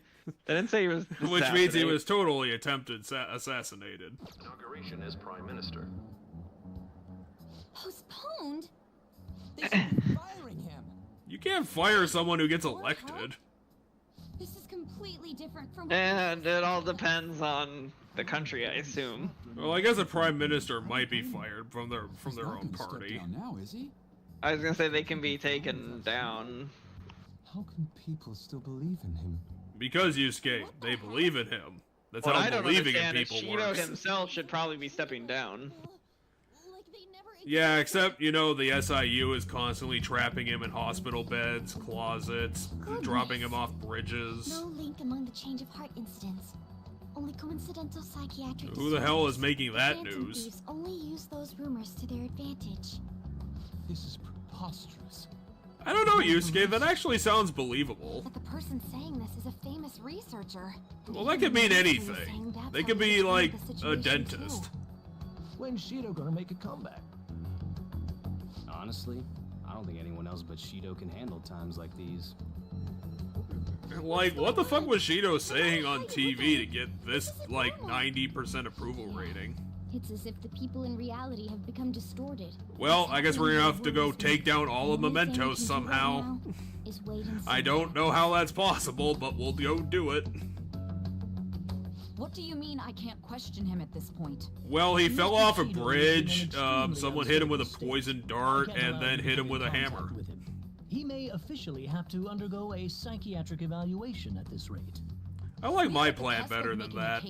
Speaker 2: he was.
Speaker 1: Which means he was totally attempted assassinated.
Speaker 5: Inauguration as Prime Minister.
Speaker 3: postponed?
Speaker 4: They should be firing him.
Speaker 1: You can't fire someone who gets elected.
Speaker 3: This is completely different from.
Speaker 2: And it all depends on the country, I assume.
Speaker 1: Well, I guess a prime minister might be fired from their own party.
Speaker 11: Now, is he?
Speaker 2: I was gonna say they can be taken down.
Speaker 11: How can people still believe in him?
Speaker 1: Because Yusuke, they believe in him. That's
Speaker 2: What I
Speaker 1: how
Speaker 2: don't
Speaker 1: believing in
Speaker 2: understand is
Speaker 1: people
Speaker 2: Shido
Speaker 1: works.
Speaker 2: himself should probably be stepping down.
Speaker 1: Yeah, except, you know, the SIU is constantly trapping him in hospital beds, closets, dropping him off bridges.
Speaker 3: No link among the change of heart incidents. only coincidental psychiatric
Speaker 1: Who the hell is
Speaker 3: disorders.
Speaker 1: making that
Speaker 3: Phantom
Speaker 1: news?
Speaker 3: thieves only use those rumors to their advantage.
Speaker 11: This is preposterous.
Speaker 1: I don't know, Yusuke. That actually sounds believable.
Speaker 3: But the person saying this is a famous researcher.
Speaker 1: Well, that could mean anything. They could be like a dentist.
Speaker 4: When's Shido gonna make a comeback?
Speaker 12: Honestly, I don't think anyone else but Shido can handle times like these.
Speaker 1: Like, what the fuck was Shido saying on TV to get this, like, 90% approval rating?
Speaker 3: It's as if the people in reality have become distorted.
Speaker 1: Well, I guess we're gonna have to go take down all of Mementos somehow. I don't know how that's possible, but we'll go do it.
Speaker 8: What do you mean I can't question him at this point?
Speaker 1: Well, he fell off a bridge, someone hit him with a poison dart, and then hit him with a hammer.
Speaker 13: He may officially have to undergo a psychiatric evaluation at this rate.
Speaker 1: I like my plan better than that.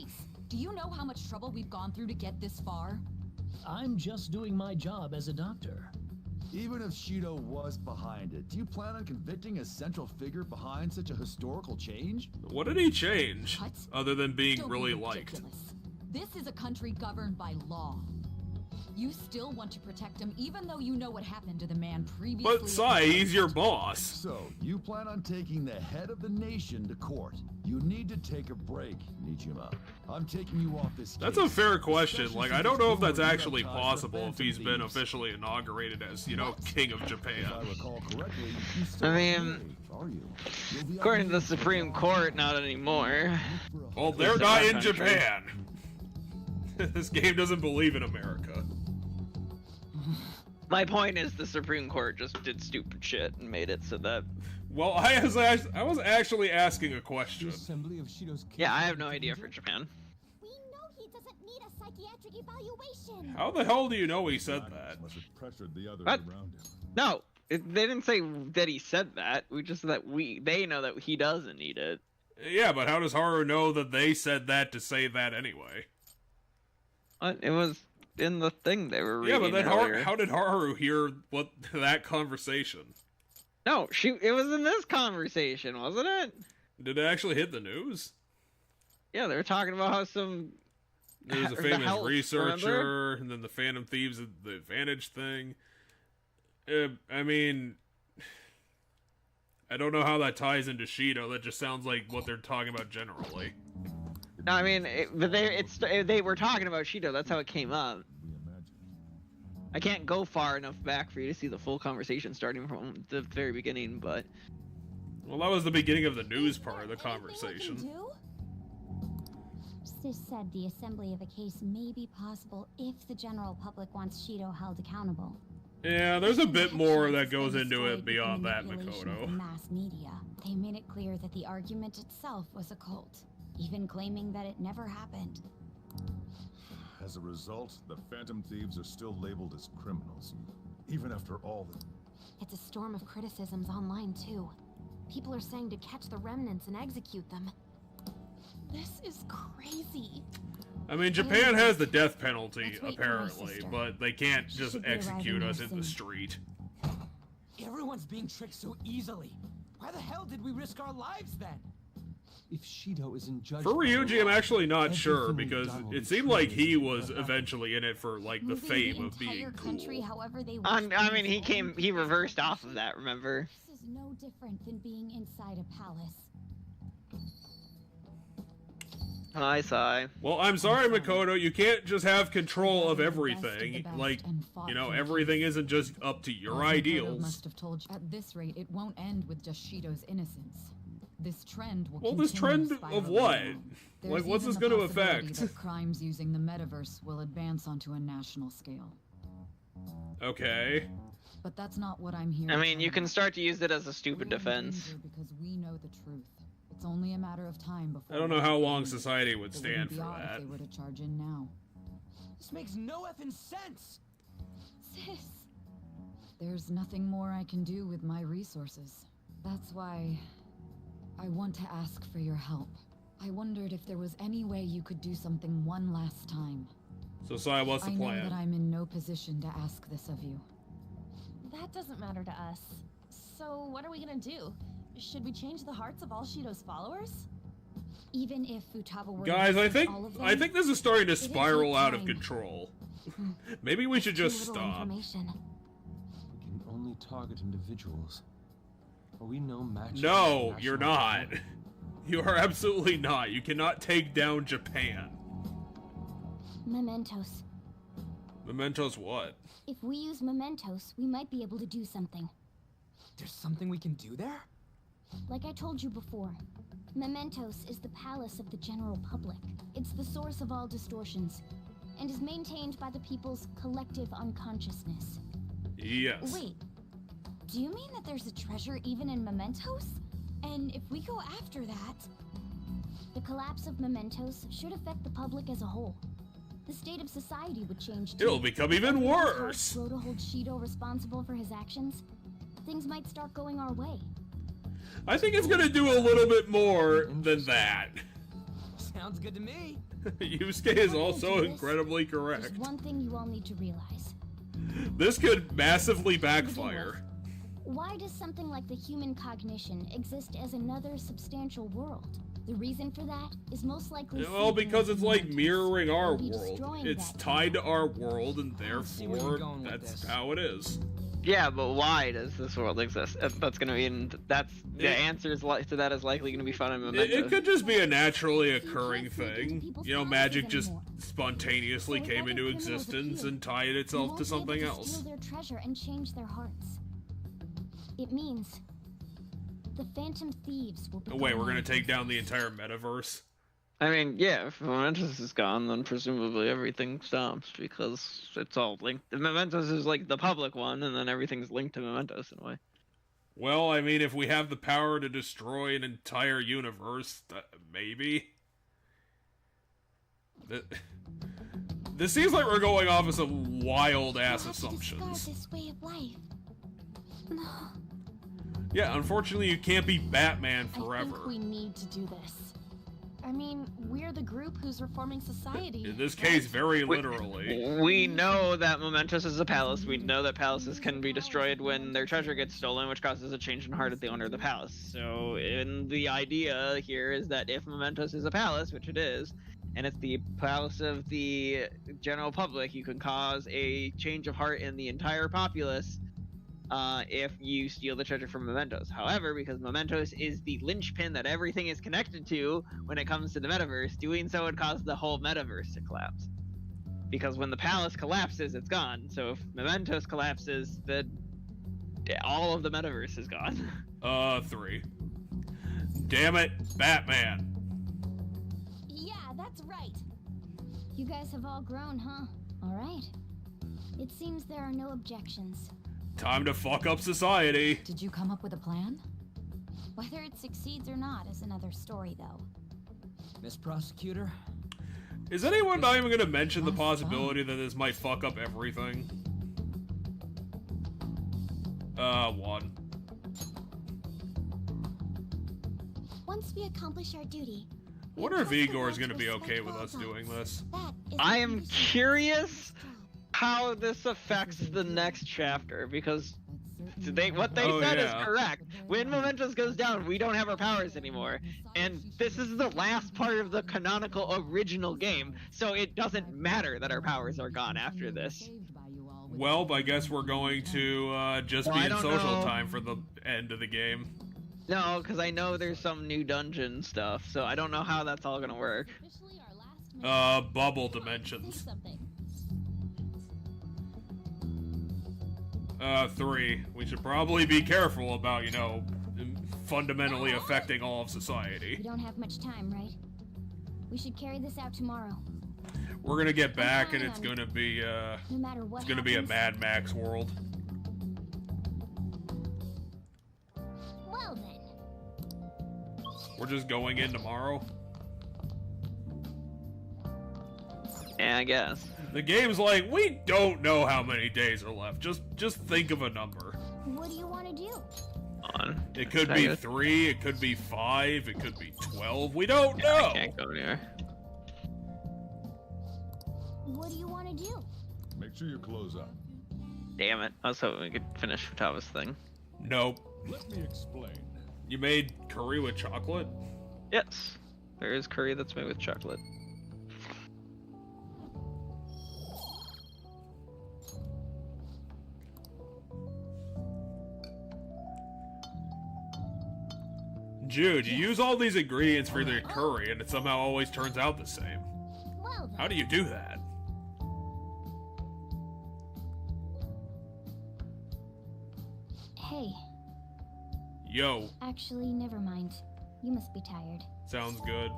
Speaker 8: Do you know how much trouble we've gone through to get this far?
Speaker 13: I'm just doing my job as a doctor.
Speaker 10: Even if Shido was behind it, do you plan on convicting a central figure behind such a historical change?
Speaker 1: What did he change?
Speaker 8: What?
Speaker 1: Other than being
Speaker 8: Don't
Speaker 1: really
Speaker 8: be
Speaker 1: liked.
Speaker 8: ridiculous. This is a country governed by law. You still want to protect him even though you know what happened to the man previously.
Speaker 1: But Sai, he's your boss.
Speaker 10: So, you plan on taking the head of the nation to court. You need to take a break, Nijima. I'm taking you off this case.
Speaker 1: That's a fair question. Like, I don't know if that's actually possible if he's been officially inaugurated as, you know, King of Japan.
Speaker 10: If I recall correctly, you still
Speaker 2: I mean,
Speaker 10: are you?
Speaker 2: according to the Supreme Court, not anymore.
Speaker 1: Well, they're not in Japan. This game doesn't believe in America.
Speaker 2: My point is the Supreme Court just did stupid shit and made it so that...
Speaker 1: Well, I was actually asking a question.
Speaker 2: Yeah, I have no idea for Japan.
Speaker 3: We know he doesn't need a psychiatric evaluation.
Speaker 1: How the hell do you know he said that?
Speaker 7: Must have pressured the others
Speaker 2: What?
Speaker 7: around him.
Speaker 2: No, they didn't say that he said that. We just said that they know that he doesn't need it.
Speaker 1: Yeah, but how does Haru know that they said that to say that anyway?
Speaker 2: It was in the thing they were reading.
Speaker 1: Yeah, but then
Speaker 2: earlier.
Speaker 1: how did Haru hear that conversation?
Speaker 2: No, it was in this conversation, wasn't it?
Speaker 1: Did it actually hit the news?
Speaker 2: Yeah, they were talking about how some...
Speaker 1: There was a
Speaker 2: the
Speaker 1: famous
Speaker 2: health,
Speaker 1: researcher,
Speaker 2: remember?
Speaker 1: and then the Phantom Thieves, the Advantage thing. I mean, I don't know how that ties into Shido. That just sounds like what they're talking about generally.
Speaker 2: No, I mean, they were talking about Shido. That's how it came up. I can't go far enough back for you to see the full conversation starting from the very beginning, but...
Speaker 1: Well, that was the beginning of the news part of the conversation.
Speaker 3: Sis said the assembly of a case may be possible if the general public wants Shido held accountable.
Speaker 1: Yeah, there's a bit more that goes into it beyond that,
Speaker 3: Manipulation of
Speaker 1: Makoto.
Speaker 3: the mass media. They made it clear that the argument itself was a cult, even claiming that it never happened.
Speaker 7: As a result, the Phantom Thieves are still labeled as criminals, even after all the...
Speaker 3: It's a storm of criticisms online, too. People are saying to catch the remnants and execute them. This is crazy.
Speaker 1: I mean, Japan has the death penalty, apparently, but they can't just execute us in the street.
Speaker 4: Everyone's being tricked so easily. Why the hell did we risk our lives then?
Speaker 11: If Shido isn't judged...
Speaker 1: For Ryuji, I'm actually not sure,
Speaker 11: everything we've
Speaker 1: because
Speaker 11: done will
Speaker 1: it
Speaker 11: be
Speaker 1: seemed like he
Speaker 11: treated
Speaker 1: was
Speaker 11: as
Speaker 1: eventually in it for, like, the fame of being cool.
Speaker 3: However they
Speaker 2: I mean, he reversed off of that, remember?
Speaker 3: This is no different than being inside a palace.
Speaker 2: Hi, Sai.
Speaker 1: Well, I'm sorry, Makoto, you can't just have control of everything. Like, you know, everything isn't just up to your ideals.
Speaker 8: Must have told you. At this rate, it won't end with just Shido's innocence. This trend will
Speaker 1: Well, this trend of what? Like, what's this going to affect?
Speaker 8: That crimes using the metaverse will advance onto a national scale.
Speaker 1: Okay.
Speaker 8: But that's not what I'm here.
Speaker 2: I mean, you can start to use it as a stupid defense.
Speaker 8: Because we know the truth. It's only a matter of time before.
Speaker 1: I don't know how long society would stand for
Speaker 8: It wouldn't be odd
Speaker 1: that.
Speaker 8: if they were to charge in now.
Speaker 4: This makes no effing sense.
Speaker 8: Sis, there's nothing more I can do with my resources. That's why I want to ask for your help. I wondered if there was any way you could do something one last time.
Speaker 1: So, Sai, what's the
Speaker 8: I know
Speaker 1: plan?
Speaker 8: that I'm in no position to ask this of you.
Speaker 14: That doesn't matter to us. So what are we gonna do? Should we change the hearts of all Shido's followers?
Speaker 8: Even if Futaba were
Speaker 1: Guys,
Speaker 8: to
Speaker 1: I
Speaker 8: use
Speaker 1: think
Speaker 8: all of them,
Speaker 1: this is starting to
Speaker 8: it'd
Speaker 1: spiral
Speaker 8: take
Speaker 1: out of
Speaker 8: time.
Speaker 1: control. Maybe we should
Speaker 8: Too
Speaker 1: just
Speaker 8: little
Speaker 1: stop.
Speaker 8: information.
Speaker 11: We can only target individuals. Are we no match?
Speaker 1: No,
Speaker 11: against
Speaker 1: you're
Speaker 11: national
Speaker 1: not.
Speaker 11: power?
Speaker 1: You are absolutely not. You cannot take down Japan.
Speaker 3: Mementos.
Speaker 1: Mementos what?
Speaker 3: If we use Mementos, we might be able to do something.
Speaker 4: There's something we can do there?
Speaker 3: Like I told you before, Mementos is the palace of the general public. It's the source of all distortions, and is maintained by the people's collective unconsciousness.
Speaker 1: Yes.
Speaker 8: Wait, do you mean that there's a treasure even in Mementos? And if we go after that...
Speaker 3: The collapse of Mementos should affect the public as a whole. The state of society would change too.
Speaker 1: It'll become even worse.
Speaker 3: Grow to hold Shido responsible for his actions. Things might start going our way.
Speaker 1: I think it's gonna do a little bit more than that.
Speaker 4: Sounds good to me.
Speaker 1: Yusuke is also incredibly
Speaker 3: There's
Speaker 1: correct.
Speaker 3: one thing you all need to realize.
Speaker 1: This could massively backfire.
Speaker 3: Why does something like the human cognition exist as another substantial world? The reason for that is most likely...
Speaker 1: Well, because it's like mirroring our
Speaker 3: We'll be
Speaker 1: world.
Speaker 3: destroying
Speaker 1: It's
Speaker 3: that
Speaker 1: tied to our world, and
Speaker 4: see where you're
Speaker 1: therefore,
Speaker 4: going with
Speaker 1: that's
Speaker 4: this.
Speaker 1: how it is.
Speaker 2: Yeah, but why does this world exist? That's gonna mean that's the answer to that is likely gonna be found in Mementos.
Speaker 1: It could just be a naturally occurring thing. You know, magic just spontaneously came into existence and tied itself to something else.
Speaker 3: Steal their treasure and change their hearts. It means the Phantom Thieves will be...
Speaker 1: Oh, wait, we're gonna take down the entire metaverse?
Speaker 2: I mean, yeah, if Mementos is gone, then presumably everything stops because it's all linked. Mementos is like the public one, and then everything's linked to Mementos in a way.
Speaker 1: Well, I mean, if we have the power to destroy an entire universe, maybe. This seems like we're going off of some wild-ass assumptions.
Speaker 3: This way of life. No.
Speaker 1: Yeah, unfortunately, you can't be Batman
Speaker 14: I
Speaker 1: forever.
Speaker 14: think we need to do this. I mean, we're the group who's reforming society.
Speaker 1: In this case, very literally.
Speaker 2: We know that Mementos is a palace. We know that palaces can be destroyed when their treasure gets stolen, which causes a change in heart of the owner of the palace. So, the idea here is that if Mementos is a palace, which it is, and it's the palace of the general public, you can cause a change of heart in the entire populace if you steal the treasure from Mementos. However, because Mementos is the linchpin that everything is connected to when it comes to the metaverse, doing so would cause the whole metaverse to collapse. Because when the palace collapses, it's gone. So if Mementos collapses, then all of the metaverse is gone.
Speaker 1: 3. Damn it, Batman.
Speaker 3: Yeah, that's right. You guys have all grown, huh? All right. It seems there are no objections.
Speaker 1: Time to fuck up society.
Speaker 8: Did you come up with a plan?
Speaker 3: Whether it succeeds or not is another story, though.
Speaker 4: Miss Prosecutor?
Speaker 1: Is anyone not even gonna mention the possibility that this might fuck up everything? 1.
Speaker 3: Once we accomplish our duty,
Speaker 1: I wonder if Igor is gonna be okay with us doing this.
Speaker 2: I am curious how this affects the next chapter, because what they said is correct. When Mementos goes down, we don't have our powers anymore, and this is the last part of the canonical original game, so it doesn't matter that our powers are gone after this.
Speaker 1: Well, I guess we're going to just be in social time for the end of the game.
Speaker 2: No, because I know there's some new dungeon stuff, so I don't know how that's all gonna work.
Speaker 1: Bubble dimensions. 3. We should probably be careful about, you know, fundamentally affecting all of society.
Speaker 3: We don't have much time, right? We should carry this out tomorrow.
Speaker 1: We're gonna get back and it's gonna be,
Speaker 3: No matter what
Speaker 1: it's gonna be a Mad Max world.
Speaker 3: Well then.
Speaker 1: We're just going in tomorrow?
Speaker 2: Yeah, I guess.
Speaker 1: The game's like, we don't know how many days are left. Just think of a number.
Speaker 3: What do you want to do?
Speaker 1: It could be 3, it could be 5, it could be 12. We don't know.
Speaker 2: I can't go near.
Speaker 3: What do you want to do?
Speaker 7: Make sure you close up.
Speaker 2: Damn it. I was hoping we could finish Futaba's thing.
Speaker 1: Nope.
Speaker 7: Let me explain.
Speaker 1: You made curry with chocolate?
Speaker 2: Yes. There is curry that's made with chocolate.
Speaker 1: Jude, you use all these ingredients for your curry, and it somehow always turns out the same.
Speaker 3: Well,
Speaker 1: How do you do that?
Speaker 3: hey,
Speaker 1: Yo,
Speaker 3: actually, never mind. You must be tired.
Speaker 1: sounds good.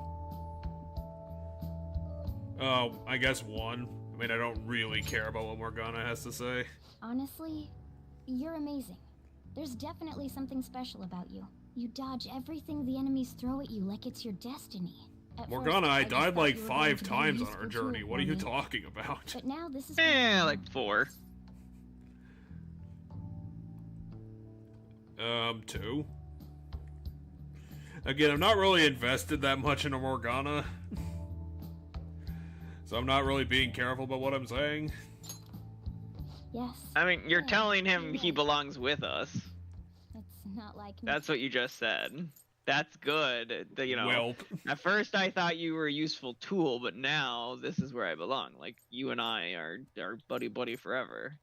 Speaker 1: I guess one. I mean, I don't really care about what Morgana has to say.
Speaker 3: Honestly, you're amazing. There's definitely something special about you. You dodge everything the enemies throw at you like it's your destiny. At
Speaker 1: Morgana,
Speaker 3: first,
Speaker 1: I
Speaker 3: just
Speaker 1: died
Speaker 3: thought
Speaker 1: like
Speaker 3: you were going
Speaker 1: 5
Speaker 3: to be a
Speaker 1: times on
Speaker 3: useful
Speaker 1: our journey.
Speaker 3: tool
Speaker 1: What
Speaker 3: for
Speaker 1: are you
Speaker 3: me.
Speaker 1: talking about?
Speaker 3: But now this is
Speaker 2: Like 4.
Speaker 1: 2. Again, I'm not really invested that much into Morgana. So I'm not really being careful about what I'm saying.
Speaker 3: Yes.
Speaker 2: I mean, you're telling him he belongs with us.
Speaker 3: It's not like me.
Speaker 2: That's what you just said. That's good. You know,
Speaker 1: Welp.
Speaker 2: at first I thought you were a useful tool, but now this is where I belong. Like, you and I are buddy forever.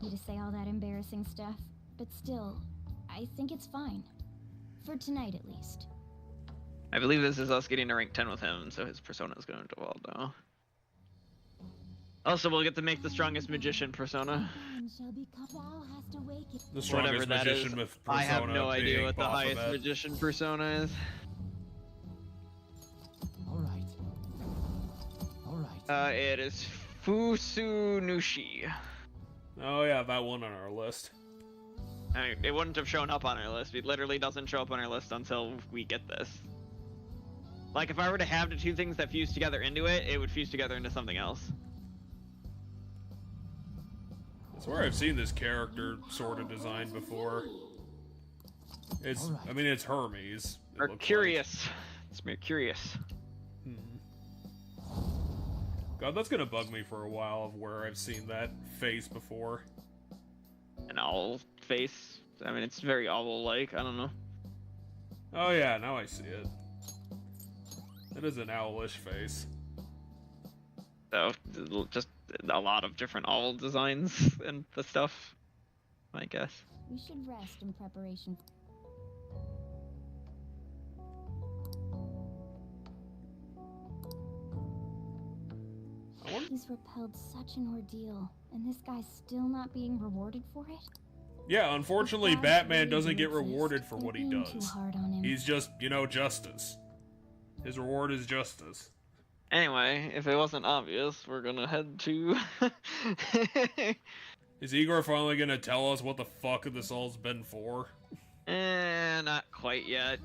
Speaker 3: You to say all that embarrassing stuff, but still, I think it's fine. For tonight, at least.
Speaker 2: I believe this is us getting to rank 10 with him, so his persona is going to evolve now. Also, we'll get to make the strongest magician persona.
Speaker 1: The strongest
Speaker 2: Whatever that
Speaker 1: magician
Speaker 2: is.
Speaker 1: with persona
Speaker 2: I have no idea
Speaker 1: being
Speaker 2: what the highest
Speaker 1: Baphomet.
Speaker 2: magician persona is.
Speaker 4: Alright.
Speaker 2: It is Fusunushi.
Speaker 1: Oh yeah, that one on our list.
Speaker 2: I mean, it wouldn't have shown up on our list. It literally doesn't show up on our list until we get this. Like, if I were to have the two things that fuse together into it, it would fuse together into something else.
Speaker 1: I swear I've seen this character sort of designed before. It's, I mean, it's Hermes. it looks
Speaker 2: Mercurius. It's Mercurius.
Speaker 1: like. God, that's gonna bug me for a while of where I've seen that face before.
Speaker 2: An owl face. I mean, it's very owl-like. I don't know.
Speaker 1: Oh yeah, now I see it. It is an owlish face.
Speaker 2: So, just a lot of different owl designs and the stuff, I guess.
Speaker 3: We should rest in preparation. He's repelled such an ordeal, and this guy's still not being rewarded for it?
Speaker 1: Yeah, unfortunately,
Speaker 3: If
Speaker 1: Batman
Speaker 3: really
Speaker 1: doesn't
Speaker 3: do
Speaker 1: get
Speaker 3: exist,
Speaker 1: rewarded for
Speaker 3: they're
Speaker 1: what he
Speaker 3: being too
Speaker 1: does.
Speaker 3: hard on him.
Speaker 1: He's just, you know, justice. His reward is justice.
Speaker 2: Anyway, if it wasn't obvious, we're gonna head to...
Speaker 1: Is Igor finally gonna tell us what the fuck this all's been for?
Speaker 2: Not quite yet.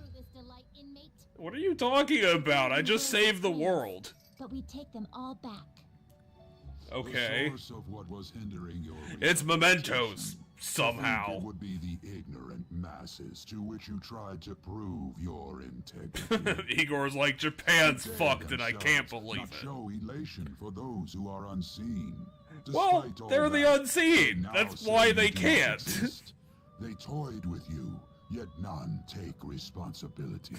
Speaker 1: What are you talking about? I just saved the world.
Speaker 14: But we take them all back.
Speaker 1: Okay.
Speaker 10: The source of what was hindering your
Speaker 1: It's Mementos, somehow.
Speaker 10: It would be the ignorant masses to which you tried to prove your integrity.
Speaker 1: Igor's like, Japan's
Speaker 10: They
Speaker 1: fucked and I can't
Speaker 10: themselves
Speaker 1: believe
Speaker 10: not
Speaker 1: it.
Speaker 10: show elation for those who are unseen.
Speaker 1: Well,
Speaker 10: Despite all
Speaker 1: they're the
Speaker 10: that,
Speaker 1: unseen.
Speaker 10: now
Speaker 1: That's
Speaker 10: say
Speaker 1: why
Speaker 10: you
Speaker 1: they
Speaker 10: do not
Speaker 1: can't.
Speaker 10: exist. They toyed with you, yet none take responsibility.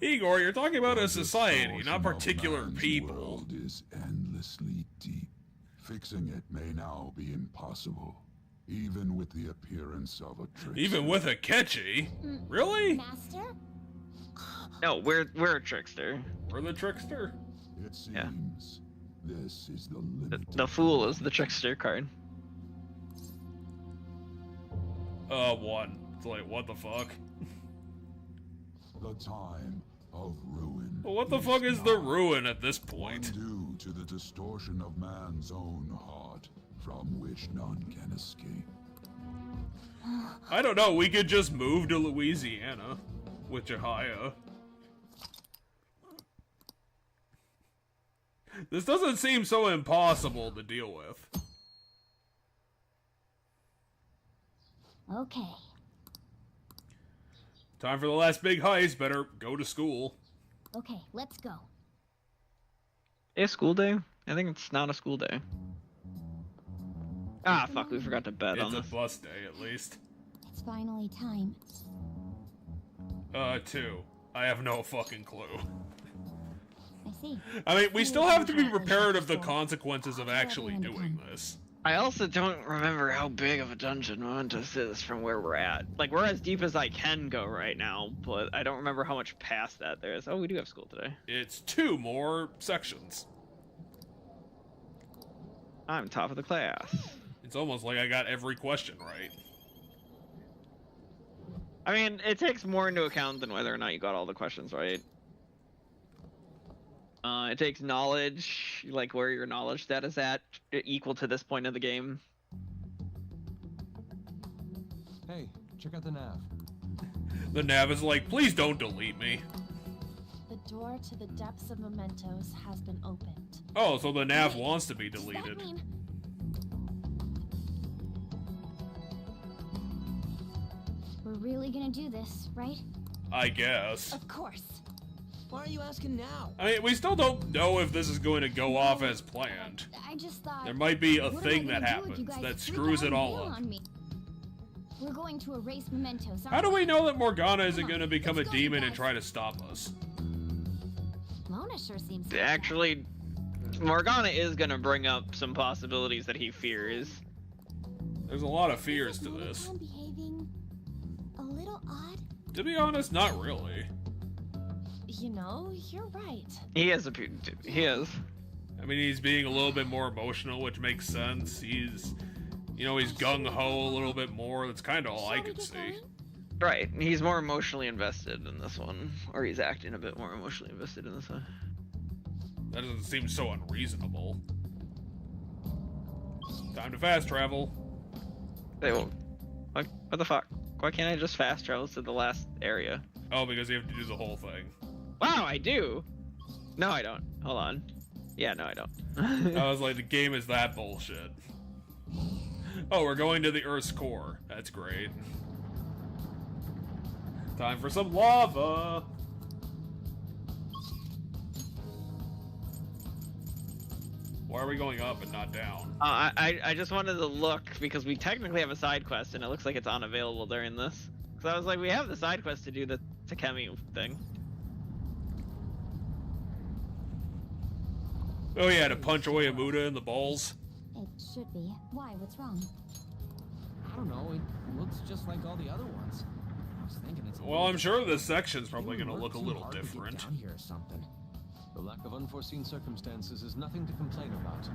Speaker 1: Igor, you're talking about a
Speaker 10: The
Speaker 1: society,
Speaker 10: distortion
Speaker 1: not
Speaker 10: of
Speaker 1: particular
Speaker 10: man's
Speaker 1: people.
Speaker 10: world is endlessly deep. Fixing it may now be impossible, even with the appearance of a trickster.
Speaker 1: Even with a catchy? Really?
Speaker 14: Master?
Speaker 2: No, we're a trickster.
Speaker 1: We're the trickster?
Speaker 10: It seems
Speaker 2: Yeah.
Speaker 10: this is the limit.
Speaker 2: The fool is the trickster card.
Speaker 1: One. It's like, what the fuck?
Speaker 10: The time of ruin.
Speaker 1: Well, what the fuck is the ruin at this point?
Speaker 10: Due to the distortion of man's own heart, from which none can escape.
Speaker 1: I don't know, we could just move to Louisiana with Jahia. This doesn't seem so impossible to deal with.
Speaker 3: Okay.
Speaker 1: Time for the last big heist, better go to school.
Speaker 3: Okay, let's go.
Speaker 2: A school day? I think it's not a school day. Ah, fuck, we forgot to bet on
Speaker 1: It's a
Speaker 2: this.
Speaker 1: bus day, at least.
Speaker 3: It's finally time.
Speaker 1: 2. I have no fucking clue.
Speaker 3: I see.
Speaker 1: I mean, we still have to be prepared of the consequences of actually doing this.
Speaker 2: I also don't remember how big of a dungeon Mementos is from where we're at. Like, we're as deep as I can go right now, but I don't remember how much past that there is. Oh, we do have school today.
Speaker 1: It's 2 more sections.
Speaker 2: I'm top of the class.
Speaker 1: It's almost like I got every question right.
Speaker 2: I mean, it takes more into account than whether or not you got all the questions right. It takes knowledge, like where your knowledge stat is at, equal to this point of the game.
Speaker 11: Hey, check out the nav.
Speaker 1: The nav is like, please don't delete me.
Speaker 14: The door to the depths of Mementos has been opened.
Speaker 1: Oh, so the nav wants to be deleted.
Speaker 14: Does that mean...
Speaker 3: We're really gonna do this, right?
Speaker 1: I guess.
Speaker 14: Of course.
Speaker 4: Why are you asking now?
Speaker 1: I mean, we still don't know if this is going to go off as planned.
Speaker 3: I just thought...
Speaker 1: There might be a
Speaker 3: what
Speaker 1: thing
Speaker 3: am I
Speaker 1: that
Speaker 3: gonna do if you
Speaker 1: happens
Speaker 3: guys
Speaker 1: that
Speaker 3: freak
Speaker 1: screws
Speaker 3: out
Speaker 1: it
Speaker 3: and
Speaker 1: all
Speaker 3: bail
Speaker 1: up.
Speaker 3: on me? We're going to erase Mementos.
Speaker 1: How do we know that Morgana isn't
Speaker 3: Come on,
Speaker 1: going to become a
Speaker 3: let's go,
Speaker 1: demon
Speaker 3: you
Speaker 1: and
Speaker 3: guys.
Speaker 1: try to stop us?
Speaker 3: Lona sure seems like
Speaker 2: Actually, Morgana is gonna bring up some possibilities that he fears.
Speaker 1: There's a lot of fears to
Speaker 3: that.
Speaker 1: this.
Speaker 3: I'm behaving a little odd.
Speaker 1: To be honest, not really.
Speaker 14: You know, you're right.
Speaker 2: He is he is.
Speaker 1: I mean, he's being a little bit more emotional, which makes sense. He's, you know, he's gung-ho a little bit more. That's kind of all I could see.
Speaker 2: Right, he's more emotionally invested in this one, or he's acting a bit more emotionally invested in this one.
Speaker 1: That doesn't seem so unreasonable. Time to fast travel.
Speaker 2: They will. What the fuck? Why can't I just fast travel to the last area?
Speaker 1: Oh, because you have to do the whole thing.
Speaker 2: Wow, I do. No, I don't. Hold on. Yeah, no, I don't.
Speaker 1: I was like, the game is that bullshit. Oh, we're going to the Earth's core. That's great. Time for some lava. Why are we going up and not down?
Speaker 2: I just wanted to look because we technically have a side quest and it looks like it's unavailable during this. So I was like, we have the side quest to do the Takemi thing.
Speaker 1: Oh yeah, to punch Oyamuda in the balls.
Speaker 3: It should be. Why? What's wrong?
Speaker 4: I don't know. It looks just like all the other ones. I was thinking it's.
Speaker 1: Well, I'm sure this section's probably gonna look a little different.
Speaker 4: Down here or something.
Speaker 11: The lack of unforeseen circumstances is nothing to complain about.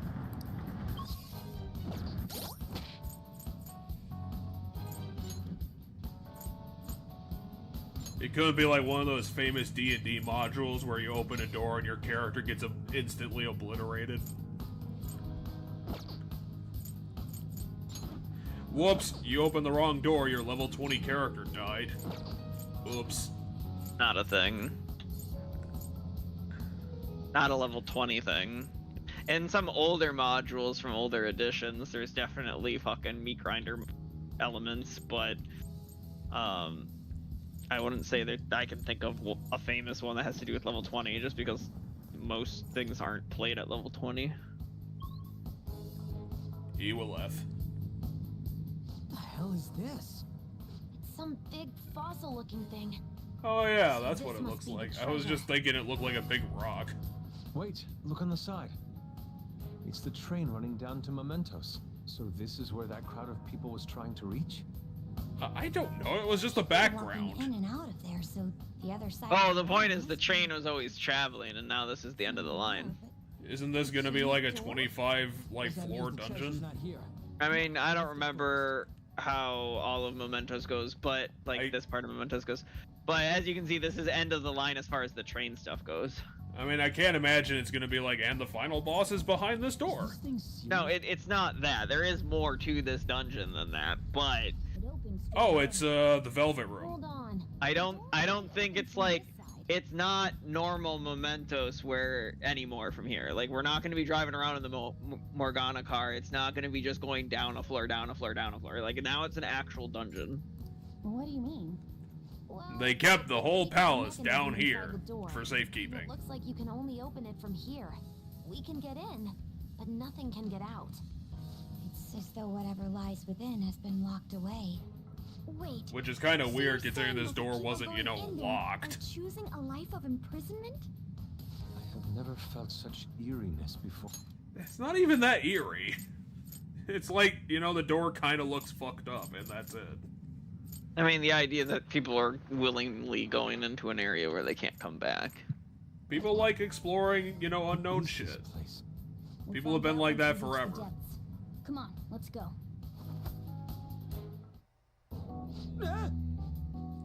Speaker 1: It couldn't be like one of those famous D&D modules where you open a door and your character gets instantly obliterated. Whoops, you opened the wrong door, your level 20 character died. Oops.
Speaker 2: Not a thing. Not a level 20 thing. In some older modules from older editions, there's definitely fucking meat grinder elements, but I wouldn't say that I can think of a famous one that has to do with level 20, just because most things aren't played at level 20.
Speaker 1: E will F.
Speaker 4: What the hell is this?
Speaker 14: It's some big fossil-looking thing.
Speaker 1: Oh yeah,
Speaker 14: So
Speaker 1: that's
Speaker 14: this
Speaker 1: what it
Speaker 14: must
Speaker 1: looks
Speaker 14: be the
Speaker 1: like. I was
Speaker 14: treasure.
Speaker 1: just thinking it looked like a big rock.
Speaker 11: Wait, look on the side. It's the train running down to Mementos. So this is where that crowd of people was trying to reach?
Speaker 1: I don't know, it was just a
Speaker 3: Walking
Speaker 1: background.
Speaker 3: in and out of there, so the other side.
Speaker 2: Oh, the point is the train was always traveling, and now this is the end of the line.
Speaker 1: Isn't this gonna be like a 25 like floor dungeon?
Speaker 4: Not here.
Speaker 2: I mean, I don't remember how all of Mementos goes, but like this part of Mementos goes. But as you can see, this is end of the line as far as the train stuff goes.
Speaker 1: I mean, I can't imagine it's gonna be like, and the final boss is behind this door.
Speaker 2: No, it's not that. There is more to this dungeon than that, but
Speaker 3: It opens to
Speaker 1: Oh,
Speaker 3: the
Speaker 1: it's the Velvet Room.
Speaker 3: Hold on.
Speaker 2: I don't think it's like it's not normal Mementos where anymore from here. Like, we're not going to be driving around in the Morgana car. It's not going to be just going down a floor, down a floor, down a floor. Like, now it's an actual dungeon.
Speaker 3: What do you mean? Well,
Speaker 1: They kept the whole palace
Speaker 3: mechanism
Speaker 1: down
Speaker 3: inside
Speaker 1: here
Speaker 3: the door.
Speaker 1: for
Speaker 3: It
Speaker 1: safekeeping.
Speaker 3: looks like you can only open it from here. We can get in, but nothing can get out. It's as though whatever lies within has been locked away. Wait.
Speaker 1: Which is kind of
Speaker 3: so
Speaker 1: weird
Speaker 3: you're
Speaker 1: considering
Speaker 3: saying
Speaker 1: this
Speaker 3: that the
Speaker 1: door
Speaker 3: people
Speaker 1: wasn't, you know,
Speaker 3: going in there
Speaker 1: locked.
Speaker 3: are choosing a life of imprisonment?
Speaker 11: I have never felt such eeriness before.
Speaker 1: It's not even that eerie. It's like, you know, the door kind of looks fucked up, and that's it.
Speaker 2: I mean, the idea that people are willingly going into an area where they can't come back.
Speaker 1: People like exploring, you know, unknown shit. People have been like that forever.
Speaker 3: Come on, let's go.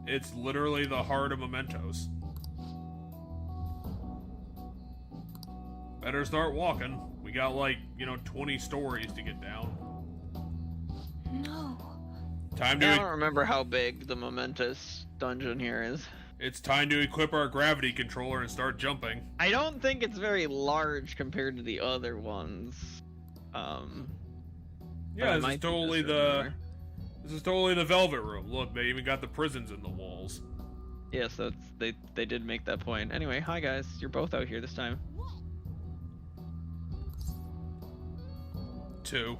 Speaker 1: It's literally the heart of Mementos. Better start walking. We got like, you know, 20 stories to get down.
Speaker 3: No.
Speaker 1: Time to.
Speaker 2: I don't remember how big the Mementos dungeon here is.
Speaker 1: It's time to equip our gravity controller and start jumping.
Speaker 2: I don't think it's very large compared to the other ones.
Speaker 1: Yeah, this is totally the. This is totally the Velvet Room. Look, they even got the prisons in the walls.
Speaker 2: Yes, that's they did make that point. Anyway, hi guys, you're both out here this time.
Speaker 1: 2.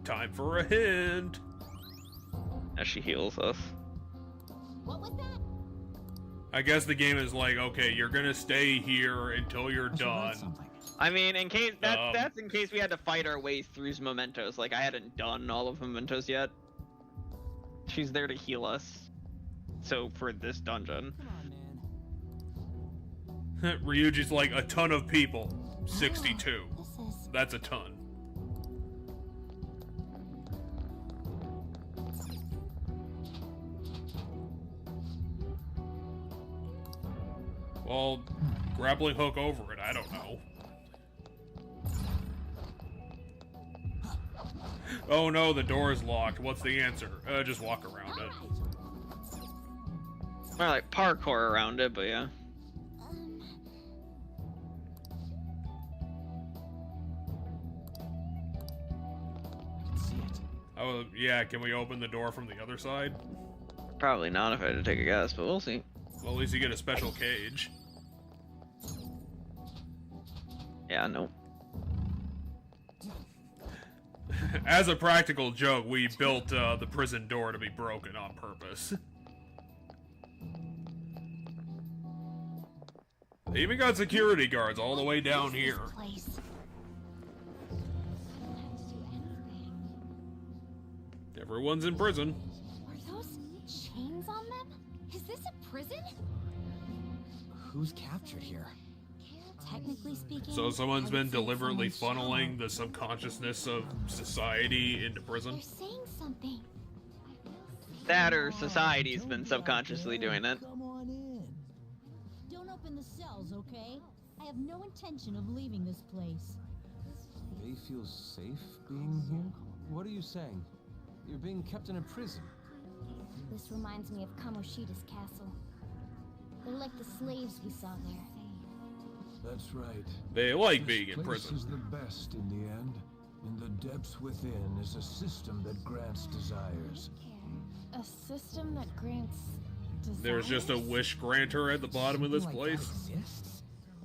Speaker 1: Time for a hint.
Speaker 2: As she heals us.
Speaker 3: What was that?
Speaker 1: I guess the game is like, okay, you're gonna stay here until you're done.
Speaker 2: I mean, in case that's in case we had to fight our way through Mementos. Like I hadn't done all of Mementos yet. She's there to heal us. So for this dungeon.
Speaker 1: Ryuji's like a ton of people. 62. That's a ton. Well, grappling hook over it, I don't know. Oh no, the door is locked. What's the answer? Just walk around it.
Speaker 2: More like parkour around it, but yeah.
Speaker 1: Oh, yeah, can we open the door from the other side?
Speaker 2: Probably not if I had to take a guess, but we'll see.
Speaker 1: Well, at least you get a special cage.
Speaker 2: Yeah, no.
Speaker 1: As a practical joke, we built the prison door to be broken on purpose. They even got security guards all the way down here. Everyone's in prison.
Speaker 3: Are those chains on them? Is this a prison?
Speaker 4: Who's captured here?
Speaker 3: Technically speaking.
Speaker 1: So someone's been deliberately funneling the subconsciousness of society into prison?
Speaker 3: They're saying something.
Speaker 2: That or society's been subconsciously doing it.
Speaker 15: Come on in. Don't open the cells, okay? I have no intention of leaving this place.
Speaker 11: They feel safe being here? What are you saying? You're being kept in a prison.
Speaker 3: This reminds me of Kamoshida's castle. They're like the slaves we saw there.
Speaker 10: That's right.
Speaker 1: They like being in
Speaker 10: This place
Speaker 1: prison.
Speaker 10: is the best in the end. In the depths within is a system that grants desires.
Speaker 14: A system that grants desires?
Speaker 1: There's just a wish granter at the bottom of this place.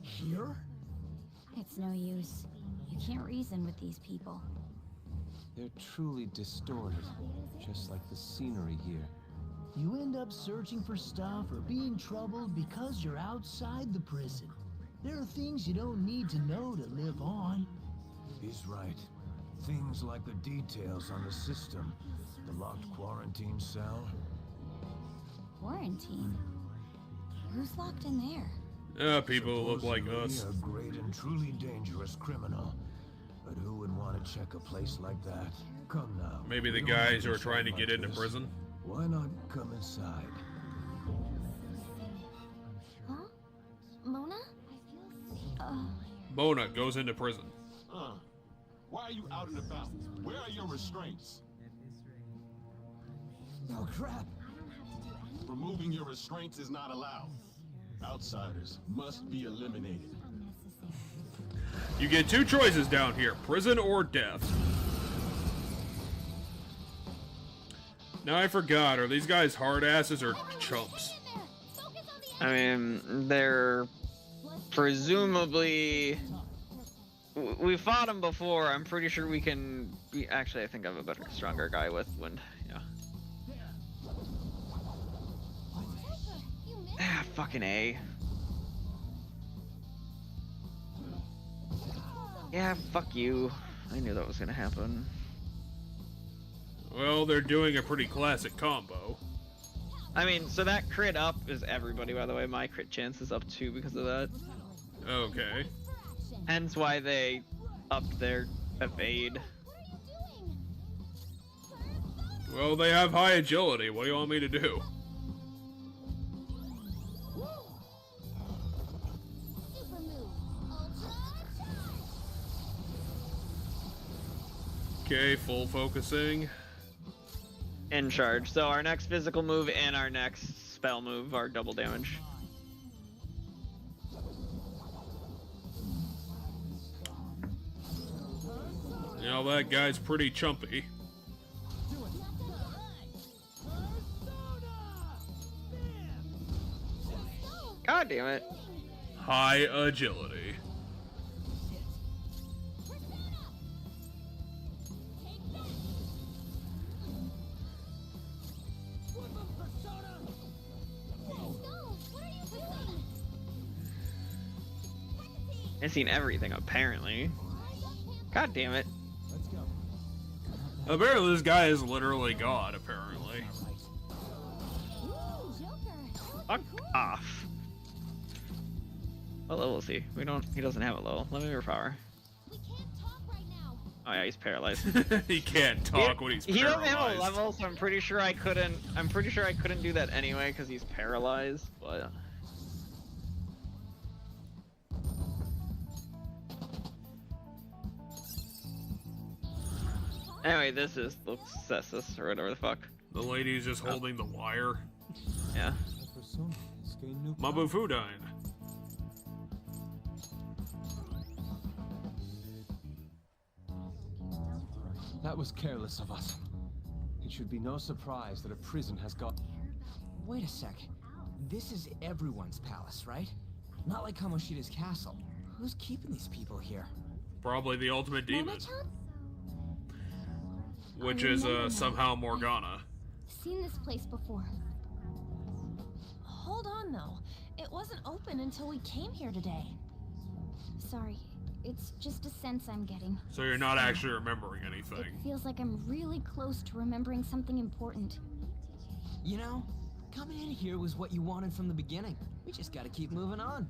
Speaker 8: Here?
Speaker 3: It's no use. You can't reason with these people.
Speaker 11: They're truly distorted, just like the scenery here.
Speaker 13: You end up searching for stuff or being troubled because you're outside the prison. There are things you don't need to know to live on.
Speaker 10: He's right. Things like the details on the system. The locked quarantine cell.
Speaker 3: Quarantine? Who's locked in there?
Speaker 1: People who look like us.
Speaker 10: A great and truly dangerous criminal. But who would want to check a place like that? Come now.
Speaker 1: Maybe the
Speaker 10: We don't
Speaker 1: guys
Speaker 10: need
Speaker 1: who are
Speaker 10: to
Speaker 1: trying to
Speaker 10: talk
Speaker 1: get
Speaker 10: like
Speaker 1: into
Speaker 10: this.
Speaker 1: prison.
Speaker 10: Why not come inside?
Speaker 3: Huh? Mona?
Speaker 1: Mona goes into prison.
Speaker 16: Why are you out and about? Where are your restraints?
Speaker 10: Oh, crap.
Speaker 16: Removing your restraints is not allowed. Outsiders must be eliminated.
Speaker 1: You get 2 choices down here, prison or death. Now I forgot, are these guys hard asses or chumps?
Speaker 2: I mean, they're presumably We fought him before. I'm pretty sure we can. Actually, I think I have a better, stronger guy with wind. Yeah. Ah, fucking A. Yeah, fuck you. I knew that was gonna happen.
Speaker 1: Well, they're doing a pretty classic combo.
Speaker 2: I mean, so that crit up is everybody, by the way. My crit chance is up too because of that.
Speaker 1: Okay.
Speaker 2: Hence why they upped their evade.
Speaker 1: Well, they have high agility. What do you want me to do? Okay, full focusing.
Speaker 2: In charge. So our next physical move and our next spell move are double damage.
Speaker 1: You know, that guy's pretty chumpy.
Speaker 2: God damn it.
Speaker 1: High agility.
Speaker 2: I've seen everything, apparently. God damn it.
Speaker 1: Apparently this guy is literally God, apparently.
Speaker 2: Fuck off. What level is he? He doesn't have a level. Let me repower. Oh yeah, he's paralyzed.
Speaker 1: He can't talk when he's paralyzed.
Speaker 2: He doesn't have a level, so I'm pretty sure I couldn't do that anyway because he's paralyzed, but anyway, this is Luxessus or whatever the fuck.
Speaker 1: The lady's just holding the wire.
Speaker 2: Yeah.
Speaker 1: Mabufudine.
Speaker 11: That was careless of us. It should be no surprise that a prison has got...
Speaker 4: Wait a sec. This is everyone's palace, right? Not like Kamoshida's castle. Who's keeping these people here?
Speaker 1: Probably the ultimate demon. Which is somehow Morgana.
Speaker 3: Seen this place before.
Speaker 14: Hold on though. It wasn't open until we came here today.
Speaker 3: Sorry. It's just a sense I'm getting.
Speaker 1: So you're not actually remembering anything.
Speaker 3: It feels like I'm really close to remembering something important.
Speaker 4: You know, coming in here was what you wanted from the beginning. We just gotta keep moving on.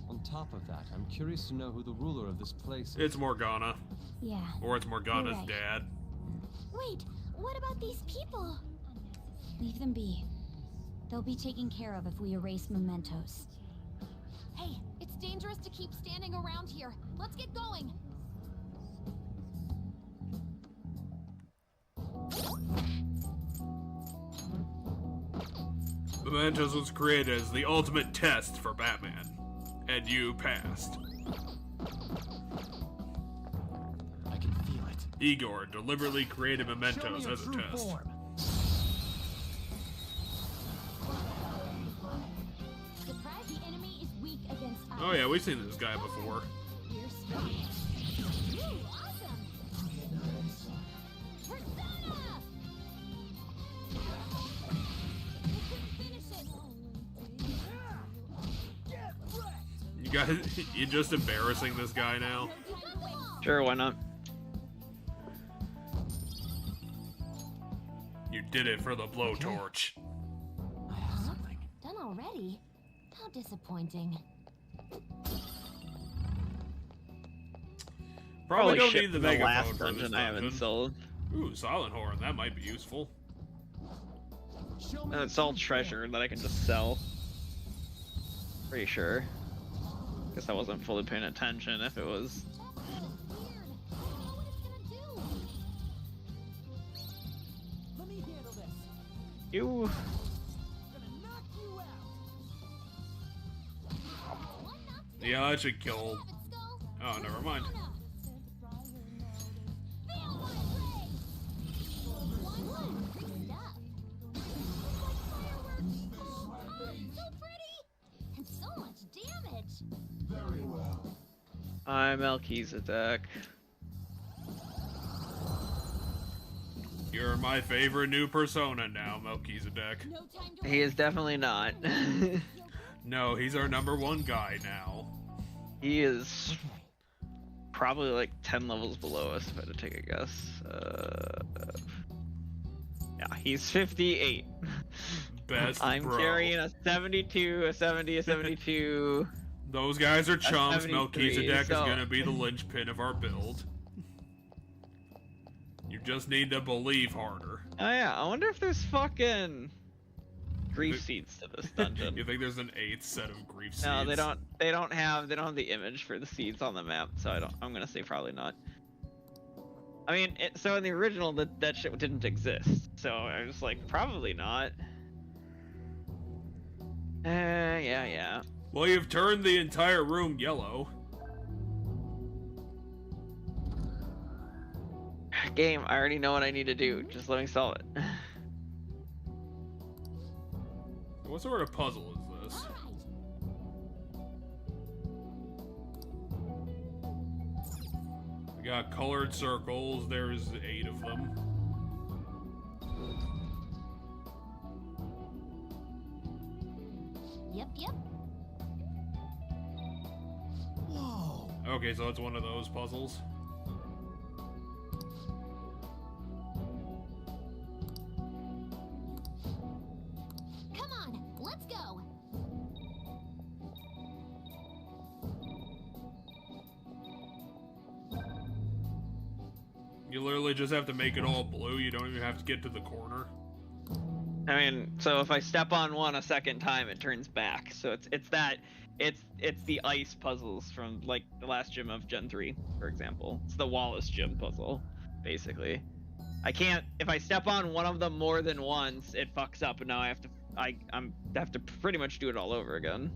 Speaker 11: On top of that, I'm curious to know who the ruler of this place is.
Speaker 1: It's Morgana.
Speaker 3: Yeah.
Speaker 1: Or it's Morgana's
Speaker 3: right.
Speaker 1: dad.
Speaker 3: Wait, what about these people? Leave them be. They'll be taken care of if we erase Mementos.
Speaker 14: Hey, it's dangerous to keep standing around here. Let's get going.
Speaker 1: Mementos was created as the ultimate test for Batman. And you passed.
Speaker 11: I can feel it.
Speaker 1: Igor deliberately created Mementos as a test.
Speaker 13: Form.
Speaker 1: Oh yeah, we've seen this guy before. You guys, you're just embarrassing this guy now.
Speaker 2: Sure, why not?
Speaker 1: You did it for the blowtorch.
Speaker 14: Done already? How disappointing.
Speaker 1: Probably don't
Speaker 2: shit,
Speaker 1: need the
Speaker 2: the
Speaker 1: megaphone
Speaker 2: last
Speaker 1: for this
Speaker 2: dungeon I haven't
Speaker 1: dungeon.
Speaker 2: sold.
Speaker 1: Ooh, silent horn, that might be useful.
Speaker 2: And it's all treasure that I can just sell. Pretty sure. Guess I wasn't fully paying attention if it was. You.
Speaker 1: Yeah, that should kill. Oh, never mind.
Speaker 2: I'm Melchizedek.
Speaker 1: You're my favorite new persona now, Melchizedek.
Speaker 2: He is definitely not.
Speaker 1: No, he's our #1 guy now.
Speaker 2: He is probably like 10 levels below us, if I had to take a guess. Yeah, he's 58.
Speaker 1: Best
Speaker 2: I'm
Speaker 1: bro.
Speaker 2: carrying a 72, a 70, a 72.
Speaker 1: Those guys are chumps.
Speaker 2: 73,
Speaker 1: Melchizedek
Speaker 2: so-
Speaker 1: is gonna be the linchpin of our build. You just need to believe harder.
Speaker 2: Oh yeah, I wonder if there's fucking grief seeds to this dungeon.
Speaker 1: You think there's an 8th set of grief seeds?
Speaker 2: No, they don't. They don't have the image for the seeds on the map, so I'm gonna say probably not. I mean, so in the original, that shit didn't exist, so I was like, probably not. Yeah.
Speaker 1: Well, you've turned the entire room yellow.
Speaker 2: Game, I already know what I need to do. Just let me solve it.
Speaker 1: What sort of puzzle is this? We got colored circles. There's 8 of them.
Speaker 3: Yep.
Speaker 13: Whoa.
Speaker 1: Okay, so it's one of those puzzles.
Speaker 3: Come on, let's go.
Speaker 1: You literally just have to make it all blue. You don't even have to get to the corner.
Speaker 2: I mean, so if I step on one a second time, it turns back. So it's the ice puzzles from like the last gym of Gen 3, for example. It's the Wallace gym puzzle, basically. I can't, if I step on one of them more than once, it fucks up, and now I have to pretty much do it all over again.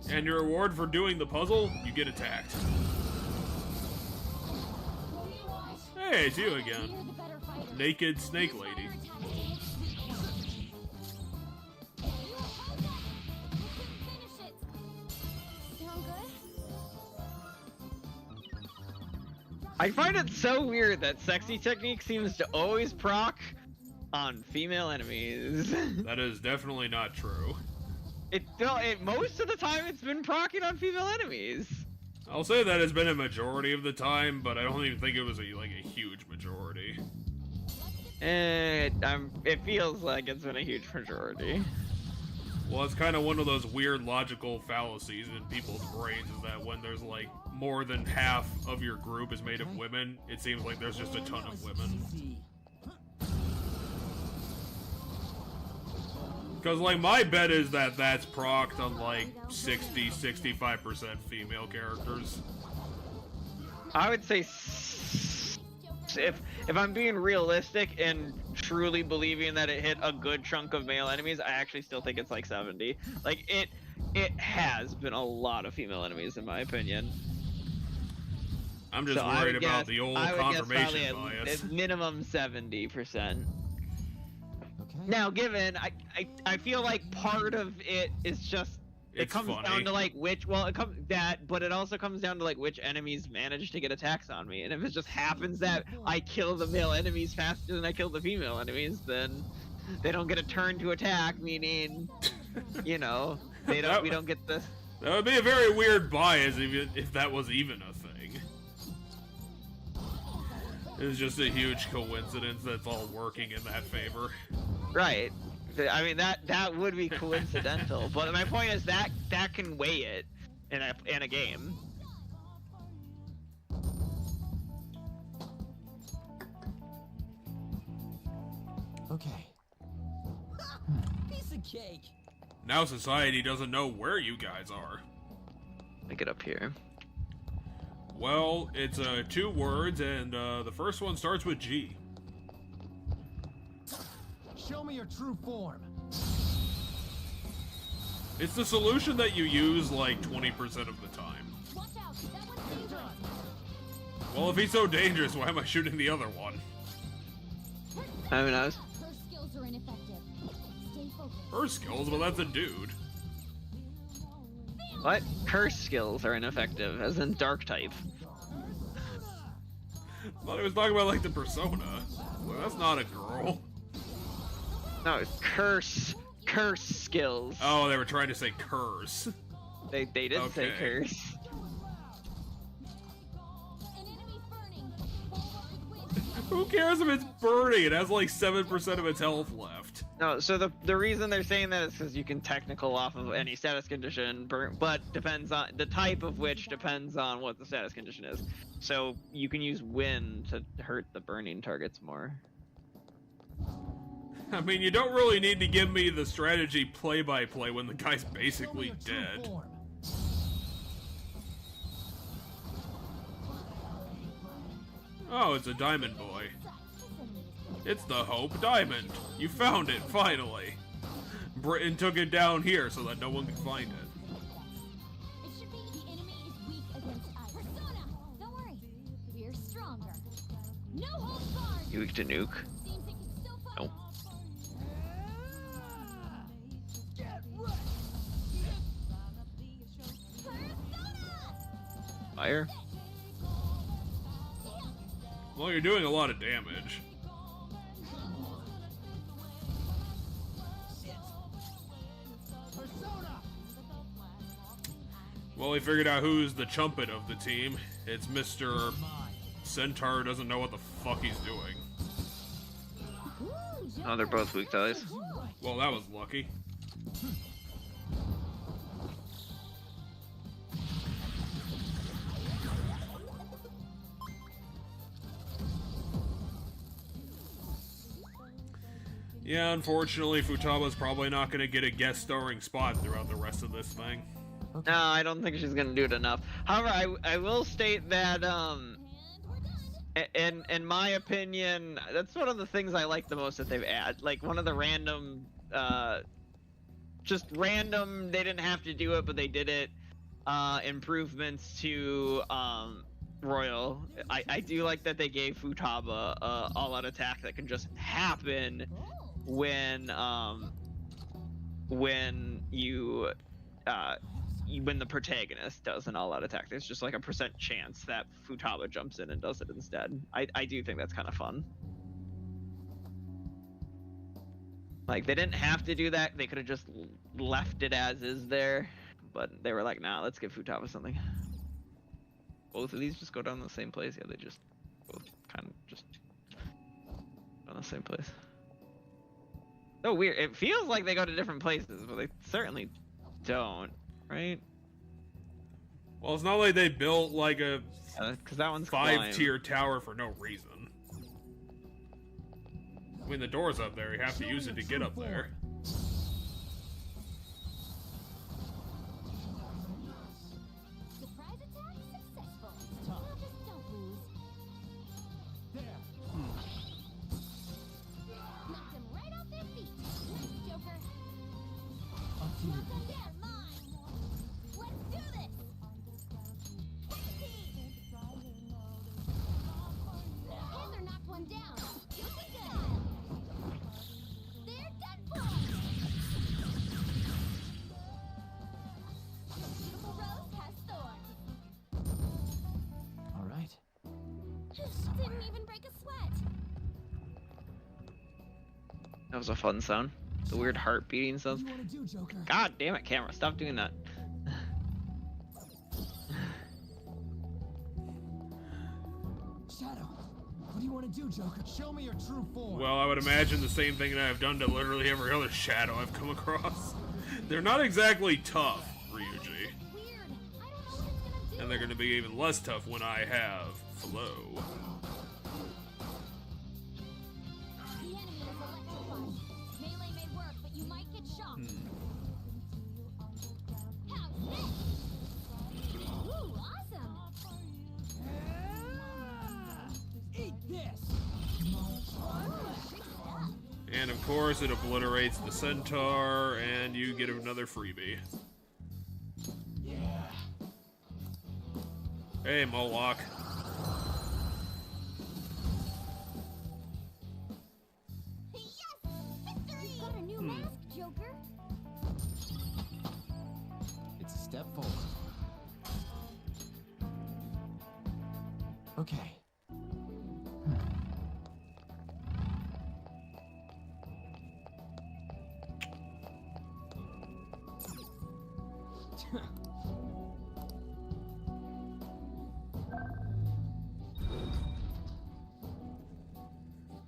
Speaker 1: And your reward for doing the puzzle, you get attacked. Hey, it's you again. Naked snake lady.
Speaker 2: I find it so weird that sexy technique seems to always proc on female enemies.
Speaker 1: That is definitely not true.
Speaker 2: Most of the time it's been proccing on female enemies.
Speaker 1: I'll say that has been a majority of the time, but I don't even think it was a huge majority.
Speaker 2: It feels like it's been a huge majority.
Speaker 1: Well, it's kind of one of those weird logical fallacies in people's brains, is that when there's like more than half of your group is made of women, it seems like there's just a ton of women. Because, like, my bet is that that's procced on, like, 60-65% female characters.
Speaker 2: I would say, if I'm being realistic and truly believing that it hit a good chunk of male enemies, I actually still think it's like 70. Like, it has been a lot of female enemies, in my opinion.
Speaker 1: I'm just worried about the old confirmation bias.
Speaker 2: At minimum 70%. Now, given, I feel like part of it is just, it comes down to like but it also comes down to like which enemies manage to get attacks on me. And if it just happens that I kill the male enemies faster than I kill the female enemies, then they don't get a turn to attack, meaning, you know, we don't get the...
Speaker 1: That would be a very weird bias if that was even a thing. It's just a huge coincidence that's all working in that favor.
Speaker 2: Right. I mean, that would be coincidental, but my point is that can weigh it in a game.
Speaker 4: Okay. Piece of cake.
Speaker 1: Now society doesn't know where you guys are.
Speaker 2: Let me get up here.
Speaker 1: Well, it's 2 words, and the first one starts with G.
Speaker 13: Show me your true form.
Speaker 1: It's the solution that you use like 20% of the time. Well, if he's so dangerous, why am I shooting the other one?
Speaker 2: I mean,
Speaker 3: ineffective. Stay focused.
Speaker 1: Her skills? Well, that's a dude.
Speaker 2: What? Curse skills are ineffective, as in dark type.
Speaker 1: I thought he was talking about like the persona. Well, that's not a girl.
Speaker 2: No, it's curse skills.
Speaker 1: Oh, they were trying to say curse.
Speaker 2: They did say curse.
Speaker 1: Who cares if it's burning? It has like 7% of its health left.
Speaker 2: No, so the reason they're saying that is because you can technical off of any status condition, but depends on the type of which depends on what the status condition is. So you can use wind to hurt the burning targets more.
Speaker 1: I mean, you don't really need to give me the strategy play-by-play when the guy's basically dead. Oh, it's a diamond boy. It's the Hope Diamond. You found it, finally. Britain took it down here so that no one could find it.
Speaker 3: It should be the enemy is weak against ice. Persona! Don't worry. We're stronger. No holds barred!
Speaker 2: You weak to nuke? Nope. Fire?
Speaker 1: Well, you're doing a lot of damage. Well, we figured out who's the chumpet of the team. It's Mr. Centaur who doesn't know what the fuck he's doing.
Speaker 2: Oh, they're both weak to ice.
Speaker 1: Well, that was lucky. Yeah, unfortunately, Futaba's probably not going to get a guest starring spot throughout the rest of this thing.
Speaker 2: No, I don't think she's gonna do it enough. However, I will state that in my opinion, that's one of the things I like the most that they've added. Like one of the random, just random. They didn't have to do it, but they did it. Improvements to Royal. I do like that they gave Futaba all-out attack that can just happen when you when the protagonist does an all-out attack. There's just like a % chance that Futaba jumps in and does it instead. I do think that's kind of fun. Like, they didn't have to do that. They could have just left it as is there. But they were like, nah, let's give Futaba something. Both of these just go down the same place. Yeah, they just both kind of just on the same place. So weird. It feels like they go to different places, but they certainly don't. Right?
Speaker 1: Well, it's not like they built like a
Speaker 2: because that one's
Speaker 1: 5-tier tower for no reason. I mean, the door's up there. You have to use it to get up there.
Speaker 3: Surprise attack successful. Just don't lose. Knocked them right off their feet. Nice, Joker. Knock them down. Didn't even break a sweat.
Speaker 2: That was a fun sound. The weird heart beating sounds. God damn it, camera! Stop doing that.
Speaker 4: Shadow, what do you want to do, Joker? Show me your true form.
Speaker 1: Well, I would imagine the same thing that I've done to literally every other shadow I've come across. They're not exactly tough, Ryuji. And they're going to be even less tough when I have Flow.
Speaker 3: The enemy is electrified. Melee may work, but you might get shocked. How's this? Ooh, awesome!
Speaker 4: Eat this!
Speaker 1: And of course, it obliterates the Centaur, and you get another freebie. Hey, Moloch.
Speaker 3: Yes!
Speaker 4: careful. Okay.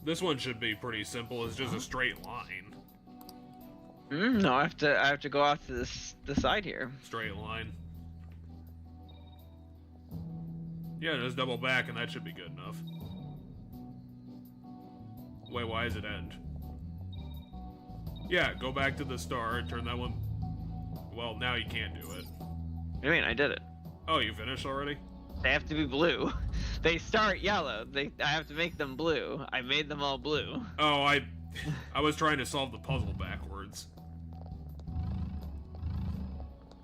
Speaker 1: This one should be pretty simple. It's just a straight line.
Speaker 2: No, I have to go off to the side here.
Speaker 1: Straight line. Yeah, just double back and that should be good enough. Wait, why does it end? Yeah, go back to the start, turn that one... Well, now you can't do it.
Speaker 2: I mean, I did it.
Speaker 1: Oh, you finished already?
Speaker 2: They have to be blue. They start yellow. I have to make them blue. I made them all blue.
Speaker 1: Oh, I was trying to solve the puzzle backwards.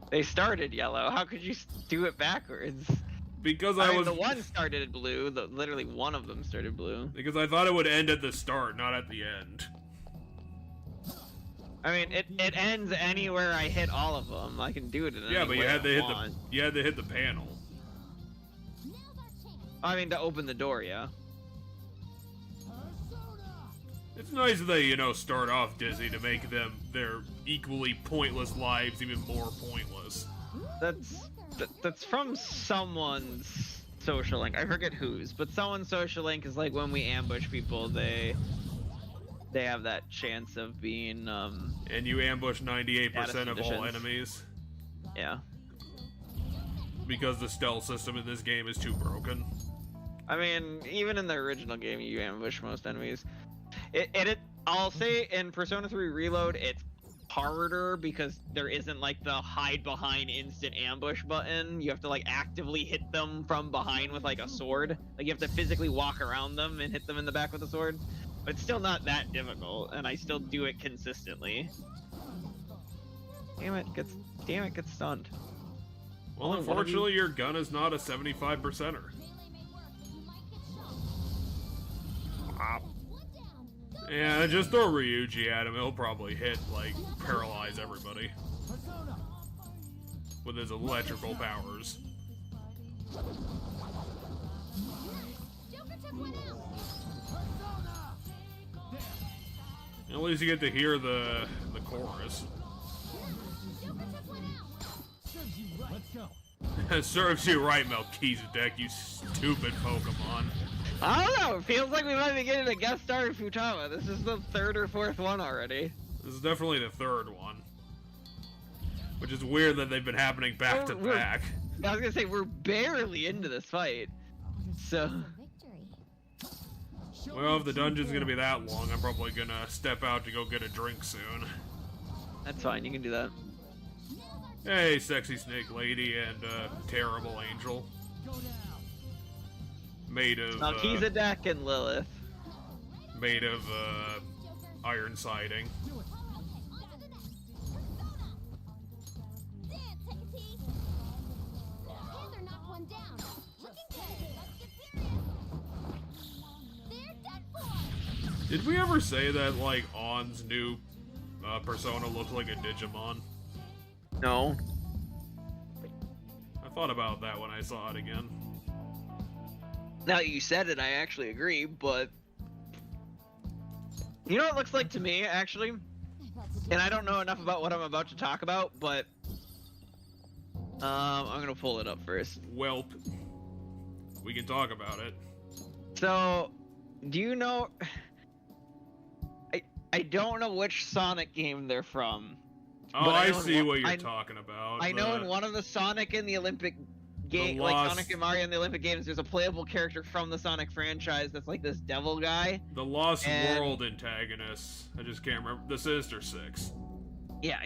Speaker 2: They started yellow. How could you do it backwards?
Speaker 1: Because
Speaker 2: I mean, the one started blue. Literally one of them started blue.
Speaker 1: Because I thought it would end at the start, not at the end.
Speaker 2: I mean, it ends anywhere I hit all of them. I can do it in
Speaker 1: Yeah, but you had to hit the panel.
Speaker 2: I mean, to open the door, yeah.
Speaker 1: It's nice that they, start off Disney to make their equally pointless lives even more pointless.
Speaker 2: That's from someone's social link. I forget whose, but someone's social link is like when we ambush people, they have that chance of being
Speaker 1: and you ambush 98% of all enemies.
Speaker 2: Yeah.
Speaker 1: Because the stealth system in this game is too broken.
Speaker 2: I mean, even in the original game, you ambush most enemies. I'll say in Persona 3 Reload, it's harder because there isn't like the hide behind instant ambush button. You have to like actively hit them from behind with like a sword. Like you have to physically walk around them and hit them in the back with a sword. But it's still not that difficult, and I still do it consistently. Damn it, gets stunned.
Speaker 1: Well, unfortunately, your gun is not a 75%er. Yeah, just throw Ryuji at him. He'll probably hit, like, paralyze everybody. With his electrical powers. At least you get to hear the chorus. Serves you right, Melchizedek, you stupid Pokemon.
Speaker 2: I don't know, it feels like we might be getting a guest star in Futaba. This is the third or fourth one already.
Speaker 1: This is definitely the third one. Which is weird that they've been happening back to back.
Speaker 2: I was gonna say, we're barely into this fight. So...
Speaker 1: Well, if the dungeon's gonna be that long, I'm probably gonna step out to go get a drink soon.
Speaker 2: That's fine, you can do that.
Speaker 1: Hey, sexy snake lady and terrible angel. Made of
Speaker 2: Melchizedek and Lilith.
Speaker 1: Made of iron siding. Did we ever say that, like, On's new persona looked like a Digimon?
Speaker 2: No.
Speaker 1: I thought about that when I saw it again.
Speaker 2: Now that you said it, I actually agree, but... You know what it looks like to me, actually? And I don't know enough about what I'm about to talk about, but... I'm gonna pull it up first.
Speaker 1: Welp. We can talk about it.
Speaker 2: So, do you know... I don't know which Sonic game they're from.
Speaker 1: Oh, I see what you're talking about.
Speaker 2: I know in one of the Sonic in the Olympic game, like Sonic and Mario in the Olympic games, there's a playable character from the Sonic franchise that's like this devil guy.
Speaker 1: The Lost World antagonist. I just can't remember. The Sinister Six.
Speaker 2: Yeah,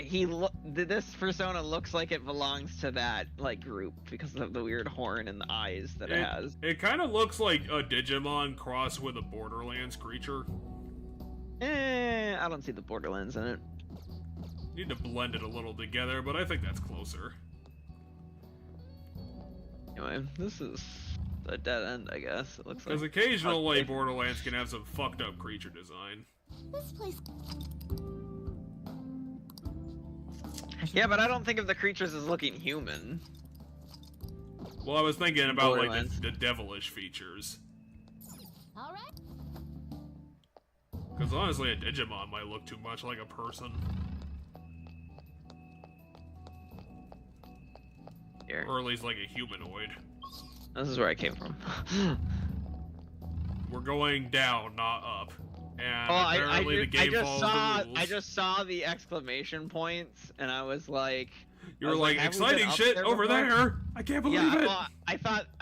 Speaker 2: this persona looks like it belongs to that like group because of the weird horn and the eyes that it has.
Speaker 1: It kind of looks like a Digimon crossed with a Borderlands creature.
Speaker 2: I don't see the Borderlands in it.
Speaker 1: Need to blend it a little together, but I think that's closer.
Speaker 2: Anyway, this is a dead end, I guess. It looks like.
Speaker 1: Because occasionally Borderlands can have some fucked up creature design.
Speaker 3: This place.
Speaker 2: Yeah, but I don't think of the creatures as looking human.
Speaker 1: Well, I was thinking about like
Speaker 2: Borderlands.
Speaker 1: the devilish features.
Speaker 3: All right.
Speaker 1: Because honestly, a Digimon might look too much like a person.
Speaker 2: Here.
Speaker 1: Or at least like a humanoid.
Speaker 2: This is where I came from.
Speaker 1: We're going down, not up. And
Speaker 2: Oh,
Speaker 1: apparently the game follows the rules.
Speaker 2: I just saw the exclamation points, and I was like,
Speaker 1: You were like,
Speaker 2: have we been
Speaker 1: exciting
Speaker 2: up
Speaker 1: shit
Speaker 2: there
Speaker 1: over
Speaker 2: before?"
Speaker 1: there! I can't believe
Speaker 2: Yeah,
Speaker 1: it!
Speaker 2: well, I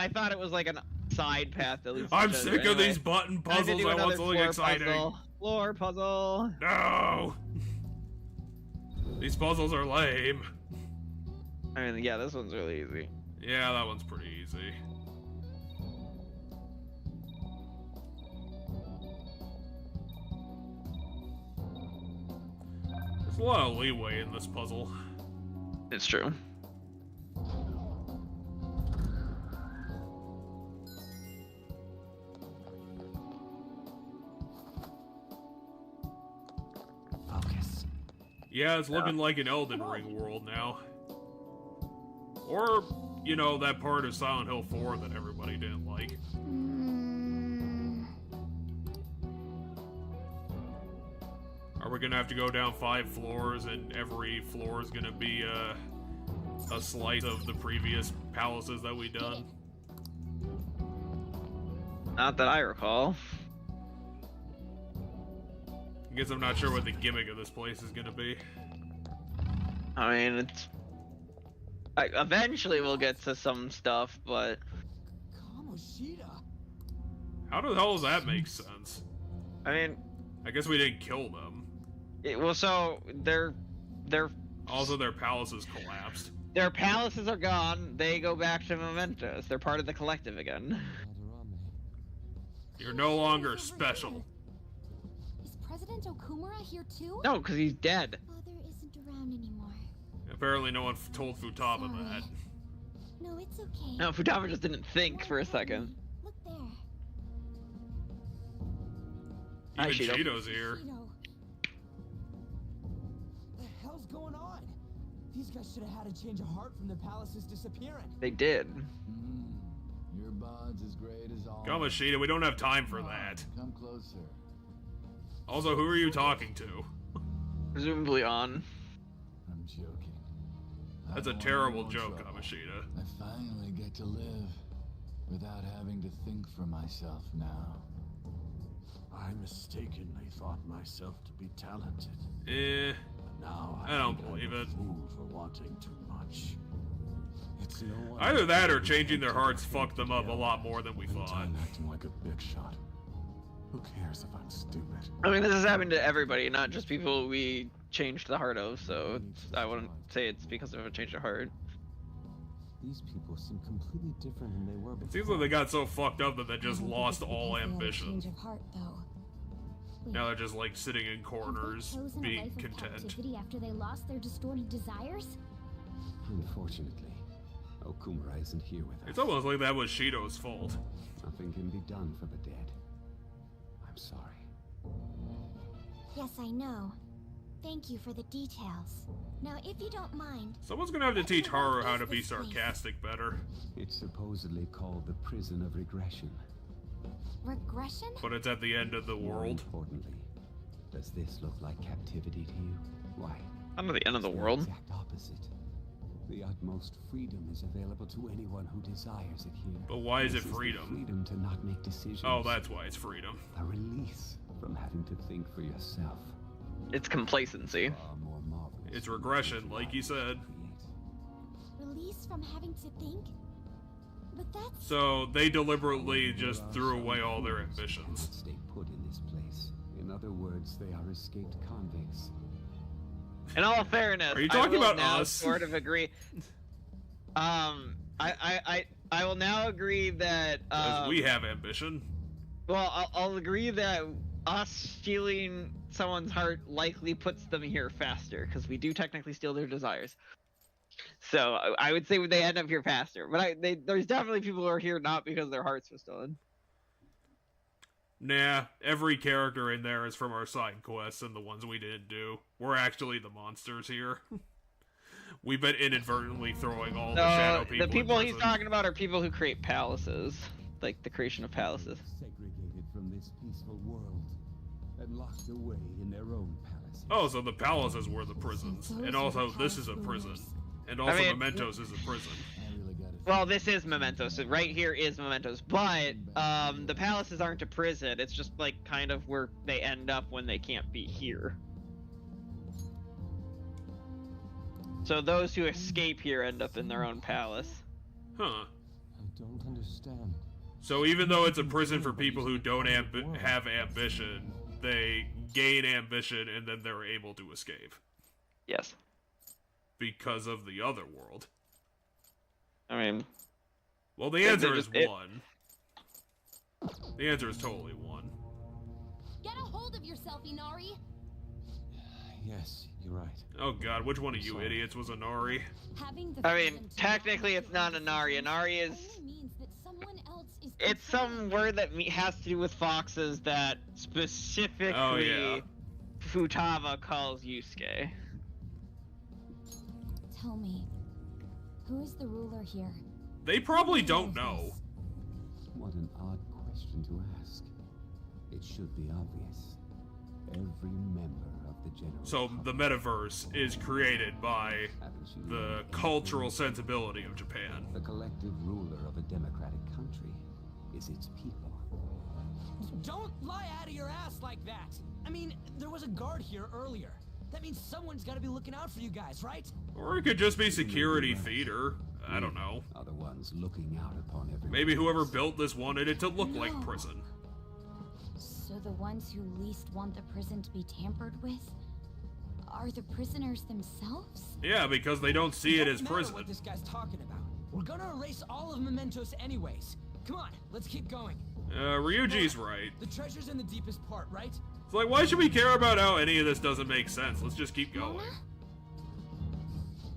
Speaker 2: thought it was like a side path at least.
Speaker 1: I'm
Speaker 2: it shows,
Speaker 1: sick
Speaker 2: but
Speaker 1: of these
Speaker 2: anyway.
Speaker 1: button
Speaker 2: I had to
Speaker 1: puzzles,
Speaker 2: do
Speaker 1: I want
Speaker 2: another
Speaker 1: something
Speaker 2: floor
Speaker 1: exciting.
Speaker 2: puzzle. Floor puzzle.
Speaker 1: No! These puzzles are lame.
Speaker 2: I mean, yeah, this one's really easy.
Speaker 1: Yeah, that one's pretty easy. There's a lot of leeway in this puzzle.
Speaker 2: It's true.
Speaker 4: Focus.
Speaker 1: Yeah, it's looking like an Elden Ring world now. Or, you know, that part of Silent Hill 4 that everybody didn't like. Are we gonna have to go down 5 floors and every floor is gonna be a slice of the previous palaces that we done?
Speaker 2: Not that I recall.
Speaker 1: I guess I'm not sure what the gimmick of this place is gonna be.
Speaker 2: I mean, it's. Eventually we'll get to some stuff, but.
Speaker 1: How the hell does that make sense?
Speaker 2: I mean.
Speaker 1: I guess we didn't kill them.
Speaker 2: Well, so they're.
Speaker 1: Also, their palaces collapsed.
Speaker 2: Their palaces are gone. They go back to Mementos. They're part of the collective again.
Speaker 1: You're no longer special.
Speaker 3: Is President Okumura here too?
Speaker 2: No, because he's dead.
Speaker 3: Father isn't around anymore.
Speaker 1: Apparently, no one told Futaba that.
Speaker 3: No, it's okay.
Speaker 2: No, Futaba just didn't think for a second.
Speaker 3: Look there.
Speaker 2: Hi,
Speaker 1: Even
Speaker 2: Shido.
Speaker 1: Cheeto's here.
Speaker 4: The hell's going on? These guys should have had a change of heart from the palaces disappearing.
Speaker 2: They did.
Speaker 10: Your bod's as great as all.
Speaker 1: Come on, Cheetah, we don't have time for that.
Speaker 10: Come closer.
Speaker 1: Also, who are you talking to?
Speaker 2: Presumably on.
Speaker 10: I'm joking.
Speaker 1: That's a terrible joke, Kamashita.
Speaker 10: I finally get to live without having to think for myself now.
Speaker 16: I mistakenly thought myself to be talented.
Speaker 5: Now
Speaker 1: I don't believe it.
Speaker 5: Fool for wanting too much. It's no wonder
Speaker 1: Either that or changing their hearts fucked them up a lot more than we thought.
Speaker 16: I'm acting like a big shot. Who cares if I'm stupid?
Speaker 2: I mean, this has happened to everybody, not just people we changed the heart of, so I wouldn't say it's because of a change of heart.
Speaker 12: These people seem completely different than they were before.
Speaker 1: It seems like they got so fucked up that they just lost all ambition.
Speaker 3: Change of heart, though.
Speaker 1: Now they're just like sitting in corners,
Speaker 3: Chosen a
Speaker 1: being
Speaker 3: life of
Speaker 1: content.
Speaker 3: captivity after they lost their distorted desires?
Speaker 12: Unfortunately, Okumura isn't here with us.
Speaker 1: It's almost like that was Shido's fault.
Speaker 12: Nothing can be done for the dead. I'm sorry.
Speaker 3: Yes, I know. Thank you for the details. Now, if you don't mind,
Speaker 1: Someone's gonna have to teach Haru how to be sarcastic better.
Speaker 12: It's supposedly called the Prison of Regression.
Speaker 3: regression?
Speaker 1: But it's at the end of the
Speaker 12: More
Speaker 1: world.
Speaker 12: importantly, does this look like captivity to you? Why?
Speaker 2: I'm at the end of the
Speaker 12: It's
Speaker 2: world.
Speaker 12: exact opposite. The utmost freedom is available to anyone who desires it here.
Speaker 1: But why is it
Speaker 12: This the
Speaker 1: freedom?
Speaker 12: freedom to not make decisions.
Speaker 1: Oh, that's why it's freedom.
Speaker 12: A release from having to think for yourself.
Speaker 2: It's complacency.
Speaker 12: Far more marvelous
Speaker 1: It's
Speaker 12: than
Speaker 1: regression,
Speaker 12: what
Speaker 1: like you said.
Speaker 12: create.
Speaker 3: Release from having to think? But that's...
Speaker 1: So they deliberately just threw away all their
Speaker 12: Cannot
Speaker 1: ambitions.
Speaker 12: stay put in this place. In other words, they are escaped convicts.
Speaker 2: In all fairness,
Speaker 1: Are you talking
Speaker 2: I will
Speaker 1: about
Speaker 2: now
Speaker 1: us?
Speaker 2: sort of agree. I will now agree that.
Speaker 1: Because we have ambition.
Speaker 2: Well, I'll agree that us stealing someone's heart likely puts them here faster, because we do technically steal their desires. So I would say they end up here faster. But there's definitely people who are here not because their hearts were stolen.
Speaker 1: Nah, every character in there is from our side quests and the ones we didn't do. We're actually the monsters here. we've been inadvertently throwing all the shadow people.
Speaker 2: The people
Speaker 1: in
Speaker 2: he's
Speaker 1: prison.
Speaker 2: talking about are people who create palaces, like the creation of palaces.
Speaker 12: Segregated from this peaceful world and locked away in their own palaces.
Speaker 1: Oh, so the palaces were the prisons, and also this is a prison, and also Mementos is a prison.
Speaker 2: Well, this is Mementos. So right here is Mementos, but the palaces aren't a prison. It's just like kind of where they end up when they can't be here. So those who escape here end up in their own palace.
Speaker 1: Huh.
Speaker 11: I don't understand.
Speaker 1: So even though it's a prison for people who don't have ambition, they gain ambition and then they're able to escape.
Speaker 2: Yes.
Speaker 1: Because of the other world.
Speaker 2: I mean...
Speaker 1: Well, the answer is one. The answer is totally one.
Speaker 14: Get a hold of yourself, Inari.
Speaker 11: Yes, you're right.
Speaker 1: Oh god, which one of you idiots was Inari?
Speaker 2: I mean, technically it's not Inari. Inari is... It's some word that has to do with foxes that specifically Futaba calls Yusuke.
Speaker 3: Tell me, who is the ruler here?
Speaker 1: They probably don't know.
Speaker 12: What an odd question to ask. It should be obvious. Every member of the general
Speaker 1: So the metaverse is created by the cultural sensibility of Japan.
Speaker 12: The collective ruler of a democratic country is its people.
Speaker 4: Don't lie out of your ass like that. I mean, there was a guard here earlier. That means someone's got to be looking out for you guys, right?
Speaker 1: Or it could just be security feeder. I don't know.
Speaker 12: Are the ones looking out upon everyone.
Speaker 1: Maybe whoever built this wanted it to look like prison.
Speaker 3: So the ones who least want the prison to be tampered with are the prisoners themselves?
Speaker 1: Yeah, because they don't see it as prison.
Speaker 4: What this guy's talking about. We're gonna erase all of Mementos anyways. Come on, let's keep going.
Speaker 1: Ryuji's right.
Speaker 4: The treasure's in the deepest part, right?
Speaker 1: It's like, why should we care about how any of this doesn't make sense? Let's just keep going.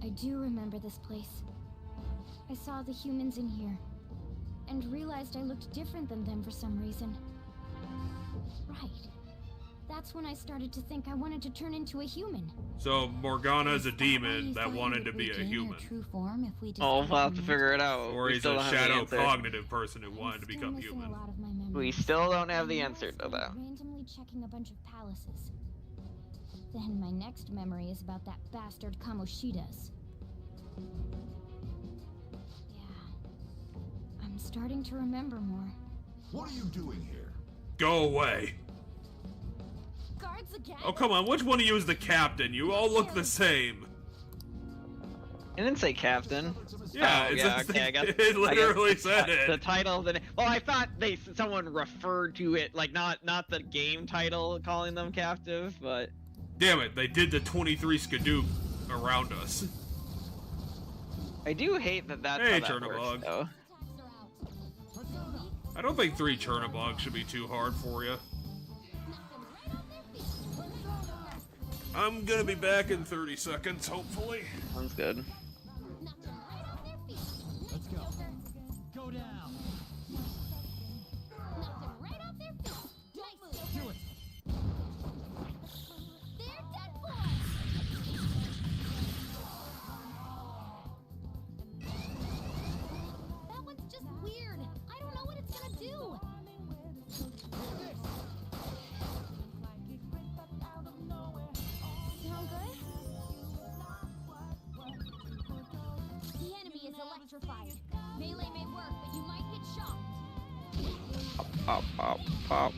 Speaker 3: I do remember this place. I saw the humans in here, and realized I looked different than them for some reason. Right. That's when I started to think I wanted to turn into a human.
Speaker 1: So Morgana is a demon that wanted to be a human.
Speaker 2: Oh, we'll have to figure it out.
Speaker 1: Or he's a shadow cognitive person who wanted to become human.
Speaker 2: We still don't have the answer to that.
Speaker 3: Randomly checking a bunch of palaces. Then my next memory is about that bastard Kamoshida's. Yeah. I'm starting to remember more.
Speaker 16: What are you doing here?
Speaker 1: Go away.
Speaker 14: Guards again?
Speaker 1: Oh, come on. Which one of you is the captain? You all look the same.
Speaker 2: It didn't say captain.
Speaker 1: Yeah,
Speaker 2: I guess
Speaker 1: it literally said it.
Speaker 2: The title of the well, I thought someone referred to it like not the game title calling them captive, but
Speaker 1: damn it, they did the 23 Skidoo around us.
Speaker 2: I do hate that that's
Speaker 1: hey,
Speaker 2: how that works, though.
Speaker 1: I don't think 3 Chernobyls should be too hard for you. I'm gonna be back in 30 seconds, hopefully.
Speaker 2: Sounds good.
Speaker 13: Let's go. Go down. Do it.
Speaker 14: That one's just weird. I don't know what it's gonna do. Sound good? The enemy is electrified. Melee may work, but you might get shocked.
Speaker 2: Pop, pop, pop.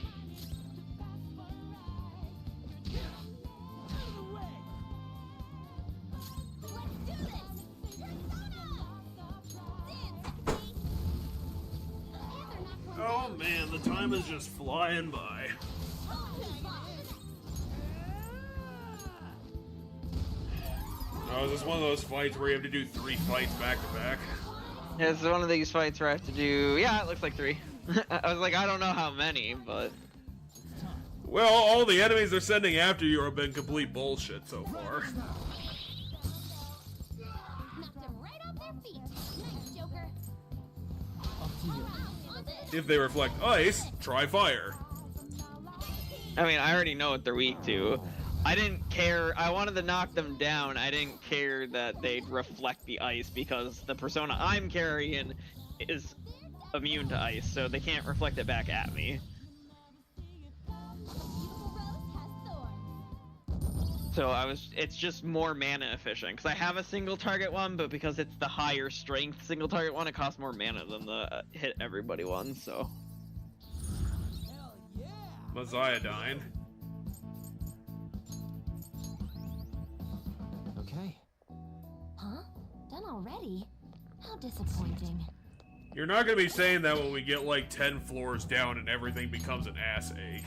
Speaker 1: Oh man, the time is just flying by. Oh, is this one of those fights where you have to do 3 fights back to back?
Speaker 2: Yeah, it's one of these fights where I have to do. Yeah, it looks like 3. I was like, I don't know how many, but.
Speaker 1: Well, all the enemies they're sending after you have been complete bullshit so far. If they reflect ice, try fire.
Speaker 2: I mean, I already know what they're weak to. I didn't care. I wanted to knock them down. I didn't care that they'd reflect the ice because the persona I'm carrying is immune to ice, so they can't reflect it back at me. So it's just more mana efficient because I have a single target one, but because it's the higher strength single target one, it costs more mana than the hit everybody one. So.
Speaker 1: Mazziadine.
Speaker 4: Okay.
Speaker 3: Huh? Done already? How disappointing.
Speaker 1: You're not gonna be saying that when we get like 10 floors down and everything becomes an ass ache.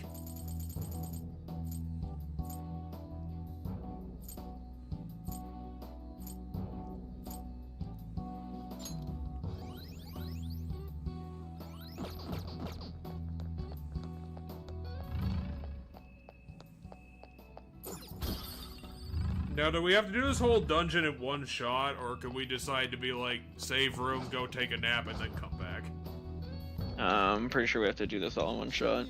Speaker 1: Now, do we have to do this whole dungeon in one shot, or can we decide to be like, save room, go take a nap, and then come back?
Speaker 2: I'm pretty sure we have to do this all in one shot.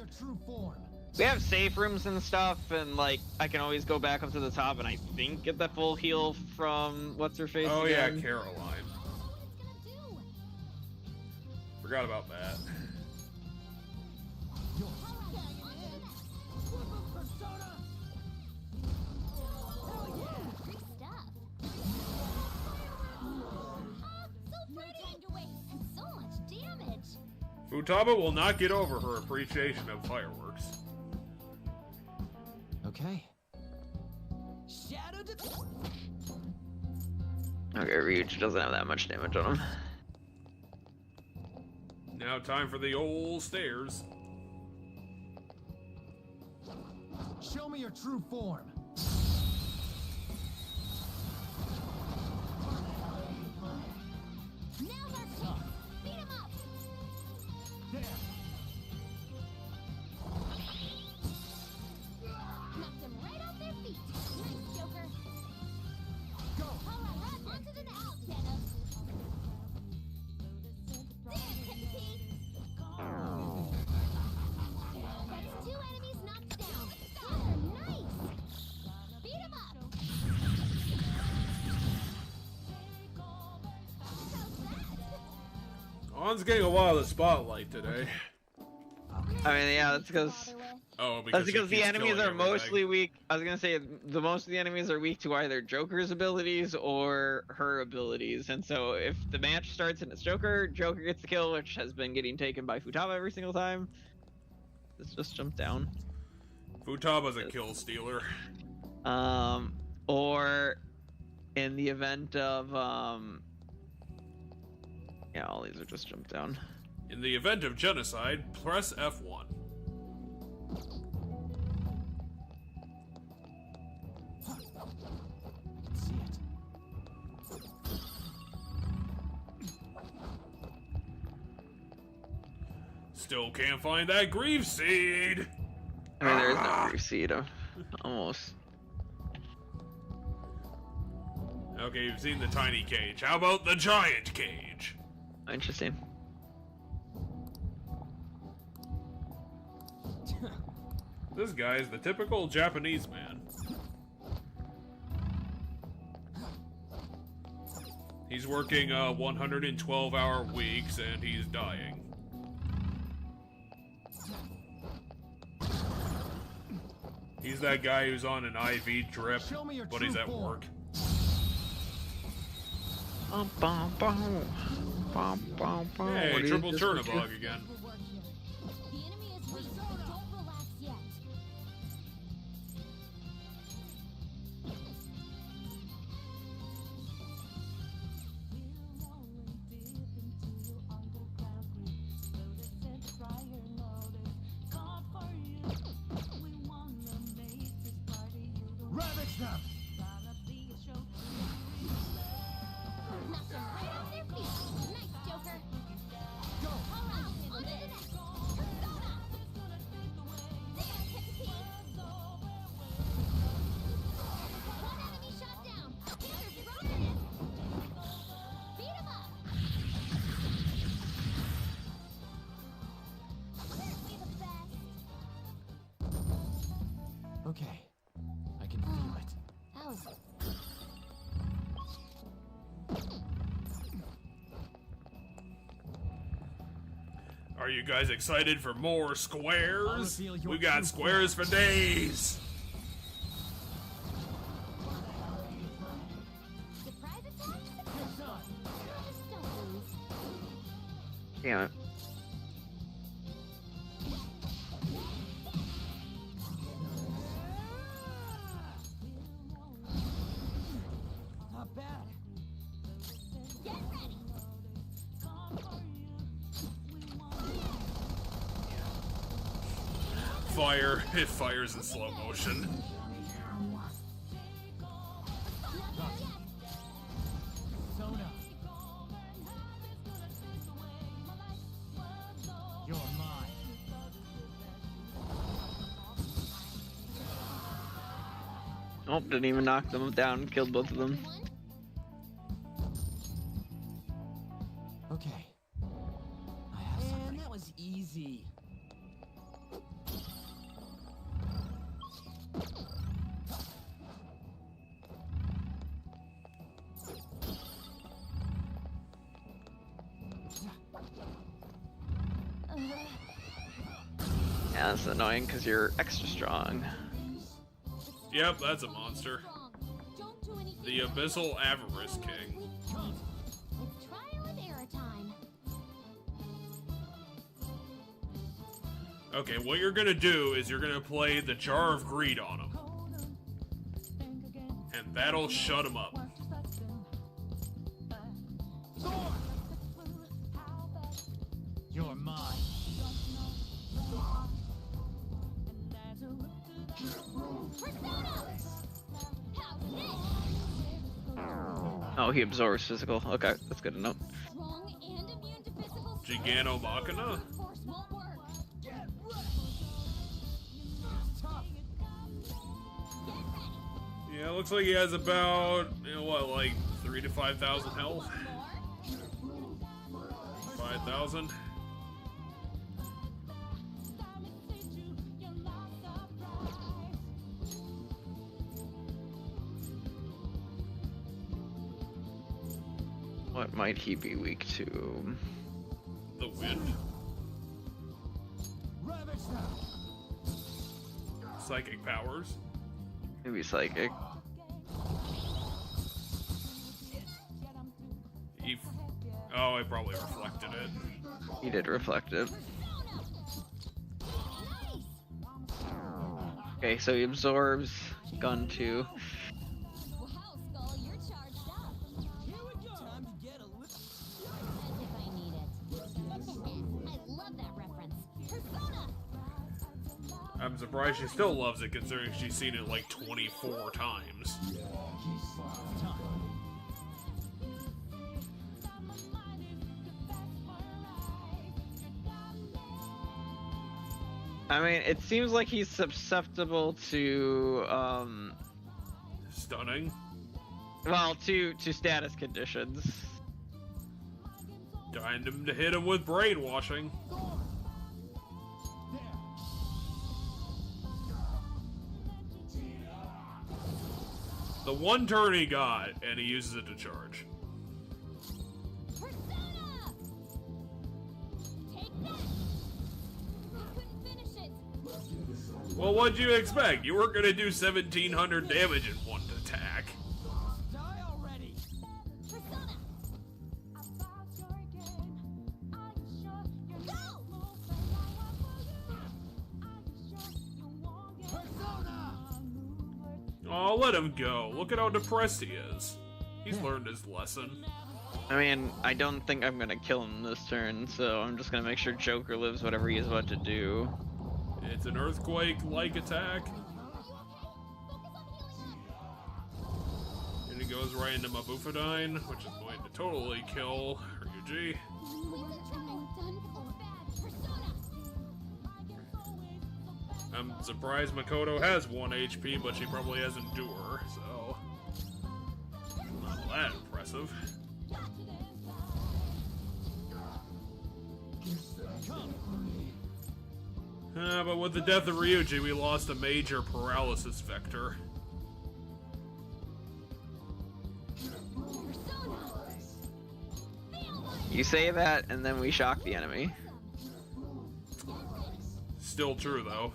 Speaker 2: We have safe rooms and stuff, and like, I can always go back up to the top and I think get that full heal from what's-her-face
Speaker 1: Oh
Speaker 2: again.
Speaker 1: yeah, Caroline. Forgot about that. Futaba will not get over her appreciation of fireworks.
Speaker 4: Okay.
Speaker 2: Okay, Ryuji doesn't have that much damage on him.
Speaker 1: Now time for the old stairs.
Speaker 10: Show me your true form.
Speaker 14: Now's our chance. Beat him up. Knocked them right off their feet. Nice, Joker. Go. All right, run onto the out, Venom. There, Pepsi. That's 2 enemies knocked down. They're nice. Beat him up.
Speaker 1: On's getting a lot of the spotlight today.
Speaker 2: I mean, yeah, that's because.
Speaker 1: Oh,
Speaker 2: That's
Speaker 1: he
Speaker 2: because the
Speaker 1: keeps
Speaker 2: enemies
Speaker 1: killing
Speaker 2: are
Speaker 1: everything.
Speaker 2: mostly weak. I was gonna say the most of the enemies are weak to either Joker's abilities or her abilities, and so if the match starts and it's Joker, Joker gets the kill, which has been getting taken by Futaba every single time. Let's just jump down.
Speaker 1: Futaba's a kill stealer.
Speaker 2: Or in the event of yeah, all these are just jump down.
Speaker 1: In the event of genocide, press F1. Still can't find that grief seed.
Speaker 2: I mean, there is no grief seed. Almost.
Speaker 1: Okay, you've seen the tiny cage. How about the giant cage?
Speaker 2: Interesting.
Speaker 1: This guy is the typical Japanese man. He's working 112-hour weeks and he's dying. He's that guy who's on an IV drip, but he's at work. Hey, triple Chernobog again.
Speaker 14: The enemy is weak. Don't relax yet.
Speaker 10: Ravage them!
Speaker 14: Knocked them right off their feet. Nice, Joker. Go. All right, onto the next. Persona. There, Pepsi. One enemy shot down. Here's Rodent. Beat him up. Be the best.
Speaker 4: Okay. I can
Speaker 1: Are you guys excited for more squares?
Speaker 4: reveal your
Speaker 1: We got
Speaker 4: true
Speaker 1: squares for days.
Speaker 14: Surprise attack? Just don't lose.
Speaker 2: Damn it.
Speaker 4: Not bad.
Speaker 14: Get ready.
Speaker 1: Fire. It fires in slow motion.
Speaker 4: Persona. You're mine.
Speaker 2: Oh, didn't even knock them down. Killed both of them.
Speaker 4: Okay. I have something. Man, that was easy.
Speaker 2: Yeah, that's annoying because you're extra strong.
Speaker 1: Yep, that's a monster.
Speaker 14: Don't do anything.
Speaker 1: The Abyssal Avarice King.
Speaker 14: It's trial and error time.
Speaker 1: Okay, what you're gonna do is you're gonna play the Jar of Greed on him. And that'll shut him up.
Speaker 4: You're mine.
Speaker 2: Oh, he absorbs physical. Okay, that's good enough.
Speaker 14: Strong and immune to physical
Speaker 1: Gigano Machina?
Speaker 14: force won't work.
Speaker 1: Yeah, it looks like he has about, you know what, like 3,000 to 5,000 health? 5,000?
Speaker 2: What might he be weak to?
Speaker 1: The wind. Psychic powers.
Speaker 2: Maybe psychic.
Speaker 1: Oh, I probably reflected it.
Speaker 2: He did reflect it. Okay, so he absorbs gun 2.
Speaker 14: Wow, Skull, you're charged up. Here we go. Time to get a lift. As if I need it. I love that reference. Persona.
Speaker 1: I'm surprised she still loves it considering she's seen it like 24 times.
Speaker 2: I mean, it seems like he's susceptible to,
Speaker 1: Stunning.
Speaker 2: well, to status conditions.
Speaker 1: Trying to hit him with brainwashing. The one turn he got, and he uses it to charge.
Speaker 14: Persona. Take that. You couldn't finish it.
Speaker 1: Well, what'd you expect? You weren't gonna do 1,700 damage in one attack.
Speaker 4: Die already.
Speaker 14: Persona.
Speaker 1: Oh, let him go. Look at how depressed he is. He's learned his lesson.
Speaker 2: I mean, I don't think I'm gonna kill him this turn, so I'm just gonna make sure Joker lives whatever he is about to do.
Speaker 1: It's an earthquake-like attack. And he goes right into Mabufadine, which is going to totally kill Ryuji. I'm surprised Makoto has 1 HP, but she probably has Endure, so... not that impressive. But with the death of Ryuji, we lost a major paralysis vector.
Speaker 2: You say that, and then we shock the enemy.
Speaker 1: Still true, though.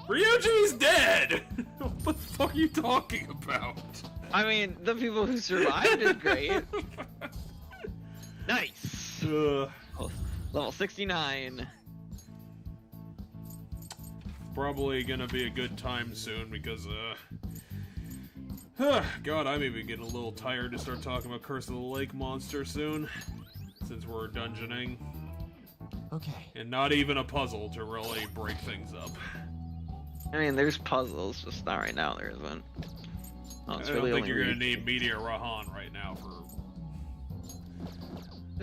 Speaker 1: Ryuji's dead! What the fuck are you talking about?
Speaker 2: I mean, the people who survived did great. Nice. Level 69.
Speaker 1: Probably gonna be a good time soon because, God, I'm even getting a little tired to start talking about Curse of the Lake Monster soon. Since we're dungeoning.
Speaker 11: Okay.
Speaker 1: And not even a puzzle to really break things up.
Speaker 2: I mean, there's puzzles, just not right now, there isn't. Oh,
Speaker 1: I don't think you're gonna need Meteor Rahan right now for...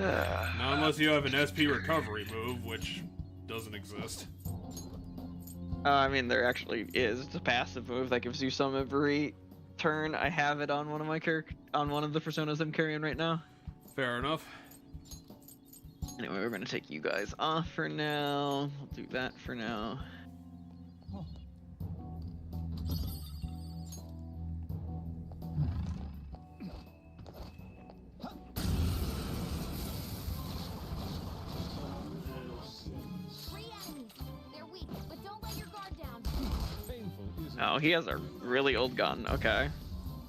Speaker 1: Not unless you have an SP recovery move, which doesn't exist.
Speaker 2: I mean, there actually is. It's a passive move that gives you some every turn. I have it on one of my on one of the personas I'm carrying right now.
Speaker 1: Fair enough.
Speaker 2: Anyway, we're gonna take you guys off for now. We'll do that for now. Oh, he has a really old gun. Okay.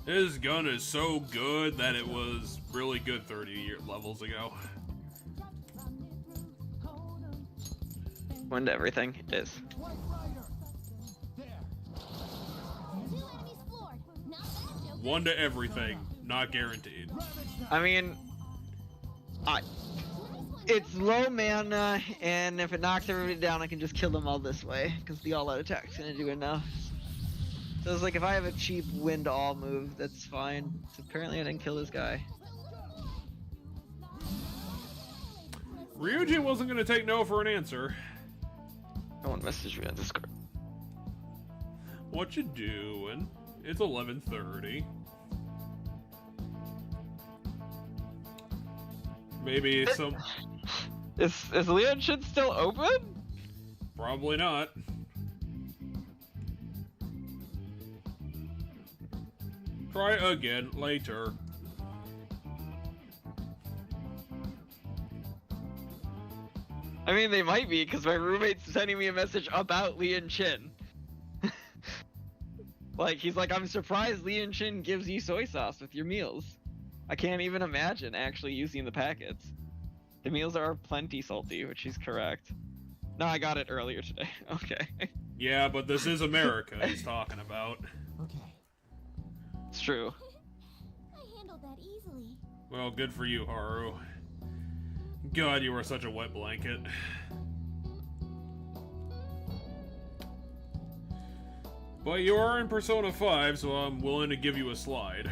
Speaker 1: His gun is so good that it was really good 30 levels ago.
Speaker 2: One to everything. It is.
Speaker 1: One to everything. Not guaranteed.
Speaker 2: I mean, it's low mana, and if it knocks everybody down, I can just kill them all this way, because the all-out attack's gonna do enough. So it's like, if I have a cheap win-to-all move, that's fine. So apparently I didn't kill this guy.
Speaker 1: Ryuji wasn't gonna take no for an answer.
Speaker 2: No one messaged me on Discord.
Speaker 1: What you doing? It's 11:30. Maybe some...
Speaker 2: Is Leon shit still open?
Speaker 1: Probably not. Try again later.
Speaker 2: I mean, they might be, because my roommate's sending me a message about Leon Chin. Like, he's like, I'm surprised Leon Chin gives you soy sauce with your meals. I can't even imagine actually using the packets. The meals are plenty salty, which is correct. No, I got it earlier today. Okay.
Speaker 1: Yeah, but this is America he's talking about.
Speaker 11: Okay.
Speaker 2: It's true.
Speaker 14: I handled that easily.
Speaker 1: Well, good for you, Haru. God, you are such a wet blanket. But you are in Persona 5, so I'm willing to give you a slide.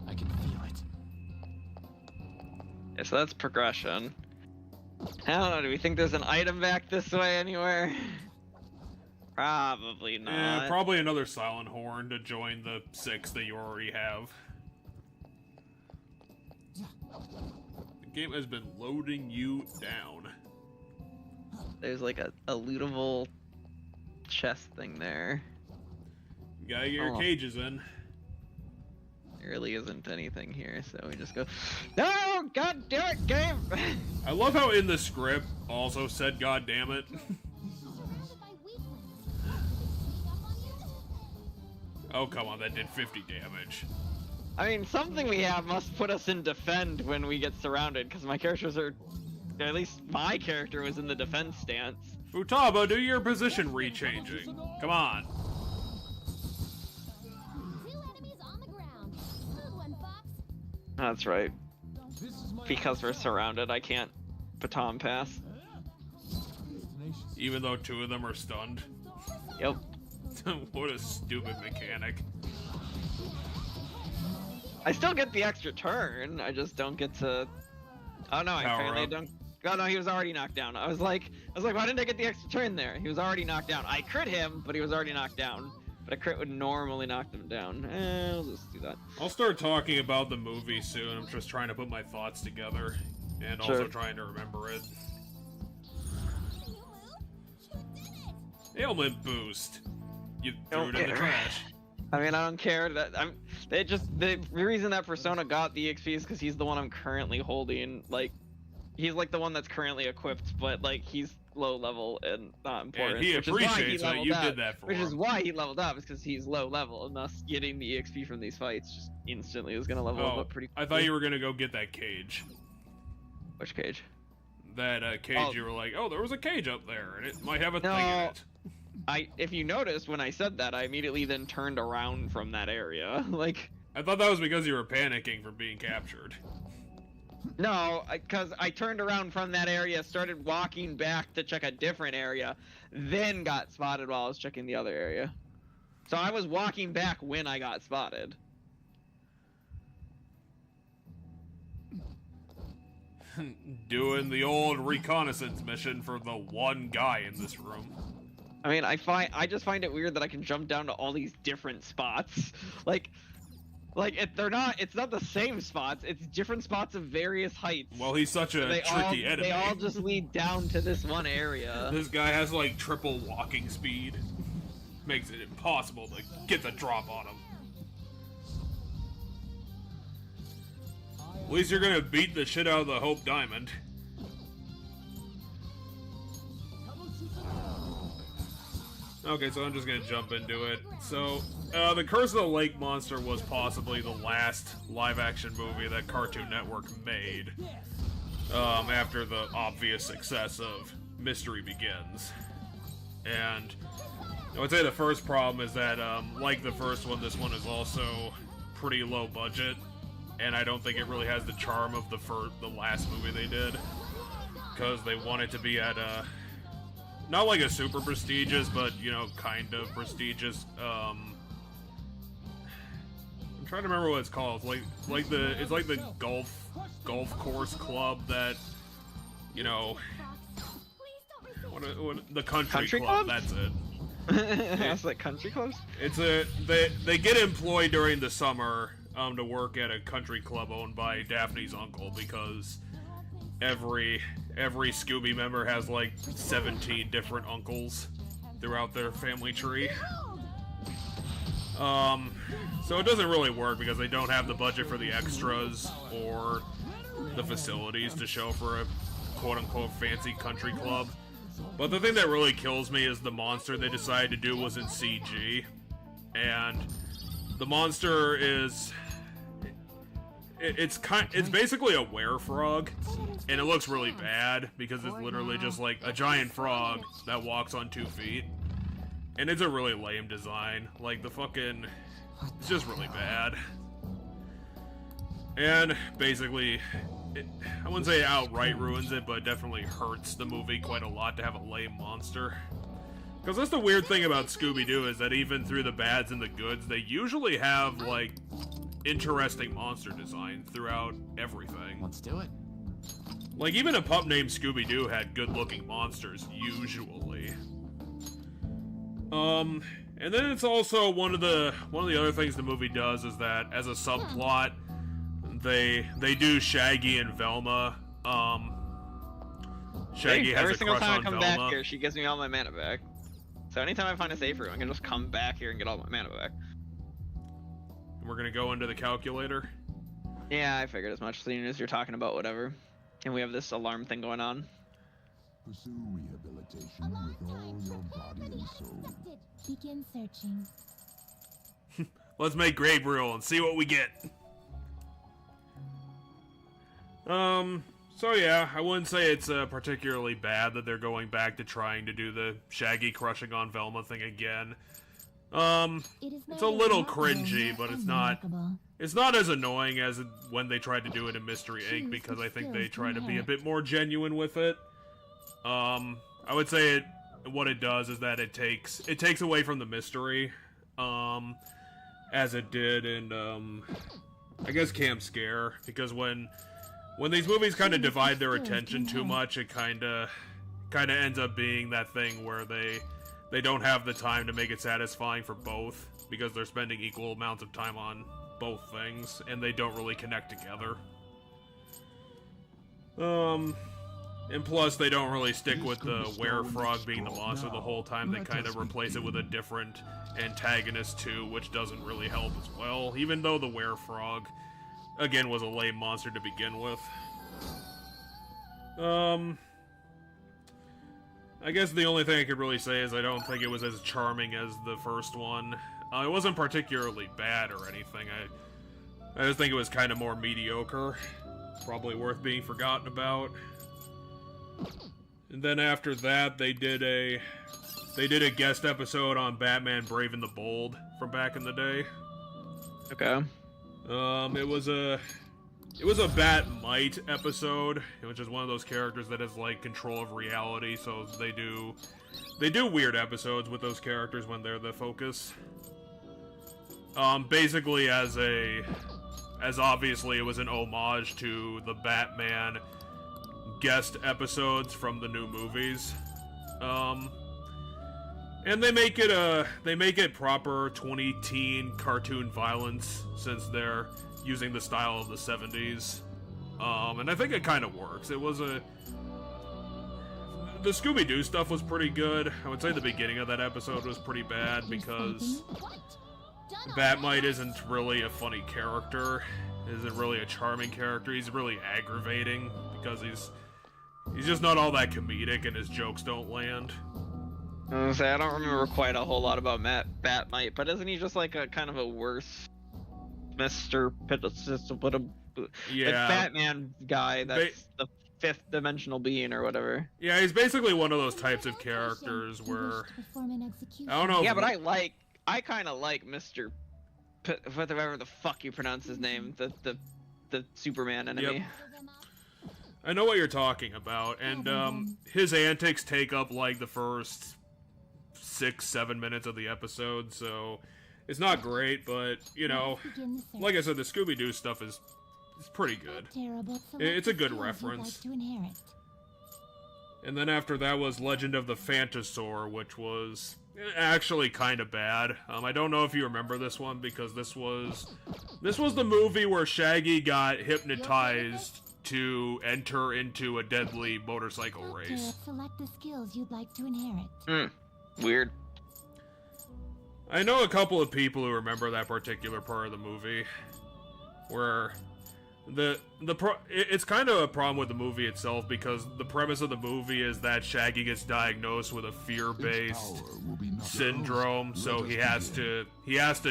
Speaker 11: I can feel it.
Speaker 2: Yeah, so that's progression. I don't know, do we think there's an item back this way anywhere? Probably not.
Speaker 1: Yeah, probably another Silent Horn to join the 6 that you already have. The game has been loading you down.
Speaker 2: There's like a lootable chest thing there.
Speaker 1: You gotta get your cages in.
Speaker 2: There really isn't anything here, so we just go, no, god damn it, game!
Speaker 1: I love how in the script also said god damn it. Oh, come on, that did 50 damage.
Speaker 2: I mean, something we have must put us in defend when we get surrounded, because my characters are, at least my character was in the defense stance.
Speaker 1: Futaba, do your position rechanging. Come on.
Speaker 2: That's right. Because we're surrounded, I can't baton pass.
Speaker 1: Even though 2 of them are stunned.
Speaker 2: Yep.
Speaker 1: What a stupid mechanic.
Speaker 2: I still get the extra turn, I just don't get to... Oh no, I apparently don't... Oh no, he was already knocked down. I was like, why didn't I get the extra turn there? He was already knocked down. I crit him, but he was already knocked down. But a crit would normally knock them down. I'll just do that.
Speaker 1: I'll start talking about the movie soon. I'm just trying to put my thoughts together. And also trying to remember it. Ailment boost. You threw it in the trash.
Speaker 2: I mean, I don't care. The reason that Persona got the XP is because he's the one I'm currently holding. Like, he's like the one that's currently equipped, but like he's low level and not important.
Speaker 1: And he appreciates that you did that for him.
Speaker 2: Which is why he leveled up, is because he's low level, and thus getting the XP from these fights just instantly is gonna level up pretty quickly.
Speaker 1: I thought you were gonna go get that cage.
Speaker 2: Which cage?
Speaker 1: That cage you were like, oh, there was a cage up there, and it might have a thing in it.
Speaker 2: If you noticed when I said that, I immediately then turned around from that area. Like,
Speaker 1: I thought that was because you were panicking from being captured.
Speaker 2: No, because I turned around from that area, started walking back to check a different area, then got spotted while I was checking the other area. So I was walking back when I got spotted.
Speaker 1: Doing the old reconnaissance mission for the one guy in this room.
Speaker 2: I mean, I just find it weird that I can jump down to all these different spots. It's not the same spots, it's different spots of various heights.
Speaker 1: Well, he's such a tricky enemy.
Speaker 2: They all just lead down to this one area.
Speaker 1: This guy has like triple walking speed. Makes it impossible to get the drop on him. At least you're gonna beat the shit out of the Hope Diamond. Okay, so I'm just gonna jump into it. So, The Curse of the Lake Monster was possibly the last live-action movie that Cartoon Network made, after the obvious success of Mystery Begins. And I would say the first problem is that, like the first one, this one is also pretty low budget, and I don't think it really has the charm of the last movie they did, because they want it to be at not like a super prestigious, but, you know, kind of prestigious, I'm trying to remember what it's called. It's like the golf course club that, you know, the country club, that's it.
Speaker 2: That's like country clubs?
Speaker 1: They get employed during the summer, to work at a country club owned by Daphne's uncle, because every Scooby member has like 17 different uncles throughout their family tree. So it doesn't really work because they don't have the budget for the extras or the facilities to show for a quote-unquote fancy country club. But the thing that really kills me is the monster they decided to do was in CG. And the monster is... It's basically a werefrog, and it looks really bad because it's literally just like a giant frog that walks on 2 feet. And it's a really lame design. Like, it's just really bad. And basically, I wouldn't say it outright ruins it, but it definitely hurts the movie quite a lot to have a lame monster. Because that's the weird thing about Scooby-Doo, is that even through the bads and the goods, they usually have, like, interesting monster designs throughout everything.
Speaker 4: Let's do it.
Speaker 1: Like, even a pup named Scooby-Doo had good-looking monsters, usually. And then it's also one of the other things the movie does is that, as a subplot, they do Shaggy and Velma. Shaggy has
Speaker 2: every
Speaker 1: a
Speaker 2: single
Speaker 1: crush
Speaker 2: time
Speaker 1: on
Speaker 2: I come
Speaker 1: Velma.
Speaker 2: back here, she gives me all my mana back. So anytime I find a safe room, I can just come back here and get all my mana back.
Speaker 1: We're gonna go into the calculator.
Speaker 2: Yeah, I figured as much, seeing as you're talking about whatever. And we have this alarm thing going on.
Speaker 10: Pursue rehabilitation with all your body and soul.
Speaker 14: Begin searching.
Speaker 1: Let's make grave rule and see what we get. So yeah, I wouldn't say it's particularly bad that they're going back to trying to do the Shaggy crushing on Velma thing again. It's a little cringy, but it's not as annoying as when they tried to do it in Mystery Inc., because I think they try to be a bit more genuine with it. I would say what it does is that it takes away from the mystery, as it did in, I guess Camp Scare, because when these movies kind of divide their attention too much, it kind of ends up being that thing where they don't have the time to make it satisfying for both, because they're spending equal amounts of time on both things, and they don't really connect together. And plus, they don't really stick with the were-frog being the monster the whole time. They kind of replace it with a different antagonist, too, which doesn't really help as well. Even though the were-frog, again, was a lame monster to begin with. I guess the only thing I could really say is I don't think it was as charming as the first one. It wasn't particularly bad or anything. I just think it was kind of more mediocre. Probably worth being forgotten about. And then after that, they did a guest episode on Batman Brave and the Bold from back in the day.
Speaker 2: Okay.
Speaker 1: It was a Bat-Mite episode, which is one of those characters that has like control of reality, so they do weird episodes with those characters when they're the focus. Basically as obviously it was an homage to the Batman guest episodes from the new movies. And they make it proper 20-teen cartoon violence since they're using the style of the 70s. And I think it kind of works. The Scooby-Doo stuff was pretty good. I would say the beginning of that episode was pretty bad because Batmite isn't really a funny character, isn't really a charming character. He's really aggravating because he's just not all that comedic and his jokes don't land.
Speaker 2: I was gonna say, I don't remember quite a whole lot about Batmite, but isn't he just like a kind of a worse Mr. Batman guy that's the fifth dimensional being or whatever.
Speaker 1: Yeah, he's basically one of those types of characters where I don't know.
Speaker 2: Yeah, but I kind of like Mr. Whatever the fuck you pronounce his name, the Superman enemy.
Speaker 1: Yep. I know what you're talking about, and his antics take up like the first 6-7 minutes of the episode, so it's not great, but you know, like I said, the Scooby-Doo stuff is pretty good. It's a good reference. And then after that was Legend of the Phantosaur, which was actually kind of bad. I don't know if you remember this one because this was the movie where Shaggy got hypnotized to enter into a deadly motorcycle race.
Speaker 14: Select the skills you'd like to inherit.
Speaker 2: Weird.
Speaker 1: I know a couple of people who remember that particular part of the movie, where it's kind of a problem with the movie itself because the premise of the movie is that Shaggy gets diagnosed with a fear-based syndrome, so he has to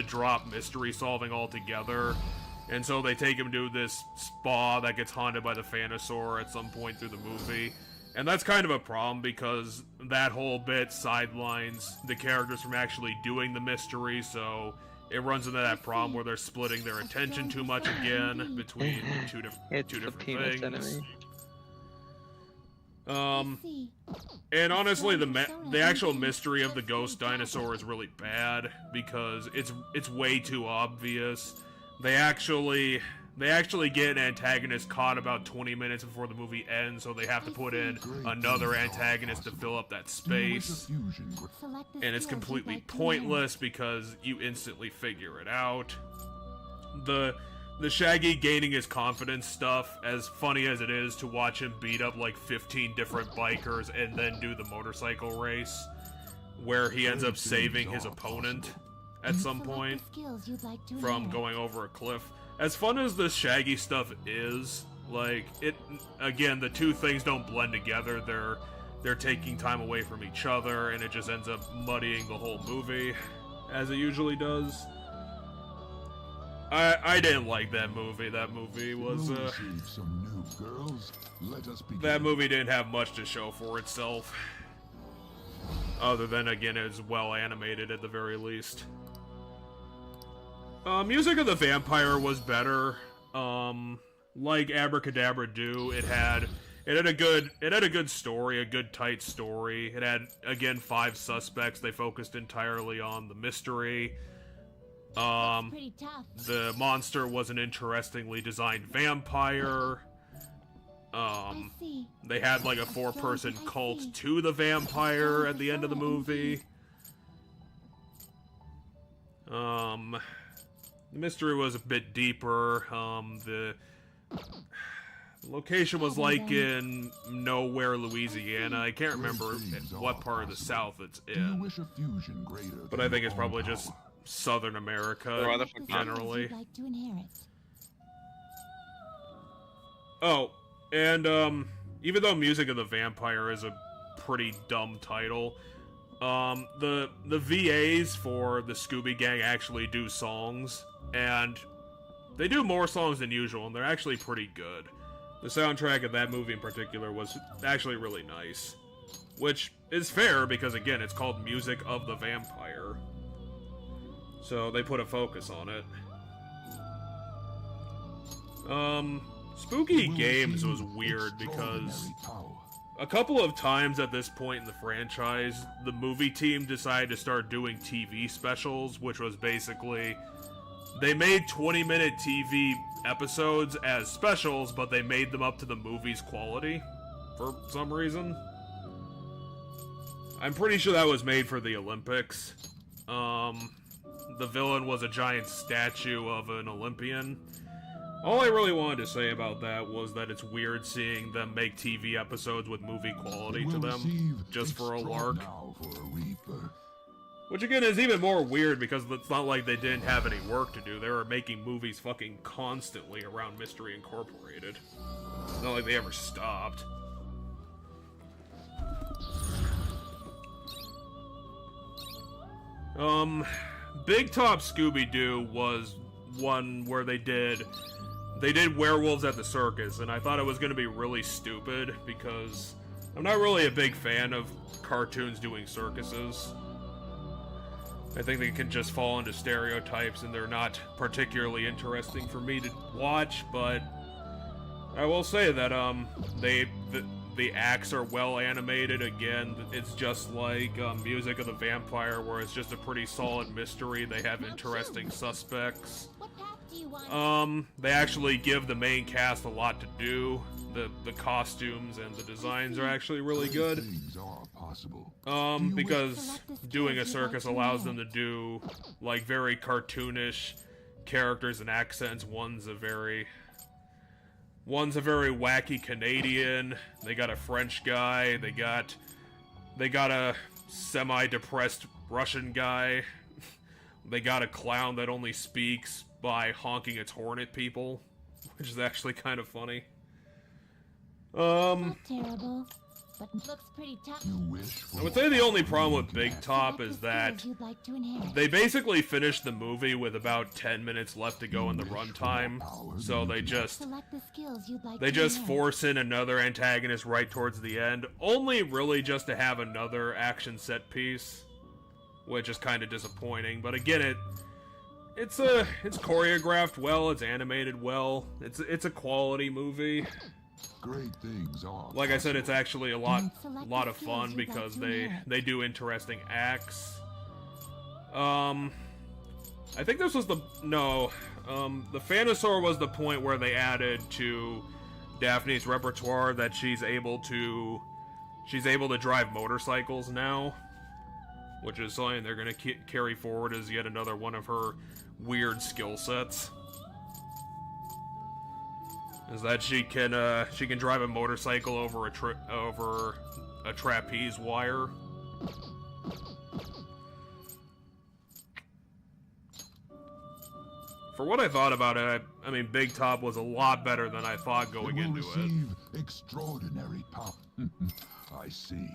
Speaker 1: drop mystery solving altogether. And so they take him to this spa that gets haunted by the Phantosaur at some point through the movie. And that's kind of a problem because that whole bit sidelines the characters from actually doing the mystery, so it runs into that problem where they're splitting their attention too much again between two different things. And honestly, the actual mystery of the ghost dinosaur is really bad because it's way too obvious. They actually get an antagonist caught about 20 minutes before the movie ends, so they have to put in another antagonist to fill up that space. And it's completely pointless because you instantly figure it out. The Shaggy gaining his confidence stuff, as funny as it is to watch him beat up like 15 different bikers and then do the motorcycle race, where he ends up saving his opponent at some point from going over a cliff. As fun as the Shaggy stuff is, like, again, the two things don't blend together. They're taking time away from each other, and it just ends up muddying the whole movie, as it usually does. I didn't like that movie. That movie was, that movie didn't have much to show for itself. Other than, again, it was well animated at the very least. Music of the Vampire was better. Like Abracadabra Do, it had a good story, a good tight story. It had, again, 5 suspects. They focused entirely on the mystery.
Speaker 14: Pretty tough.
Speaker 1: The monster was an interestingly designed vampire. They had like a 4-person cult to the vampire at the end of the movie. The mystery was a bit deeper. location was like in nowhere, Louisiana. I can't remember what part of the South it's in. But I think it's probably just Southern America generally. Oh, and even though Music of the Vampire is a pretty dumb title, the VAs for the Scooby Gang actually do songs, and they do more songs than usual, and they're actually pretty good. The soundtrack of that movie in particular was actually really nice, which is fair because, again, it's called Music of the Vampire, so they put a focus on it. Spooky Games was weird because a couple of times at this point in the franchise, the movie team decided to start doing TV specials, which was basically, they made 20-minute TV episodes as specials, but they made them up to the movie's quality for some reason. I'm pretty sure that was made for the Olympics. The villain was a giant statue of an Olympian. All I really wanted to say about that was that it's weird seeing them make TV episodes with movie quality to them, just for a lark. Which again is even more weird because it's not like they didn't have any work to do. They were making movies fucking constantly around Mystery Incorporated. It's not like they ever stopped. Big Top Scooby-Doo was one where they did werewolves at the circus, and I thought it was going to be really stupid because I'm not really a big fan of cartoons doing circuses. I think they can just fall into stereotypes and they're not particularly interesting for me to watch, but I will say that the acts are well animated. Again, it's just like Music of the Vampire, where it's just a pretty solid mystery. They have interesting suspects. They actually give the main cast a lot to do. The costumes and the designs are actually really good. Because doing a circus allows them to do like very cartoonish characters and accents. One's a very wacky Canadian. They got a French guy. They got a semi-depressed Russian guy. They got a clown that only speaks by honking its horn at people, which is actually kind of funny.
Speaker 14: Not terrible, but looks pretty tough.
Speaker 1: I would say the only problem with Big Top is that they basically finished the movie with about 10 minutes left to go in the runtime, so they just force in another antagonist right towards the end, only really just to have another action set piece, which is kind of disappointing. But again, it's choreographed well, it's animated well, it's a quality movie.
Speaker 16: Great things are.
Speaker 1: Like I said, it's actually a lot of fun because they do interesting acts. I think this was the Phanosaur was the point where they added to Daphne's repertoire that she's able to drive motorcycles now, which is something they're gonna carry forward as yet another one of her weird skill sets. Is that she can drive a motorcycle over a trapeze wire. For what I thought about it, I mean, Big Top was a lot better than I thought going into it.
Speaker 16: Extraordinary power. I see.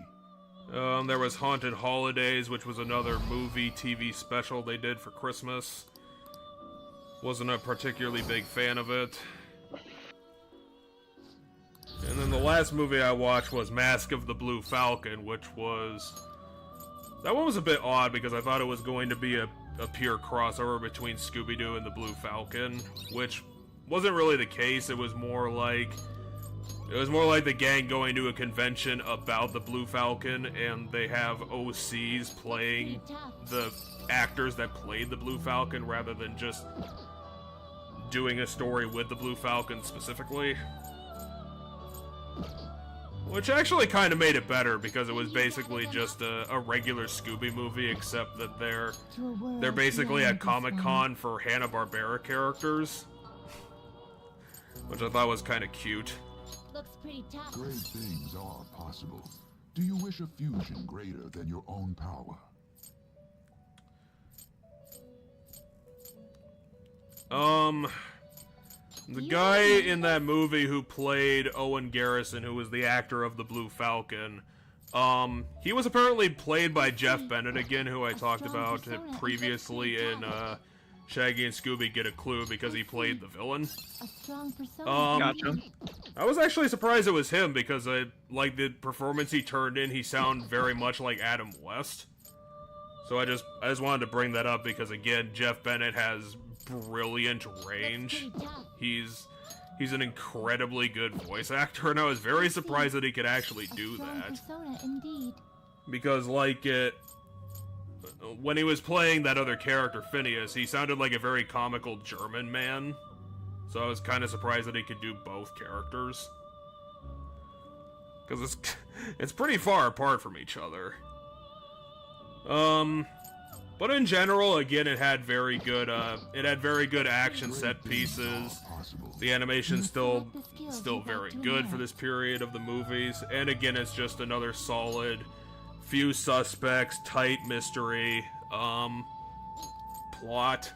Speaker 1: There was Haunted Holidays, which was another movie TV special they did for Christmas. Wasn't a particularly big fan of it. And then the last movie I watched was Mask of the Blue Falcon, which was... That one was a bit odd because I thought it was going to be a pure crossover between Scooby-Doo and the Blue Falcon, which wasn't really the case. It was more like the gang going to a convention about the Blue Falcon, and they have OCs playing the actors that played the Blue Falcon rather than just doing a story with the Blue Falcon specifically. Which actually kind of made it better because it was basically just a regular Scooby movie, except that they're basically at Comic-Con for Hanna-Barbera characters, which I thought was kind of cute.
Speaker 14: Looks pretty tough.
Speaker 17: Great things are possible. Do you wish a fusion greater than your own power?
Speaker 1: The guy in that movie who played Owen Garrison, who was the actor of the Blue Falcon, he was apparently played by Jeff Bennett again, who I talked about previously in, Shaggy and Scooby Get a Clue, because he played the villain.
Speaker 14: A strong persona.
Speaker 2: Gotcha.
Speaker 1: I was actually surprised it was him, because like the performance he turned in, he sounded very much like Adam West. So I just wanted to bring that up because, again, Jeff Bennett has brilliant range. He's an incredibly good voice actor, and I was very surprised that he could actually do that.
Speaker 14: Persona, indeed.
Speaker 1: Because, like, when he was playing that other character, Phineas, he sounded like a very comical German man. So I was kind of surprised that he could do both characters. Because it's pretty far apart from each other. But in general, again, it had very good action set pieces. The animation's still very good for this period of the movies. And again, it's just another solid, few suspects, tight mystery, plot.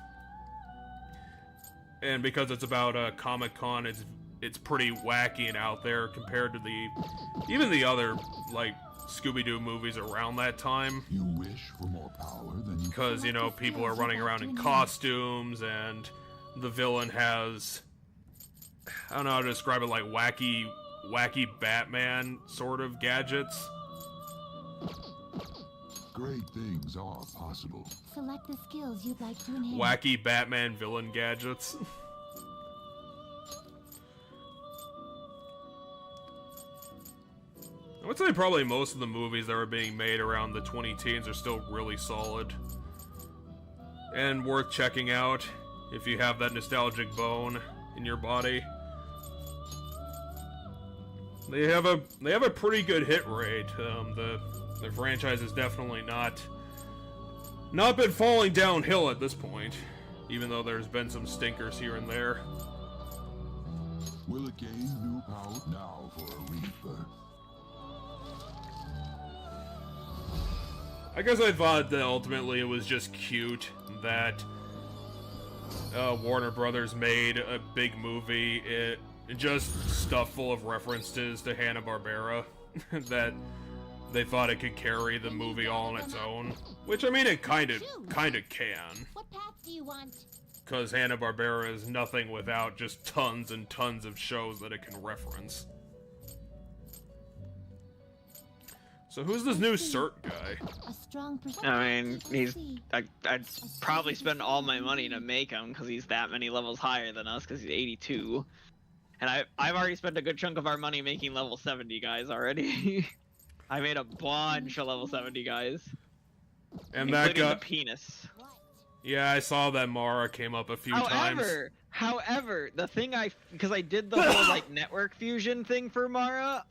Speaker 1: And because it's about Comic-Con, it's pretty wacky and out there compared to even the other, like, Scooby-Doo movies around that time.
Speaker 17: You wish for more power than you...
Speaker 1: Because, you know, people are running around in costumes, and the villain has... I don't know how to describe it, like wacky Batman sort of gadgets.
Speaker 17: Great things are possible.
Speaker 14: Select the skills you'd like to enhance.
Speaker 1: Wacky Batman villain gadgets. I would say probably most of the movies that were being made around the 2010s are still really solid. And worth checking out if you have that nostalgic bone in your body. They have a pretty good hit rate. The franchise has definitely not been falling downhill at this point, even though there's been some stinkers here and there.
Speaker 17: Will it gain new power? Now for a rebirth.
Speaker 1: I guess I thought that ultimately it was just cute that Warner Brothers made a big movie, just stuff full of references to Hanna-Barbera, that they thought it could carry the movie all on its own. Which, I mean, it kind of can.
Speaker 14: What path do you want?
Speaker 1: Because Hanna-Barbera is nothing without just tons and tons of shows that it can reference. So who's this new Cert guy?
Speaker 14: A strong persona.
Speaker 2: I mean, I'd probably spend all my money to make him because he's that many levels higher than us because he's 82. And I've already spent a good chunk of our money making level 70 guys already. I made a bunch of level 70 guys.
Speaker 1: And that
Speaker 2: including
Speaker 1: got
Speaker 2: the penis.
Speaker 1: Yeah, I saw that Mara came up a few times.
Speaker 2: However, the thing because I did the whole like network fusion thing for Mara,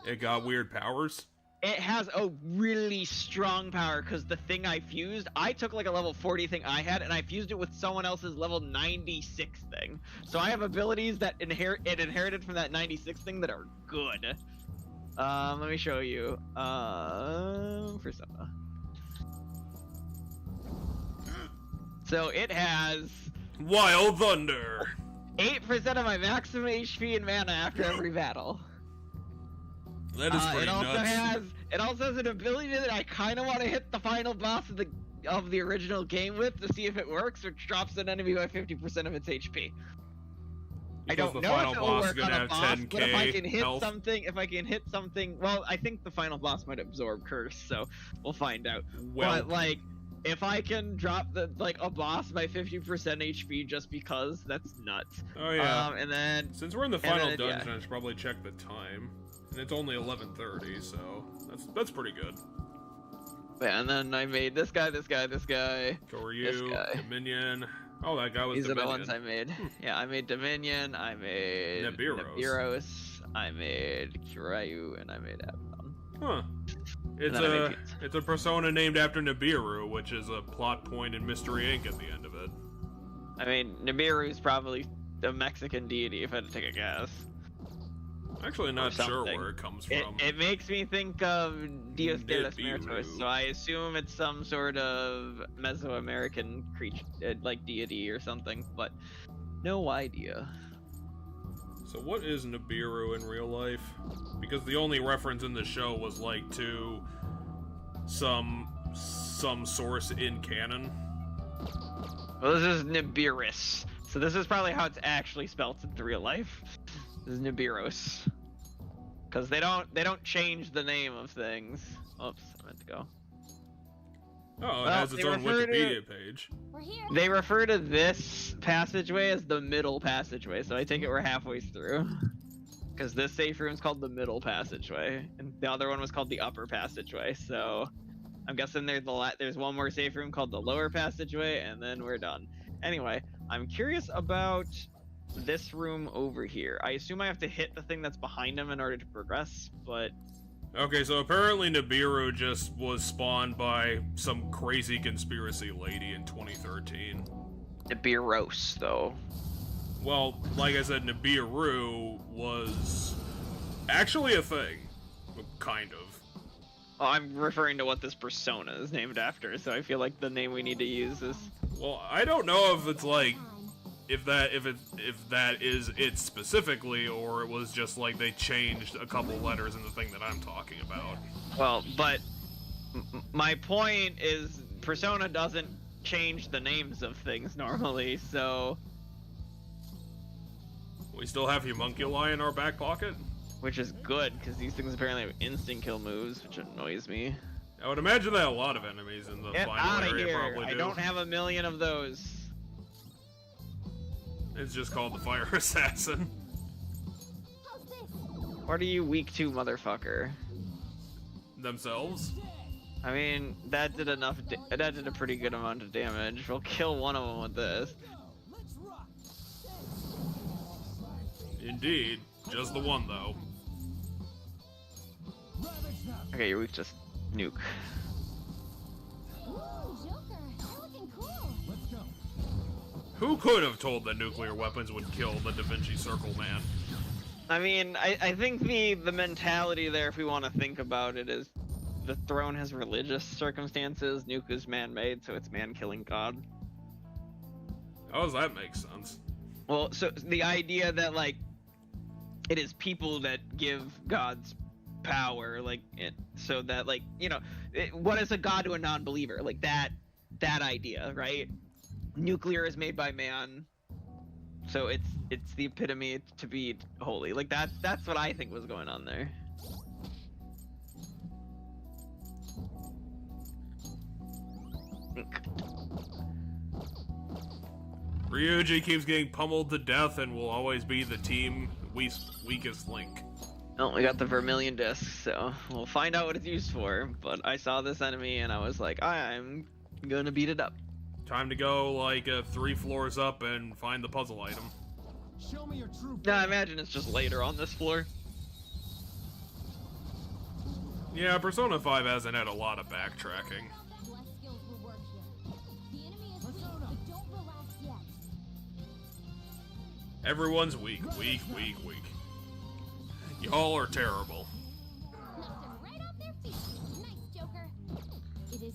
Speaker 1: it got weird powers.
Speaker 2: It has a really strong power because the thing I fused, I took like a level 40 thing I had and I fused it with someone else's level 96 thing. So I have abilities that inherited from that 96 thing that are good. Let me show you. Persona. So it has
Speaker 1: Wild Thunder.
Speaker 2: 8% of my maximum HP and mana after every battle.
Speaker 1: That is pretty nuts.
Speaker 2: It also has an ability that I kind of want to hit the final boss of the original game with to see if it works, which drops an enemy by 50% of its HP. I don't know if it will work on a boss, but if I can hit something, well, I think the final boss might absorb curse, so we'll find out.
Speaker 1: Well,
Speaker 2: but like, if I can drop a boss by 50% HP just because, that's nuts.
Speaker 1: Oh yeah.
Speaker 2: And then
Speaker 1: since we're in the final dungeon, I should probably check the time, and it's only 11:30, so that's pretty good.
Speaker 2: Yeah, and then I made this guy, this guy, this guy.
Speaker 1: Goryu, Dominion. Oh, that guy was
Speaker 2: These
Speaker 1: Dominion.
Speaker 2: are the ones I made. Yeah, I made Dominion, I made Nibiros, I made Kiryu, and I made Abaddon.
Speaker 1: Huh. It's a persona named after Nibiru, which is a plot point in Mystery Inc. at the end of it.
Speaker 2: I mean, Nibiru's probably a Mexican deity if I had to take a guess.
Speaker 1: Actually, not sure where it comes from.
Speaker 2: It makes me think of Dios de los Muertos, so I assume it's some sort of Mesoamerican creature, like deity or something, but no idea.
Speaker 1: So what is Nibiru in real life? Because the only reference in the show was like to some source in canon.
Speaker 2: Well, this is Nibiris, so this is probably how it's actually spelled in the real life. This is Nibiros, because they don't change the name of things. Oops, I meant to go.
Speaker 1: Oh, it has its own Wikipedia page.
Speaker 2: They refer to this passageway as the middle passageway, so I take it we're halfway through. Because this safe room is called the middle passageway, and the other one was called the upper passageway, so I'm guessing there's one more safe room called the lower passageway, and then we're done. Anyway, I'm curious about this room over here. I assume I have to hit the thing that's behind him in order to progress, but...
Speaker 1: Okay, so apparently Nibiru just was spawned by some crazy conspiracy lady in 2013.
Speaker 2: Nibiros, though.
Speaker 1: Well, like I said, Nibiru was actually a thing. Kind of.
Speaker 2: Oh, I'm referring to what this persona is named after, so I feel like the name we need to use is...
Speaker 1: Well, I don't know if it's like... If that is it specifically, or it was just like they changed a couple letters in the thing that I'm talking about.
Speaker 2: Well, but my point is Persona doesn't change the names of things normally, so...
Speaker 1: We still have Homunculi in our back pocket?
Speaker 2: Which is good, because these things apparently have instant kill moves, which annoys me.
Speaker 1: I would imagine that a lot of enemies in the final area probably do.
Speaker 2: I don't have a million of those.
Speaker 1: It's just called the Fire Assassin.
Speaker 2: What are you weak to, motherfucker?
Speaker 1: Themselves?
Speaker 2: I mean, that did enough. That did a pretty good amount of damage. We'll kill one of them with this.
Speaker 1: Indeed, just the one though.
Speaker 2: Okay, you're weak to nuke.
Speaker 1: Who could have told that nuclear weapons would kill the Da Vinci Circle man?
Speaker 2: I mean, I think the mentality there, if we want to think about it, is the throne has religious circumstances, nuke is man-made, so it's man-killing God.
Speaker 1: How does that make sense?
Speaker 2: Well, so the idea that, like, it is people that give gods power, like, so that, like, you know, what is a god to a non-believer? Like, that idea, right? Nuclear is made by man, so it's the epitome to be holy. Like, that's what I think was going on there.
Speaker 1: Ryuji keeps getting pummeled to death and will always be the team weakest link.
Speaker 2: Oh, we got the Vermilion disc, so we'll find out what it's used for. But I saw this enemy and I was like, I'm gonna beat it up.
Speaker 1: Time to go like 3 floors up and find the puzzle item.
Speaker 2: Show me your true. No, I imagine it's just later on this floor.
Speaker 1: Yeah, Persona 5 hasn't had a lot of backtracking. Everyone's weak. Y'all are terrible.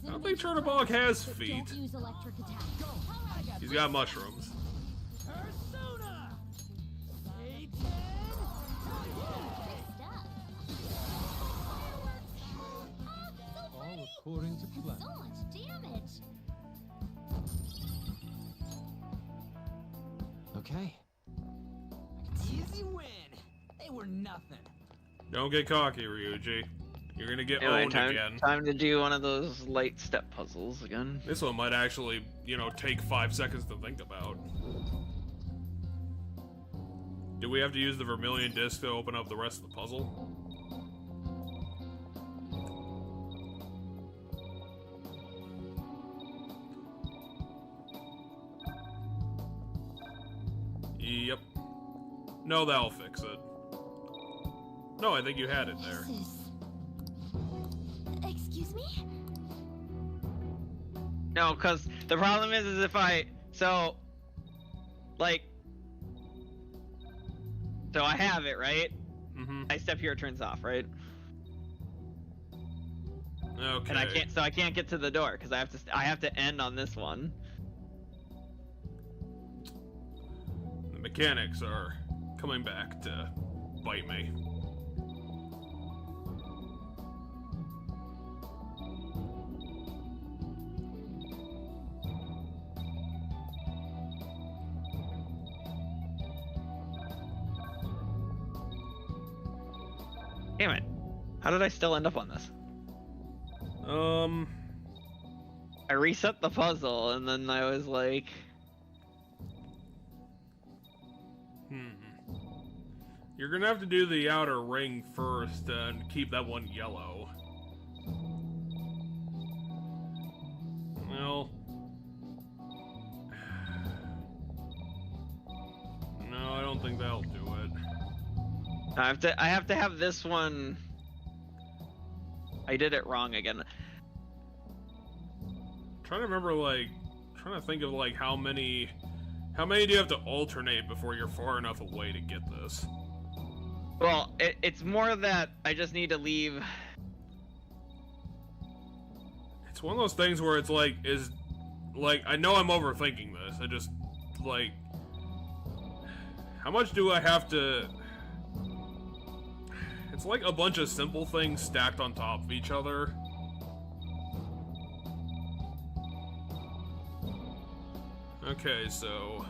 Speaker 1: I don't think Chernobog has feet. He's got mushrooms.
Speaker 11: All according to plan.
Speaker 14: So much damage.
Speaker 4: Okay. Easy win. They were nothing.
Speaker 1: Don't get cocky, Ryuji. You're gonna get
Speaker 2: Anyway,
Speaker 1: owned again.
Speaker 2: Time to do one of those light step puzzles again.
Speaker 1: This one might actually, take 5 seconds to think about. Do we have to use the Vermilion disc to open up the rest of the puzzle? Yep. No, that'll fix it. No, I think you had it there.
Speaker 3: Excuse me?
Speaker 2: No, because the problem is if so I have it, right? I step here, it turns off, right?
Speaker 1: Okay.
Speaker 2: And I can't get to the door because I have to end on this one.
Speaker 1: The mechanics are coming back to bite me.
Speaker 2: Damn it. How did I still end up on this? I reset the puzzle and then I was like...
Speaker 1: You're gonna have to do the outer ring first and keep that one yellow. Well... No, I don't think that'll do it.
Speaker 2: I have to have this one. I did it wrong again.
Speaker 1: Trying to remember, like, trying to think of like how many do you have to alternate before you're far enough away to get this?
Speaker 2: Well, it's more that I just need to leave.
Speaker 1: It's one of those things where it's like, I know I'm overthinking this. I just, like, how much do I have to... It's like a bunch of simple things stacked on top of each other. Okay, so...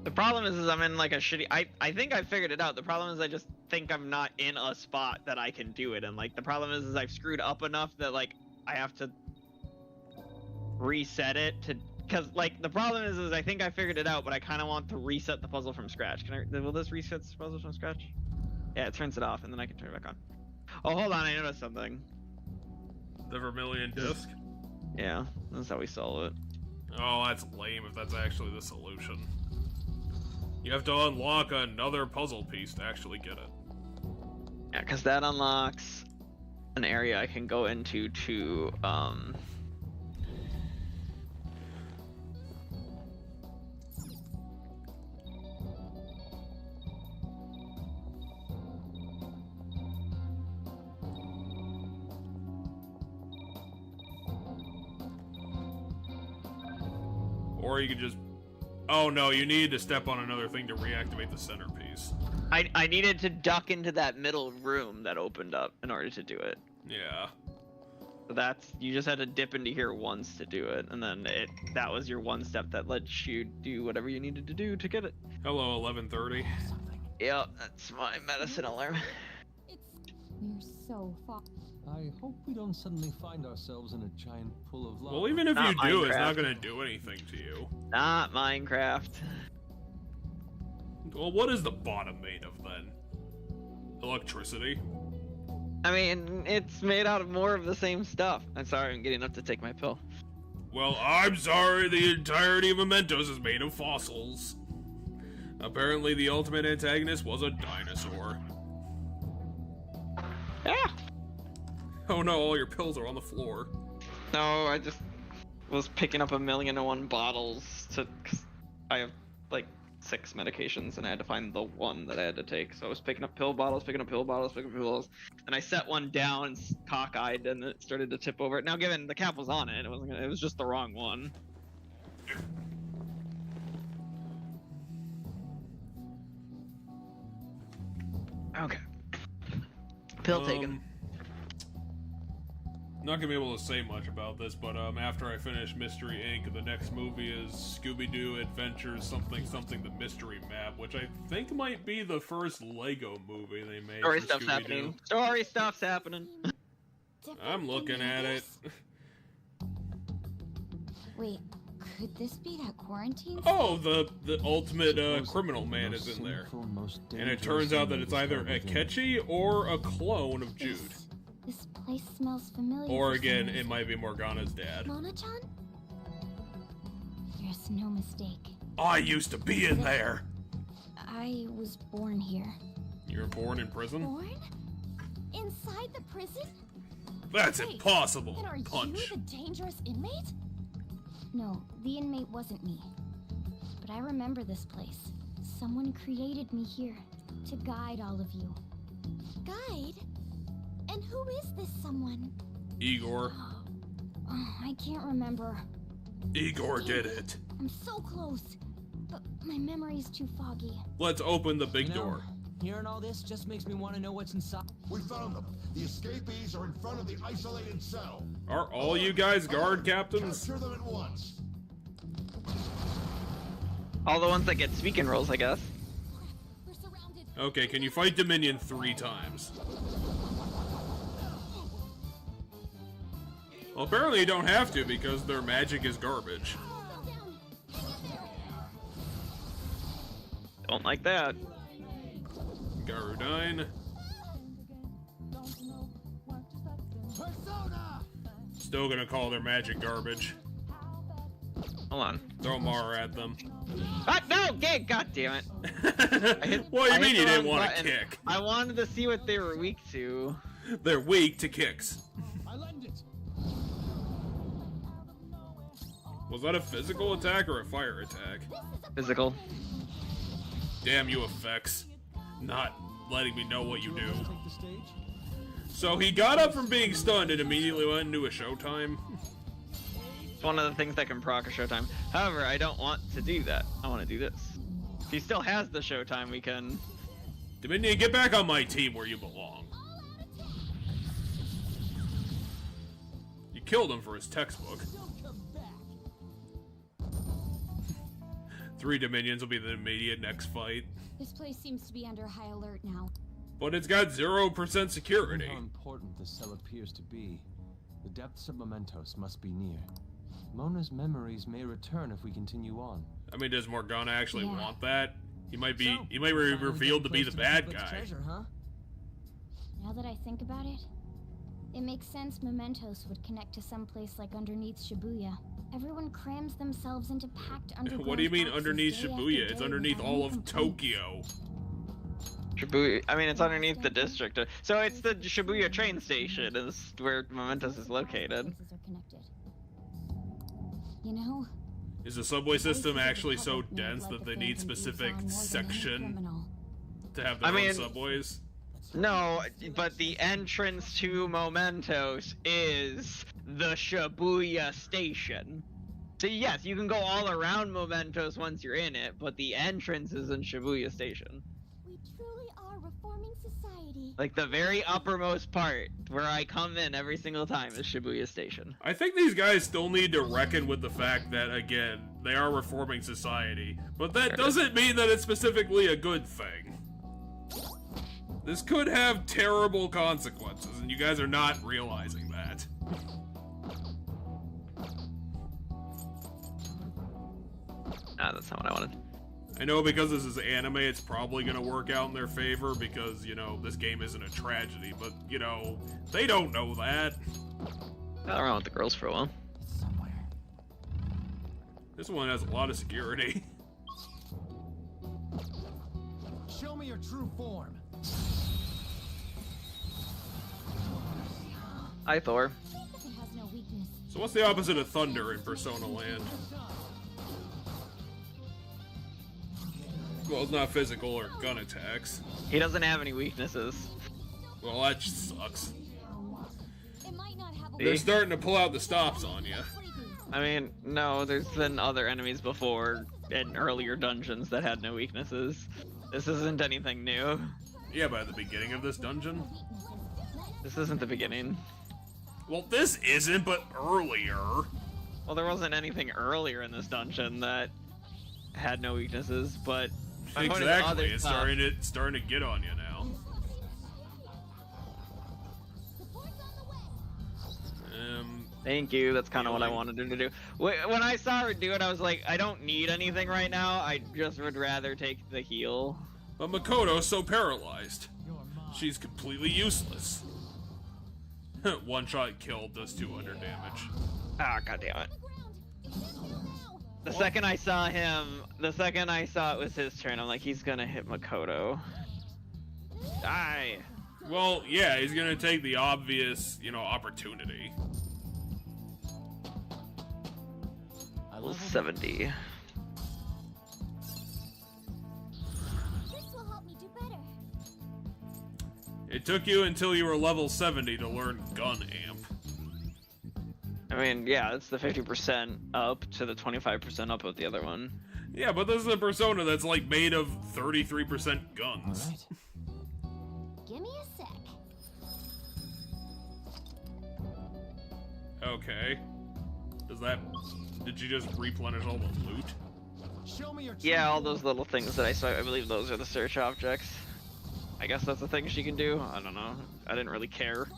Speaker 2: The problem is I'm in like a shitty... I think I figured it out. The problem is I just think I'm not in a spot that I can do it. And like the problem is I've screwed up enough that like I have to reset it to... Because like the problem is I think I figured it out, but I kind of want to reset the puzzle from scratch. Will this reset the puzzle from scratch? Yeah, it turns it off and then I can turn it back on. Oh, hold on, I noticed something.
Speaker 1: The Vermilion disc?
Speaker 2: Yeah, that's how we solve it.
Speaker 1: Oh, that's lame if that's actually the solution. You have to unlock another puzzle piece to actually get it.
Speaker 2: Yeah, because that unlocks an area I can go into to,
Speaker 1: Or you could just... Oh no, you need to step on another thing to reactivate the centerpiece.
Speaker 2: I needed to duck into that middle room that opened up in order to do it.
Speaker 1: Yeah.
Speaker 2: So that's... You just had to dip into here once to do it, and then that was your one step that lets you do whatever you needed to do to get it.
Speaker 1: Hello, 11:30.
Speaker 2: Yep, that's my medicine alarm.
Speaker 14: We're so far.
Speaker 11: I hope we don't suddenly find ourselves in a giant pool of lava.
Speaker 1: Well, even if
Speaker 2: Not
Speaker 1: you do,
Speaker 2: Minecraft.
Speaker 1: it's not gonna do anything to you.
Speaker 2: Not Minecraft.
Speaker 1: Well, what is the bottom made of then? Electricity?
Speaker 2: I mean, it's made out of more of the same stuff. I'm sorry, I'm getting up to take my pill.
Speaker 1: Well, I'm sorry, the entirety of Mementos is made of fossils. Apparently, the ultimate antagonist was a dinosaur.
Speaker 2: Yeah.
Speaker 1: Oh no, all your pills are on the floor.
Speaker 2: No, I just was picking up 1,000,001 bottles cause I have like 6 medications and I had to find the one that I had to take. So I was picking up pill bottles, and I set one down, cockeyed, and it started to tip over. Now, given the cap was on it, it was just the wrong one. Okay. Pill taken.
Speaker 1: Not gonna be able to say much about this, but after I finish Mystery Inc., the next movie is Scooby-Doo Adventures something the Mystery Map, which I think might be the first Lego movie they made.
Speaker 2: Story
Speaker 1: for
Speaker 2: stuff's
Speaker 1: Scooby-Doo.
Speaker 2: happening. Story stuff's happening.
Speaker 1: I'm looking at it.
Speaker 3: Wait, could this be that quarantine?
Speaker 1: Oh, the ultimate criminal man is in there. And it turns out that it's either Akechi or a clone of Jude.
Speaker 3: This place smells familiar.
Speaker 1: Or
Speaker 3: for
Speaker 1: again,
Speaker 3: some
Speaker 1: it
Speaker 3: reason.
Speaker 1: might be Morgana's dad.
Speaker 3: Mona-chan? There's no mistake.
Speaker 1: I used to be in there.
Speaker 3: I was born here.
Speaker 1: You were born in prison?
Speaker 3: Born? Inside the prison?
Speaker 1: That's
Speaker 3: Wait,
Speaker 1: impossible.
Speaker 3: And are
Speaker 1: Punch.
Speaker 3: you the dangerous inmate? No, the inmate wasn't me. But I remember this place. Someone created me here to guide all of you.
Speaker 14: Guide? And who is this someone?
Speaker 1: Igor.
Speaker 3: Oh, I can't remember.
Speaker 1: Igor did it.
Speaker 3: I'm so close, but my memory's too foggy.
Speaker 1: Let's open the big
Speaker 4: You know,
Speaker 1: door.
Speaker 4: Hearing all this just makes me want to know what's inside.
Speaker 10: We found them. The escapees are in front of the isolated cell.
Speaker 1: Are all you guys guard captains?
Speaker 10: Capture them at once.
Speaker 2: All the ones that get speaking roles, I guess.
Speaker 1: Okay, can you fight Dominion 3 times? Well, apparently you don't have to because their magic is garbage.
Speaker 2: Don't like that.
Speaker 1: Garudine. Still gonna call their magic garbage.
Speaker 2: Hold on.
Speaker 1: Throw Mara at them.
Speaker 2: Ah, no! Gay! God damn it.
Speaker 1: What do you
Speaker 2: I
Speaker 1: mean
Speaker 2: hit
Speaker 1: you
Speaker 2: the
Speaker 1: didn't
Speaker 2: wrong
Speaker 1: want to
Speaker 2: button.
Speaker 1: kick?
Speaker 2: I wanted to see what they were weak to.
Speaker 1: They're weak to kicks. Was that a physical attack or a fire attack?
Speaker 2: Physical.
Speaker 1: Damn you effects. Not letting me know what you do. So he got up from being stunned and immediately went into a showtime.
Speaker 2: It's one of the things that can proc a showtime. However, I don't want to do that. I want to do this. If he still has the showtime, we can...
Speaker 1: Dominion, get back on my team where you belong. You killed him for his textbook. 3 Dominions will be the immediate next fight.
Speaker 3: This place seems to be under high alert now.
Speaker 1: But it's got 0% security.
Speaker 11: How important the cell appears to be. The depths of Mementos must be near. Mona's memories may return if we continue on.
Speaker 1: I mean, does Morgana actually want that? He might be.
Speaker 4: So,
Speaker 1: He might be revealed to be the bad
Speaker 4: Public's
Speaker 1: guy.
Speaker 4: treasure, huh?
Speaker 3: Now that I think about it, it makes sense Mementos would connect to some place like underneath Shibuya. Everyone crams themselves into packed underground
Speaker 1: What do you mean
Speaker 3: boxes
Speaker 1: underneath
Speaker 3: day after
Speaker 1: Shibuya? It's
Speaker 3: day
Speaker 1: underneath
Speaker 3: without
Speaker 1: all
Speaker 3: any
Speaker 1: of
Speaker 3: complaints.
Speaker 1: Tokyo.
Speaker 2: Shibuya, I mean, it's underneath the district. So it's the Shibuya train station is where Mementos is located.
Speaker 3: Places are connected. You know,
Speaker 1: Is the subway system actually so dense that they need specific section to have their
Speaker 2: I mean-
Speaker 1: own subways?
Speaker 2: No, but the entrance to Mementos is the Shibuya station. So yes, you can go all around Mementos once you're in it, but the entrance is in Shibuya station.
Speaker 14: We truly are reforming society.
Speaker 2: Like the very uppermost part where I come in every single time is Shibuya station.
Speaker 1: I think these guys still need to reckon with the fact that, again, they are reforming society. But that doesn't mean that it's specifically a good thing. This could have terrible consequences, and you guys are not realizing that.
Speaker 2: Ah, that's not what I wanted.
Speaker 1: I know because this is anime, it's probably gonna work out in their favor because, you know, this game isn't a tragedy, but, you know, they don't know that.
Speaker 2: I'll run with the girls for a while.
Speaker 1: This one has a lot of security.
Speaker 13: Show me your true form.
Speaker 2: Hi, Thor.
Speaker 3: it has no weakness.
Speaker 1: So what's the opposite of thunder in Persona Land? Well, it's not physical or gun attacks.
Speaker 2: He doesn't have any weaknesses.
Speaker 1: Well, that just sucks.
Speaker 14: It might not have a
Speaker 1: They're starting to pull out the stops on you.
Speaker 2: I mean, no, there's been other enemies before in earlier dungeons that had no weaknesses. This isn't anything new.
Speaker 1: Yeah, but at the beginning of this dungeon?
Speaker 2: This isn't the beginning.
Speaker 1: Well, this isn't, but earlier.
Speaker 2: Well, there wasn't anything earlier in this dungeon that had no weaknesses, but my point is other
Speaker 1: Exactly, it's
Speaker 2: stuff-
Speaker 1: starting to get on you now.
Speaker 2: Thank you, that's kind of what I wanted him to do. When I saw her do it, I was like, I don't need anything right now, I just would rather take the heal.
Speaker 1: But Makoto's so paralyzed. She's completely useless. One shot kill does 200 damage.
Speaker 2: Ah, goddammit. The second I saw him, the second I saw it was his turn, I'm like, he's gonna hit Makoto. Die!
Speaker 1: Well, yeah, he's gonna take the obvious, you know, opportunity.
Speaker 2: Level 70.
Speaker 14: This will help me do better.
Speaker 1: It took you until you were level 70 to learn gun amp.
Speaker 2: I mean, yeah, it's the 50% up to the 25% up with the other one.
Speaker 1: Yeah, but this is a persona that's like made of 33% guns.
Speaker 4: All right.
Speaker 14: Give me a sec.
Speaker 1: Okay. Did you just replenish all the loot?
Speaker 11: Show me your
Speaker 2: Yeah, all those little things that I saw, I believe those are the search objects. I guess that's a thing she can do. I don't know. I didn't really care.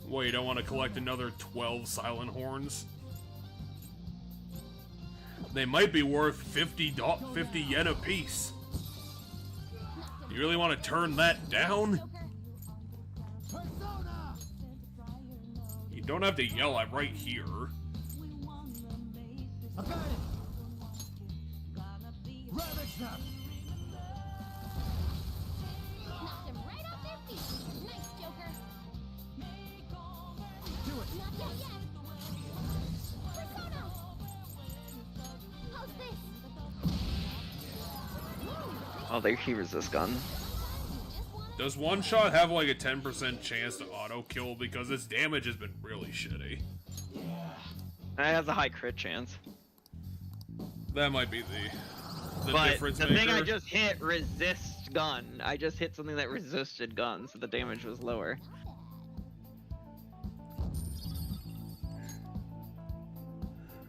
Speaker 1: Well, you don't want to collect another 12 silent horns? They might be worth 50 yen a piece. Do you really want to turn that down? You don't have to yell, I'm right here.
Speaker 13: I got it. Ravage them.
Speaker 14: Knocked them right off their feet. Nice, Joker.
Speaker 13: Do it.
Speaker 14: Not yet, yet. Persona. How's this?
Speaker 2: Oh, they he resist gun.
Speaker 1: Does one shot have like a 10% chance to auto kill because its damage has been really shitty?
Speaker 2: It has a high crit chance.
Speaker 1: That might be the
Speaker 2: But
Speaker 1: difference
Speaker 2: the
Speaker 1: maker.
Speaker 2: thing I just hit resist gun. I just hit something that resisted gun, so the damage was lower.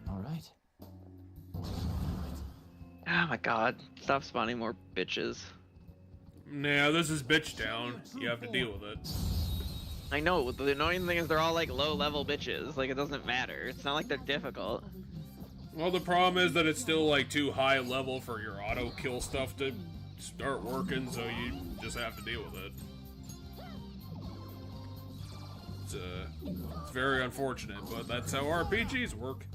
Speaker 4: All right.
Speaker 2: Oh my god, stop spawning more bitches.
Speaker 1: Nah, this is bitch town. You have to deal with it.
Speaker 2: I know, the annoying thing is they're all like low level bitches. Like it doesn't matter. It's not like they're difficult.
Speaker 1: Well, the problem is that it's still like too high level for your auto kill stuff to start working, so you just have to deal with it. It's very unfortunate, but that's how RPGs work.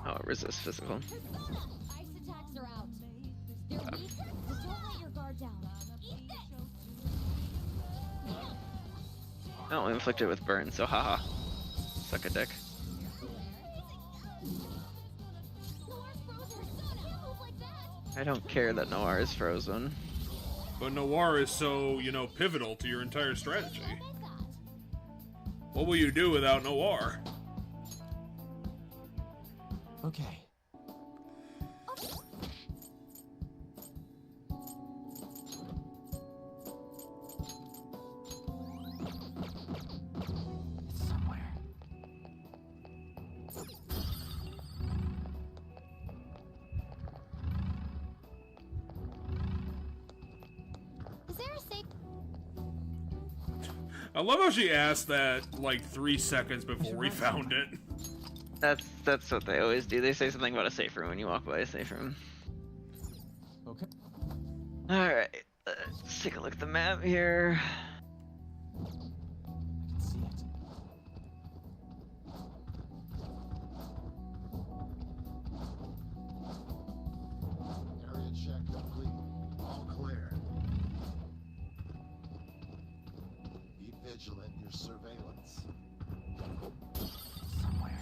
Speaker 2: Oh, it resists physical.
Speaker 14: Ice attacks are out. They're weak, so don't let your guard down. Eat this!
Speaker 2: Oh, inflicted with burn, so haha. Suck a dick. I don't care that Noir is frozen.
Speaker 1: But Noir is so, you know, pivotal to your entire strategy. What will you do without Noir?
Speaker 4: Okay. It's somewhere.
Speaker 14: Is there a safe?
Speaker 1: I love how she asked that like 3 seconds before we found it.
Speaker 2: That's what they always do. They say something about a safe room when you walk by a safe room.
Speaker 11: Okay.
Speaker 2: Alright, let's take a look at the map here.
Speaker 4: I can see it.
Speaker 16: Area check complete. All clear. Be vigilant in your surveillance.
Speaker 4: Somewhere.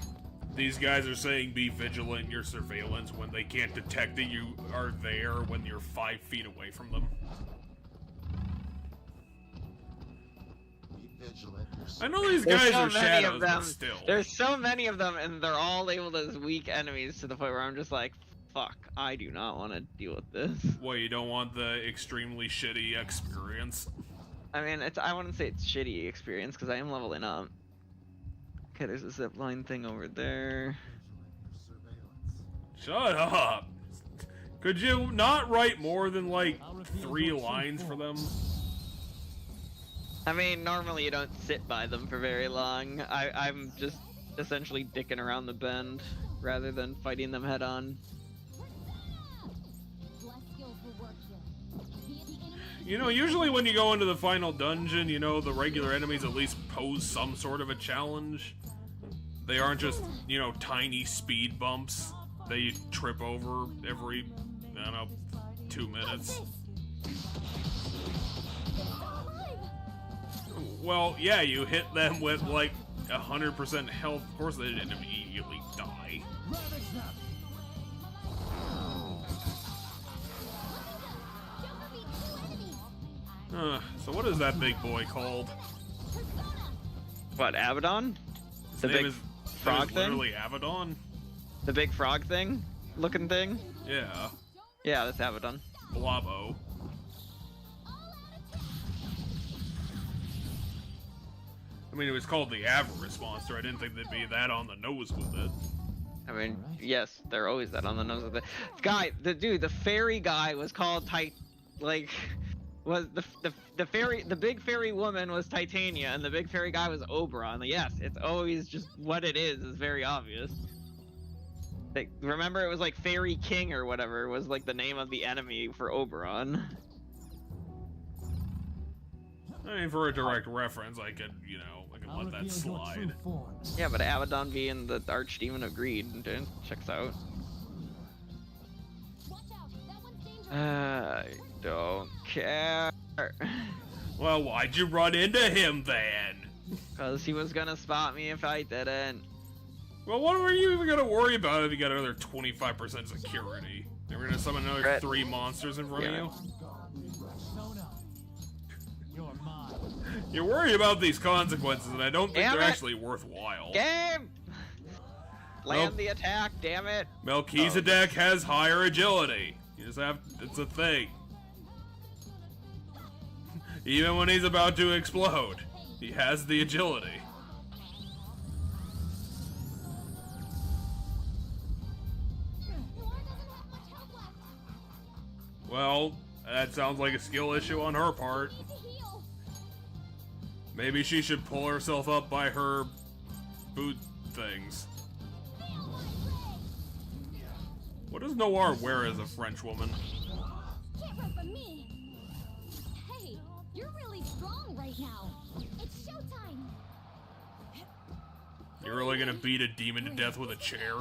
Speaker 1: These guys are saying be vigilant in your surveillance when they can't detect that you are there when you're 5 feet away from them.
Speaker 16: Be vigilant in your
Speaker 1: I know these
Speaker 2: There's
Speaker 1: guys
Speaker 2: so
Speaker 1: are
Speaker 2: many
Speaker 1: shadows,
Speaker 2: of them.
Speaker 1: but still.
Speaker 2: There's so many of them, and they're all labeled as weak enemies to the point where I'm just like, fuck, I do not want to deal with this.
Speaker 1: Well, you don't want the extremely shitty experience.
Speaker 2: I mean, I wouldn't say it's shitty experience because I am leveling up. Okay, there's a zipline thing over there.
Speaker 1: Shut up. Could you not write more than like 3 lines for them?
Speaker 2: I mean, normally you don't sit by them for very long. I'm just essentially dicking around the bend rather than fighting them head on.
Speaker 1: You know, usually when you go into the final dungeon, you know, the regular enemies at least pose some sort of a challenge. They aren't just, you know, tiny speed bumps that you trip over every, I don't know, 2 minutes. Well, yeah, you hit them with like 100% health. Of course, they didn't immediately die. So what is that big boy called?
Speaker 2: What, Abaddon? The big frog thing?
Speaker 1: Literally Abaddon?
Speaker 2: The big frog thing? Looking thing?
Speaker 1: Yeah.
Speaker 2: Yeah, that's Abaddon.
Speaker 1: Blabo. I mean, it was called the Avarice Monster. I didn't think they'd be that on the nose with it.
Speaker 2: I mean, yes, they're always that on the nose with it. Guy, the fairy guy was called was the big fairy woman was Titania, and the big fairy guy was Oberon. Yes, it's always just what it is very obvious. Like, remember, it was like Fairy King or whatever was like the name of the enemy for Oberon.
Speaker 1: I mean, for a direct reference, I could, you know, I could let that slide.
Speaker 2: Yeah, but Abaddon being the archdemon of greed, dude, checks out. I don't care.
Speaker 1: Well, why'd you run into him then?
Speaker 2: Because he was gonna spot me if I didn't.
Speaker 1: Well, what were you even gonna worry about if you got another 25% security? They were gonna summon another 3 monsters in front of you? You're worried about these consequences, and I don't think they're actually worthwhile.
Speaker 2: Game! Land the attack, damn it!
Speaker 1: Melchizedek has higher agility. You just have, it's a thing. Even when he's about to explode, he has the agility. Well, that sounds like a skill issue on her part. Maybe she should pull herself up by her boot things. What does Noir wear as a French woman?
Speaker 14: Can't run from me. Hey, you're really strong right now. It's showtime.
Speaker 1: You're really gonna beat a demon to death with a chair?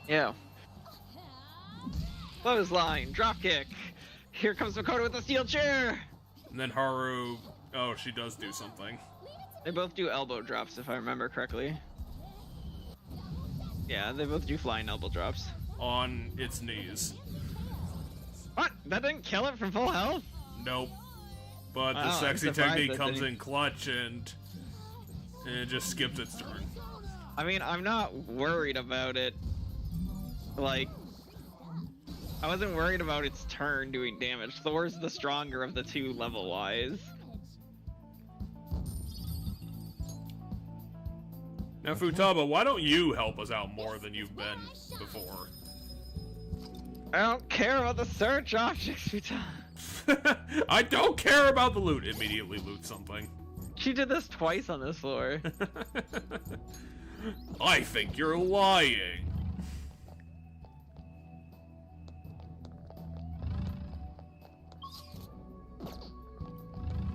Speaker 2: Yeah. Clothesline, dropkick. Here comes Makoto with the steel chair.
Speaker 1: And then Haru, oh, she does do something.
Speaker 2: They both do elbow drops, if I remember correctly. Yeah, they both do flying elbow drops.
Speaker 1: On its knees.
Speaker 2: What? That didn't kill it from full health?
Speaker 1: Nope. But the sexy technique comes in clutch and it just skips its turn.
Speaker 2: I mean, I'm not worried about it. Like, I wasn't worried about its turn doing damage. Thor's the stronger of the two level-wise.
Speaker 1: Now, Futaba, why don't you help us out more than you've been before?
Speaker 2: I don't care about the search objects, Futaba.
Speaker 1: I don't care about the loot. Immediately loot something.
Speaker 2: She did this twice on this floor.
Speaker 1: I think you're lying.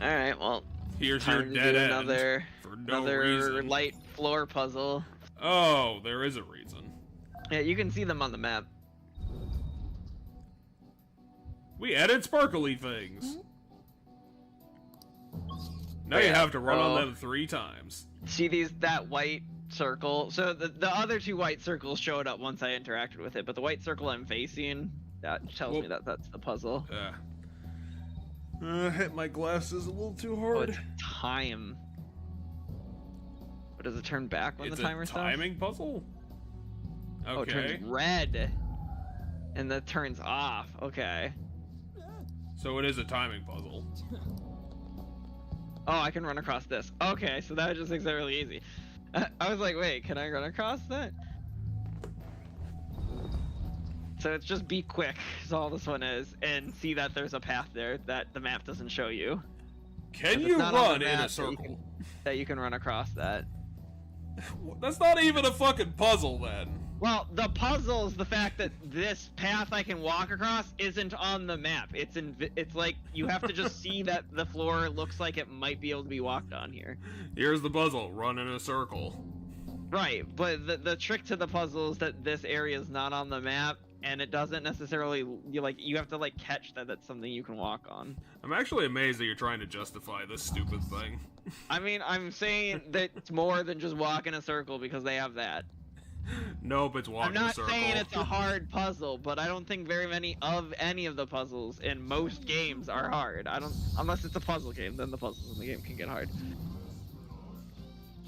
Speaker 2: Alright, well,
Speaker 1: here's your dead end.
Speaker 2: Another
Speaker 1: reason.
Speaker 2: light floor puzzle.
Speaker 1: Oh, there is a reason.
Speaker 2: Yeah, you can see them on the map.
Speaker 1: We added sparkly things. Now you have to run on them 3 times.
Speaker 2: See that white circle? So the other 2 white circles showed up once I interacted with it, but the white circle I'm facing, that tells me that that's the puzzle.
Speaker 1: I hit my glasses a little too hard.
Speaker 2: Oh, it's time. But does it turn back when the timer stops?
Speaker 1: It's a timing puzzle? Okay.
Speaker 2: Oh, it turns red. And that turns off. Okay.
Speaker 1: So it is a timing puzzle.
Speaker 2: Oh, I can run across this. Okay, so that just makes it really easy. I was like, wait, can I run across that? So it's just be quick, is all this one is, and see that there's a path there that the map doesn't show you.
Speaker 1: Can you run in a circle?
Speaker 2: That you can run across that.
Speaker 1: That's not even a fucking puzzle then.
Speaker 2: Well, the puzzle is the fact that this path I can walk across isn't on the map. It's like you have to just see that the floor looks like it might be able to be walked on here.
Speaker 1: Here's the puzzle: run in a circle.
Speaker 2: Right, but the trick to the puzzle is that this area is not on the map, and it doesn't necessarily you have to like catch that that's something you can walk on.
Speaker 1: I'm actually amazed that you're trying to justify this stupid thing.
Speaker 2: I mean, I'm saying that it's more than just walk in a circle because they have that.
Speaker 1: Nope, it's walk
Speaker 2: I'm
Speaker 1: in a
Speaker 2: not
Speaker 1: circle.
Speaker 2: saying it's a hard puzzle, but I don't think very many of any of the puzzles in most games are hard. Unless it's a puzzle game, then the puzzles in the game can get hard.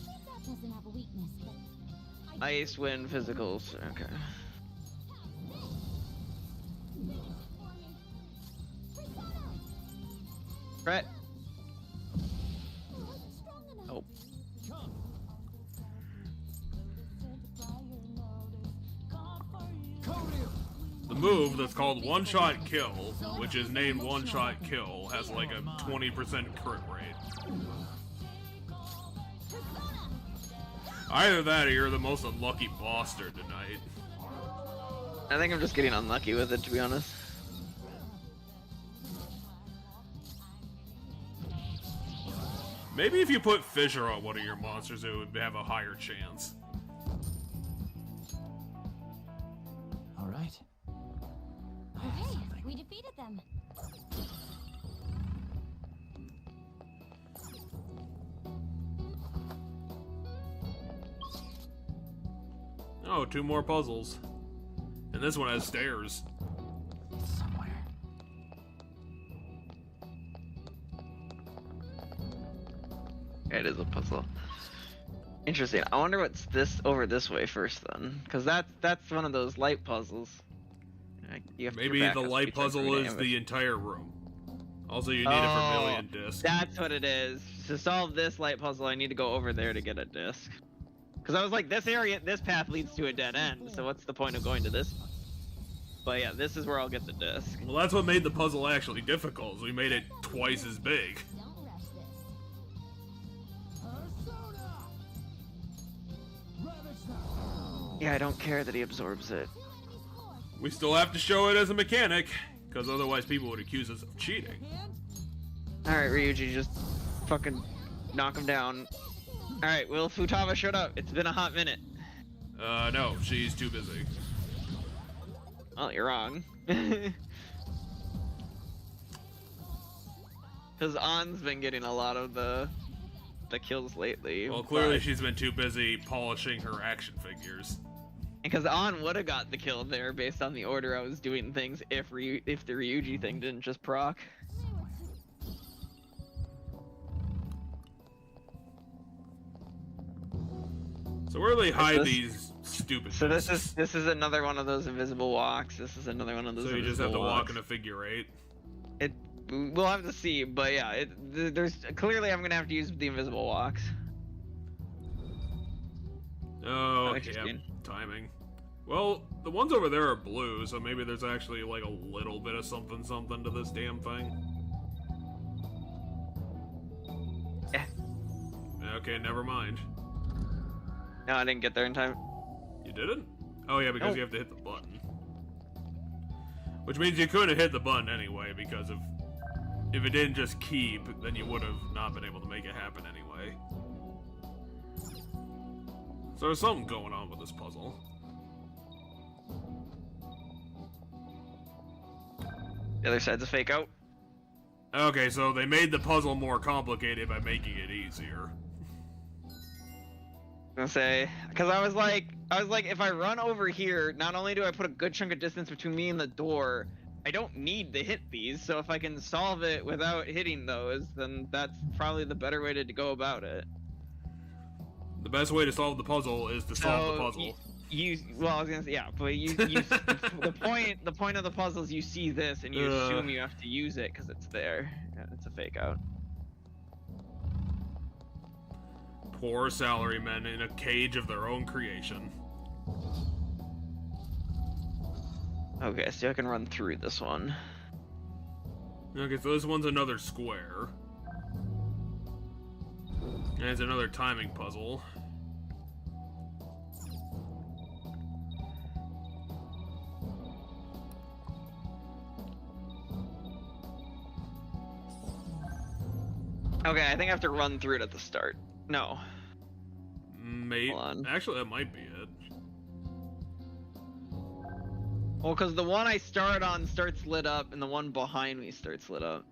Speaker 14: That doesn't have a weakness, but
Speaker 2: Ice, wind, physicals. Okay. Brett. Oh.
Speaker 1: The move that's called one-shot kill, which is named one-shot kill, has like a 20% crit rate. Either that or you're the most unlucky bosster tonight.
Speaker 2: I think I'm just getting unlucky with it, to be honest.
Speaker 1: Maybe if you put Fissure on one of your monsters, it would have a higher chance.
Speaker 4: All right.
Speaker 3: Okay, we defeated them.
Speaker 1: Oh, 2 more puzzles. And this one has stairs.
Speaker 4: Somewhere.
Speaker 2: It is a puzzle. Interesting. I wonder what's this over this way first then, because that's one of those light puzzles. You have
Speaker 1: Maybe the light puzzle is the entire room. Also, you need a vermilion disc.
Speaker 2: That's what it is. To solve this light puzzle, I need to go over there to get a disc. Because I was like, this path leads to a dead end, so what's the point of going to this one? But yeah, this is where I'll get the disc.
Speaker 1: Well, that's what made the puzzle actually difficult, is we made it twice as big.
Speaker 14: don't rush this.
Speaker 2: Yeah, I don't care that he absorbs it.
Speaker 1: We still have to show it as a mechanic, because otherwise people would accuse us of cheating.
Speaker 2: Alright, Ryuji, just fucking knock him down. Alright, Will Futaba showed up. It's been a hot minute.
Speaker 1: No, she's too busy.
Speaker 2: Well, you're wrong. Because An's been getting a lot of the kills lately.
Speaker 1: Well, clearly she's been too busy polishing her action figures.
Speaker 2: Because An would have got the kill there based on the order I was doing things if the Ryuji thing didn't just proc.
Speaker 1: So where do they hide these stupid
Speaker 2: So
Speaker 1: discs?
Speaker 2: this is another one of those invisible walks. This is another one of those.
Speaker 1: So you just have to walk in a figure eight.
Speaker 2: We'll have to see, but yeah, there's clearly I'm gonna have to use the invisible walks.
Speaker 1: Oh, yeah, timing. Well, the ones over there are blue, so maybe there's actually like a little bit of something to this damn thing.
Speaker 2: Yeah.
Speaker 1: Okay, never mind.
Speaker 2: No, I didn't get there in time.
Speaker 1: You didn't? Oh yeah, because you have to hit the button. Which means you couldn't hit the button anyway, because if it didn't just keep, then you would have not been able to make it happen anyway. So there's something going on with this puzzle.
Speaker 2: The other side's a fake out.
Speaker 1: Okay, so they made the puzzle more complicated by making it easier.
Speaker 2: I'm gonna say, because I was like, if I run over here, not only do I put a good chunk of distance between me and the door, I don't need to hit these. So if I can solve it without hitting those, then that's probably the better way to go about it.
Speaker 1: The best way to solve the puzzle is to solve the puzzle.
Speaker 2: Well, I was gonna say, yeah, but the point of the puzzle is you see this and you assume you have to use it because it's there. Yeah, it's a fake out.
Speaker 1: Poor salarymen in a cage of their own creation.
Speaker 2: Okay, so I can run through this one.
Speaker 1: Okay, so this one's another square. And it's another timing puzzle.
Speaker 2: Okay, I think I have to run through it at the start. No.
Speaker 1: Maybe. Actually, that might be it.
Speaker 2: Well, because the one I start on starts lit up, and the one behind me starts lit up.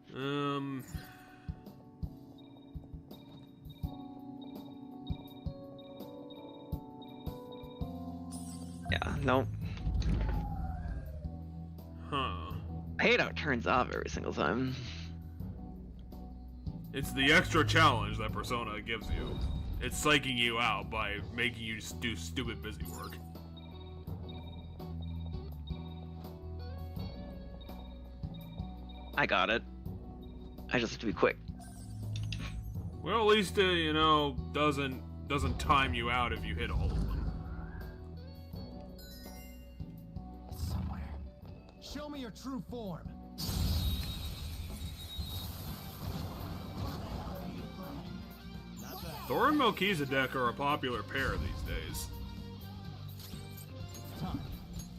Speaker 2: Yeah, nope.
Speaker 1: Huh.
Speaker 2: I hate how it turns off every single time.
Speaker 1: It's the extra challenge that Persona gives you. It's psyching you out by making you do stupid busy work.
Speaker 2: I got it. I just have to be quick.
Speaker 1: Well, at least you know, doesn't time you out if you hit all of them.
Speaker 4: Somewhere. Show me your true form.
Speaker 1: Thor and Melchizedek are a popular pair these days.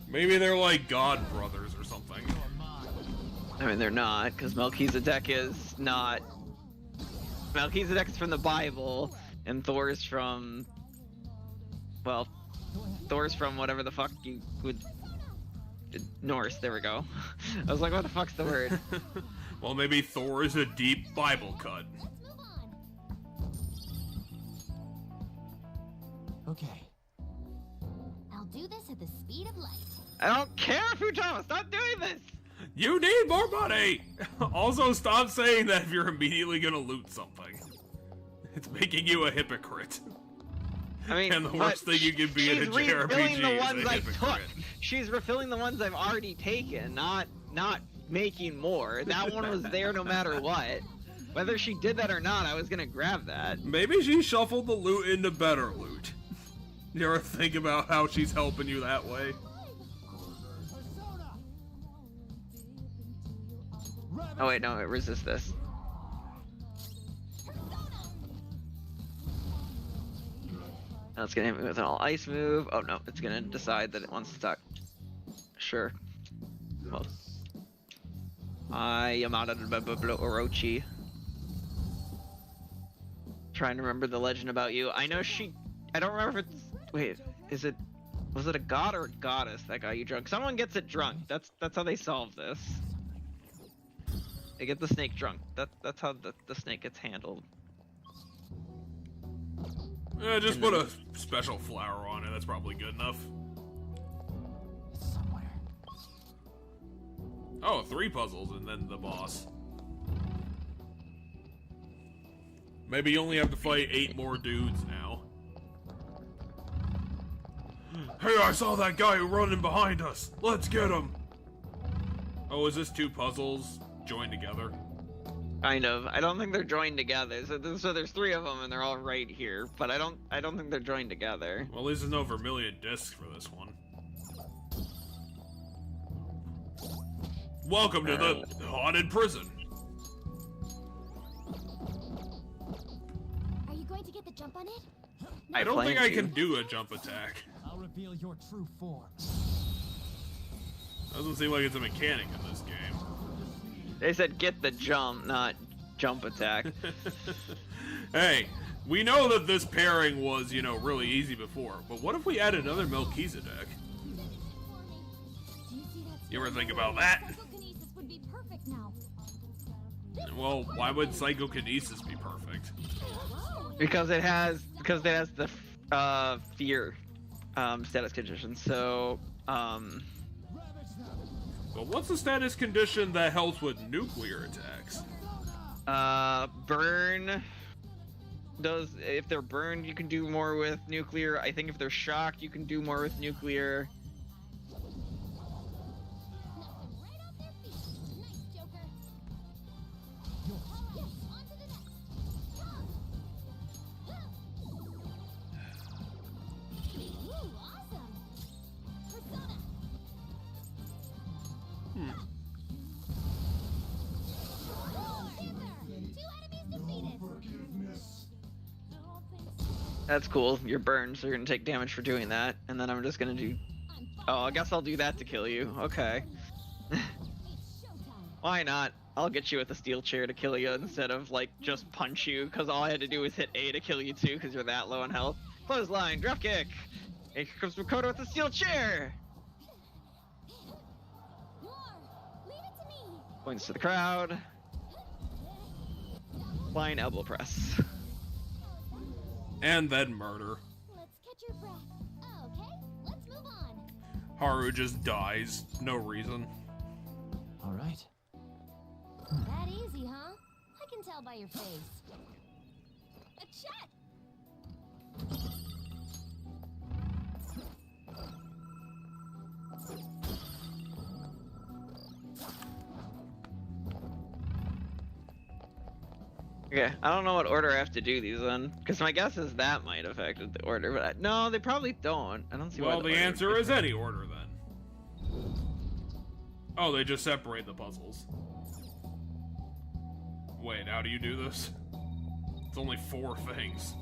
Speaker 1: Maybe they're like god brothers or something.
Speaker 2: I mean, they're not, because Melchizedek is not. Melchizedek is from the Bible, and Thor's from. Well, Thor's from whatever the fuck you would. Norse, there we go. I was like, what the fuck's the word?
Speaker 1: Well, maybe Thor is a deep Bible cut.
Speaker 4: Okay.
Speaker 14: I'll do this at the speed of light.
Speaker 2: I don't care, Futaba! Stop doing this!
Speaker 1: You need more money! Also, stop saying that if you're immediately gonna loot something. It's making you a hypocrite.
Speaker 2: I mean,
Speaker 1: and the worst thing you can be in a JRPG
Speaker 2: the
Speaker 1: is
Speaker 2: ones
Speaker 1: a
Speaker 2: I
Speaker 1: hypocrite.
Speaker 2: took. She's refilling the ones I've already taken, not making more. That one was there no matter what. Whether she did that or not, I was gonna grab that.
Speaker 1: Maybe she shuffled the loot into better loot. You ever think about how she's helping you that way?
Speaker 2: Oh wait, no, it resists this. Now it's gonna hit me with an all ice move. Oh no, it's gonna decide that it wants to talk. Sure. Well, I am out of Orochi. Trying to remember the legend about you. I know she. I don't remember if it's. Wait, is it? Was it a god or a goddess that got you drunk? Someone gets it drunk. That's how they solve this. They get the snake drunk. That's how the snake gets handled.
Speaker 1: Yeah, just put a special flower on it. That's probably good enough.
Speaker 4: It's somewhere.
Speaker 1: Oh, 3 puzzles and then the boss. Maybe you only have to fight 8 more dudes now. Hey, I saw that guy running behind us. Let's get him. Oh, is this 2 puzzles joined together?
Speaker 2: Kind of. I don't think they're joined together. So there's 3 of them, and they're all right here. But I don't think they're joined together.
Speaker 1: Well, at least there's no Vermilion discs for this one. Welcome to the haunted prison.
Speaker 14: Are you going to get the jump on it?
Speaker 1: I don't think I can do a jump attack.
Speaker 4: I'll reveal your true form.
Speaker 1: Doesn't seem like it's a mechanic in this game.
Speaker 2: They said get the jump, not jump attack.
Speaker 1: Hey, we know that this pairing was, you know, really easy before, but what if we add another Melchizedek? You ever think about that?
Speaker 14: Psychokinesis would be perfect now.
Speaker 1: Well, why would psychokinesis be perfect?
Speaker 2: Because it has the fear status condition. So
Speaker 1: Well, what's the status condition that helps with nuclear attacks?
Speaker 2: burn. If they're burned, you can do more with nuclear. I think if they're shocked, you can do more with nuclear. That's cool. You're burned, so you're gonna take damage for doing that. And then I'm just gonna do... Oh, I guess I'll do that to kill you. Okay. Why not? I'll get you with a steel chair to kill you instead of, like, just punch you, because all I had to do was hit A to kill you too, because you're that low in health. Clothesline, drop kick! Here comes Makoto with the steel chair! Points to the crowd. Flying elbow press.
Speaker 1: And then murder.
Speaker 14: Let's catch your breath. Okay, let's move on.
Speaker 1: Haru just dies. No reason.
Speaker 4: All right.
Speaker 14: That easy, huh? I can tell by your face. A chat.
Speaker 2: Okay, I don't know what order I have to do these in, because my guess is that might have affected the order, but no, they probably don't. I don't see why.
Speaker 1: Well, the answer is any order then. Oh, they just separate the puzzles. Wait, how do you do this? It's only 4 things.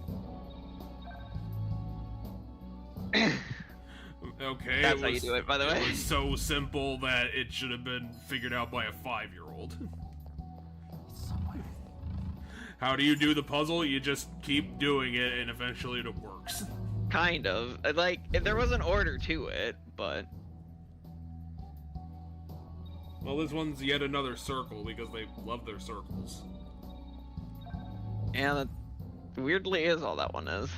Speaker 1: Okay,
Speaker 2: That's how you do it, by the way.
Speaker 1: It was so simple that it should have been figured out by a 5-year-old. How do you do the puzzle? You just keep doing it, and eventually it works.
Speaker 2: Kind of. Like, there was an order to it, but...
Speaker 1: Well, this one's yet another circle, because they love their circles.
Speaker 2: And it weirdly is all that one is.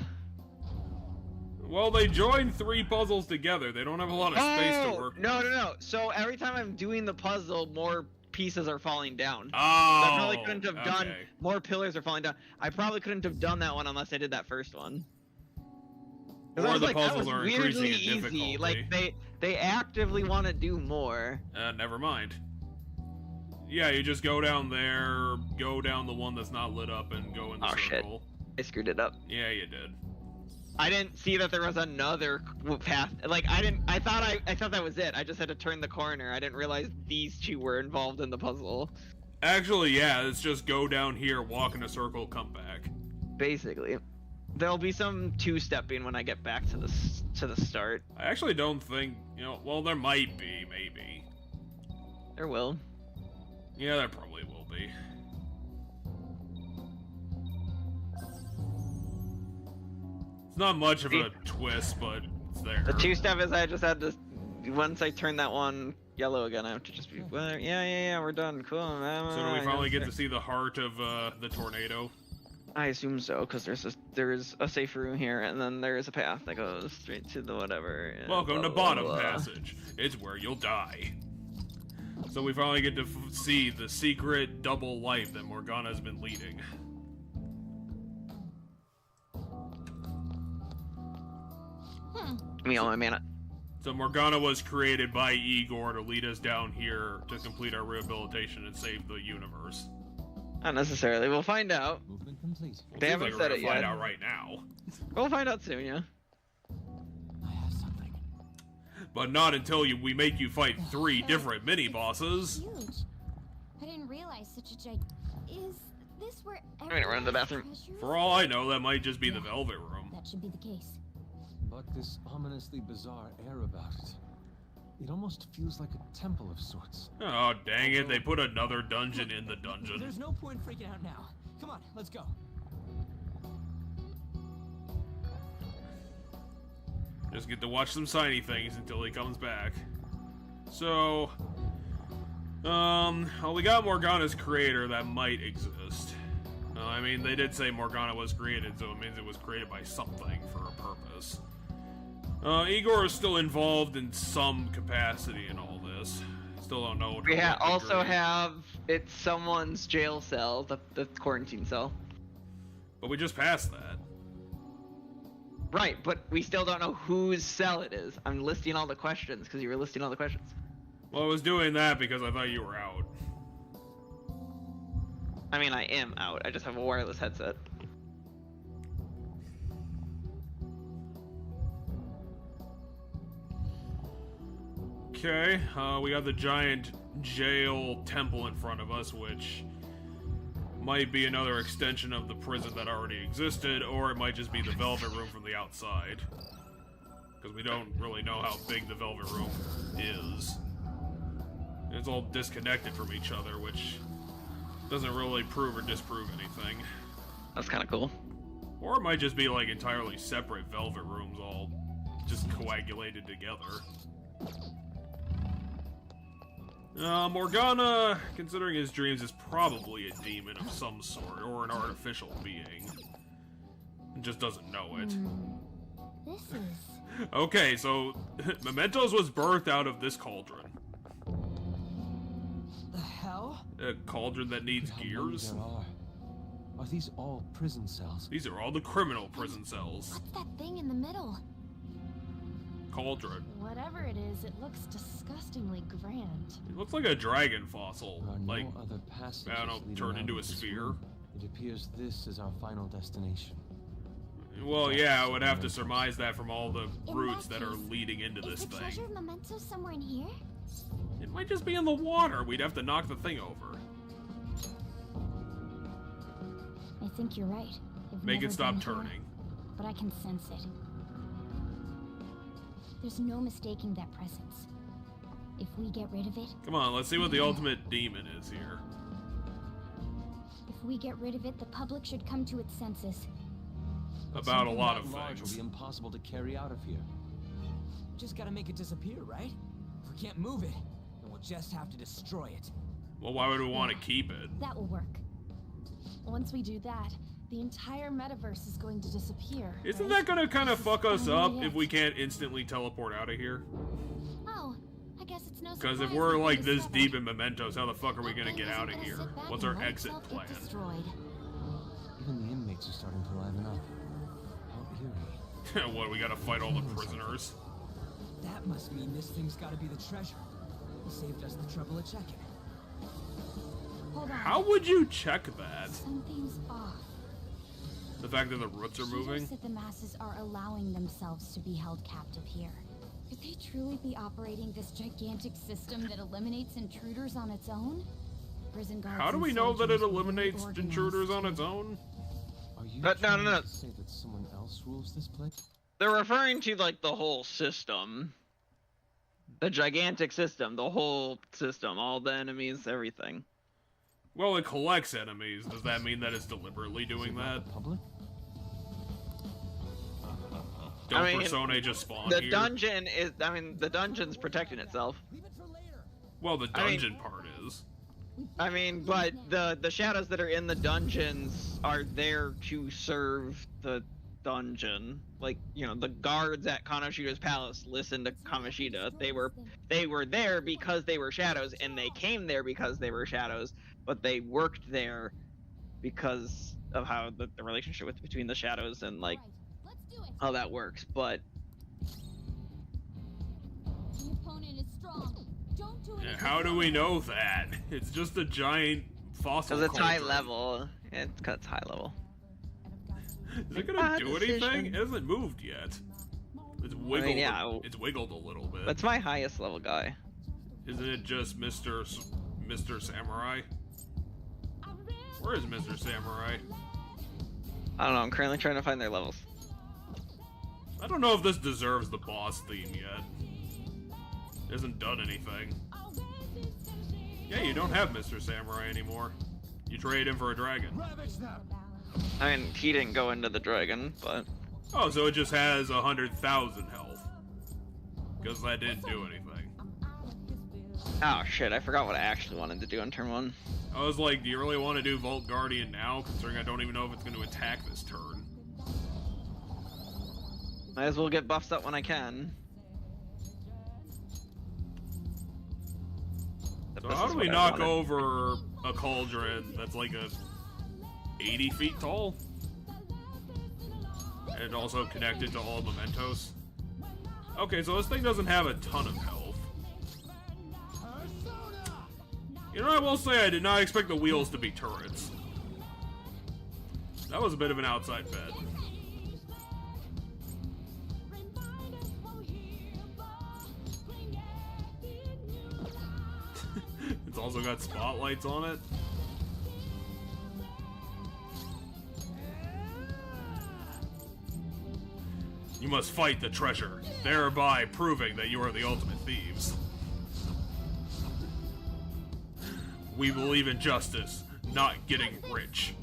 Speaker 1: Well, they joined 3 puzzles together. They don't have a lot of space to work with.
Speaker 2: No. So every time I'm doing the puzzle, more pieces are falling down.
Speaker 1: Oh,
Speaker 2: I probably couldn't have done
Speaker 1: okay.
Speaker 2: more pillars are falling down. I probably couldn't have done that one unless I did that first one. 'Cause I
Speaker 1: Or
Speaker 2: was
Speaker 1: the
Speaker 2: like, that
Speaker 1: puzzles
Speaker 2: was
Speaker 1: are
Speaker 2: weirdly
Speaker 1: increasing in difficulty.
Speaker 2: easy. Like they actively want to do more.
Speaker 1: Never mind. Yeah, you just go down there, go down the one that's not lit up, and go in the circle.
Speaker 2: I screwed it up.
Speaker 1: Yeah, you did.
Speaker 2: I didn't see that there was another path. Like I thought that was it. I just had to turn the corner. I didn't realize these 2 were involved in the puzzle.
Speaker 1: Actually, yeah, it's just go down here, walk in a circle, come back.
Speaker 2: Basically, there'll be some 2-stepping when I get back to the start.
Speaker 1: I actually don't think, well, there might be, maybe.
Speaker 2: There will.
Speaker 1: Yeah, there probably will be. It's not much of a twist, but it's there.
Speaker 2: The 2-step is I just had to, once I turn that one yellow again, I have to just be, well, yeah, we're done, cool.
Speaker 1: So do we finally get to see the heart of the tornado?
Speaker 2: I assume so, because there is a safe room here, and then there is a path that goes straight to the whatever.
Speaker 1: Welcome to Bottom Passage. It's where you'll die. So we finally get to see the secret double life that Morgana's been leading.
Speaker 2: Give me all my mana.
Speaker 1: So Morgana was created by Igor to lead us down here to complete our rehabilitation and save the universe.
Speaker 2: Not necessarily. We'll find out.
Speaker 4: Movement complete.
Speaker 1: Well,
Speaker 2: They haven't said it yet.
Speaker 1: Find out right now.
Speaker 2: We'll find out soon, yeah.
Speaker 4: I have something.
Speaker 1: But not until we make you fight 3 different mini-bosses.
Speaker 3: Huge. I didn't realize such a Is this where
Speaker 2: I'm gonna run to the bathroom.
Speaker 1: For all I know, that might just be the Velvet Room.
Speaker 3: That should be the case.
Speaker 11: But this ominously bizarre air about it. It almost feels like a temple of sorts.
Speaker 1: Oh, dang it. They put another dungeon in the dungeon.
Speaker 4: There's no point freaking out now. Come on, let's go.
Speaker 1: Just get to watch some shiny things until he comes back. So, well, we got Morgana's creator that might exist. I mean, they did say Morgana was created, so it means it was created by something for a purpose. Igor is still involved in some capacity in all this. Still don't know.
Speaker 2: We also have it's someone's jail cell, the quarantine cell.
Speaker 1: But we just passed that.
Speaker 2: Right, but we still don't know whose cell it is. I'm listing all the questions because you were listing all the questions.
Speaker 1: Well, I was doing that because I thought you were out.
Speaker 2: I mean, I am out. I just have a wireless headset.
Speaker 1: Okay, we got the giant jail temple in front of us, which might be another extension of the prison that already existed, or it might just be the Velvet Room from the outside. Because we don't really know how big the Velvet Room is. It's all disconnected from each other, which doesn't really prove or disprove anything.
Speaker 2: That's kind of cool.
Speaker 1: Or it might just be like entirely separate Velvet Rooms all just coagulated together. Morgana, considering his dreams, is probably a demon of some sort, or an artificial being. It just doesn't know it.
Speaker 3: This is...
Speaker 1: Okay, so Mementos was birthed out of this cauldron.
Speaker 4: The hell?
Speaker 1: A cauldron that needs
Speaker 11: Look at how many
Speaker 1: gears?
Speaker 11: there are these all prison cells?
Speaker 1: These are all the criminal prison cells.
Speaker 3: What's that thing in the middle?
Speaker 1: Cauldron.
Speaker 18: Whatever it is, it looks disgustingly grand.
Speaker 1: It looks like a dragon fossil.
Speaker 11: There are
Speaker 1: Like,
Speaker 11: no other passages
Speaker 1: I don't know,
Speaker 11: leading
Speaker 1: turned
Speaker 11: out
Speaker 1: into
Speaker 11: of
Speaker 1: a
Speaker 11: this
Speaker 1: sphere.
Speaker 11: room. It appears this is our final destination.
Speaker 1: Well, yeah, I would have to surmise that from all the routes that are leading into this
Speaker 3: Is the
Speaker 1: thing.
Speaker 3: treasure of Mementos somewhere in here?
Speaker 1: It might just be in the water. We'd have to knock the thing over.
Speaker 3: I think you're right. I've
Speaker 1: Make
Speaker 3: never
Speaker 1: it stop
Speaker 3: been here,
Speaker 1: turning.
Speaker 3: but I can sense it. There's no mistaking that presence. If we get rid of it,
Speaker 1: Come on, let's see what the ultimate demon is here.
Speaker 3: if we get rid of it, the public should come to its senses.
Speaker 11: But
Speaker 1: About a
Speaker 11: something
Speaker 1: lot
Speaker 11: that
Speaker 1: of
Speaker 11: large
Speaker 1: things.
Speaker 11: will be impossible to carry out of here.
Speaker 4: Just gotta make it disappear, right? If we can't move it, then we'll just have to destroy it.
Speaker 1: Well, why would we want to keep it?
Speaker 3: That will work.
Speaker 18: Once we do that, the entire metaverse is going to disappear.
Speaker 1: Isn't
Speaker 18: right?
Speaker 1: that gonna kind of fuck us up
Speaker 3: finally
Speaker 1: if we can't instantly teleport out of here?
Speaker 3: Oh, I guess it's no
Speaker 1: Because
Speaker 3: surprise
Speaker 1: if we're
Speaker 3: we
Speaker 1: like this
Speaker 3: discovered
Speaker 1: deep in Mementos, how the fuck are we gonna
Speaker 3: that
Speaker 1: get
Speaker 3: thing
Speaker 1: out
Speaker 3: isn't
Speaker 1: of
Speaker 3: gonna
Speaker 1: here?
Speaker 3: sit back
Speaker 1: What's
Speaker 3: and
Speaker 1: our
Speaker 3: let
Speaker 1: exit
Speaker 3: itself
Speaker 1: plan?
Speaker 3: get destroyed.
Speaker 11: Even the inmates are starting to liven up. How eerie.
Speaker 1: What, we gotta fight all the prisoners?
Speaker 4: That must mean this thing's gotta be the treasure. He saved us the trouble of checking.
Speaker 3: Hold on.
Speaker 1: How would you check that?
Speaker 3: Something's off.
Speaker 1: The fact that the roots are
Speaker 3: Peter
Speaker 1: moving?
Speaker 3: said the masses are allowing themselves to be held captive here. Could they truly be operating this gigantic system that eliminates intruders on its own? Prison guards
Speaker 1: How do
Speaker 3: and
Speaker 1: we know that it
Speaker 3: soldiers were very
Speaker 1: eliminates
Speaker 3: organized,
Speaker 1: intruders on
Speaker 3: too.
Speaker 1: its own?
Speaker 11: Are you
Speaker 2: But no,
Speaker 11: trying
Speaker 2: no, no.
Speaker 11: to say that someone else rules this place?
Speaker 2: They're referring to like the whole system. The gigantic system, the whole system, all the enemies, everything.
Speaker 1: Well, it collects enemies. Does that mean that it's deliberately doing that?
Speaker 11: Public?
Speaker 1: Don't
Speaker 2: I mean,
Speaker 1: Persona just spawn
Speaker 2: The
Speaker 1: here?
Speaker 2: dungeon is, I mean, the dungeon's protecting itself.
Speaker 1: Well, the
Speaker 2: I mean-
Speaker 1: dungeon part is.
Speaker 2: I mean, but the shadows that are in the dungeons are there to serve the dungeon. Like, you know, the guards at Kanoshida's palace listen to Kamoshida. They were there because they were shadows, and they came there because they were shadows, but they worked there because of how the relationship between the shadows and like how that works. But
Speaker 14: The opponent is strong. Don't do
Speaker 1: Yeah,
Speaker 14: it.
Speaker 1: how do we know that? It's just a giant fossil
Speaker 2: because it's high
Speaker 1: cauldron.
Speaker 2: level. It's 'cause it's high level.
Speaker 1: Is it gonna
Speaker 2: Bad
Speaker 1: do anything?
Speaker 2: decision.
Speaker 1: It hasn't moved yet. It's wiggled.
Speaker 2: yeah.
Speaker 1: It's wiggled a little bit.
Speaker 2: That's my highest level guy.
Speaker 1: Isn't it just Mr. Samurai? Where is Mr. Samurai?
Speaker 2: I don't know. I'm currently trying to find their levels.
Speaker 1: I don't know if this deserves the boss theme yet. It hasn't done anything. Yeah, you don't have Mr. Samurai anymore. You trade him for a dragon.
Speaker 2: I mean, he didn't go into the dragon, but
Speaker 1: Oh, so it just has 100,000 health. Because that didn't do anything.
Speaker 2: oh shit, I forgot what I actually wanted to do on turn 1.
Speaker 1: I was like, do you really want to do Vault Guardian now, considering I don't even know if it's going to attack this turn?
Speaker 2: Might as well get buffs up when I can.
Speaker 1: So how do we knock over a cauldron that's like 80 feet tall? And also connected to all Mementos? Okay, so this thing doesn't have a ton of health. You know, I will say I did not expect the wheels to be turrets. That was a bit of an outside bet. It's also got spotlights on it. You must fight the treasure, thereby proving that you are the ultimate thieves. We believe in justice, not getting rich.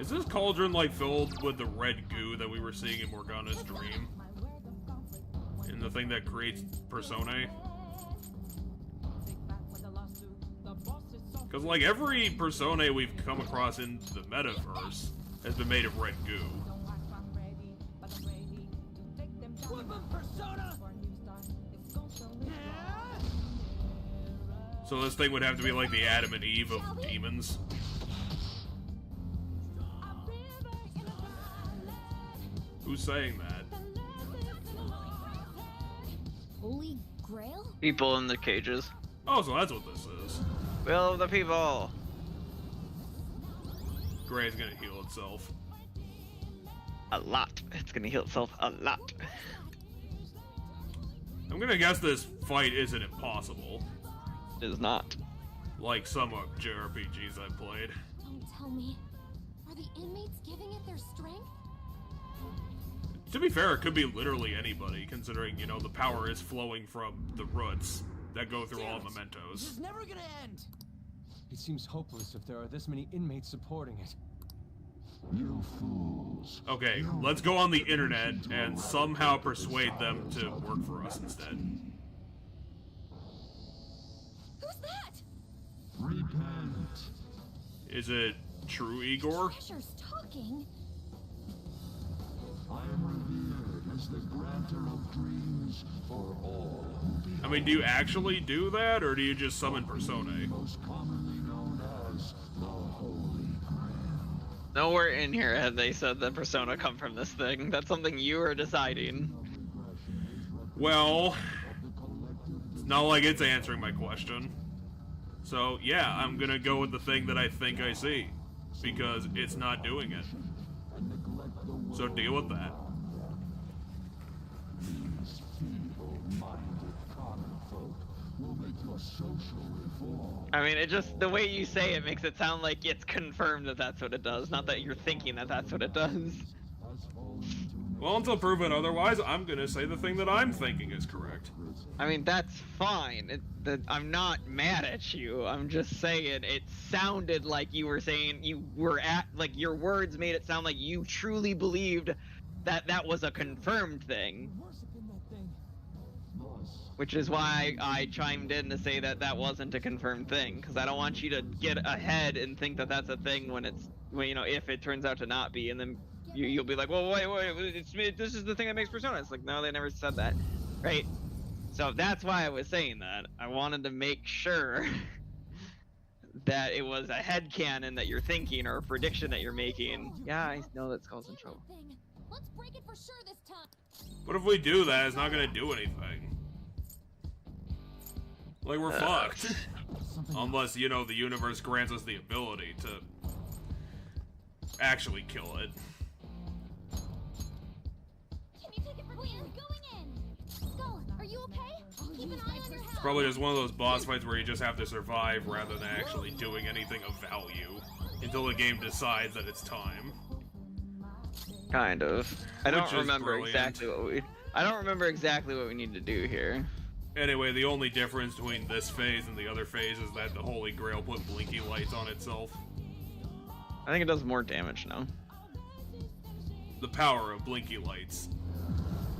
Speaker 1: Is this cauldron like filled with the red goo that we were seeing in Morgana's dream? In the thing that creates personae? Because like every personae we've come across in the metaverse has been made of red goo. So this thing would have to be like the Adam and Eve of demons. Who's saying that?
Speaker 3: Holy Grail?
Speaker 2: People in the cages.
Speaker 1: Oh, so that's what this is.
Speaker 2: Will of the people.
Speaker 1: Gray's gonna heal itself.
Speaker 2: A lot. It's gonna heal itself a lot.
Speaker 1: I'm gonna guess this fight isn't impossible.
Speaker 2: It is not.
Speaker 1: Like some JRPGs I've played.
Speaker 3: Don't tell me. Are the inmates giving it their strength?
Speaker 1: To be fair, it could be literally anybody, considering, you know, the power is flowing from the roots that go through all mementos.
Speaker 4: This is never gonna end!
Speaker 11: It seems hopeless if there are this many inmates supporting it.
Speaker 17: You fools.
Speaker 1: Okay, let's go on the internet and somehow persuade them to work for us instead.
Speaker 3: Who's that?
Speaker 17: Repent.
Speaker 1: Is it true, Igor?
Speaker 3: Treasure's talking.
Speaker 17: I am revered as the granter of dreams for all who behold.
Speaker 1: I mean, do you actually do that, or do you just summon personae?
Speaker 17: Most commonly known as the Holy Grail.
Speaker 2: Nowhere in here have they said that persona come from this thing. That's something you are deciding.
Speaker 1: Well, it's not like it's answering my question. So, yeah, I'm gonna go with the thing that I think I see. Because it's not doing it. So deal with that.
Speaker 17: These feeble-minded common folk will make your social reform.
Speaker 2: I mean, it just, the way you say it makes it sound like it's confirmed that that's what it does, not that you're thinking that that's what it does.
Speaker 1: Well, until proven otherwise, I'm gonna say the thing that I'm thinking is correct.
Speaker 2: I mean, that's fine. I'm not mad at you. I'm just saying it sounded like you were saying like your words made it sound like you truly believed that that was a confirmed thing. Which is why I chimed in to say that that wasn't a confirmed thing, because I don't want you to get ahead and think that that's a thing when you know, if it turns out to not be, and then you'll be like, well, wait, this is the thing that makes Persona. It's like, no, they never said that, right? So that's why I was saying that. I wanted to make sure that it was a headcanon that you're thinking or a prediction that you're making. Yeah, I know that Skull's in trouble.
Speaker 3: Let's break it for sure this time.
Speaker 1: But if we do that, it's not gonna do anything. Like, we're fucked. Unless, you know, the universe grants us the ability to actually kill it.
Speaker 3: Can you take it from me? I'm going in. Skull, are you okay? Keep an eye on your health.
Speaker 1: It's probably just one of those boss fights where you just have to survive rather than actually doing anything of value until the game decides that it's time.
Speaker 2: Kind of. I don't remember
Speaker 1: brilliant.
Speaker 2: exactly what we need to do here.
Speaker 1: Anyway, the only difference between this phase and the other phase is that the Holy Grail put blinking lights on itself.
Speaker 2: I think it does more damage now.
Speaker 1: The power of blinky lights.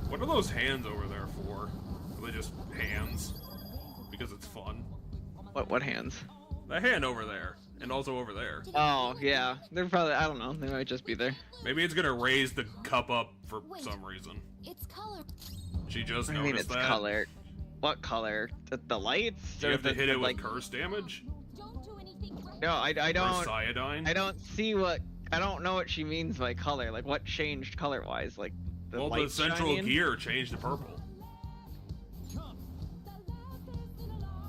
Speaker 1: What are those hands over there for? Are they just hands? Because it's fun.
Speaker 2: What hands?
Speaker 1: The hand over there. And also over there.
Speaker 2: Oh, yeah. They're probably, I don't know, they might just be there.
Speaker 1: Maybe it's gonna raise the cup up for some reason.
Speaker 3: It's color.
Speaker 1: She just
Speaker 2: I mean,
Speaker 1: noticed
Speaker 2: it's
Speaker 1: that.
Speaker 2: Color. What color? The lights?
Speaker 1: Do you have to hit it with
Speaker 2: like
Speaker 1: curse damage?
Speaker 2: No, I don't.
Speaker 1: Or Cyanide?
Speaker 2: I don't see what. I don't know what she means by color. Like, what changed color-wise? Like,
Speaker 1: Well, the
Speaker 2: lights
Speaker 1: central
Speaker 2: shining?
Speaker 1: gear changed to purple.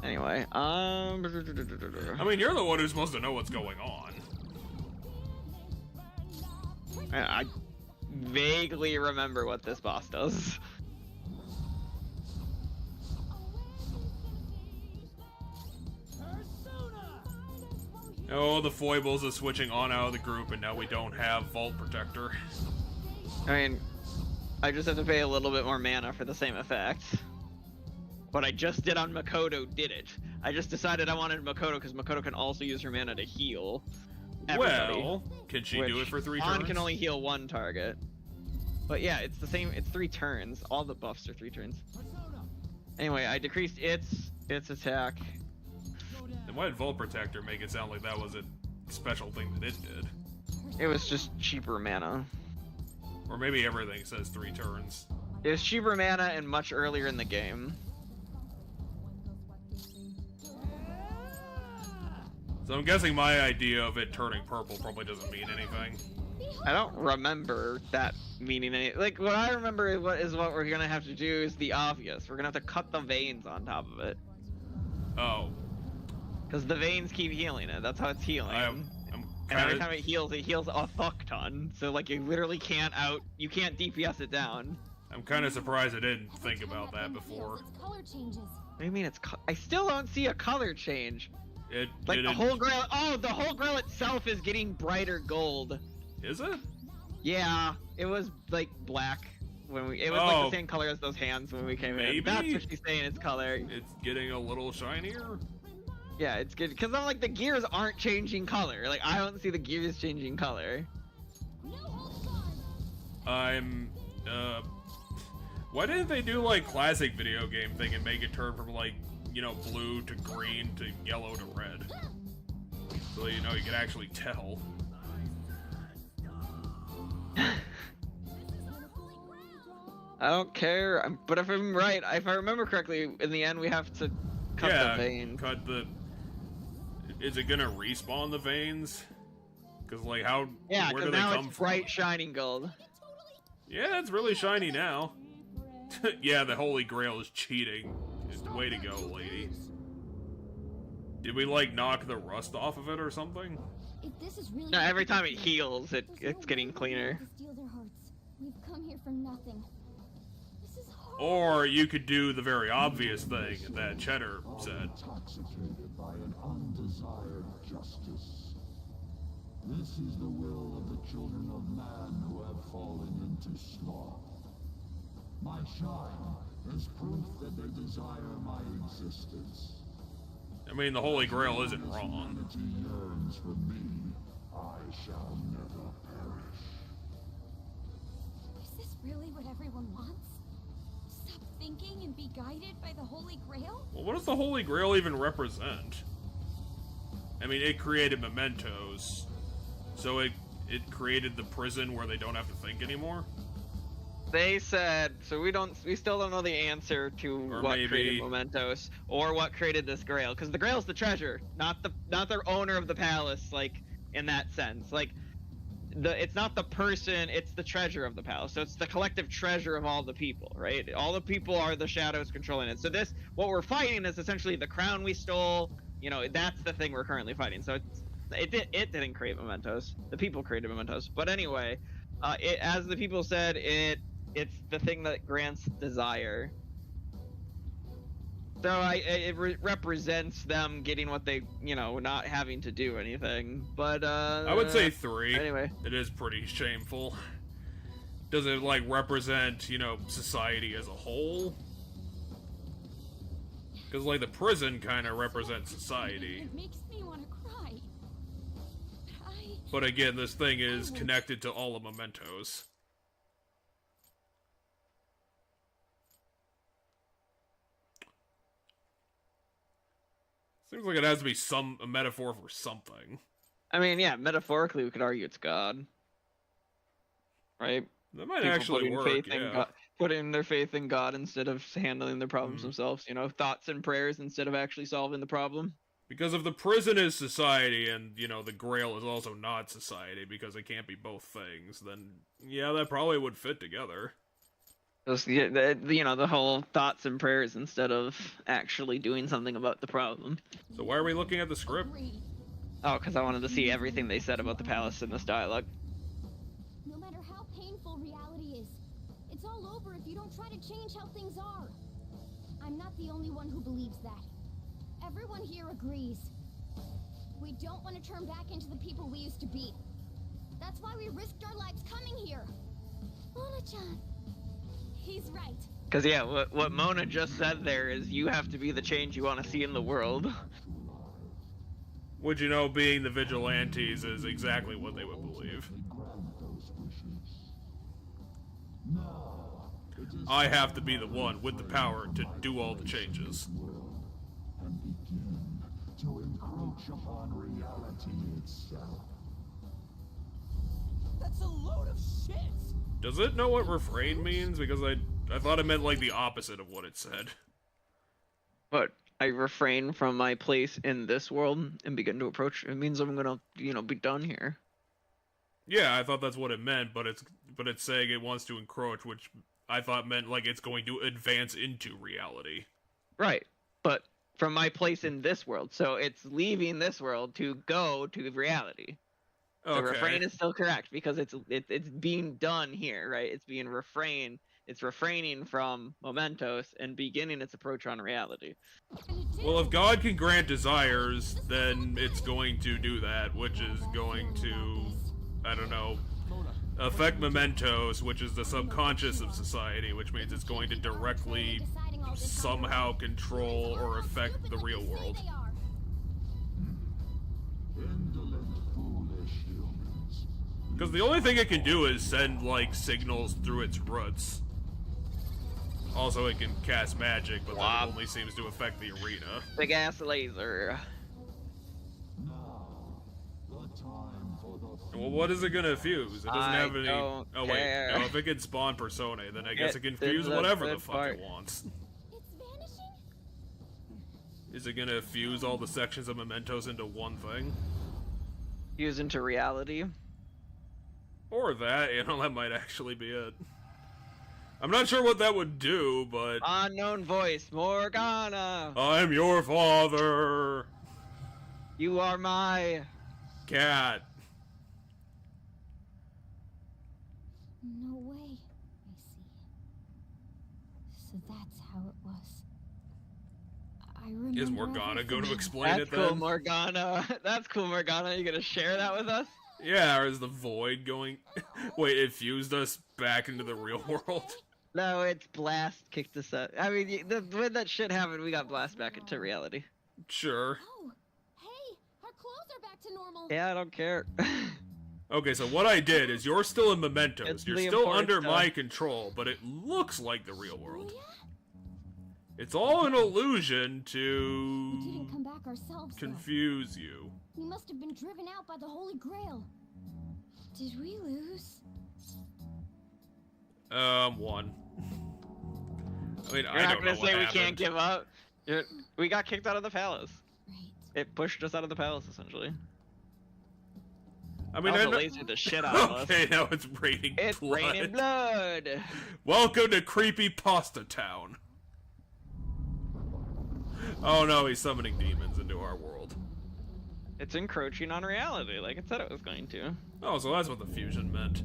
Speaker 2: Anyway,
Speaker 1: I mean, you're the one who's supposed to know what's going on.
Speaker 2: I vaguely remember what this boss does.
Speaker 1: Oh, the foibles is switching on out of the group, and now we don't have Vault Protector.
Speaker 2: I mean, I just have to pay a little bit more mana for the same effect. What I just did on Makoto did it. I just decided I wanted Makoto because Makoto can also use her mana to heal. everybody.
Speaker 1: Well, can she do it for 3
Speaker 2: Juan
Speaker 1: turns?
Speaker 2: can only heal 1 target. But yeah, it's the same. It's 3 turns. All the buffs are 3 turns. Anyway, I decreased its attack.
Speaker 1: Then why did Vault Protector make it sound like that was a special thing that it did?
Speaker 2: It was just cheaper mana.
Speaker 1: Or maybe everything says 3 turns.
Speaker 2: It was cheaper mana and much earlier in the game.
Speaker 1: So I'm guessing my idea of it turning purple probably doesn't mean anything.
Speaker 2: I don't remember that meaning any. Like, what I remember is what we're gonna have to do is the obvious. We're gonna have to cut the veins on top of it.
Speaker 1: Oh.
Speaker 2: Because the veins keep healing it. That's how it's healing. And every time it heals a fuck ton. So like you literally can't DPS it down.
Speaker 1: I'm kind of surprised I didn't think about that before.
Speaker 3: Color changes.
Speaker 2: What do you mean I still don't see a color change.
Speaker 1: It
Speaker 2: like
Speaker 1: didn't...
Speaker 2: the whole grail. Oh, the whole grail itself is getting brighter gold.
Speaker 1: Is it?
Speaker 2: Yeah, it was like black when we. It was like the same color as those hands when we came in. That's what she's saying. It's color.
Speaker 1: It's getting a little shinier.
Speaker 2: Yeah, it's good because I'm like the gears aren't changing color. Like I don't see the gears changing color.
Speaker 1: I'm. Why didn't they do like classic video game thing and make it turn from like, you know, blue to green to yellow to red? So you know you can actually tell.
Speaker 2: I don't care, but if I'm right, if I remember correctly, in the end we have to cut the vein.
Speaker 1: Cut the. Is it gonna respawn the veins? Because like how?
Speaker 2: Yeah,
Speaker 1: where do
Speaker 2: because
Speaker 1: they
Speaker 2: now
Speaker 1: come
Speaker 2: it's
Speaker 1: from?
Speaker 2: bright shining gold.
Speaker 1: Yeah, it's really shiny now. Yeah, the Holy Grail is cheating. Way to go, lady. Did we like knock the rust off of it or something?
Speaker 3: If this is really
Speaker 2: No, every time it heals, it's getting cleaner.
Speaker 3: to steal their hearts. We've come here for nothing. This is
Speaker 1: Or you could do the very obvious thing that Cheddar said.
Speaker 17: Intoxicated by an undesired justice. This is the will of the children of man who have fallen into sloth. My shine is proof that they desire my existence.
Speaker 1: I mean, the Holy Grail isn't wrong.
Speaker 17: Humanity yearns for me. I shall never perish.
Speaker 3: Is this really what everyone wants? Stop thinking and be guided by the Holy Grail?
Speaker 1: Well, what does the Holy Grail even represent? I mean, it created Mementos, so it created the prison where they don't have to think anymore.
Speaker 2: They said so. We still don't know the answer to what created Mementos or what created this Grail, because the Grail's the treasure, not the owner of the palace. Like in that sense, like it's not the person, it's the treasure of the palace. So it's the collective treasure of all the people, right? All the people are the shadows controlling it. So what we're fighting is essentially the crown we stole. You know, that's the thing we're currently fighting. So it didn't create Mementos. The people created Mementos. But anyway, as the people said, it's the thing that grants desire. So it represents them getting what they, you know, not having to do anything. But
Speaker 1: I would say 3.
Speaker 2: Anyway,
Speaker 1: it is pretty shameful. Does it like represent, you know, society as a whole? Because like the prison kind of represents society.
Speaker 3: It makes me want to cry.
Speaker 1: But again, this thing is connected to all of Mementos. Seems like it has to be a metaphor for something.
Speaker 2: I mean, yeah, metaphorically we could argue it's God. Right?
Speaker 1: That might actually work, yeah.
Speaker 2: Putting their faith in God instead of handling their problems themselves. You know, thoughts and prayers instead of actually solving the problem.
Speaker 1: Because if the prison is society and, you know, the Grail is also not society because it can't be both things, then, yeah, that probably would fit together.
Speaker 2: Just, you know, the whole thoughts and prayers instead of actually doing something about the problem.
Speaker 1: So why are we looking at the script?
Speaker 2: Oh, because I wanted to see everything they said about the palace in this dialogue.
Speaker 3: No matter how painful reality is, it's all over if you don't try to change how things are. I'm not the only one who believes that. Everyone here agrees. We don't want to turn back into the people we used to be. That's why we risked our lives coming here. Mona-chan. He's right.
Speaker 2: Because, yeah, what Mona just said there is you have to be the change you want to see in the world.
Speaker 1: Which, you know, being the vigilantes is exactly what they would believe. I have to be the one with the power to do all the changes.
Speaker 17: And begin to encroach upon reality itself.
Speaker 4: That's a load of shit!
Speaker 1: Does it know what refrain means? Because I thought it meant like the opposite of what it said.
Speaker 2: But I refrain from my place in this world and begin to approach. It means I'm gonna, you know, be done here.
Speaker 1: Yeah, I thought that's what it meant, but it's saying it wants to encroach, which I thought meant like it's going to advance into reality.
Speaker 2: Right, but from my place in this world, so it's leaving this world to go to reality.
Speaker 1: Okay.
Speaker 2: The refrain is still correct because it's being done here, right? It's being refrained. It's refraining from Mementos and beginning its approach on reality.
Speaker 1: Well, if God can grant desires, then it's going to do that, which is going to, I don't know, affect Mementos, which is the subconscious of society, which means it's going to directly somehow control or affect the real world. Because the only thing it can do is send, like, signals through its roots. Also, it can cast magic, but that only seems to affect the arena.
Speaker 2: Big ass laser.
Speaker 1: Well, what is it gonna fuse? It doesn't have any...
Speaker 2: Don't
Speaker 1: oh, wait.
Speaker 2: care.
Speaker 1: No, if it can spawn Personae, then I guess it can
Speaker 2: This
Speaker 1: fuse
Speaker 2: is
Speaker 1: whatever
Speaker 2: the
Speaker 1: the fuck
Speaker 2: part.
Speaker 1: it wants. Is it gonna fuse all the sections of Mementos into one thing?
Speaker 2: Fuse into reality.
Speaker 1: Or that, you know, that might actually be it. I'm not sure what that would do, but...
Speaker 2: Unknown voice, Morgana!
Speaker 1: I'm your father!
Speaker 2: You are my...
Speaker 1: cat.
Speaker 3: No way. I see. So that's how it was. I remember.
Speaker 1: Is Morgana going to
Speaker 3: everything.
Speaker 1: explain
Speaker 2: That's
Speaker 1: it
Speaker 2: cool,
Speaker 1: then?
Speaker 2: Morgana. That's cool, Morgana. You gonna share that with us?
Speaker 1: Yeah, or is the void going... Wait, it fused us back into the real world?
Speaker 2: No, it's Blast kicked us out. I mean, when that shit happened, we got Blast back into reality.
Speaker 1: Sure.
Speaker 14: Oh, hey, our clothes are back to normal.
Speaker 2: Yeah, I don't care.
Speaker 1: Okay, so what I did is you're still in Mementos.
Speaker 2: It's
Speaker 1: You're
Speaker 2: the
Speaker 1: still
Speaker 2: important
Speaker 1: under my
Speaker 2: stuff.
Speaker 1: control, but it looks like the real world. It's all an illusion
Speaker 3: We didn't
Speaker 1: to
Speaker 3: come back ourselves. though.
Speaker 1: confuse you.
Speaker 3: We must have been driven out by the Holy Grail. Did we lose?
Speaker 1: One. I mean,
Speaker 2: You're
Speaker 1: I
Speaker 2: not
Speaker 1: don't know
Speaker 2: gonna
Speaker 1: what
Speaker 2: say we
Speaker 1: happened.
Speaker 2: can't give up. We got kicked out of the palace. It pushed us out of the palace, essentially.
Speaker 1: I mean,
Speaker 2: also
Speaker 1: I know...
Speaker 2: lasered the shit out of us.
Speaker 1: Okay, now it's raining
Speaker 2: It's
Speaker 1: blood.
Speaker 2: raining blood.
Speaker 1: Welcome to Creepy Pasta Town. Oh no, he's summoning demons into our world.
Speaker 2: It's encroaching on reality, like it said it was going to.
Speaker 1: Oh, so that's what the fusion meant.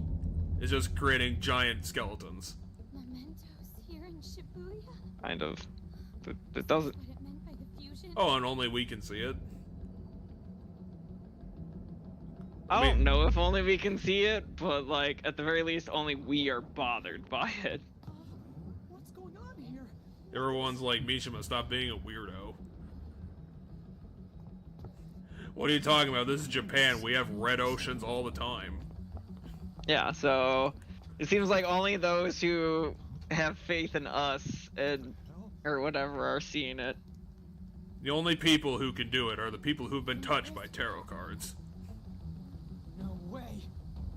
Speaker 1: It's just creating giant skeletons.
Speaker 14: Mementos here in Shibuya.
Speaker 2: Kind of. It doesn't.
Speaker 14: What it meant by the fusion.
Speaker 1: Oh, and only we can see it.
Speaker 2: I don't know if only we can see it, but like at the very least, only we are bothered by it.
Speaker 11: What's going on here?
Speaker 1: Everyone's like, Mishima, stop being a weirdo. What are you talking about? This is Japan. We have red oceans all the time.
Speaker 2: Yeah, so it seems like only those who have faith in us and or whatever are seeing it.
Speaker 1: The only people who can do it are the people who've been touched by tarot cards.
Speaker 11: No way.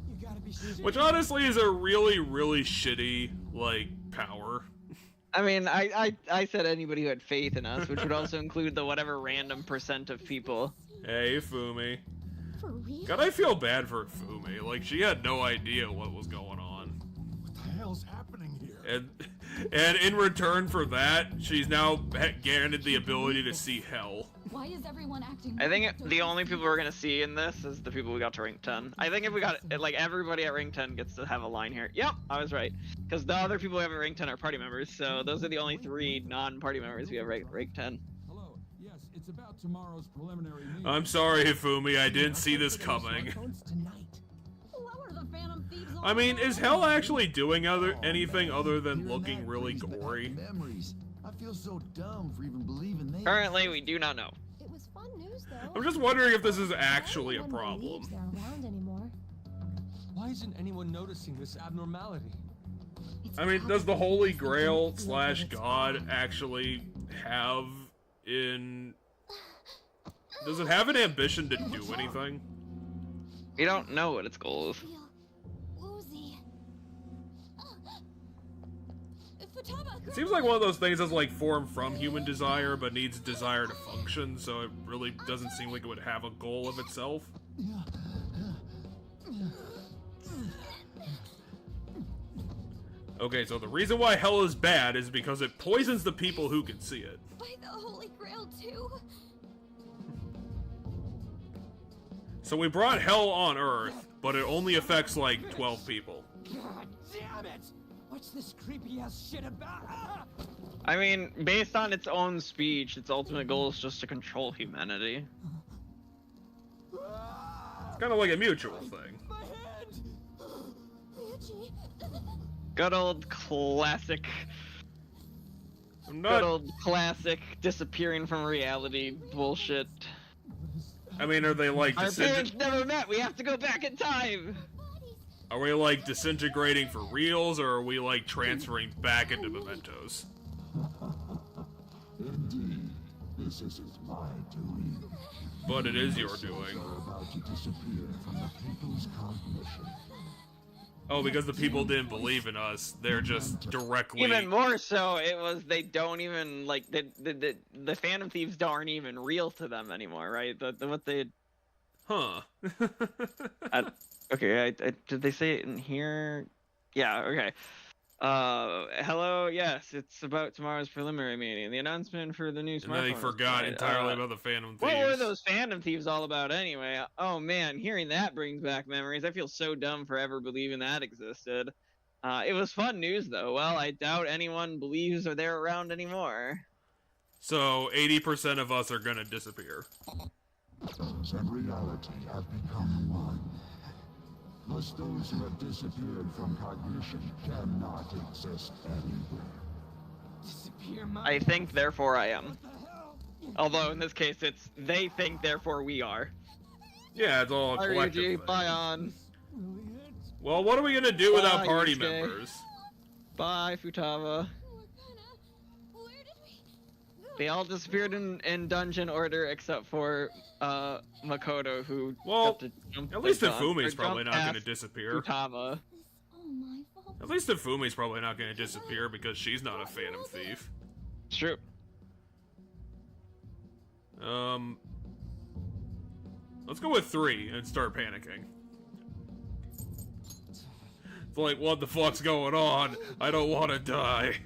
Speaker 11: You gotta be serious.
Speaker 1: Which honestly is a really, really shitty, like, power.
Speaker 2: I mean, I said anybody who had faith in us, which would also include the whatever random % of people.
Speaker 1: Hey, Fumi.
Speaker 3: For real?
Speaker 1: God, I feel bad for Fumi. Like, she had no idea what was going on.
Speaker 10: What the hell's happening here?
Speaker 1: And in return for that, she's now granted the ability to see hell.
Speaker 8: Why is everyone acting?
Speaker 2: I think the only people we're gonna see in this is the people we got to rank 10. I think if we got like everybody at rank 10 gets to have a line here. Yep, I was right. Because the other people we have at rank 10 are party members, so those are the only 3 non-party members we have rank 10.
Speaker 9: Hello. Yes, it's about tomorrow's preliminary meeting.
Speaker 1: I'm sorry, Hifumi, I didn't see this coming. I mean, is Hell actually doing anything other than looking really gory?
Speaker 10: Memories. I feel so dumb for even believing they.
Speaker 2: Currently, we do not know.
Speaker 18: It was fun news, though.
Speaker 1: I'm just wondering if this is actually a
Speaker 18: No one
Speaker 1: problem.
Speaker 18: believes they're around anymore.
Speaker 11: Why isn't anyone noticing this abnormality?
Speaker 1: I mean, does the Holy Grail / God actually have does it have an ambition to do anything?
Speaker 2: We don't know what its goal is.
Speaker 3: Woozy.
Speaker 1: It seems like one of those things that's like formed from human desire, but needs desire to function, so it really doesn't seem like it would have a goal of itself. Okay, so the reason why hell is bad is because it poisons the people who can see it.
Speaker 3: By the Holy Grail too.
Speaker 1: So we brought hell on Earth, but it only affects like 12 people.
Speaker 4: God damn it! What's this creepy ass shit about? Ah!
Speaker 2: I mean, based on its own speech, its ultimate goal is just to control humanity.
Speaker 1: It's kind of like a mutual thing.
Speaker 2: Good old classic.
Speaker 1: I'm
Speaker 2: Good
Speaker 1: not.
Speaker 2: old classic disappearing from reality bullshit.
Speaker 1: I mean, are they like
Speaker 2: Our parents never met. We have to go back in time.
Speaker 1: Are we like disintegrating for reals, or are we like transferring back into Mementos?
Speaker 17: Indeed, this isn't my doing.
Speaker 1: But it is your doing.
Speaker 17: Are about to disappear from the people's cognition.
Speaker 1: Oh, because the people didn't believe in us. They're just directly.
Speaker 2: Even more so, it was they don't even like the Phantom Thieves aren't even real to them anymore, right? What they.
Speaker 1: Huh.
Speaker 2: Okay, did they say it in here? Yeah. Okay. Hello. Yes, it's about tomorrow's preliminary meeting. The announcement for the new smartphone.
Speaker 1: And then they forgot entirely about the Phantom Thieves.
Speaker 2: What were those Phantom Thieves all about anyway? Oh man, hearing that brings back memories. I feel so dumb for ever believing that existed. It was fun news though. Well, I doubt anyone believes or they're around anymore.
Speaker 1: So 80% of us are gonna disappear.
Speaker 17: Those and reality have become one. Thus those who have disappeared from cognition cannot exist anywhere.
Speaker 4: Disappear, my
Speaker 2: I think, therefore I am. Although in this case, it's they think, therefore we are.
Speaker 1: Yeah, it's all a collective thing.
Speaker 2: Bye on.
Speaker 1: Well, what are we gonna do without
Speaker 2: Bye,
Speaker 1: party
Speaker 2: Yusuke.
Speaker 1: members?
Speaker 2: Bye, Futaba. They all disappeared in dungeon order except for Makoto, who got to jump
Speaker 1: At least
Speaker 2: the
Speaker 1: Ifumi's
Speaker 2: gun-
Speaker 1: probably
Speaker 2: jump
Speaker 1: not gonna
Speaker 2: past
Speaker 1: disappear.
Speaker 2: Futaba.
Speaker 1: At least Ifumi's probably not gonna disappear because she's not a Phantom Thief.
Speaker 2: It's true.
Speaker 1: Let's go with 3 and start panicking. It's like, what the fuck's going on? I don't want to die.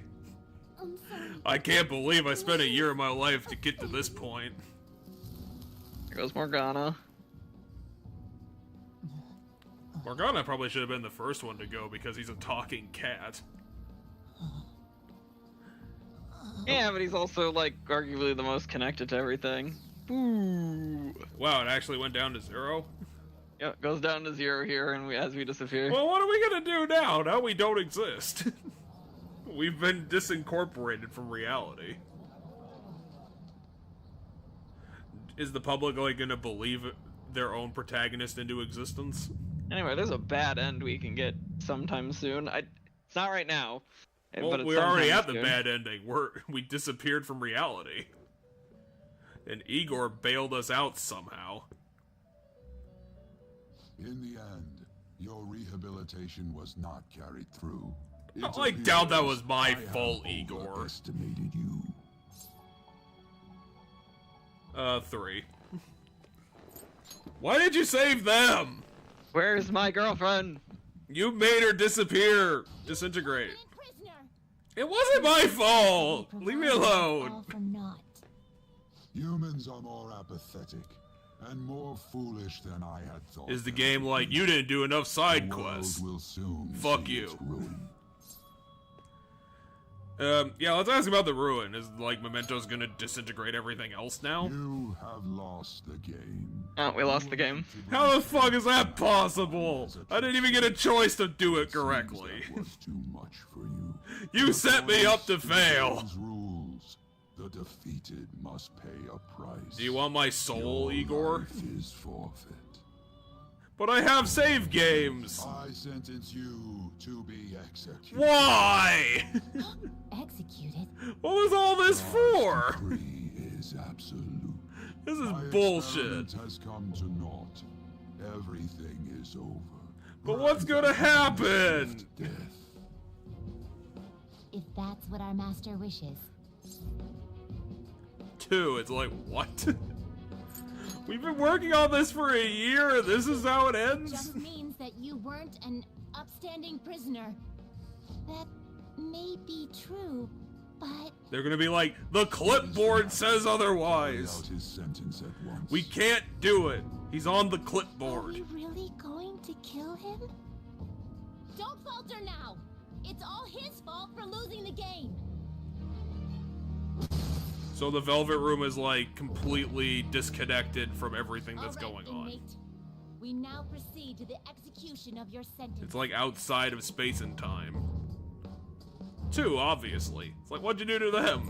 Speaker 1: I can't believe I spent a year of my life to get to this point.
Speaker 2: There goes Morgana.
Speaker 1: Morgana probably should have been the first one to go because he's a talking cat.
Speaker 2: Yeah, but he's also, like, arguably the most connected to everything. Ooh.
Speaker 1: Wow, it actually went down to 0?
Speaker 2: Yeah, it goes down to 0 here and as we disappear.
Speaker 1: Well, what are we gonna do now? Now we don't exist. We've been disincorporated from reality. Is the public, like, gonna believe their own protagonist into existence?
Speaker 2: Anyway, there's a bad end we can get sometime soon. It's not right now.
Speaker 1: Well,
Speaker 2: but it's
Speaker 1: we're already
Speaker 2: sometime
Speaker 1: at the
Speaker 2: soon.
Speaker 1: bad ending. We disappeared from reality. And Igor bailed us out somehow.
Speaker 17: In the end, your rehabilitation was not carried through.
Speaker 1: I doubt that was my fault, Igor.
Speaker 17: Estimated you.
Speaker 1: 3. Why did you save them?
Speaker 2: Where's my girlfriend?
Speaker 1: You made her disintegrate. It wasn't my fault. Leave me alone.
Speaker 17: Humans are more apathetic and more foolish than I had thought.
Speaker 1: Is the game like, you didn't do enough side quests?
Speaker 17: Will soon
Speaker 1: Fuck
Speaker 17: see
Speaker 1: you.
Speaker 17: its ruin.
Speaker 1: Yeah, let's ask about the ruin. Is, like, Mementos gonna disintegrate everything else now?
Speaker 17: You have lost the game.
Speaker 2: Oh, we lost the game.
Speaker 1: How the fuck is that possible? I didn't even get a choice to do it correctly.
Speaker 17: That was too much for you.
Speaker 1: You set me up to fail.
Speaker 17: Rules. The defeated must pay a price.
Speaker 1: Do you want my soul, Igor?
Speaker 17: Life is forfeit.
Speaker 1: But I have save games!
Speaker 17: I sentence you to be executed.
Speaker 1: Why?
Speaker 15: Executed?
Speaker 1: What was all this for?
Speaker 17: Decree is absolute.
Speaker 1: This is
Speaker 17: My
Speaker 1: bullshit.
Speaker 17: experiment has come to naught. Everything is over.
Speaker 1: But what's gonna happen?
Speaker 17: Death.
Speaker 15: If that's what our master wishes.
Speaker 1: 2, it's like, what? We've been working on this for a year, and this is how it ends?
Speaker 15: Just means that you weren't an upstanding prisoner. That may be true, but...
Speaker 1: They're gonna be like, the clipboard says otherwise.
Speaker 17: Out his sentence at once.
Speaker 1: We can't do it. He's on the clipboard.
Speaker 15: Are we really going to kill him?
Speaker 14: Don't falter now! It's all his fault for losing the game!
Speaker 1: So the Velvet Room is like completely disconnected from everything that's
Speaker 15: All right,
Speaker 1: going on.
Speaker 15: inmate. We now proceed to the execution of your sentence.
Speaker 1: It's like outside of space and time. 2, obviously. It's like, what'd you do to them?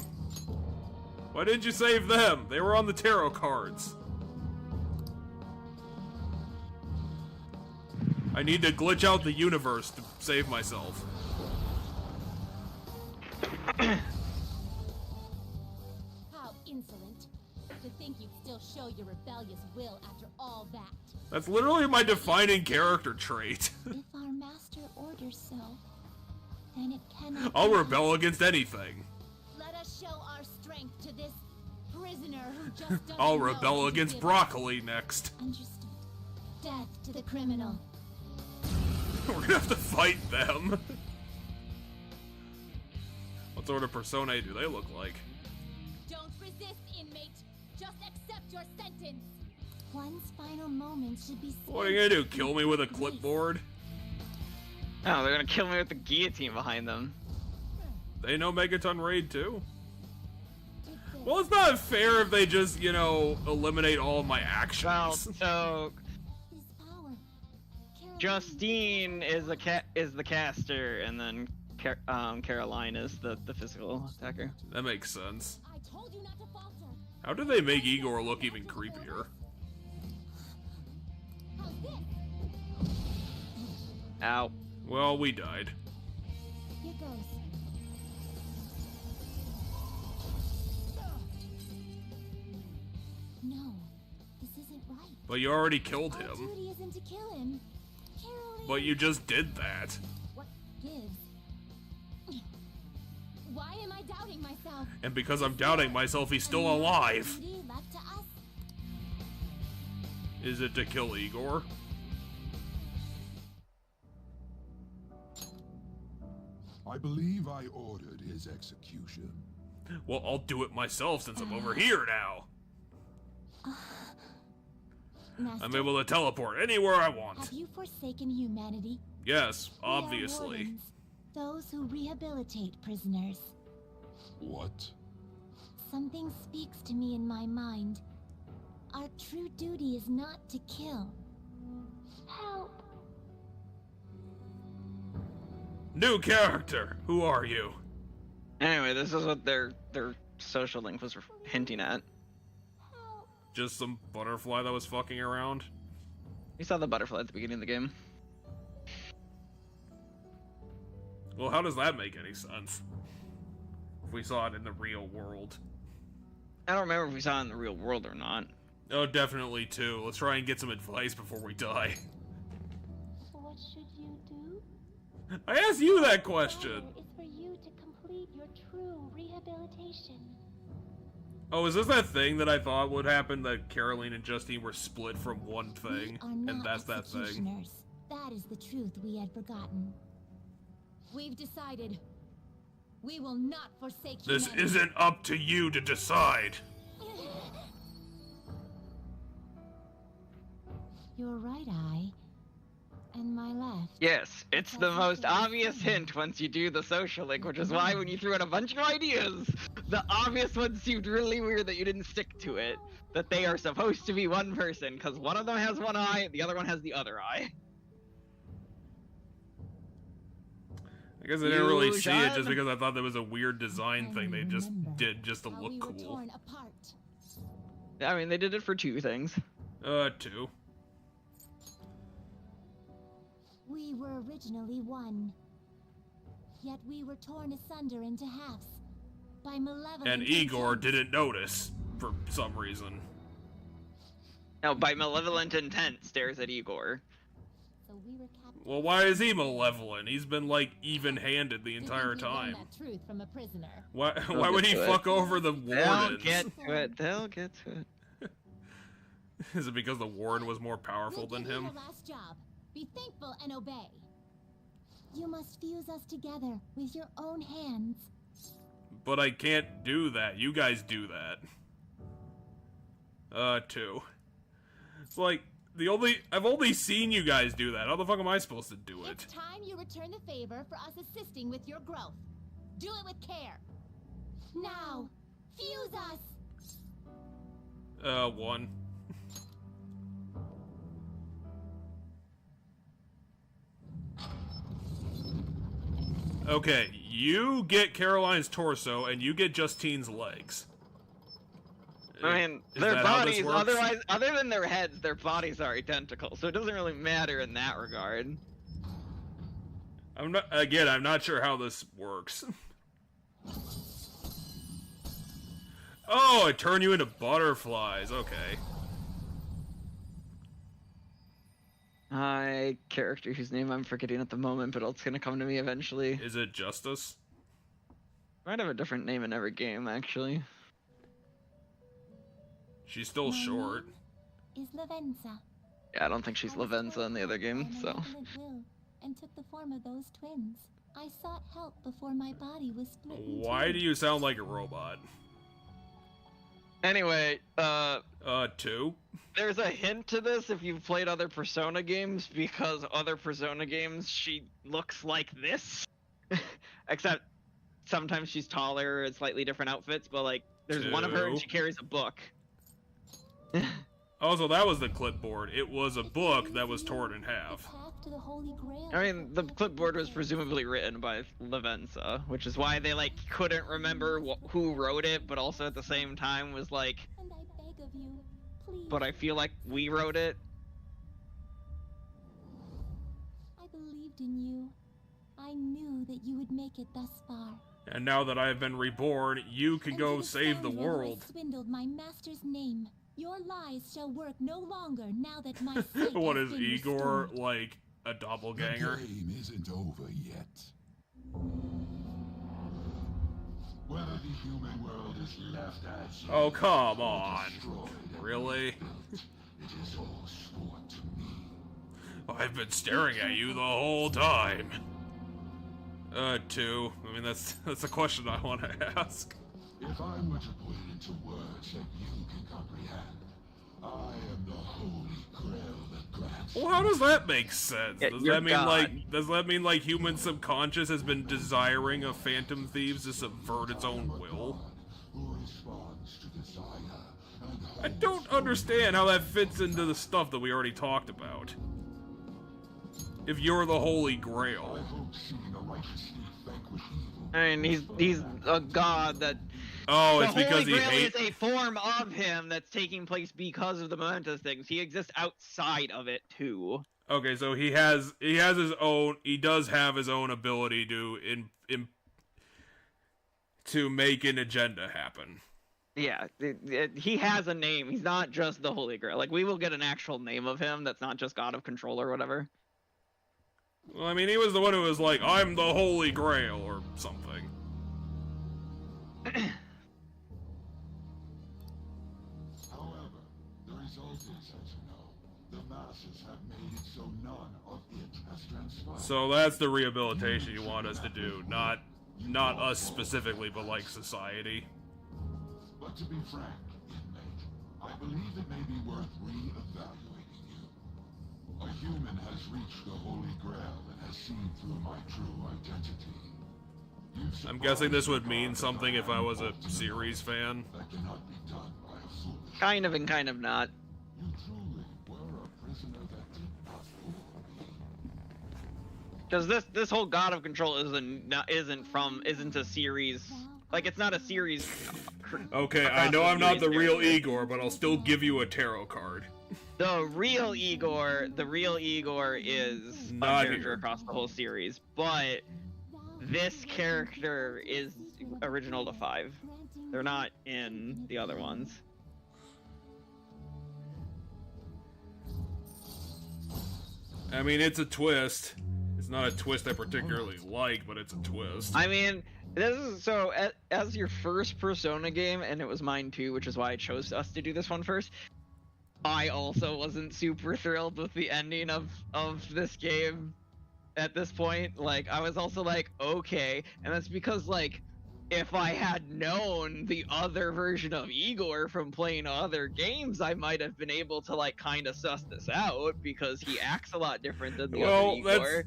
Speaker 1: Why didn't you save them? They were on the tarot cards. I need to glitch out the universe to save myself.
Speaker 15: How insolent. To think you'd still show your rebellious will after all that.
Speaker 1: That's literally my defining character trait.
Speaker 15: If our master orders so, then it cannot
Speaker 1: I'll
Speaker 15: be.
Speaker 1: rebel against anything.
Speaker 15: Let us show our strength to this prisoner who just doesn't
Speaker 1: I'll
Speaker 15: know
Speaker 1: rebel
Speaker 15: to
Speaker 1: against
Speaker 15: give
Speaker 1: broccoli next.
Speaker 15: Understood. Death to the criminal.
Speaker 1: We're gonna have to fight them. What sort of persona do they look like?
Speaker 14: Don't resist, inmate! Just accept your sentence!
Speaker 15: One's final moments should be
Speaker 1: What are you gonna do? Kill me with a clipboard?
Speaker 2: Oh, they're gonna kill me with the guillotine behind them.
Speaker 1: They know Megaton Raid too? Well, it's not fair if they just, you know, eliminate all of my actions.
Speaker 2: Well, so Justine is the caster, and then Caroline is the physical attacker.
Speaker 1: That makes sense.
Speaker 14: I told you not to falter!
Speaker 1: How do they make Igor look even creepier?
Speaker 14: How's this?
Speaker 2: Ow.
Speaker 1: Well, we died.
Speaker 15: Here goes. No, this isn't right.
Speaker 1: But you already killed
Speaker 15: Our
Speaker 1: him.
Speaker 15: duty isn't to kill him. Caroline.
Speaker 1: But you just did that.
Speaker 15: What gives?
Speaker 14: Why am I doubting myself?
Speaker 1: And because I'm doubting myself, he's still alive.
Speaker 15: Duty left to us.
Speaker 1: Is it to kill Igor?
Speaker 17: I believe I ordered his execution.
Speaker 1: Well, I'll do it myself since I'm over here now.
Speaker 15: Master,
Speaker 1: I'm able to teleport anywhere I want.
Speaker 15: have you forsaken humanity?
Speaker 1: Yes,
Speaker 15: We are
Speaker 1: obviously.
Speaker 15: wardens, those who rehabilitate prisoners.
Speaker 17: What?
Speaker 15: Something speaks to me in my mind. Our true duty is not to kill. Help!
Speaker 1: New character. Who are you?
Speaker 2: Anyway, this is what their social link was hinting at.
Speaker 1: Just some butterfly that was fucking around?
Speaker 2: You saw the butterfly at the beginning of the game.
Speaker 1: Well, how does that make any sense? If we saw it in the real world.
Speaker 2: I don't remember if we saw it in the real world or not.
Speaker 1: Oh, definitely too. Let's try and get some advice before we die.
Speaker 3: What should you do?
Speaker 1: I asked you that question!
Speaker 3: Is for you to complete your true rehabilitation.
Speaker 1: Oh, is this that thing that I thought would happen, that Caroline and Justine were split from one thing,
Speaker 15: We are not
Speaker 1: and that's that thing?
Speaker 15: executioners. That is the truth we had forgotten.
Speaker 14: We've decided. We will not forsake
Speaker 1: This
Speaker 14: humanity.
Speaker 1: isn't up to you to decide.
Speaker 15: Your right eye and my left.
Speaker 2: Yes, it's the most obvious hint once you do the social link, which is why when you threw out a bunch of ideas, the obvious one seemed really weird that you didn't stick to it. That they are supposed to be one person, because one of them has one eye, the other one has the other eye.
Speaker 1: I I guess I didn't really see it just because I thought that was a weird design thing they just did just to look cool.
Speaker 2: I mean, they did it for 2 things.
Speaker 1: 2.
Speaker 15: We were originally one. Yet we were torn asunder into halves by malevolent.
Speaker 1: And Igor didn't notice for some reason.
Speaker 2: No, by malevolent intent stares at Igor.
Speaker 15: So we were
Speaker 1: well, why is he malevolent? He's been like even-handed the entire time.
Speaker 14: That truth from a prisoner.
Speaker 1: Why would he fuck over the wardens?
Speaker 2: They'll get to it. They'll get to it.
Speaker 1: Is it because the warden was more powerful than him?
Speaker 15: Your last job. Be thankful and obey. You must fuse us together with your own hands.
Speaker 1: But I can't do that. You guys do that. 2. It's like I've only seen you guys do that. How the fuck am I supposed to do it?
Speaker 14: It's time you return the favor for us assisting with your growth. Do it with care.
Speaker 15: Now, fuse us.
Speaker 1: 1. Okay, you get Caroline's torso, and you get Justine's legs.
Speaker 2: I mean, their bodies, other than their heads, their bodies are identical, so it doesn't really matter in that regard.
Speaker 1: I'm not sure how this works. Oh, I turn you into butterflies, okay.
Speaker 2: Hi, character whose name I'm forgetting at the moment, but it's gonna come to me eventually.
Speaker 1: Is it Justice?
Speaker 2: Might have a different name in every game, actually.
Speaker 1: She's still short.
Speaker 15: Is Lavenza.
Speaker 2: Yeah, I don't think she's Lavenza in the other game, so.
Speaker 15: And took the form of those twins. I sought help before my body was split in two.
Speaker 1: Why do you sound like a robot?
Speaker 2: Anyway,
Speaker 1: 2.
Speaker 2: There's a hint to this if you've played other Persona games, because other Persona games, she looks like this. Except sometimes she's taller and slightly different outfits, but like, there's one of her and she carries a book.
Speaker 1: Oh, so that was the clipboard. It was a book that was torn in half.
Speaker 2: I mean, the clipboard was presumably written by Lavenza, which is why they like couldn't remember who wrote it, but also at the same time was like,
Speaker 15: and I beg of you, please.
Speaker 2: But I feel like we wrote it.
Speaker 15: I believed in you. I knew that you would make it thus far.
Speaker 1: And now that I have been reborn, you can go save the world.
Speaker 15: Swindled my master's name. Your lies shall work no longer now that my sight
Speaker 1: What
Speaker 15: has
Speaker 1: is
Speaker 15: been
Speaker 1: Igor,
Speaker 15: restored.
Speaker 1: like, a doppelganger?
Speaker 17: The game isn't over yet. Whether the human world is left as
Speaker 1: Oh, come on. Really?
Speaker 17: it is all sport to me.
Speaker 1: I've been staring at you the whole time. 2. I mean, that's a question I want to ask.
Speaker 17: If I were to put it into words that you can comprehend, I am the holy grail that grants.
Speaker 1: Well, how does that make sense?
Speaker 2: Yeah,
Speaker 1: Does
Speaker 2: you're
Speaker 1: that mean
Speaker 2: God.
Speaker 1: does that mean like human subconscious has been desiring of Phantom Thieves to subvert its own will?
Speaker 17: Who responds to desire and
Speaker 1: I don't understand how that fits into the stuff that we already talked about. If you're the Holy Grail.
Speaker 2: I mean, he's a god that.
Speaker 1: Oh, it's
Speaker 2: the
Speaker 1: because
Speaker 2: Holy
Speaker 1: he
Speaker 2: Grail
Speaker 1: hates.
Speaker 2: is a form of him that's taking place because of the Mementos things. He exists outside of it too.
Speaker 1: Okay, so he has his own. He does have his own ability to make an agenda happen.
Speaker 2: Yeah, he has a name. He's not just the Holy Grail. Like, we will get an actual name of him that's not just God of Control or whatever.
Speaker 1: Well, I mean, he was the one who was like, "I'm the Holy Grail" or something.
Speaker 17: However, the result is, as you know, the masses have made it so none of it has transpired.
Speaker 1: So that's the rehabilitation you want us to do, not us specifically, but like society.
Speaker 17: But to be frank, inmate, I believe it may be worth re-evaluating you. A human has reached the Holy Grail and has seen through my true identity.
Speaker 1: I'm guessing this would mean something if I was a series fan.
Speaker 17: That cannot be done by a foolish.
Speaker 2: Kind of and kind of not.
Speaker 17: You truly were a prisoner that did not fool me.
Speaker 2: Because this whole God of Control isn't a series. Like, it's not a series.
Speaker 1: Okay, I know I'm not the real Igor, but I'll still give you a tarot card.
Speaker 2: The real Igor is
Speaker 1: Not
Speaker 2: a character
Speaker 1: here.
Speaker 2: across the whole series, but this character is original to 5. They're not in the other ones.
Speaker 1: I mean, it's a twist. It's not a twist I particularly like, but it's a twist.
Speaker 2: I mean, this is so as your first Persona game, and it was mine too, which is why I chose us to do this one first. I also wasn't super thrilled with the ending of this game at this point. Like, I was also like, okay, and that's because, like, if I had known the other version of Igor from playing other games, I might have been able to, like, kind of suss this out, because he acts a lot different than the other Igor.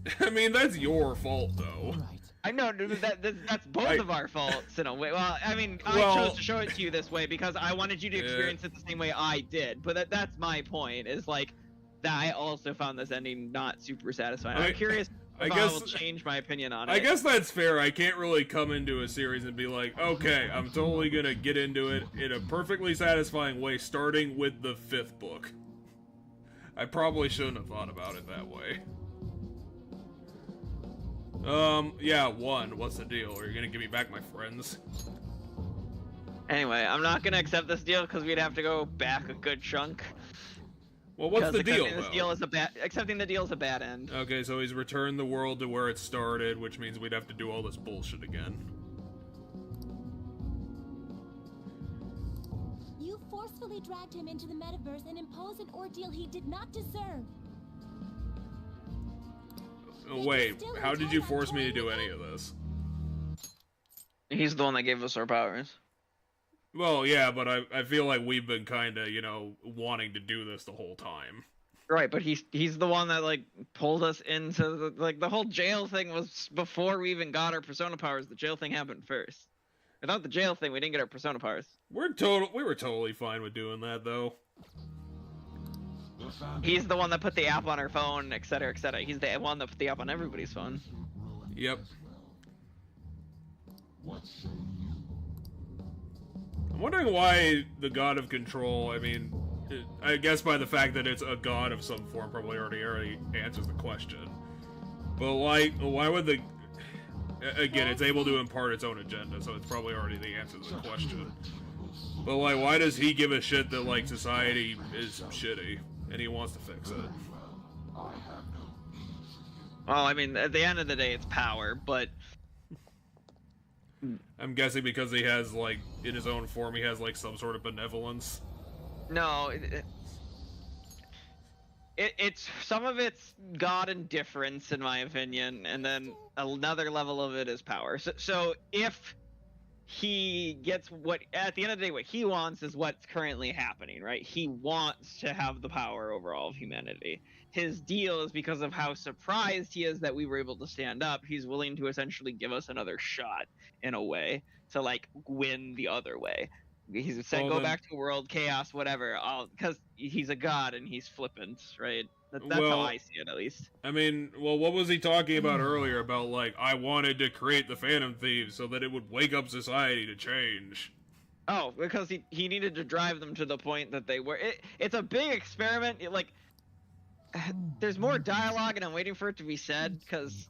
Speaker 1: That's your fault, though.
Speaker 2: I know, that's both of our faults in a way. Well, I mean, I chose to show it to you this way because I wanted you to experience it the same way I did. But that's my point, is like, that I also found this ending not super satisfying. I'm curious if I will change my opinion on it.
Speaker 1: I guess that's fair. I can't really come into a series and be like, okay, I'm totally gonna get into it in a perfectly satisfying way, starting with the 5th book. I probably shouldn't have thought about it that way. Yeah, 1. What's the deal? Are you gonna give me back my friends?
Speaker 2: Anyway, I'm not gonna accept this deal because we'd have to go back a good chunk.
Speaker 1: Well, what's the deal,
Speaker 2: Accepting the deal is a bad end.
Speaker 1: Okay, so he's returned the world to where it started, which means we'd have to do all this bullshit again.
Speaker 15: You forcefully dragged him into the metaverse and imposed an ordeal he did not deserve.
Speaker 1: Oh, wait, how did you force me to do any of this?
Speaker 2: He's the one that gave us our powers.
Speaker 1: Well, yeah, but I feel like we've been kinda, you know, wanting to do this the whole time.
Speaker 2: Right, but he's the one that, like, pulled us into the whole jail thing was before we even got our Persona powers. The jail thing happened first. Without the jail thing, we didn't get our Persona powers.
Speaker 1: We were totally fine with doing that, though.
Speaker 2: He's the one that put the app on our phone, etc., etc. He's the one that put the app on everybody's phone.
Speaker 1: Yep. I'm wondering why the God of Control, I mean, I guess by the fact that it's a god of some form probably already answers the question. But like, why would the... Again, it's able to impart its own agenda, so it's probably already the answer to the question. But like, why does he give a shit that, like, society is shitty? And he wants to fix it.
Speaker 2: Well, I mean, at the end of the day, it's power, but...
Speaker 1: I'm guessing because he has, like, in his own form, he has, like, some sort of benevolence.
Speaker 2: No, it's some of it's God indifference, in my opinion, and then another level of it is power. So if he gets what, at the end of the day, what he wants is what's currently happening, right? He wants to have the power over all of humanity. His deal is because of how surprised he is that we were able to stand up, he's willing to essentially give us another shot, in a way, to, like, win the other way. He's said, go back to world chaos, whatever, because he's a god and he's flippant, right? That's how I see it, at least.
Speaker 1: I mean, well, what was he talking about earlier about, like, I wanted to create the Phantom Thieves so that it would wake up society to change?
Speaker 2: Oh, because he needed to drive them to the point that they were... It's a big experiment, there's more dialogue and I'm waiting for it to be said, because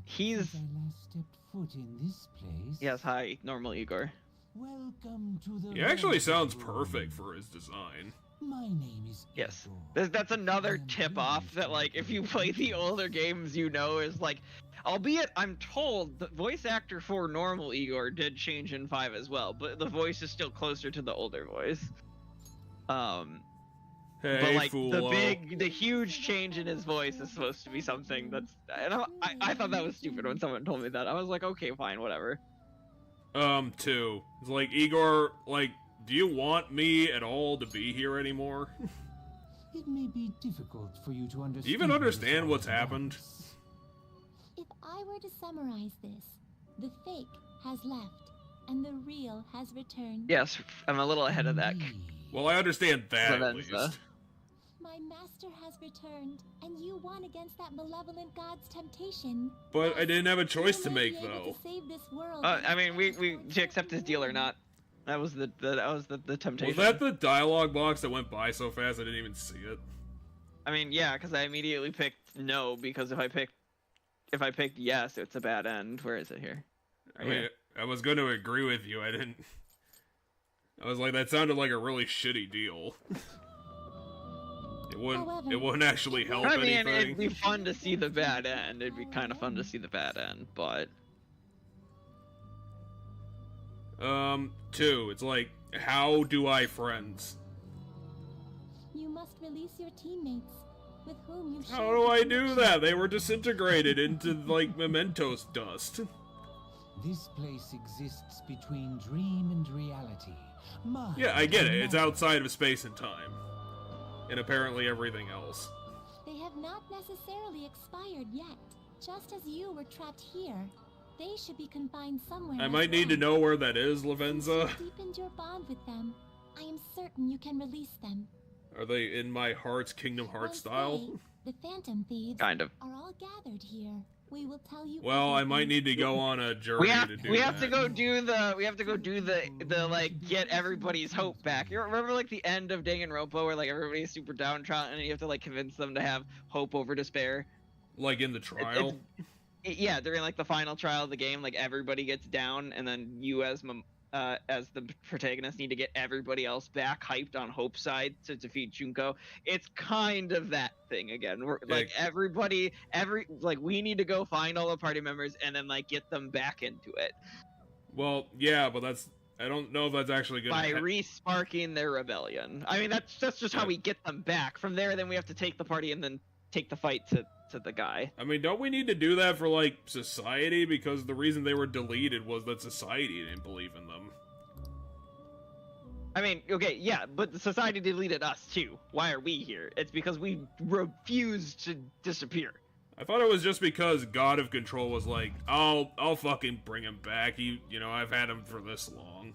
Speaker 2: he's...
Speaker 19: I last stepped foot in this place.
Speaker 2: Yes, hi, normal Igor.
Speaker 19: Welcome to the...
Speaker 1: He actually sounds perfect for his design.
Speaker 19: My name is...
Speaker 2: Yes. That's another tip-off that, like, if you play the older games, you know, is, like... Albeit, I'm told the voice actor for normal Igor did change in 5 as well, but the voice is still closer to the older voice.
Speaker 1: Hey,
Speaker 2: but, like,
Speaker 1: fool.
Speaker 2: the huge change in his voice is supposed to be something that's... And I thought that was stupid when someone told me that. I was like, okay, fine, whatever.
Speaker 1: 2. It's like, Igor, like, do you want me at all to be here anymore?
Speaker 19: It may be difficult for you to understand.
Speaker 1: Do you even understand what's happened?
Speaker 15: If I were to summarize this, the fake has left, and the real has returned.
Speaker 2: Yes, I'm a little ahead of that.
Speaker 1: Well, I understand that, at least.
Speaker 15: My My master has returned, and you won against that malevolent god's temptation.
Speaker 1: But I didn't have a choice to
Speaker 15: You may
Speaker 1: make,
Speaker 15: be able
Speaker 1: though.
Speaker 15: to save this world,
Speaker 2: I mean, we to accept his deal or not. That was the temptation.
Speaker 1: Was that the dialogue box that went by so fast I didn't even see it?
Speaker 2: I mean, yeah, because I immediately picked no, because if I picked yes, it's a bad end. Where is it here?
Speaker 1: I mean, I was going to agree with you. I didn't. I was like, that sounded like a really shitty deal. It wouldn't actually help anything.
Speaker 2: I mean, it'd be fun to see the bad end. It'd be kind of fun to see the bad end, but
Speaker 1: 2. It's like, how do I friends?
Speaker 15: You must release your teammates, with whom you
Speaker 1: How do I do that? They were disintegrated into, like, Mementos dust.
Speaker 19: This place exists between dream and reality.
Speaker 1: Yeah, I get it. It's outside of space and time. And apparently everything else.
Speaker 15: They have not necessarily expired yet. Just as you were trapped here, they should be confined somewhere.
Speaker 1: I might need to know where that is, Lavenza.
Speaker 15: Since you deepened your bond with them, I am certain you can release them.
Speaker 1: Are they in my Hearts Kingdom Hearts style?
Speaker 15: The Phantom Thieves
Speaker 1: Kind of.
Speaker 15: are all gathered here. We will tell you.
Speaker 1: Well, I might need to go on a journey to do that.
Speaker 2: we have to go do the like get everybody's hope back. You remember like the end of Danganronpa where like everybody's super downtrodden and you have to like convince them to have hope over despair.
Speaker 1: Like in the trial?
Speaker 2: Yeah, during like the final trial of the game, like everybody gets down and then you as the protagonist need to get everybody else back hyped on Hope's side to defeat Junko. It's kind of that thing again. We're like we need to go find all the party members and then like get them back into it.
Speaker 1: Well, yeah, but I don't know if that's actually good.
Speaker 2: By re-sparking their rebellion. I mean, that's just how we get them back. From there, then we have to take the party and then take the fight to the guy.
Speaker 1: I mean, don't we need to do that for, like, society? Because the reason they were deleted was that society didn't believe in them.
Speaker 2: I mean, okay, yeah, but the society deleted us, too. Why are we here? It's because we refused to disappear.
Speaker 1: I thought it was just because God of Control was like, I'll fucking bring him back. You know, I've had him for this long.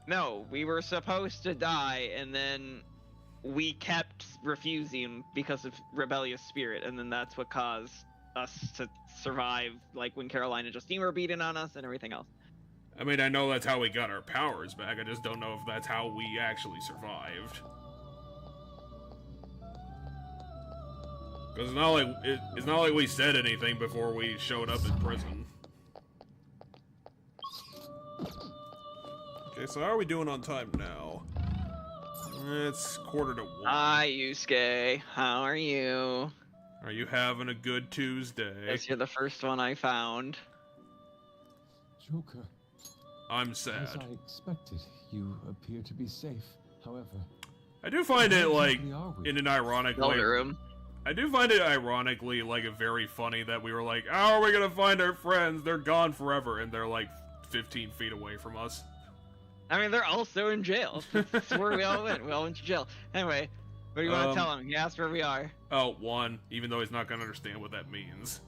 Speaker 2: No, we were supposed to die, and then we kept refusing because of rebellious spirit, and then that's what caused us to survive, like when Caroline and Justine were beating on us and everything else.
Speaker 1: I mean, I know that's how we got our powers back, I just don't know if that's how we actually survived. Because it's not like we said anything before we showed up in prison. Okay, so how are we doing on time now? It's 1:45.
Speaker 2: Hi, Yusuke. How are you?
Speaker 1: Are you having a good Tuesday?
Speaker 2: Yes, you're the first one I found.
Speaker 11: Joker.
Speaker 1: I'm sad.
Speaker 11: As I expected, you appear to be safe. However,
Speaker 1: I do find it, like,
Speaker 11: exactly are we?
Speaker 1: in an ironic way.
Speaker 2: Room.
Speaker 1: I do find it ironically, like, very funny that we were like, how are we gonna find our friends? They're gone forever, and they're, like, 15 feet away from us.
Speaker 2: I mean, they're also in jail. That's where we all went. We all went to jail. Anyway, what do you want to tell him? He asked where we are.
Speaker 1: Oh, 1, even though he's not gonna understand what that means.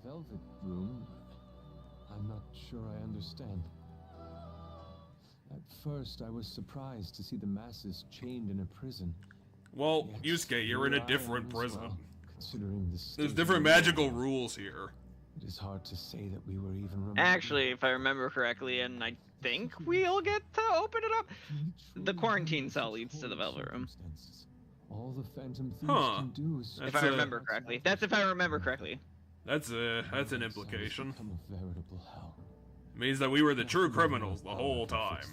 Speaker 11: Velvet Room? I'm not sure I understand. At first, I was surprised to see the masses chained in a prison.
Speaker 1: Well,
Speaker 11: Yet,
Speaker 1: Yusuke, you're in a different
Speaker 11: as
Speaker 1: prison.
Speaker 11: well, considering the
Speaker 1: There's
Speaker 11: state
Speaker 1: different
Speaker 11: of the
Speaker 1: magical
Speaker 11: world.
Speaker 1: rules here.
Speaker 11: It is hard to say that we were even remotely.
Speaker 2: Actually, if I remember correctly, and I think we'll get to open it up, the quarantine cell leads to the Velvet Room.
Speaker 11: All the Phantom Thieves
Speaker 1: Huh.
Speaker 11: can do is
Speaker 2: If I remember correctly. That's if I remember correctly.
Speaker 1: That's an implication.
Speaker 11: become a veritable hell.
Speaker 1: Means that we were the true criminals the whole time.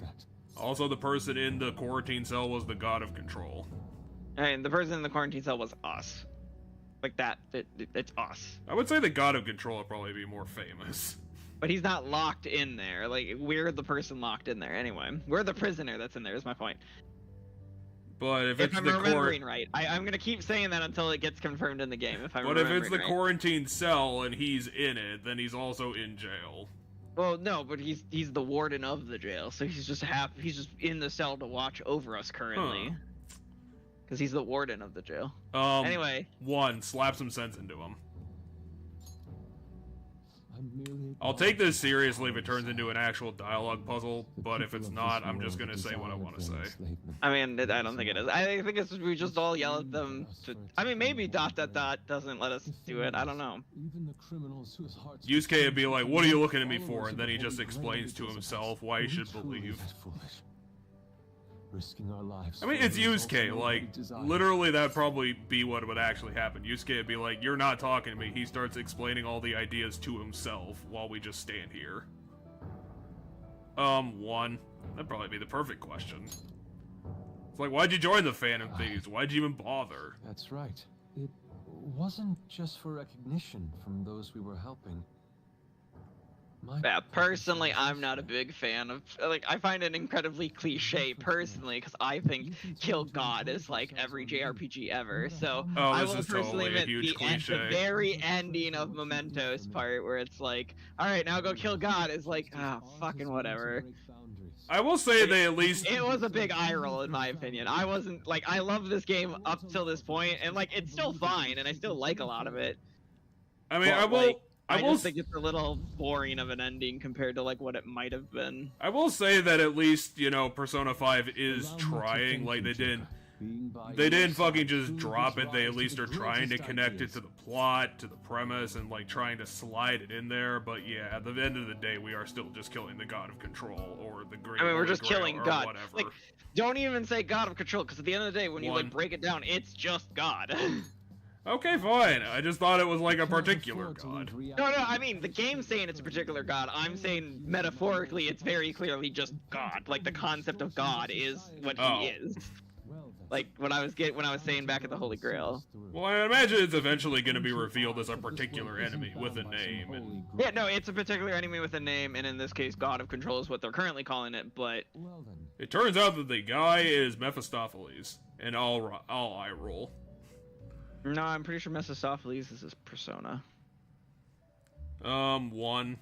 Speaker 1: Also, the person in the quarantine cell was the God of Control.
Speaker 2: And the person in the quarantine cell was us. Like that. It's us.
Speaker 1: I would say the God of Control would probably be more famous.
Speaker 2: But he's not locked in there. Like, we're the person locked in there anyway. We're the prisoner that's in there, is my point.
Speaker 1: But if it's
Speaker 2: I'm
Speaker 1: the
Speaker 2: remembering right. I'm gonna keep saying that until it gets confirmed in the game.
Speaker 1: But if it's the quarantine cell and he's in it, then he's also in jail.
Speaker 2: Well, no, but he's the warden of the jail, so he's just in the cell to watch over us currently. Because he's the warden of the jail. Anyway.
Speaker 1: 1, slap some sense into him. I'll take this seriously if it turns into an actual dialogue puzzle, but if it's not, I'm just gonna say what I want to say.
Speaker 2: I mean, I don't think it is. I think it's we just all yell at them. I mean, maybe ... doesn't let us do it. I don't know.
Speaker 1: Yusuke would be like, "What are you looking at me for?" And then he just explains to himself why he should believe.
Speaker 11: Risking our lives.
Speaker 1: I mean, it's Yusuke. Like, literally, that'd probably be what would actually happen. Yusuke would be like, "You're not talking to me." He starts explaining all the ideas to himself while we just stand here. One. That'd probably be the perfect question. It's like, why'd you join the Phantom Thieves? Why'd you even bother?
Speaker 11: That's right. It wasn't just for recognition from those we were helping.
Speaker 2: Yeah, personally, I'm not a big fan of, like, I find it incredibly cliche, personally, because I think Kill God is like every JRPG ever, so I will personally admit the very ending of Mementos part, where it's like, alright, now go kill God, is like, fucking whatever.
Speaker 1: I will say they at least...
Speaker 2: It was a big eye roll, in my opinion. I wasn't, like, I love this game up till this point, and, like, it's still fine, and I still like a lot of it.
Speaker 1: I mean,
Speaker 2: but, I just think it's a little boring of an ending compared to, like, what it might have been.
Speaker 1: I will say that at least, you know, Persona 5 is trying. Like, they didn't fucking just drop it. They at least are trying to connect it to the plot, to the premise, and, like, trying to slide it in there. But yeah, at the end of the day, we are still just killing the God of Control, or the Great.
Speaker 2: I mean, we're just
Speaker 1: Grail,
Speaker 2: killing
Speaker 1: or
Speaker 2: God.
Speaker 1: whatever.
Speaker 2: Like, don't even say God of Control, because at the end of the day, when you, like, break it down, it's just God.
Speaker 1: Okay, fine. I just thought it was like a particular god.
Speaker 2: No, I mean, the game's saying it's a particular god. I'm saying, metaphorically, it's very clearly just God. Like, the concept of God is what he is. Like, when I was saying back at the Holy Grail.
Speaker 1: Well, I imagine it's eventually going to be revealed as a particular enemy with a name. And...
Speaker 2: Yeah, no, it's a particular enemy with a name, and in this case, God of Control is what they're currently calling it, but...
Speaker 1: It turns out that the guy is Mephistopheles, and all eye roll.
Speaker 2: No, I'm pretty sure Mephistopheles is his persona.
Speaker 1: One.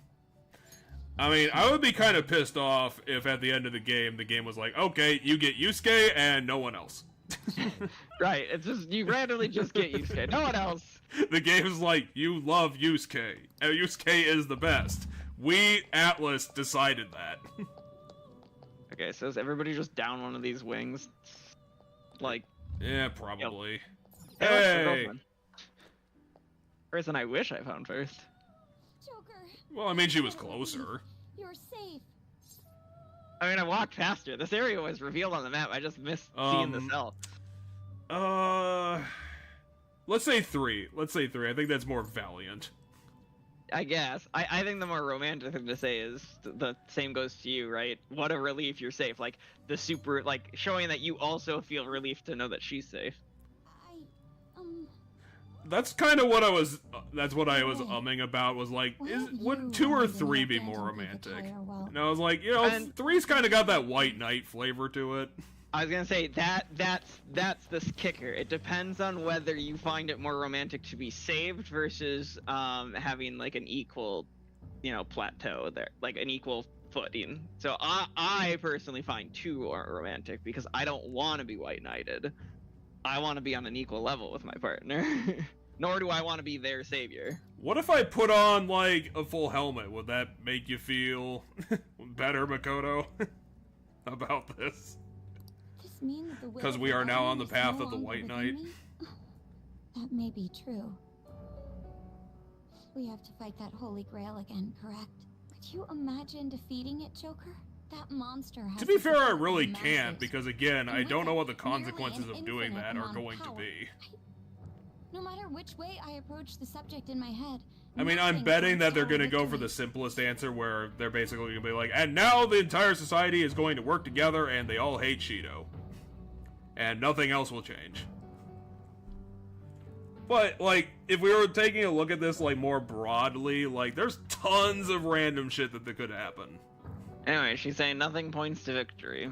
Speaker 1: I mean, I would be kind of pissed off if at the end of the game was like, okay, you get Yusuke and no one else.
Speaker 2: Right, it's just, you randomly just get Yusuke, no one else.
Speaker 1: The game's like, you love Yusuke. Yusuke is the best. We, Atlas, decided that.
Speaker 2: Okay, so is everybody just down one of these wings? Like...
Speaker 1: Yeah, probably.
Speaker 2: Yep.
Speaker 1: Hey!
Speaker 2: Person I wish I found first.
Speaker 3: Joker.
Speaker 1: Well, I mean, she was closer.
Speaker 3: You're safe.
Speaker 2: I mean, I walked past her. This area was revealed on the map. I just missed seeing the cell.
Speaker 1: Let's say 3. Let's say 3. I think that's more valiant.
Speaker 2: I guess. I think the more romantic thing to say is the same goes to you, right? What a relief you're safe. Like, the super, like, showing that you also feel relief to know that she's safe.
Speaker 1: That's kind of what I was. That's what I was umming about. Was like, would 2 or 3 be more romantic? And I was like, you know, 3's kind of got that White Knight flavor to it.
Speaker 2: I was gonna say that's the kicker. It depends on whether you find it more romantic to be saved versus having like an equal, you know, plateau there, like an equal footing. So I personally find 2 are romantic because I don't want to be White Knighted. I want to be on an equal level with my partner. Nor do I want to be their savior.
Speaker 1: What if I put on, like, a full helmet? Would that make you feel better, Makoto, about this? Because we are now on the path of the White Knight.
Speaker 3: That may be true. We have to fight that Holy Grail again, correct? Could you imagine defeating it, Joker? That monster has...
Speaker 1: To be fair, I really can't, because again, I don't know what the consequences of doing that are going to be.
Speaker 3: No matter which way I approach the subject in my head...
Speaker 1: I mean, I'm betting that they're gonna go for the simplest answer, where they're basically gonna be like, and now the entire society is going to work together, and they all hate Shido. And nothing else will change. But, like, if we were taking a look at this, like, more broadly, like, there's tons of random shit that could happen.
Speaker 2: Anyway, she's saying nothing points to victory.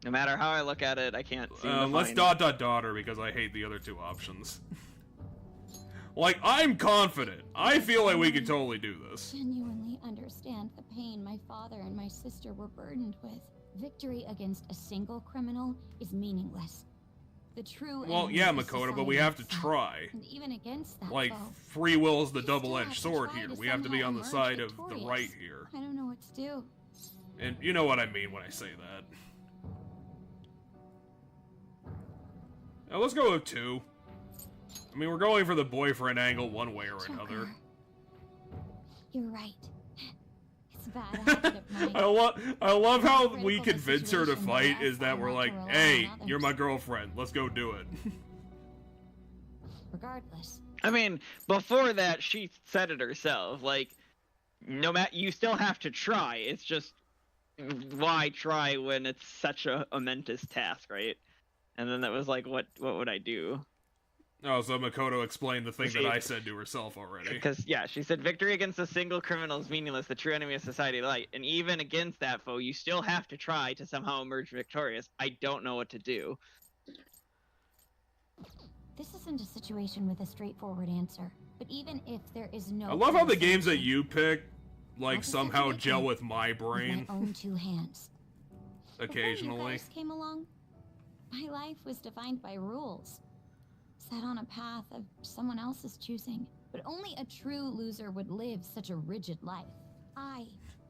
Speaker 2: No matter how I look at it, I can't seem to
Speaker 1: let's
Speaker 2: find...
Speaker 1: her because I hate the other 2 options. Like, I'm confident. I feel like we can totally do this.
Speaker 3: Genuinely understand the pain my father and my sister were burdened with. Victory against a single criminal is meaningless. The true
Speaker 1: Well,
Speaker 3: enemy
Speaker 1: yeah,
Speaker 3: is
Speaker 1: Makoto, but we
Speaker 3: society
Speaker 1: have to
Speaker 3: itself.
Speaker 1: try.
Speaker 3: And even against that
Speaker 1: Like,
Speaker 3: foe,
Speaker 1: free will is the
Speaker 3: you still
Speaker 1: double-edged
Speaker 3: have to
Speaker 1: sword
Speaker 3: try
Speaker 1: here.
Speaker 3: to
Speaker 1: We have to be
Speaker 3: somehow
Speaker 1: on the
Speaker 3: emerge
Speaker 1: side of the
Speaker 3: victorious.
Speaker 1: right here.
Speaker 3: I don't know what to do.
Speaker 1: And you know what I mean when I say that. Now let's go with 2. I mean, we're going for the boyfriend angle one way or another.
Speaker 3: You're right. It's bad. I have to get my
Speaker 1: I love how
Speaker 3: critical
Speaker 1: we convince her to
Speaker 3: situation
Speaker 1: fight
Speaker 3: where
Speaker 1: is that
Speaker 3: I
Speaker 1: we're
Speaker 3: have
Speaker 1: like,
Speaker 3: to rely
Speaker 1: hey,
Speaker 3: on
Speaker 1: you're
Speaker 3: others.
Speaker 1: my girlfriend. Let's go do it.
Speaker 3: Regardless.
Speaker 2: I mean, before that, she said it herself. Like, no matter, you still have to try. It's just, why try when it's such a momentous task, right? And then that was like, what would I do?
Speaker 1: Oh, so Makoto explained the thing
Speaker 2: See,
Speaker 1: that I said to herself already.
Speaker 2: Because, yeah, she said, victory against a single criminal is meaningless, the true enemy of society light. And even against that foe, you still have to try to somehow emerge victorious. I don't know what to do.
Speaker 3: This isn't a situation with a straightforward answer. But even if there is no
Speaker 1: I love how the
Speaker 3: clear
Speaker 1: games that
Speaker 3: solution,
Speaker 1: you pick, like,
Speaker 3: I'll
Speaker 1: somehow
Speaker 3: essentially
Speaker 1: gel
Speaker 3: do
Speaker 1: with my brain.
Speaker 3: with my own 2 hands.
Speaker 1: Occasionally.
Speaker 3: Before you guys came along, my life was defined by rules. Set on a path of someone else's choosing. But only a true loser would live such a rigid life.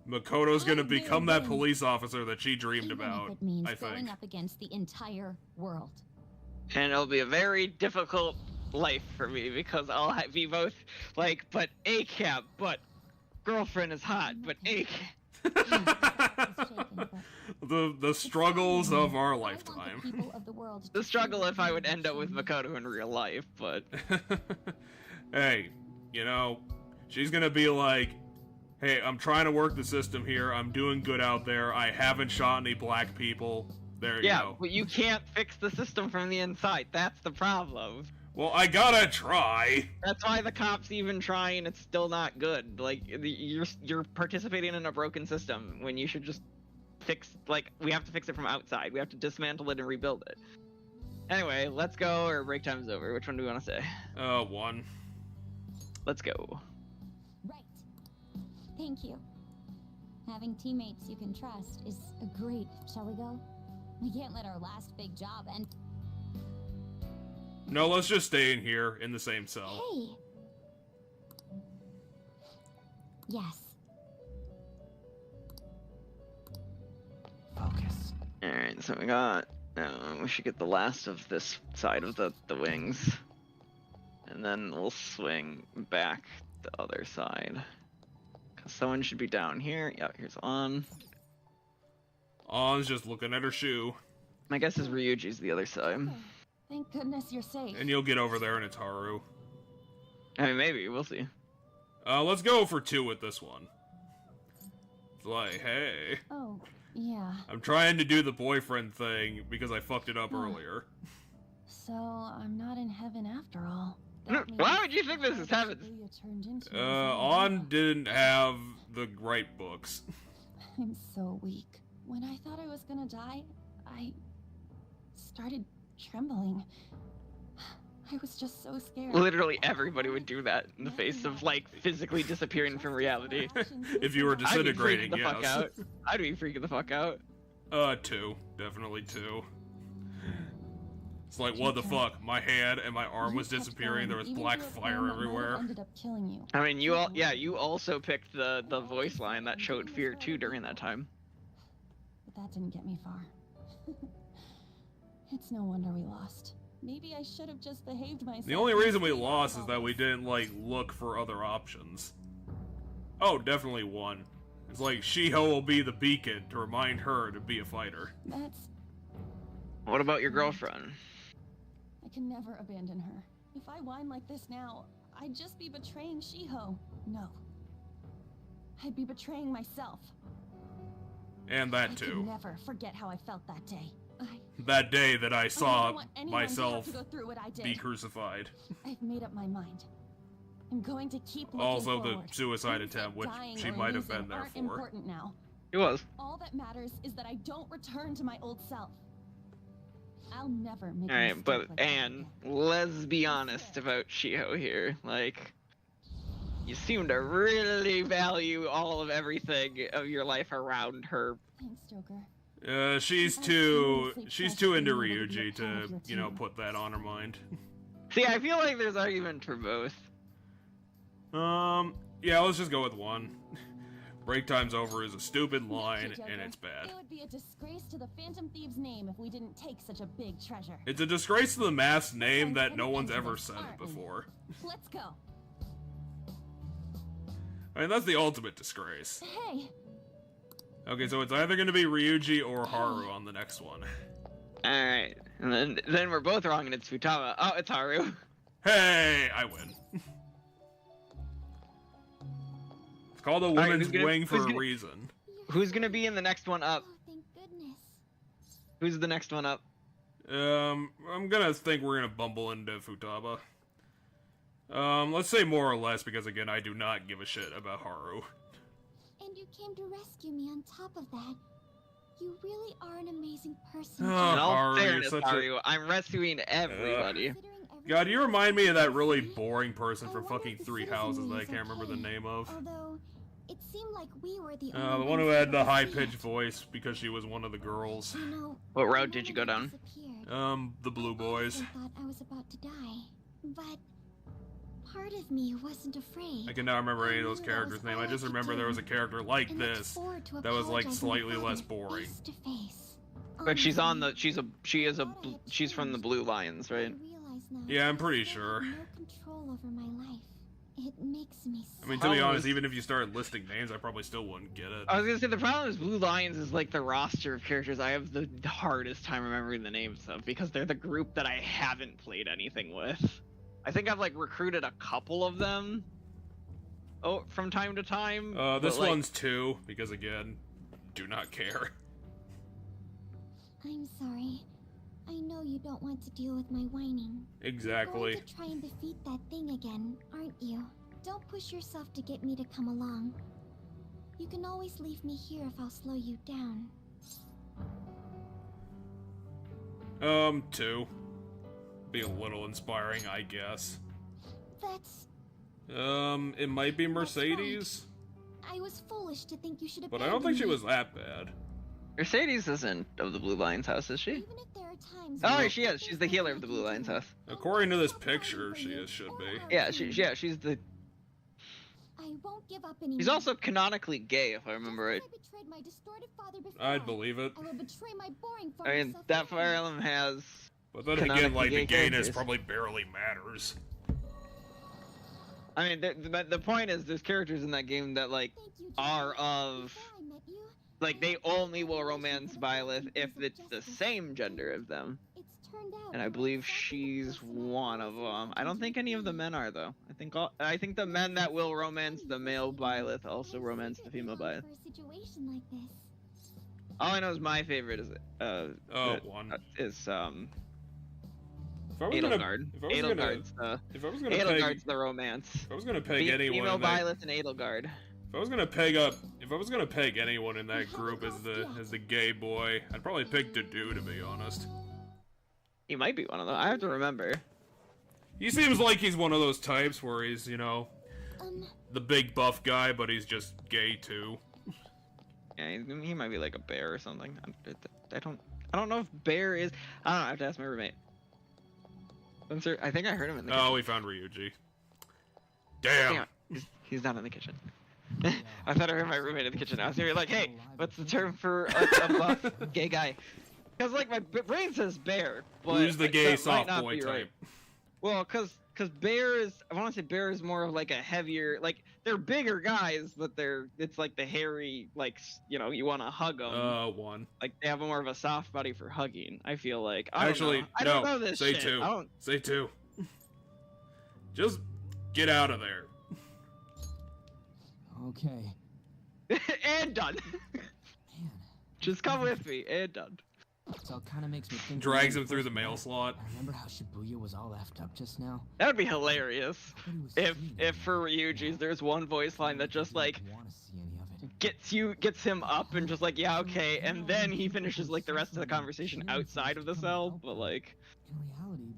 Speaker 1: Makoto's gonna
Speaker 3: I
Speaker 1: become
Speaker 3: will
Speaker 1: that
Speaker 3: win,
Speaker 1: police officer that she dreamed
Speaker 3: even
Speaker 1: about,
Speaker 3: if it means
Speaker 1: I
Speaker 3: going
Speaker 1: think.
Speaker 3: up against the entire world.
Speaker 2: And it'll be a very difficult life for me because I'll be both like, but ACAB, but girlfriend is hot, but ACAB.
Speaker 1: The struggles of our lifetime.
Speaker 2: The struggle if I would end up with Makoto in real life, but...
Speaker 1: Hey, you know, she's gonna be like, hey, I'm trying to work the system here, I'm doing good out there, I haven't shot any black people, there you
Speaker 2: Yeah,
Speaker 1: go.
Speaker 2: but you can't fix the system from the inside, that's the problem.
Speaker 1: Well, I gotta try.
Speaker 2: That's why the cops even try and it's still not good. Like, you're participating in a broken system when you should just fix, like, we have to fix it from outside. We have to dismantle it and rebuild it. Anyway, let's go, or break time's over. Which one do we want to say?
Speaker 1: 1.
Speaker 2: Let's go.
Speaker 3: Right. Thank you. Having teammates you can trust is a great, shall we go? We can't let our last big job end.
Speaker 1: No, let's just stay in here, in the same cell.
Speaker 3: Hey! Yes.
Speaker 4: Focus.
Speaker 2: Alright, so we got... we should get the last of this side of the wings. And then we'll swing back the other side. Because someone should be down here. Yeah, here's On.
Speaker 1: On's just looking at her shoe.
Speaker 2: My guess is Ryuji's the other side.
Speaker 18: Thank goodness you're safe.
Speaker 1: And you'll get over there and it's Haru.
Speaker 2: I mean, maybe. We'll see.
Speaker 1: Let's go for 2 with this one. It's like, hey.
Speaker 18: Oh, yeah.
Speaker 1: I'm trying to do the boyfriend thing because I fucked it up earlier.
Speaker 18: So, I'm not in heaven after all.
Speaker 2: Why would you think this is heaven?
Speaker 1: On didn't have the right books.
Speaker 18: I'm so weak. When I thought I was gonna die, I started trembling. I was just so scared.
Speaker 2: Literally everybody would do that in the face of, like, physically disappearing from reality.
Speaker 1: If you were disintegrating,
Speaker 2: I'd be freaking the
Speaker 1: yes.
Speaker 2: fuck out. I'd be freaking the fuck out.
Speaker 1: 2. Definitely 2. It's like, what the fuck? My hand and my arm was disappearing, there was black fire everywhere.
Speaker 18: Ended up killing you.
Speaker 2: I mean, you also picked the voice line that showed fear too during that time.
Speaker 18: But that didn't get me far. It's no wonder we lost. Maybe I should have just behaved myself.
Speaker 1: The only reason we lost is that we didn't, like, look for other options. Oh, definitely 1. It's like, Shiho will be the beacon to remind her to be a fighter.
Speaker 18: That's...
Speaker 2: What about your girlfriend?
Speaker 18: I can never abandon her. If I whine like this now, I'd just be betraying Shiho. No. I'd be betraying myself.
Speaker 1: And that
Speaker 18: I
Speaker 1: too.
Speaker 18: could never forget how I felt that day.
Speaker 1: That day that I
Speaker 18: don't
Speaker 1: saw
Speaker 18: want anyone to
Speaker 1: myself
Speaker 18: have to go through what I did.
Speaker 1: be crucified.
Speaker 18: I've made up my mind. I'm going to keep looking
Speaker 1: Also
Speaker 18: forward.
Speaker 1: the suicide
Speaker 18: Things
Speaker 1: attempt,
Speaker 18: like
Speaker 1: which
Speaker 18: dying
Speaker 1: she
Speaker 18: or
Speaker 1: might have
Speaker 18: losing
Speaker 1: been there
Speaker 18: aren't
Speaker 1: for.
Speaker 18: important now.
Speaker 2: It was.
Speaker 18: All that matters is that I don't return to my old self. I'll never make a
Speaker 2: Alright,
Speaker 18: mistake
Speaker 2: but
Speaker 18: like that
Speaker 2: Anne, let's be honest about Shiho here. Like, you seem to really value all of everything of your life around her.
Speaker 18: Thanks, Joker.
Speaker 1: She's too into Ryuji to, you know, put that on her mind.
Speaker 2: See, I feel like there's argument for both.
Speaker 1: Yeah, let's just go with one. Break time's over is a stupid line, and it's bad.
Speaker 14: It would be a disgrace to the Phantom Thieves' name if we didn't take such a big treasure.
Speaker 1: It's a disgrace to the mask's name that no one's ever said it before.
Speaker 14: Let's go.
Speaker 1: I mean, that's the ultimate disgrace.
Speaker 14: Hey.
Speaker 1: Okay, so it's either going to be Ryuji or Haru on the next one.
Speaker 2: Alright, and then we're both wrong and it's Futaba. Oh, it's Haru.
Speaker 1: Hey, I win. It's called a woman's wing for a reason.
Speaker 2: Who's gonna be in the next one up?
Speaker 3: Oh, thank goodness.
Speaker 2: Who's the next one up?
Speaker 1: I'm gonna think we're gonna bumble into Futaba. Let's say more or less, because again, I do not give a shit about Haru.
Speaker 3: And you came to rescue me on top of that. You really are an amazing person.
Speaker 1: Oh,
Speaker 2: In all
Speaker 1: Haru, you're
Speaker 2: fairness,
Speaker 1: such
Speaker 2: Haru, I'm rescuing everybody.
Speaker 1: God, you remind me of that really boring person from fucking Three Houses that I can't remember the name of.
Speaker 3: Although it seemed like we were the
Speaker 1: The one who had the high-pitched voice because she was one of the girls.
Speaker 3: You know,
Speaker 2: what road did you go down?
Speaker 1: The Blue Boys.
Speaker 3: I thought I was about to die, but part of me wasn't afraid.
Speaker 1: I can now remember any of those characters' names. I just remember there was a character like this that was like slightly less boring.
Speaker 2: But she's on the she's from the Blue Lions, right?
Speaker 1: Yeah, I'm pretty sure.
Speaker 3: No control over my life. It makes me
Speaker 1: I mean, to be honest, even if you started listing names, I probably still wouldn't get it.
Speaker 2: I was gonna say the problem is Blue Lions is like the roster of characters I have the hardest time remembering the names of because they're the group that I haven't played anything with. I think I've like recruited a couple of them. Oh, from time to time.
Speaker 1: This one's 2 because again, do not care.
Speaker 3: I'm sorry. I know you don't want to deal with my whining.
Speaker 1: Exactly.
Speaker 3: You're going to try and defeat that thing again, aren't you? Don't push yourself to get me to come along. You can always leave me here if I'll slow you down.
Speaker 1: 2. Be a little inspiring, I guess.
Speaker 3: That's...
Speaker 1: It might be Mercedes.
Speaker 3: I was foolish to think you should have.
Speaker 1: But I don't think she was that bad.
Speaker 2: Mercedes isn't of the Blue Lions house, is she?
Speaker 3: Even if there are times
Speaker 2: Oh, she is. She's the healer of the Blue Lions house.
Speaker 1: According to this picture, should be.
Speaker 2: Yeah, she's the.
Speaker 3: I won't give up anymore.
Speaker 2: She's also canonically gay, if I remember right.
Speaker 3: I betrayed my distorted father before.
Speaker 1: I'd believe it.
Speaker 3: I will betray my boring
Speaker 2: I mean, that Fire Emblem has.
Speaker 1: But then again, like the gayness probably barely matters.
Speaker 2: I mean, the point is, there's characters in that game that like are of. Like, they only will romance Byleth if it's the same gender of them. And I believe she's one of them. I don't think any of the men are, though. I think the men that will romance the male Byleth also romance the female Byleth. All I know is my favorite is,
Speaker 1: one.
Speaker 2: Is,
Speaker 1: Edelgard.
Speaker 2: Edelgard's the romance.
Speaker 1: If I was gonna peg anyone,
Speaker 2: female Byleth and Edelgard.
Speaker 1: If I was gonna peg anyone in that group as the gay boy, I'd probably pick Dudu, to be honest.
Speaker 2: He might be one of them. I have to remember.
Speaker 1: He seems like he's one of those types where he's, you know, the big buff guy, but he's just gay too.
Speaker 2: Yeah, he might be like a bear or something. I don't know if bear is. I don't know. I have to ask my roommate. Spencer, I think I heard him in the kitchen.
Speaker 1: Oh, we found Ryuji. Damn.
Speaker 2: He's not in the kitchen. I thought I heard my roommate in the kitchen. I was gonna be like, hey, what's the term for a buff gay guy? Because like my brain says bear, but
Speaker 1: who's the gay soft boy type?
Speaker 2: Right. Well, because bear is, I want to say bear is more of like a heavier, like they're bigger guys, but it's like the hairy, like, you know, you want to hug them.
Speaker 1: One.
Speaker 2: Like they have more of a soft body for hugging. I feel like.
Speaker 1: I don't know this
Speaker 2: say
Speaker 1: shit.
Speaker 2: 2.
Speaker 1: Say 2. Just get out of there.
Speaker 4: Okay.
Speaker 2: And done. Man. Just come with me. And done.
Speaker 4: So it kind of makes me think.
Speaker 1: Drags him through the mail slot.
Speaker 4: I remember how Shibuya was all effed up just now.
Speaker 2: That would be hilarious. If for Ryuji's there's one voice line that just like gets him up and just like, yeah, okay, and then he finishes like the rest of the conversation outside of the cell, but like.
Speaker 4: In reality,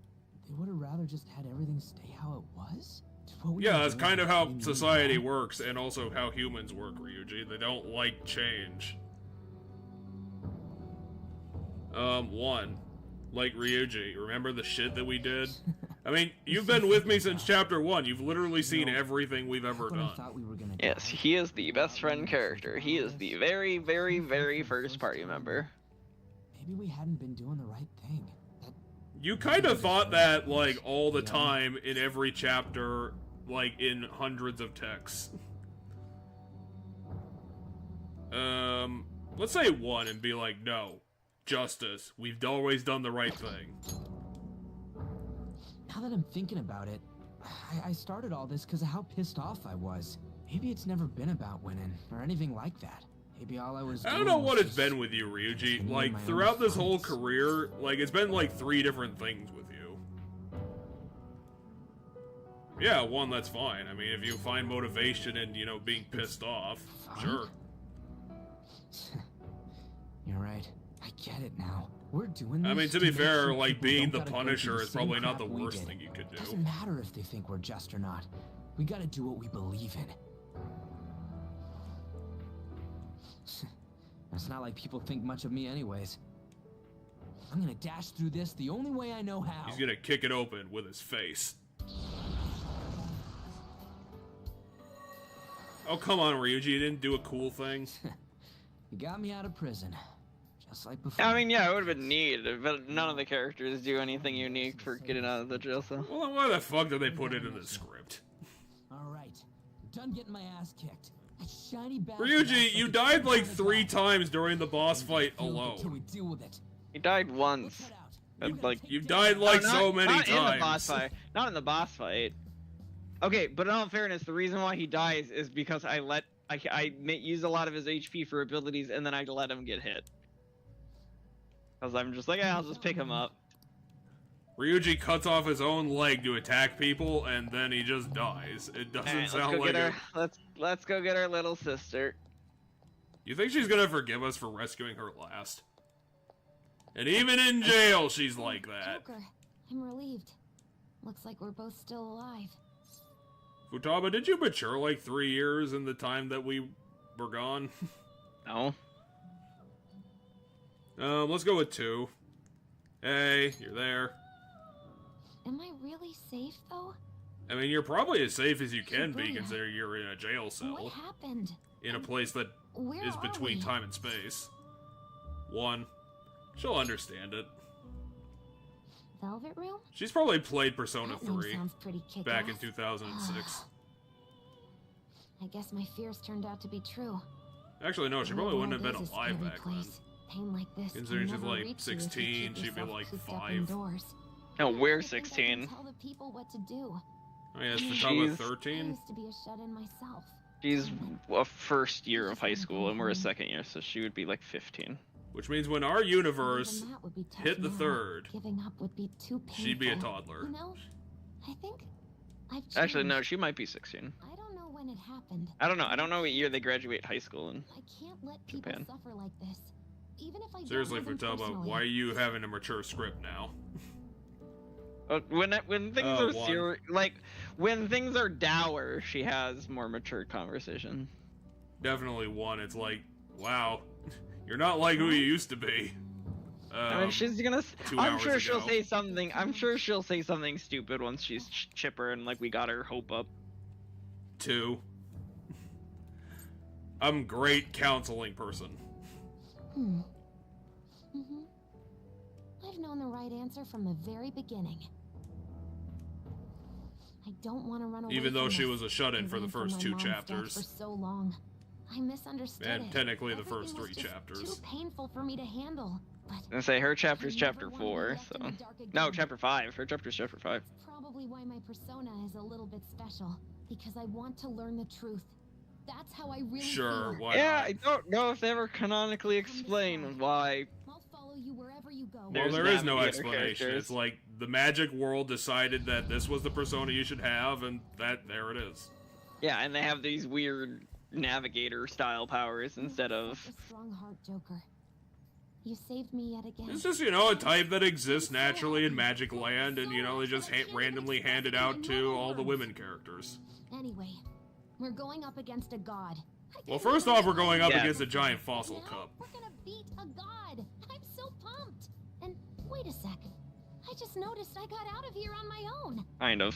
Speaker 4: they would have rather just had everything stay how it was.
Speaker 1: Yeah, that's kind of how society works, and also how humans work, Ryuji. They don't like change. One. Like Ryuji, remember the shit that we did? I mean, you've been with me since chapter 1. You've literally seen everything we've ever done.
Speaker 2: Yes, he is the best friend character. He is the very, very, very first party member.
Speaker 4: Maybe we hadn't been doing the right thing.
Speaker 1: You kind of thought that, like, all the time in every chapter, like, in hundreds of texts. Let's say 1 and be like, no. Justice. We've always done the right thing.
Speaker 4: Now that I'm thinking about it, I started all this because of how pissed off I was. Maybe it's never been about winning, or anything like that. Maybe all I was
Speaker 1: I don't know what it's been with you, Ryuji. Like, throughout this whole career, like, it's been like 3 different things with you. Yeah, 1, that's fine. I mean, if you find motivation in, you know, being pissed off, sure.
Speaker 4: You're right. I get it now. We're doing this.
Speaker 1: I mean, to be fair, like, being the Punisher is probably not the worst thing you could do.
Speaker 4: Doesn't matter if they think we're just or not. We gotta do what we believe in. It's not like people think much of me anyways. I'm gonna dash through this the only way I know how.
Speaker 1: He's gonna kick it open with his face. Oh, come on, Ryuji, you didn't do a cool thing?
Speaker 4: You got me out of prison. Just like before.
Speaker 2: I mean, yeah, it would have been neat, but none of the characters do anything unique for getting out of the jail cell.
Speaker 1: Well, why the fuck did they put it in the script?
Speaker 4: Alright, done getting my ass kicked. That shiny bastard.
Speaker 1: Ryuji, you died like 3 times during the boss fight alone.
Speaker 2: He died once. Like,
Speaker 1: you died like so many
Speaker 2: not
Speaker 1: times.
Speaker 2: In the boss fight. Not in the boss fight. Okay, but in all fairness, the reason why he dies is because I use a lot of his HP for abilities, and then I let him get hit. Because I'm just like, yeah, I'll just pick him up.
Speaker 1: Ryuji cuts off his own leg to attack people, and then he just dies. It doesn't sound like it.
Speaker 2: Let's go get our little sister.
Speaker 1: You think she's gonna forgive us for rescuing her last? And even in jail, she's like that.
Speaker 3: Joker, I'm relieved. Looks like we're both still alive.
Speaker 1: Futaba, did you mature like 3 years in the time that we were gone?
Speaker 2: No.
Speaker 1: Let's go with 2. Hey, you're there.
Speaker 3: Am I really safe, though?
Speaker 1: I mean, you're probably as safe as you can be, considering you're in a jail cell.
Speaker 3: What happened?
Speaker 1: In a place that is between time and space. 1. She'll understand it.
Speaker 3: Velvet Room?
Speaker 1: She's probably played Persona 3
Speaker 3: sounds pretty kick-ass.
Speaker 1: back in 2006.
Speaker 3: I guess my fears turned out to be true.
Speaker 1: Actually, no, she probably wouldn't have been alive back then.
Speaker 3: Pain like this
Speaker 1: considering she's like 16, she'd be like 5.
Speaker 2: No, we're 16.
Speaker 3: Tell the people what to do.
Speaker 1: Oh yeah, it's Futaba 13?
Speaker 3: I used to be a shut-in myself.
Speaker 2: She's a first year of high school, and we're a second year, so she would be like 15.
Speaker 1: Which means when our universe hit the 3rd,
Speaker 3: giving up would be too painful.
Speaker 1: She'd be a toddler.
Speaker 3: You know, I think I've changed.
Speaker 2: Actually, no, she might be 16.
Speaker 3: I don't know when it happened.
Speaker 2: I don't know. I don't know what year they graduate high school in
Speaker 3: I can't let people
Speaker 2: Japan.
Speaker 3: suffer like this. Even if I
Speaker 1: Seriously,
Speaker 3: don't know them
Speaker 1: Futaba,
Speaker 3: personally.
Speaker 1: why are you having a mature script now?
Speaker 2: When things are serious, like when things are dour, she has more mature conversation.
Speaker 1: Definitely 1. It's like, wow, you're not like who you used to be.
Speaker 2: I mean, she's gonna.
Speaker 1: 2
Speaker 2: I'm
Speaker 1: hours
Speaker 2: sure she'll
Speaker 1: ago.
Speaker 2: say something. I'm sure she'll say something stupid once she's chipper and like we got her hope up.
Speaker 1: 2. I'm great counseling person.
Speaker 3: I've known the right answer from the very beginning. I don't want to run away.
Speaker 1: Even though
Speaker 3: from
Speaker 1: she
Speaker 3: this.
Speaker 1: was a shut-in
Speaker 3: I
Speaker 1: for the
Speaker 3: ran from
Speaker 1: first
Speaker 3: my
Speaker 1: 2
Speaker 3: mom's death
Speaker 1: chapters.
Speaker 3: For so long, I misunderstood
Speaker 1: And
Speaker 3: it.
Speaker 1: technically the
Speaker 3: Everything
Speaker 1: first
Speaker 3: was
Speaker 1: 3
Speaker 3: just
Speaker 1: chapters.
Speaker 3: Too painful for me to handle. But
Speaker 2: And say her chapter's chapter 4, so no, chapter 5. Her chapter's chapter 5.
Speaker 3: probably why my persona is a little bit special, because I want to learn the truth. That's how I really
Speaker 1: Sure,
Speaker 3: feel.
Speaker 1: why
Speaker 2: Yeah,
Speaker 1: not?
Speaker 2: I don't know if they ever canonically explain why.
Speaker 3: I'll follow you wherever you go.
Speaker 1: Well, there is no
Speaker 2: navigator
Speaker 1: explanation.
Speaker 2: characters.
Speaker 1: It's like the magic world decided that this was the persona you should have, and there it is.
Speaker 2: Yeah, and they have these weird navigator style powers instead of.
Speaker 3: A strong heart, Joker. You saved me yet again.
Speaker 1: It's just, you know, a type that exists naturally in Magic Land, and, you know, they just randomly hand it out to all the women characters.
Speaker 3: Anyway, we're going up against a god
Speaker 1: Well, first off, we're going up against a giant fossil cup.
Speaker 3: We're gonna beat a god. I'm so pumped. And wait a sec. I just noticed I got out of here on my own.
Speaker 2: Kind of.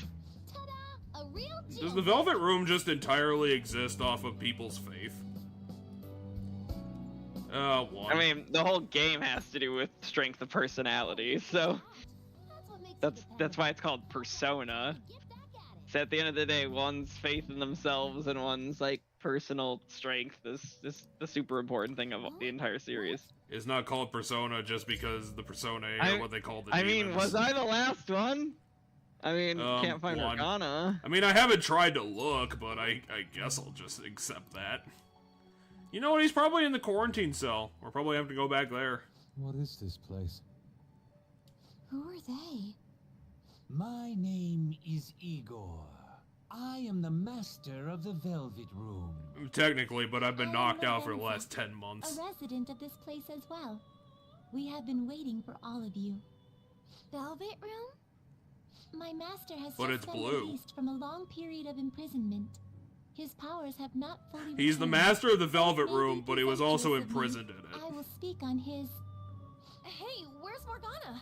Speaker 3: Ta-da! A real deal.
Speaker 1: Does the Velvet Room just entirely exist off of people's faith? One.
Speaker 2: I mean, the whole game has to do with strength of personality, so that's why it's called Persona. So at the end of the day, one's faith in themselves and one's like personal strength is the super important thing of the entire series.
Speaker 1: It's not called Persona just because the Personae are what they call the
Speaker 2: I
Speaker 1: demons.
Speaker 2: mean, was I the last one? I mean, can't find
Speaker 1: one.
Speaker 2: Morgana.
Speaker 1: I mean, I haven't tried to look, but I guess I'll just accept that. You know what? He's probably in the quarantine cell. We'll probably have to go back there.
Speaker 11: What is this place?
Speaker 3: Who are they?
Speaker 19: My name is Igor. I am the master of the Velvet Room.
Speaker 1: Technically, but I've been knocked out for the last 10 months.
Speaker 15: A resident of this place as well. We have been waiting for all of you.
Speaker 3: Velvet Room?
Speaker 15: My master has
Speaker 1: But it's
Speaker 15: just been
Speaker 1: blue.
Speaker 15: released from a long period of imprisonment. His powers have not fully
Speaker 1: He's the
Speaker 15: returned.
Speaker 1: master of the Velvet Room, but he was also imprisoned in it.
Speaker 15: I will speak on his...
Speaker 3: Hey, where's Morgana?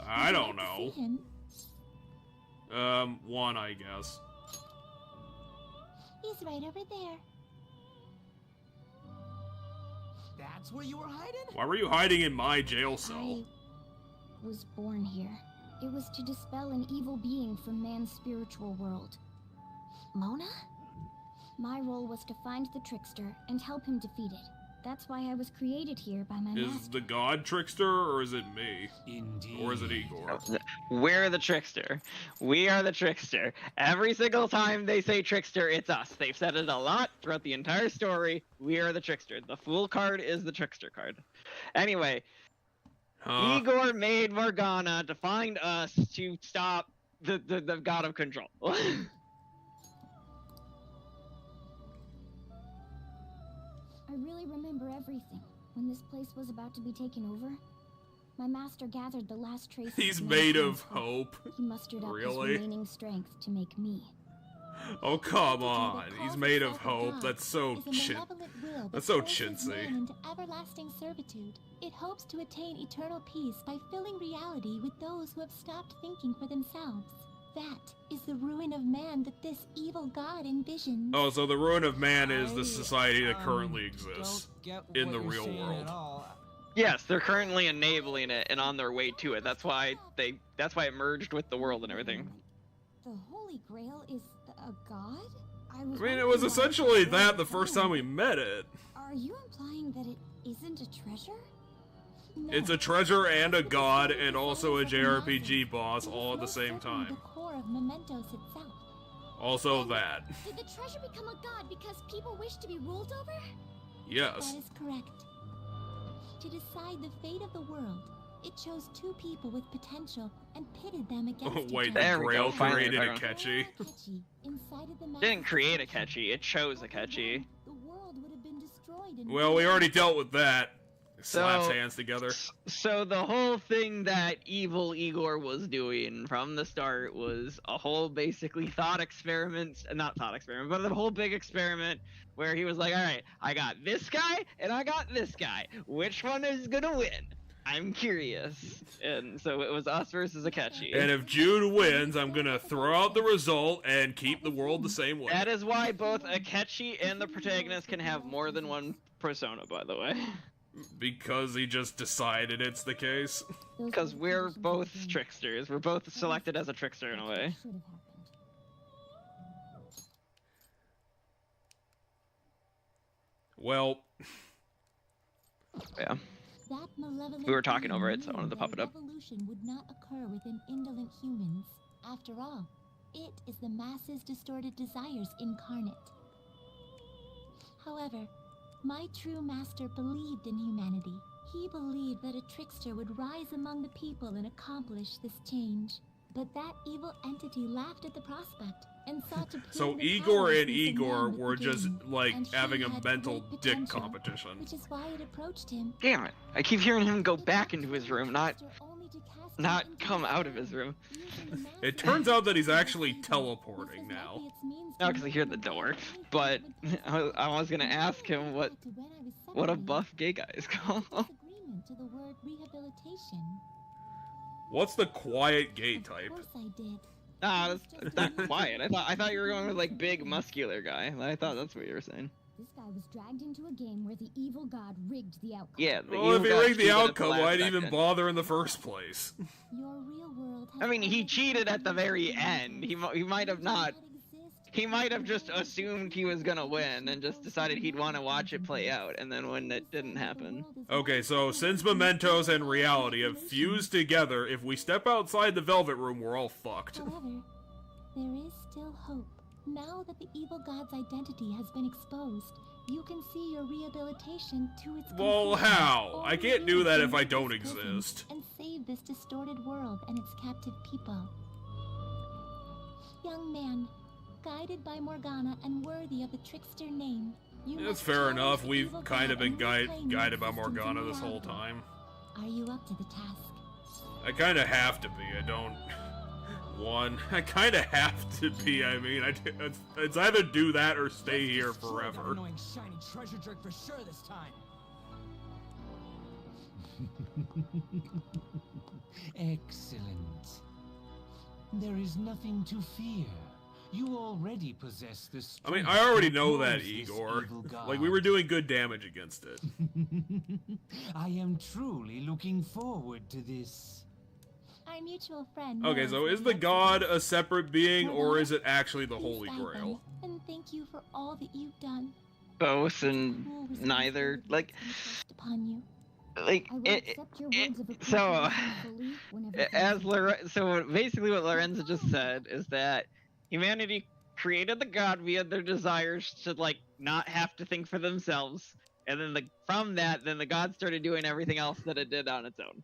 Speaker 1: I don't know.
Speaker 15: See him?
Speaker 1: One, I guess.
Speaker 15: He's right over there.
Speaker 4: That's where you were hiding?
Speaker 1: Why were you hiding in my jail cell?
Speaker 3: I was born here. It was to dispel an evil being from man's spiritual world. Mona? My role was to find the trickster and help him defeat it. That's why I was created here by my
Speaker 1: Is
Speaker 3: master.
Speaker 1: the god trickster, or is it me?
Speaker 19: Indeed.
Speaker 1: Or is it Igor?
Speaker 2: We're the trickster. We are the trickster. Every single time they say trickster, it's us. They've said it a lot throughout the entire story. We are the trickster. The fool card is the trickster card. Anyway, Igor made Morgana to find us to stop the god of control.
Speaker 3: I really remember everything. When this place was about to be taken over, my master gathered the last traces.
Speaker 1: He's
Speaker 3: of
Speaker 1: made
Speaker 3: mankind's
Speaker 1: of hope.
Speaker 3: He mustered up
Speaker 1: Really?
Speaker 3: his remaining strength to make me.
Speaker 1: Oh, come on. He's made of hope. That's so That's so chintzy.
Speaker 15: Into everlasting servitude. It hopes to attain eternal peace by filling reality with those who have stopped thinking for themselves. That is the ruin of man that this evil god envisions.
Speaker 1: Oh, so the ruin of man is the society that currently exists in the
Speaker 4: what you're
Speaker 1: real
Speaker 4: saying
Speaker 1: world.
Speaker 4: at all.
Speaker 2: Yes, they're currently enabling it and on their way to it. That's why it merged with the world and everything.
Speaker 3: The Holy Grail is a god?
Speaker 1: I mean, it was essentially that the first time we met it.
Speaker 3: Are you implying that it isn't a treasure?
Speaker 1: It's a treasure and a god and also a JRPG boss all at the same
Speaker 15: The
Speaker 1: time.
Speaker 15: core of Mementos itself.
Speaker 1: Also that.
Speaker 3: Did the treasure become a god because people wish to be ruled over?
Speaker 1: Yes.
Speaker 15: That is correct. To decide the fate of the world, it chose two people with potential and pitted them against
Speaker 1: Wait,
Speaker 15: each
Speaker 1: the
Speaker 15: other.
Speaker 1: Grail
Speaker 2: finally
Speaker 1: created
Speaker 2: I
Speaker 1: a
Speaker 2: found
Speaker 1: catchy?
Speaker 15: Inside the
Speaker 2: Didn't create a catchy, it chose a catchy.
Speaker 15: the world would have been destroyed in
Speaker 1: Well, we already dealt with that. Slaps
Speaker 2: So-
Speaker 1: hands together.
Speaker 2: So the whole thing that evil Igor was doing from the start was a whole basically thought experiment, not thought experiment, but the whole big experiment where he was like, all right, I got this guy and I got this guy. Which one is gonna win? I'm curious. And so it was us versus Akechi.
Speaker 1: And if Jude wins, I'm gonna throw out the result and keep the world the same way.
Speaker 2: That is why both Akechi and the protagonist can have more than one persona, by the way.
Speaker 1: Because he just decided it's the case.
Speaker 2: Because we're both tricksters. We're both selected as a trickster in a way.
Speaker 1: Well,
Speaker 2: yeah.
Speaker 15: That malevolent
Speaker 2: We were talking
Speaker 15: being
Speaker 2: over it, so I
Speaker 15: knew
Speaker 2: wanted to
Speaker 15: that
Speaker 2: pop it up.
Speaker 15: Revolution would not occur within indolent humans. After all, it is the masses' distorted desires incarnate. However, my true master believed in humanity. He believed that a trickster would rise among the people and accomplish this change. But that evil entity laughed at the prospect and sought to
Speaker 1: so
Speaker 15: prove the
Speaker 1: Igor
Speaker 15: power
Speaker 1: and
Speaker 15: of this
Speaker 1: Igor
Speaker 15: man
Speaker 1: were just
Speaker 15: within,
Speaker 1: like
Speaker 15: and she
Speaker 1: having a
Speaker 15: had
Speaker 1: mental
Speaker 15: great
Speaker 1: dick
Speaker 15: potential,
Speaker 1: competition.
Speaker 15: which is why it approached him.
Speaker 2: Damn it. I keep hearing him go back into his room, not...
Speaker 15: Only to cast
Speaker 2: not come out of his room.
Speaker 1: It turns out that he's actually teleporting now.
Speaker 2: No, because I hear the door. But I was gonna ask him what a buff gay guy is called.
Speaker 15: Agreement to the word rehabilitation.
Speaker 1: What's the quiet gay type?
Speaker 15: Of course I did.
Speaker 2: Nah, it's not quiet. I thought you were going with like big muscular guy. I thought that's what you were saying.
Speaker 3: This guy was dragged into a game where the evil god rigged the outcome.
Speaker 2: Yeah,
Speaker 1: well, if he rigged the outcome, why'd he even bother in the first place?
Speaker 15: Your real world
Speaker 2: I mean, he cheated at the very end. He might have not. He might have just assumed he was gonna win and just decided he'd want to watch it play out, and then when it didn't happen.
Speaker 1: Okay, so since Mementos and reality have fused together, if we step outside the Velvet Room, we're all fucked.
Speaker 15: However, there is still hope. Now that the evil god's identity has been exposed, you can see your rehabilitation to its
Speaker 1: Well,
Speaker 15: conclusion.
Speaker 1: how? I can't do that if I don't
Speaker 15: This prison
Speaker 1: exist.
Speaker 15: And save this distorted world and its captive people. Young man, guided by Morgana and worthy of the trickster name, you
Speaker 1: That's
Speaker 15: must
Speaker 1: fair
Speaker 15: challenge
Speaker 1: enough.
Speaker 15: the
Speaker 1: We've
Speaker 15: evil
Speaker 1: kind of
Speaker 15: god
Speaker 1: been
Speaker 15: and reclaim your
Speaker 1: guided by
Speaker 15: existence in
Speaker 1: Morgana this whole
Speaker 15: reality.
Speaker 1: time.
Speaker 15: Are you up to the task?
Speaker 1: I kind of have to be. I don't... I kind of have to be. I mean, it's either do that or stay here forever.
Speaker 4: Annoying shiny treasure jerk for sure this time.
Speaker 19: Excellent. There is nothing to fear. You already possess this.
Speaker 1: I mean, I already know that, Igor. Like, we were doing good damage against it.
Speaker 19: I am truly looking forward to this.
Speaker 15: Our mutual friend.
Speaker 1: Okay,
Speaker 15: knows
Speaker 1: so
Speaker 15: that
Speaker 1: is the
Speaker 15: we
Speaker 1: god
Speaker 15: have
Speaker 1: a separate being, or
Speaker 15: Morgana,
Speaker 1: is it actually the
Speaker 15: please
Speaker 1: Holy
Speaker 15: guide
Speaker 1: Grail?
Speaker 15: them, and thank you for all that you've done.
Speaker 2: Both and neither. Like,
Speaker 15: Upon you.
Speaker 2: like
Speaker 3: I will accept your words of
Speaker 2: so
Speaker 3: appreciation fully whenever
Speaker 2: so basically what Lorenzo just said is that humanity created the god via their desires to like not have to think for themselves, and then from that then the god started doing everything else that it did on its own.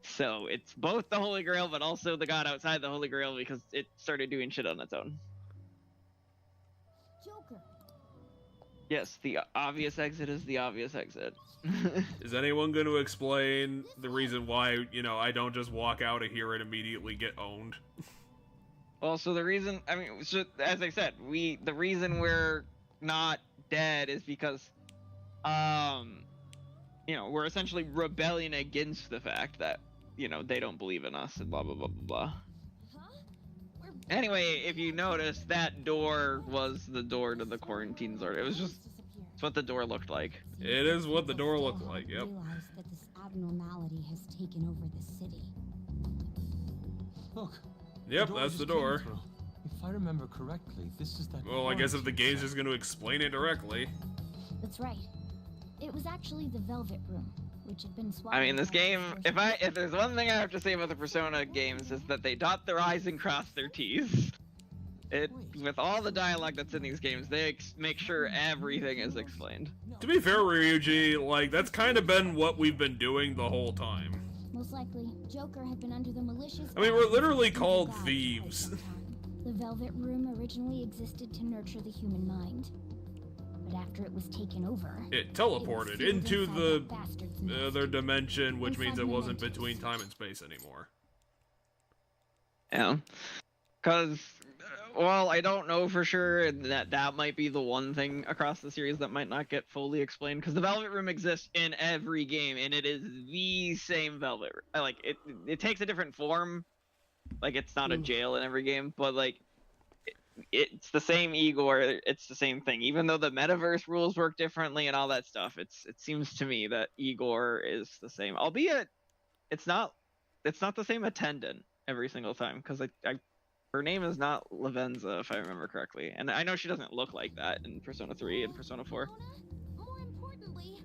Speaker 2: So it's both the Holy Grail but also the god outside the Holy Grail because it started doing shit on its own.
Speaker 3: Joker.
Speaker 2: Yes, the obvious exit is the obvious exit.
Speaker 1: Is anyone going to explain the reason why, you know, I don't just walk out of here and immediately get owned?
Speaker 2: Well, so the reason, I mean, so as I said, the reason we're not dead is because, you know, we're essentially rebelling against the fact that, you know, they don't believe in us and blah, blah, blah, blah, blah. Anyway, if you notice, that door was the door to the quarantine zone. It was just, it's what the door looked like.
Speaker 1: It is what the door looked like, yep.
Speaker 3: Realize that this abnormality has taken over the city.
Speaker 11: Look.
Speaker 1: Yep, that's
Speaker 11: just
Speaker 1: the
Speaker 11: came
Speaker 1: door.
Speaker 11: through. If I remember correctly, this is that.
Speaker 1: Well, I guess if the game's just going to explain it directly.
Speaker 3: That's right. It was actually the Velvet Room, which had been swapped.
Speaker 2: I mean, this game, if there's one thing I have to say about the Persona games is that they dot their I's and cross their T's. With all the dialogue that's in these games, they make sure everything is explained.
Speaker 1: To be fair, Ryuji, like, that's kind of been what we've been doing the whole time.
Speaker 3: Most likely, Joker had been under the malicious.
Speaker 1: I mean, we're literally
Speaker 3: guidance of
Speaker 1: called
Speaker 3: the gods
Speaker 1: thieves.
Speaker 3: for some time. The Velvet Room originally existed to nurture the human mind, but after it was taken over,
Speaker 1: It teleported
Speaker 3: sealed
Speaker 1: into
Speaker 3: inside
Speaker 1: the
Speaker 3: that bastard's nest.
Speaker 1: other dimension, which means
Speaker 3: Inside
Speaker 1: it wasn't
Speaker 3: Mementos.
Speaker 1: between time and space anymore.
Speaker 2: Yeah. Because, well, I don't know for sure, and that might be the one thing across the series that might not get fully explained, because the Velvet Room exists in every game, and it is the same Velvet Room. Like, it takes a different form, like, it's not a jail in every game, but, like, it's the same Igor, it's the same thing. Even though the metaverse rules work differently and all that stuff, it seems to me that Igor is the same. Albeit, it's not the same attendant every single time, because her name is not Lavenza, if I remember correctly. And I know she doesn't look like that in Persona 3 and Persona 4.
Speaker 3: More importantly,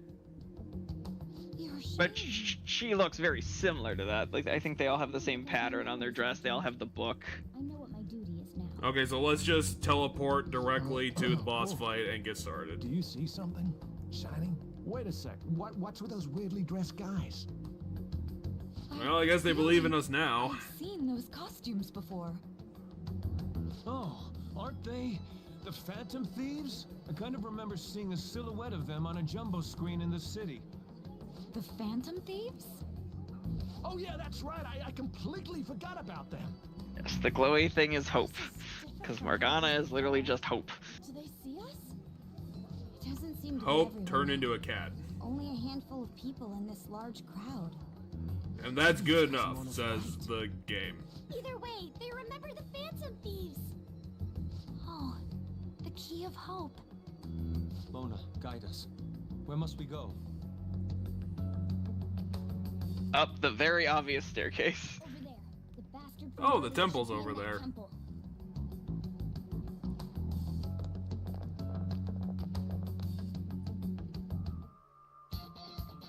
Speaker 2: But she looks very similar to that. Like, I think they all have the same pattern on their dress. They all have the book.
Speaker 3: I know what my duty is now.
Speaker 1: Okay, so let's just teleport directly to the boss fight and get started.
Speaker 10: Do you see something? Shining? Wait a sec. What's with those weirdly dressed guys?
Speaker 1: Well, I guess they believe in us now.
Speaker 8: I've seen those costumes before.
Speaker 11: Oh, aren't they the Phantom Thieves? I kind of remember seeing a silhouette of them on a jumbo screen in the city.
Speaker 8: The Phantom Thieves?
Speaker 10: Oh yeah, that's right. I completely forgot about them.
Speaker 2: Yes, the glowy thing is hope. Because Morgana is literally just hope.
Speaker 3: Do they see us? It doesn't seem to be
Speaker 1: Hope
Speaker 3: everyone.
Speaker 1: turned into a cat.
Speaker 3: Only a handful of people in this large crowd.
Speaker 1: And that's good enough, says the game.
Speaker 15: Either way, they remember the Phantom Thieves.
Speaker 18: Oh, the key of hope.
Speaker 11: Mona, guide us. Where must we go?
Speaker 2: Up the very obvious staircase.
Speaker 3: Over there. The bastard from
Speaker 1: Oh, the
Speaker 3: earlier
Speaker 1: temple's
Speaker 3: should be in
Speaker 1: over
Speaker 3: that
Speaker 1: there.
Speaker 3: temple.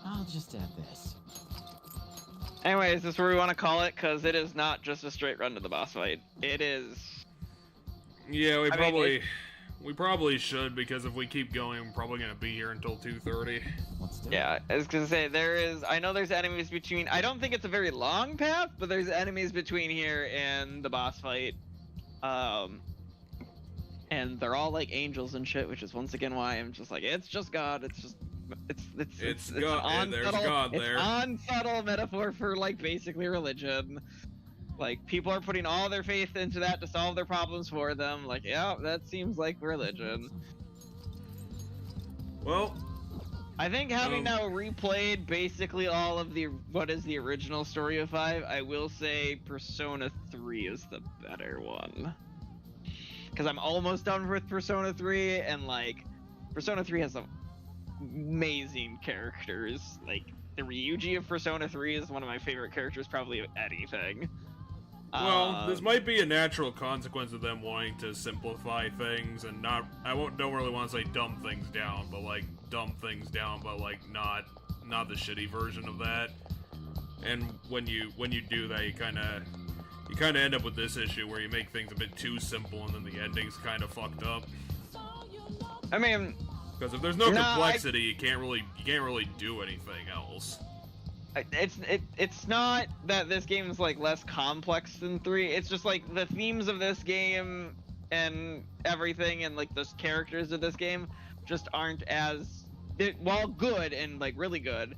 Speaker 4: I'll just add this.
Speaker 2: Anyway, is this where we want to call it? Because it is not just a straight run to the boss fight. It is...
Speaker 1: Yeah,
Speaker 2: I mean,
Speaker 1: we probably should, because if we keep going, we're probably gonna be here until 2:30.
Speaker 2: Yeah, I was gonna say, I know there's enemies between, I don't think it's a very long path, but there's enemies between here and the boss fight. And they're all like angels and shit, which is once again why I'm just like, it's just God, it's just, it's
Speaker 1: God, there's God there.
Speaker 2: It's unsubtle metaphor for like basically religion. Like, people are putting all their faith into that to solve their problems for them. Like, yeah, that seems like religion.
Speaker 1: Well,
Speaker 2: I think having now replayed basically all of what is the original story of 5, I will say Persona 3 is the better one. Because I'm almost done with Persona 3, and like, Persona 3 has some amazing characters. Like, the Ryuji of Persona 3 is one of my favorite characters probably of anything.
Speaker 1: Well, this might be a natural consequence of them wanting to simplify things and not. Don't really want to say dumb things down, but like dumb things down, but like not the shitty version of that. And when you do that, you kind of end up with this issue where you make things a bit too simple, and then the ending's kind of fucked up.
Speaker 2: I mean,
Speaker 1: because if there's no complexity, you can't really do anything else.
Speaker 2: It's not that this game is like less complex than 3. It's just like the themes of this game and everything, and like the characters of this game just aren't as, while good and like really good,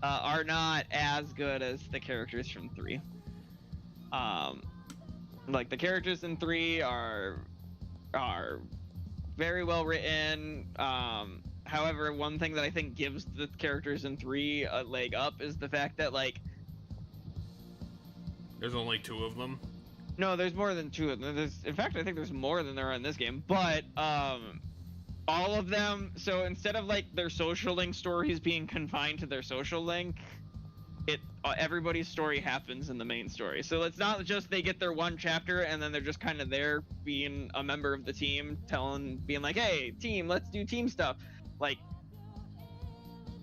Speaker 2: are not as good as the characters from 3. Like the characters in 3 are very well written. However, one thing that I think gives the characters in 3 a leg up is the fact that, like...
Speaker 1: There's only 2 of them?
Speaker 2: No, there's more than 2 of them. In fact, I think there's more than there are in this game. But, all of them... So, instead of, like, their social link stories being confined to their social link, everybody's story happens in the main story. So, it's not just they get their one chapter and then they're just kind of there being a member of the team, being like, hey, team, let's do team stuff.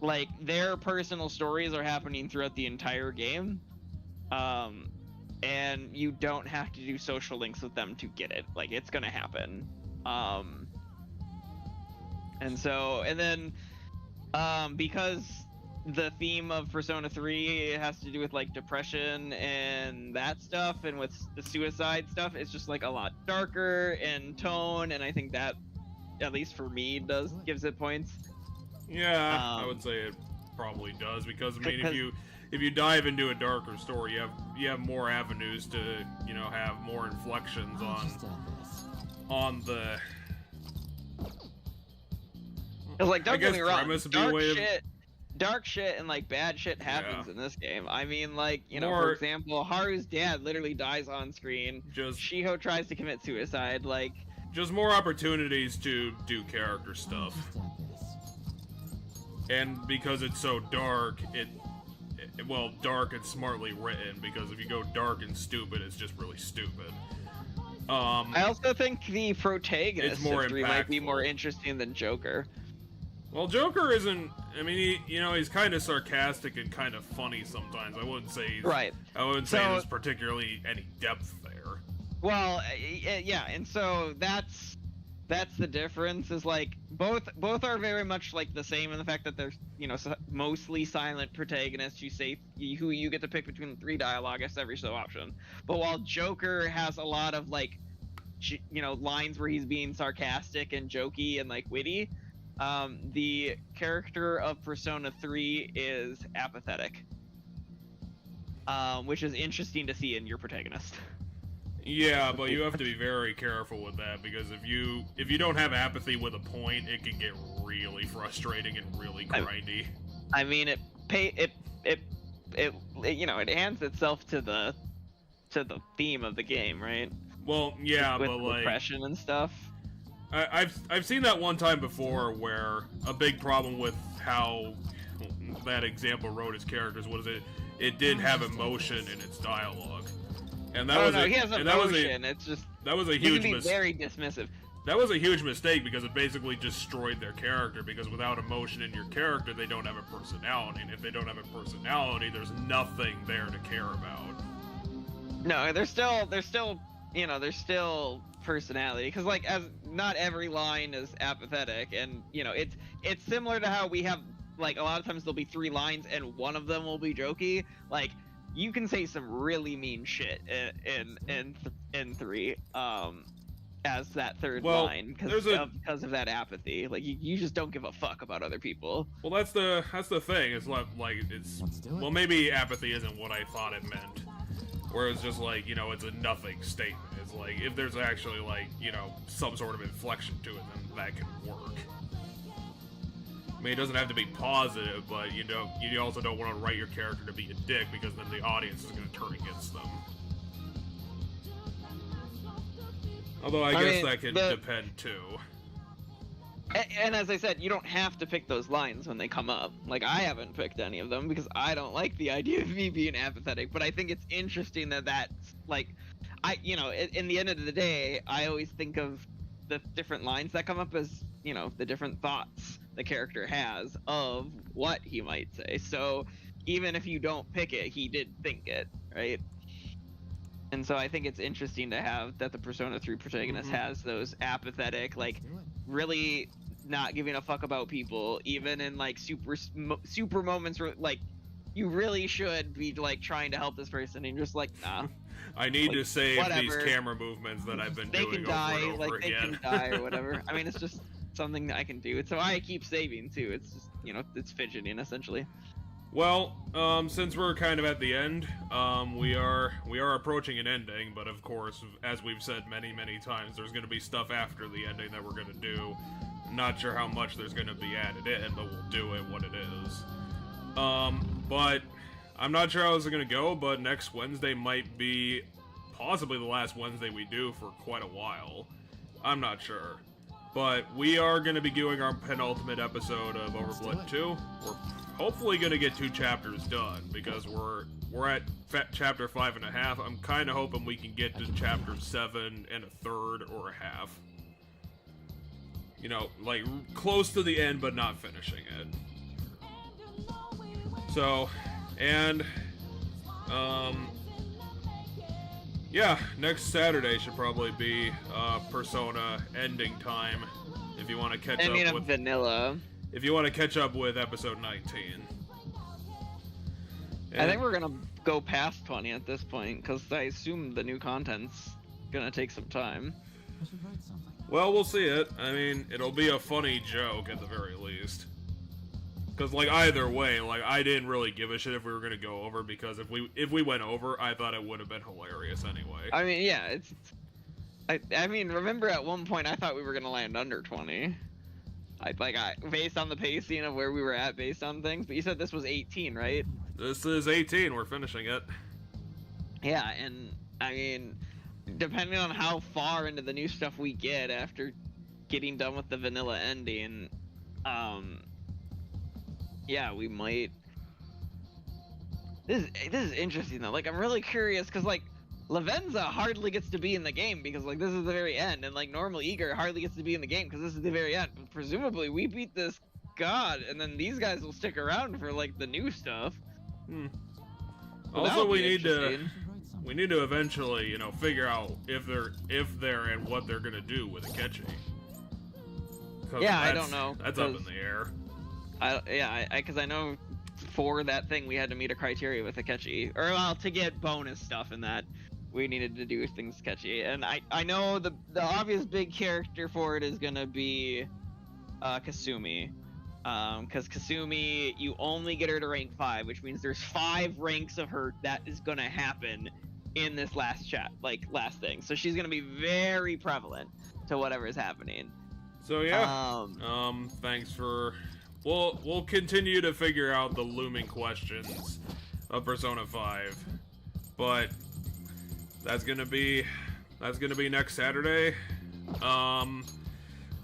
Speaker 2: Like their personal stories are happening throughout the entire game, and you don't have to do social links with them to get it. Like, it's gonna happen. And then because the theme of Persona 3 has to do with like depression and that stuff, and with the suicide stuff, it's just like a lot darker in tone, and I think that, at least for me, gives it points.
Speaker 1: Yeah, I would say it probably does, because I mean, if you dive into a darker story, you have more avenues to, you know, have more inflections on the.
Speaker 2: It's like, don't get me wrong, dark shit and like bad shit happens in this game. I mean, like, you know, for example, Haru's dad literally dies on screen. Shiho tries to commit suicide. Like,
Speaker 1: just more opportunities to do character stuff. And because it's so dark, well, dark and smartly written, because if you go dark and stupid, it's just really stupid.
Speaker 2: I also think the protagonist history might be
Speaker 1: impactful.
Speaker 2: more interesting than Joker.
Speaker 1: Well, Joker isn't. I mean, he's kind of sarcastic and kind of funny sometimes. I wouldn't say there's particularly any depth there.
Speaker 2: Well, yeah, and so that's the difference. Is like both are very much like the same in the fact that there's, you know, mostly silent protagonists who you get to pick between the 3 dialogists every so often. But while Joker has a lot of like, you know, lines where he's being sarcastic and jokey and like witty, the character of Persona 3 is apathetic. which is interesting to see in your protagonist.
Speaker 1: Yeah, but you have to be very careful with that, because if you don't have apathy with a point, it can get really frustrating and really grindy.
Speaker 2: I mean, it you know, it hands itself to the theme of the game, right?
Speaker 1: Well, yeah,
Speaker 2: with
Speaker 1: but like
Speaker 2: repression and stuff.
Speaker 1: I've seen that one time before where a big problem with how that example wrote his characters was it did have emotion in its dialogue. And that
Speaker 2: he has emotion. It's just
Speaker 1: that was a
Speaker 2: he
Speaker 1: huge
Speaker 2: can be very dismissive.
Speaker 1: That was a huge mistake because it basically destroyed their character, because without emotion in your character, they don't have a personality, and if they don't have a personality, there's nothing there to care about.
Speaker 2: No, there's still you know, there's still personality, because like, as not every line is apathetic, and you know, it's similar to how we have, like, a lot of times there'll be 3 lines and one of them will be jokey. Like, you can say some really mean shit in 3 as that third line because of that apathy. Like, you just don't give a fuck about other people.
Speaker 1: Well, that's the thing. It's like it's well, maybe apathy isn't what I thought it meant. Where it's just like, you know, it's a nothing statement. It's like, if there's actually, like, you know, some sort of inflection to it, then that can work. I mean, it doesn't have to be positive, but you also don't want to write your character to be a dick, because then the audience is going to turn against them. Although I guess that can depend too.
Speaker 2: And as I said, you don't have to pick those lines when they come up. Like, I haven't picked any of them because I don't like the idea of me being apathetic, but I think it's interesting that's, like, you know, in the end of the day, I always think of the different lines that come up as, you know, the different thoughts the character has of what he might say. So even if you don't pick it, he did think it, right? And so I think it's interesting to have that the Persona 3 protagonist has those apathetic, like, really not giving a fuck about people, even in, like, super moments where, like, you really should be, like, trying to help this person, and you're just like, nah.
Speaker 1: I need
Speaker 2: like,
Speaker 1: to save
Speaker 2: whatever.
Speaker 1: These camera movements that I've been doing
Speaker 2: over and over
Speaker 1: again.
Speaker 2: They can die or whatever. I mean, it's just something that I can do. So I keep saving too. It's just, you know, it's fidgeting essentially.
Speaker 1: Well, since we're kind of at the end, we are approaching an ending, but of course, as we've said many times, there's going to be stuff after the ending that we're going to do. Not sure how much there's going to be added in, but we'll do it what it is. But I'm not sure how this is going to go, but next Wednesday might be possibly the last Wednesday we do for quite a while. I'm not sure. But we are going to be doing our penultimate episode of Overblood 2. We're hopefully going to get 2 chapters done, because we're at chapter 5.5. I'm kind of hoping we can get to chapter 7 and a third or a half. You know, like, close to the end, but not finishing it. So, and, yeah, next Saturday should probably be, Persona ending time, if you want to catch up with...
Speaker 2: vanilla.
Speaker 1: If you want to catch up with episode 19. And
Speaker 2: I think we're gonna go past 20 at this point, because I assume the new content's gonna take some time.
Speaker 4: I should write something.
Speaker 1: Well, we'll see it. I mean, it'll be a funny joke at the very least. Because, like, either way, like, I didn't really give a shit if we were gonna go over, because if we went over, I thought it would have been hilarious anyway.
Speaker 2: I mean, yeah, I mean, remember at one point I thought we were gonna land under 20. Based on the pacing of where we were at, based on things. But you said this was 18, right?
Speaker 1: This is 18. We're finishing it.
Speaker 2: Yeah, and I mean, depending on how far into the new stuff we get after getting done with the vanilla ending, yeah, we might. This is interesting though. Like, I'm really curious because, like, Lavenza hardly gets to be in the game because, like, this is the very end, and, like, normal Eager hardly gets to be in the game because this is the very end. But presumably we beat this god, and then these guys will stick around for, like, the new stuff.
Speaker 1: Also, we need to eventually, you know, figure out if they're and what they're gonna do with Akechi.
Speaker 2: Yeah, I don't know.
Speaker 1: That's up in the air.
Speaker 2: Because I know for that thing we had to meet a criteria with Akechi, or well, to get bonus stuff in that we needed to do things sketchy. And I know the obvious big character for it is gonna be Kasumi, Because Kasumi, you only get her to rank 5, which means there's 5 ranks of her that is gonna happen in this last thing. So she's gonna be very prevalent to whatever is happening.
Speaker 1: So yeah, thanks for. We'll continue to figure out the looming questions of Persona 5, but that's gonna be next Saturday.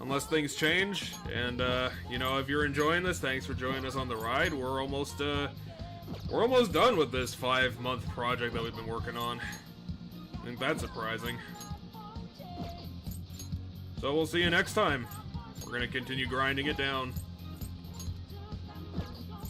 Speaker 1: Unless things change, and you know, if you're enjoying this, thanks for joining us on the ride. We're almost done with this 5-month project that we've been working on. I think that's surprising. So we'll see you next time. We're gonna continue grinding it down.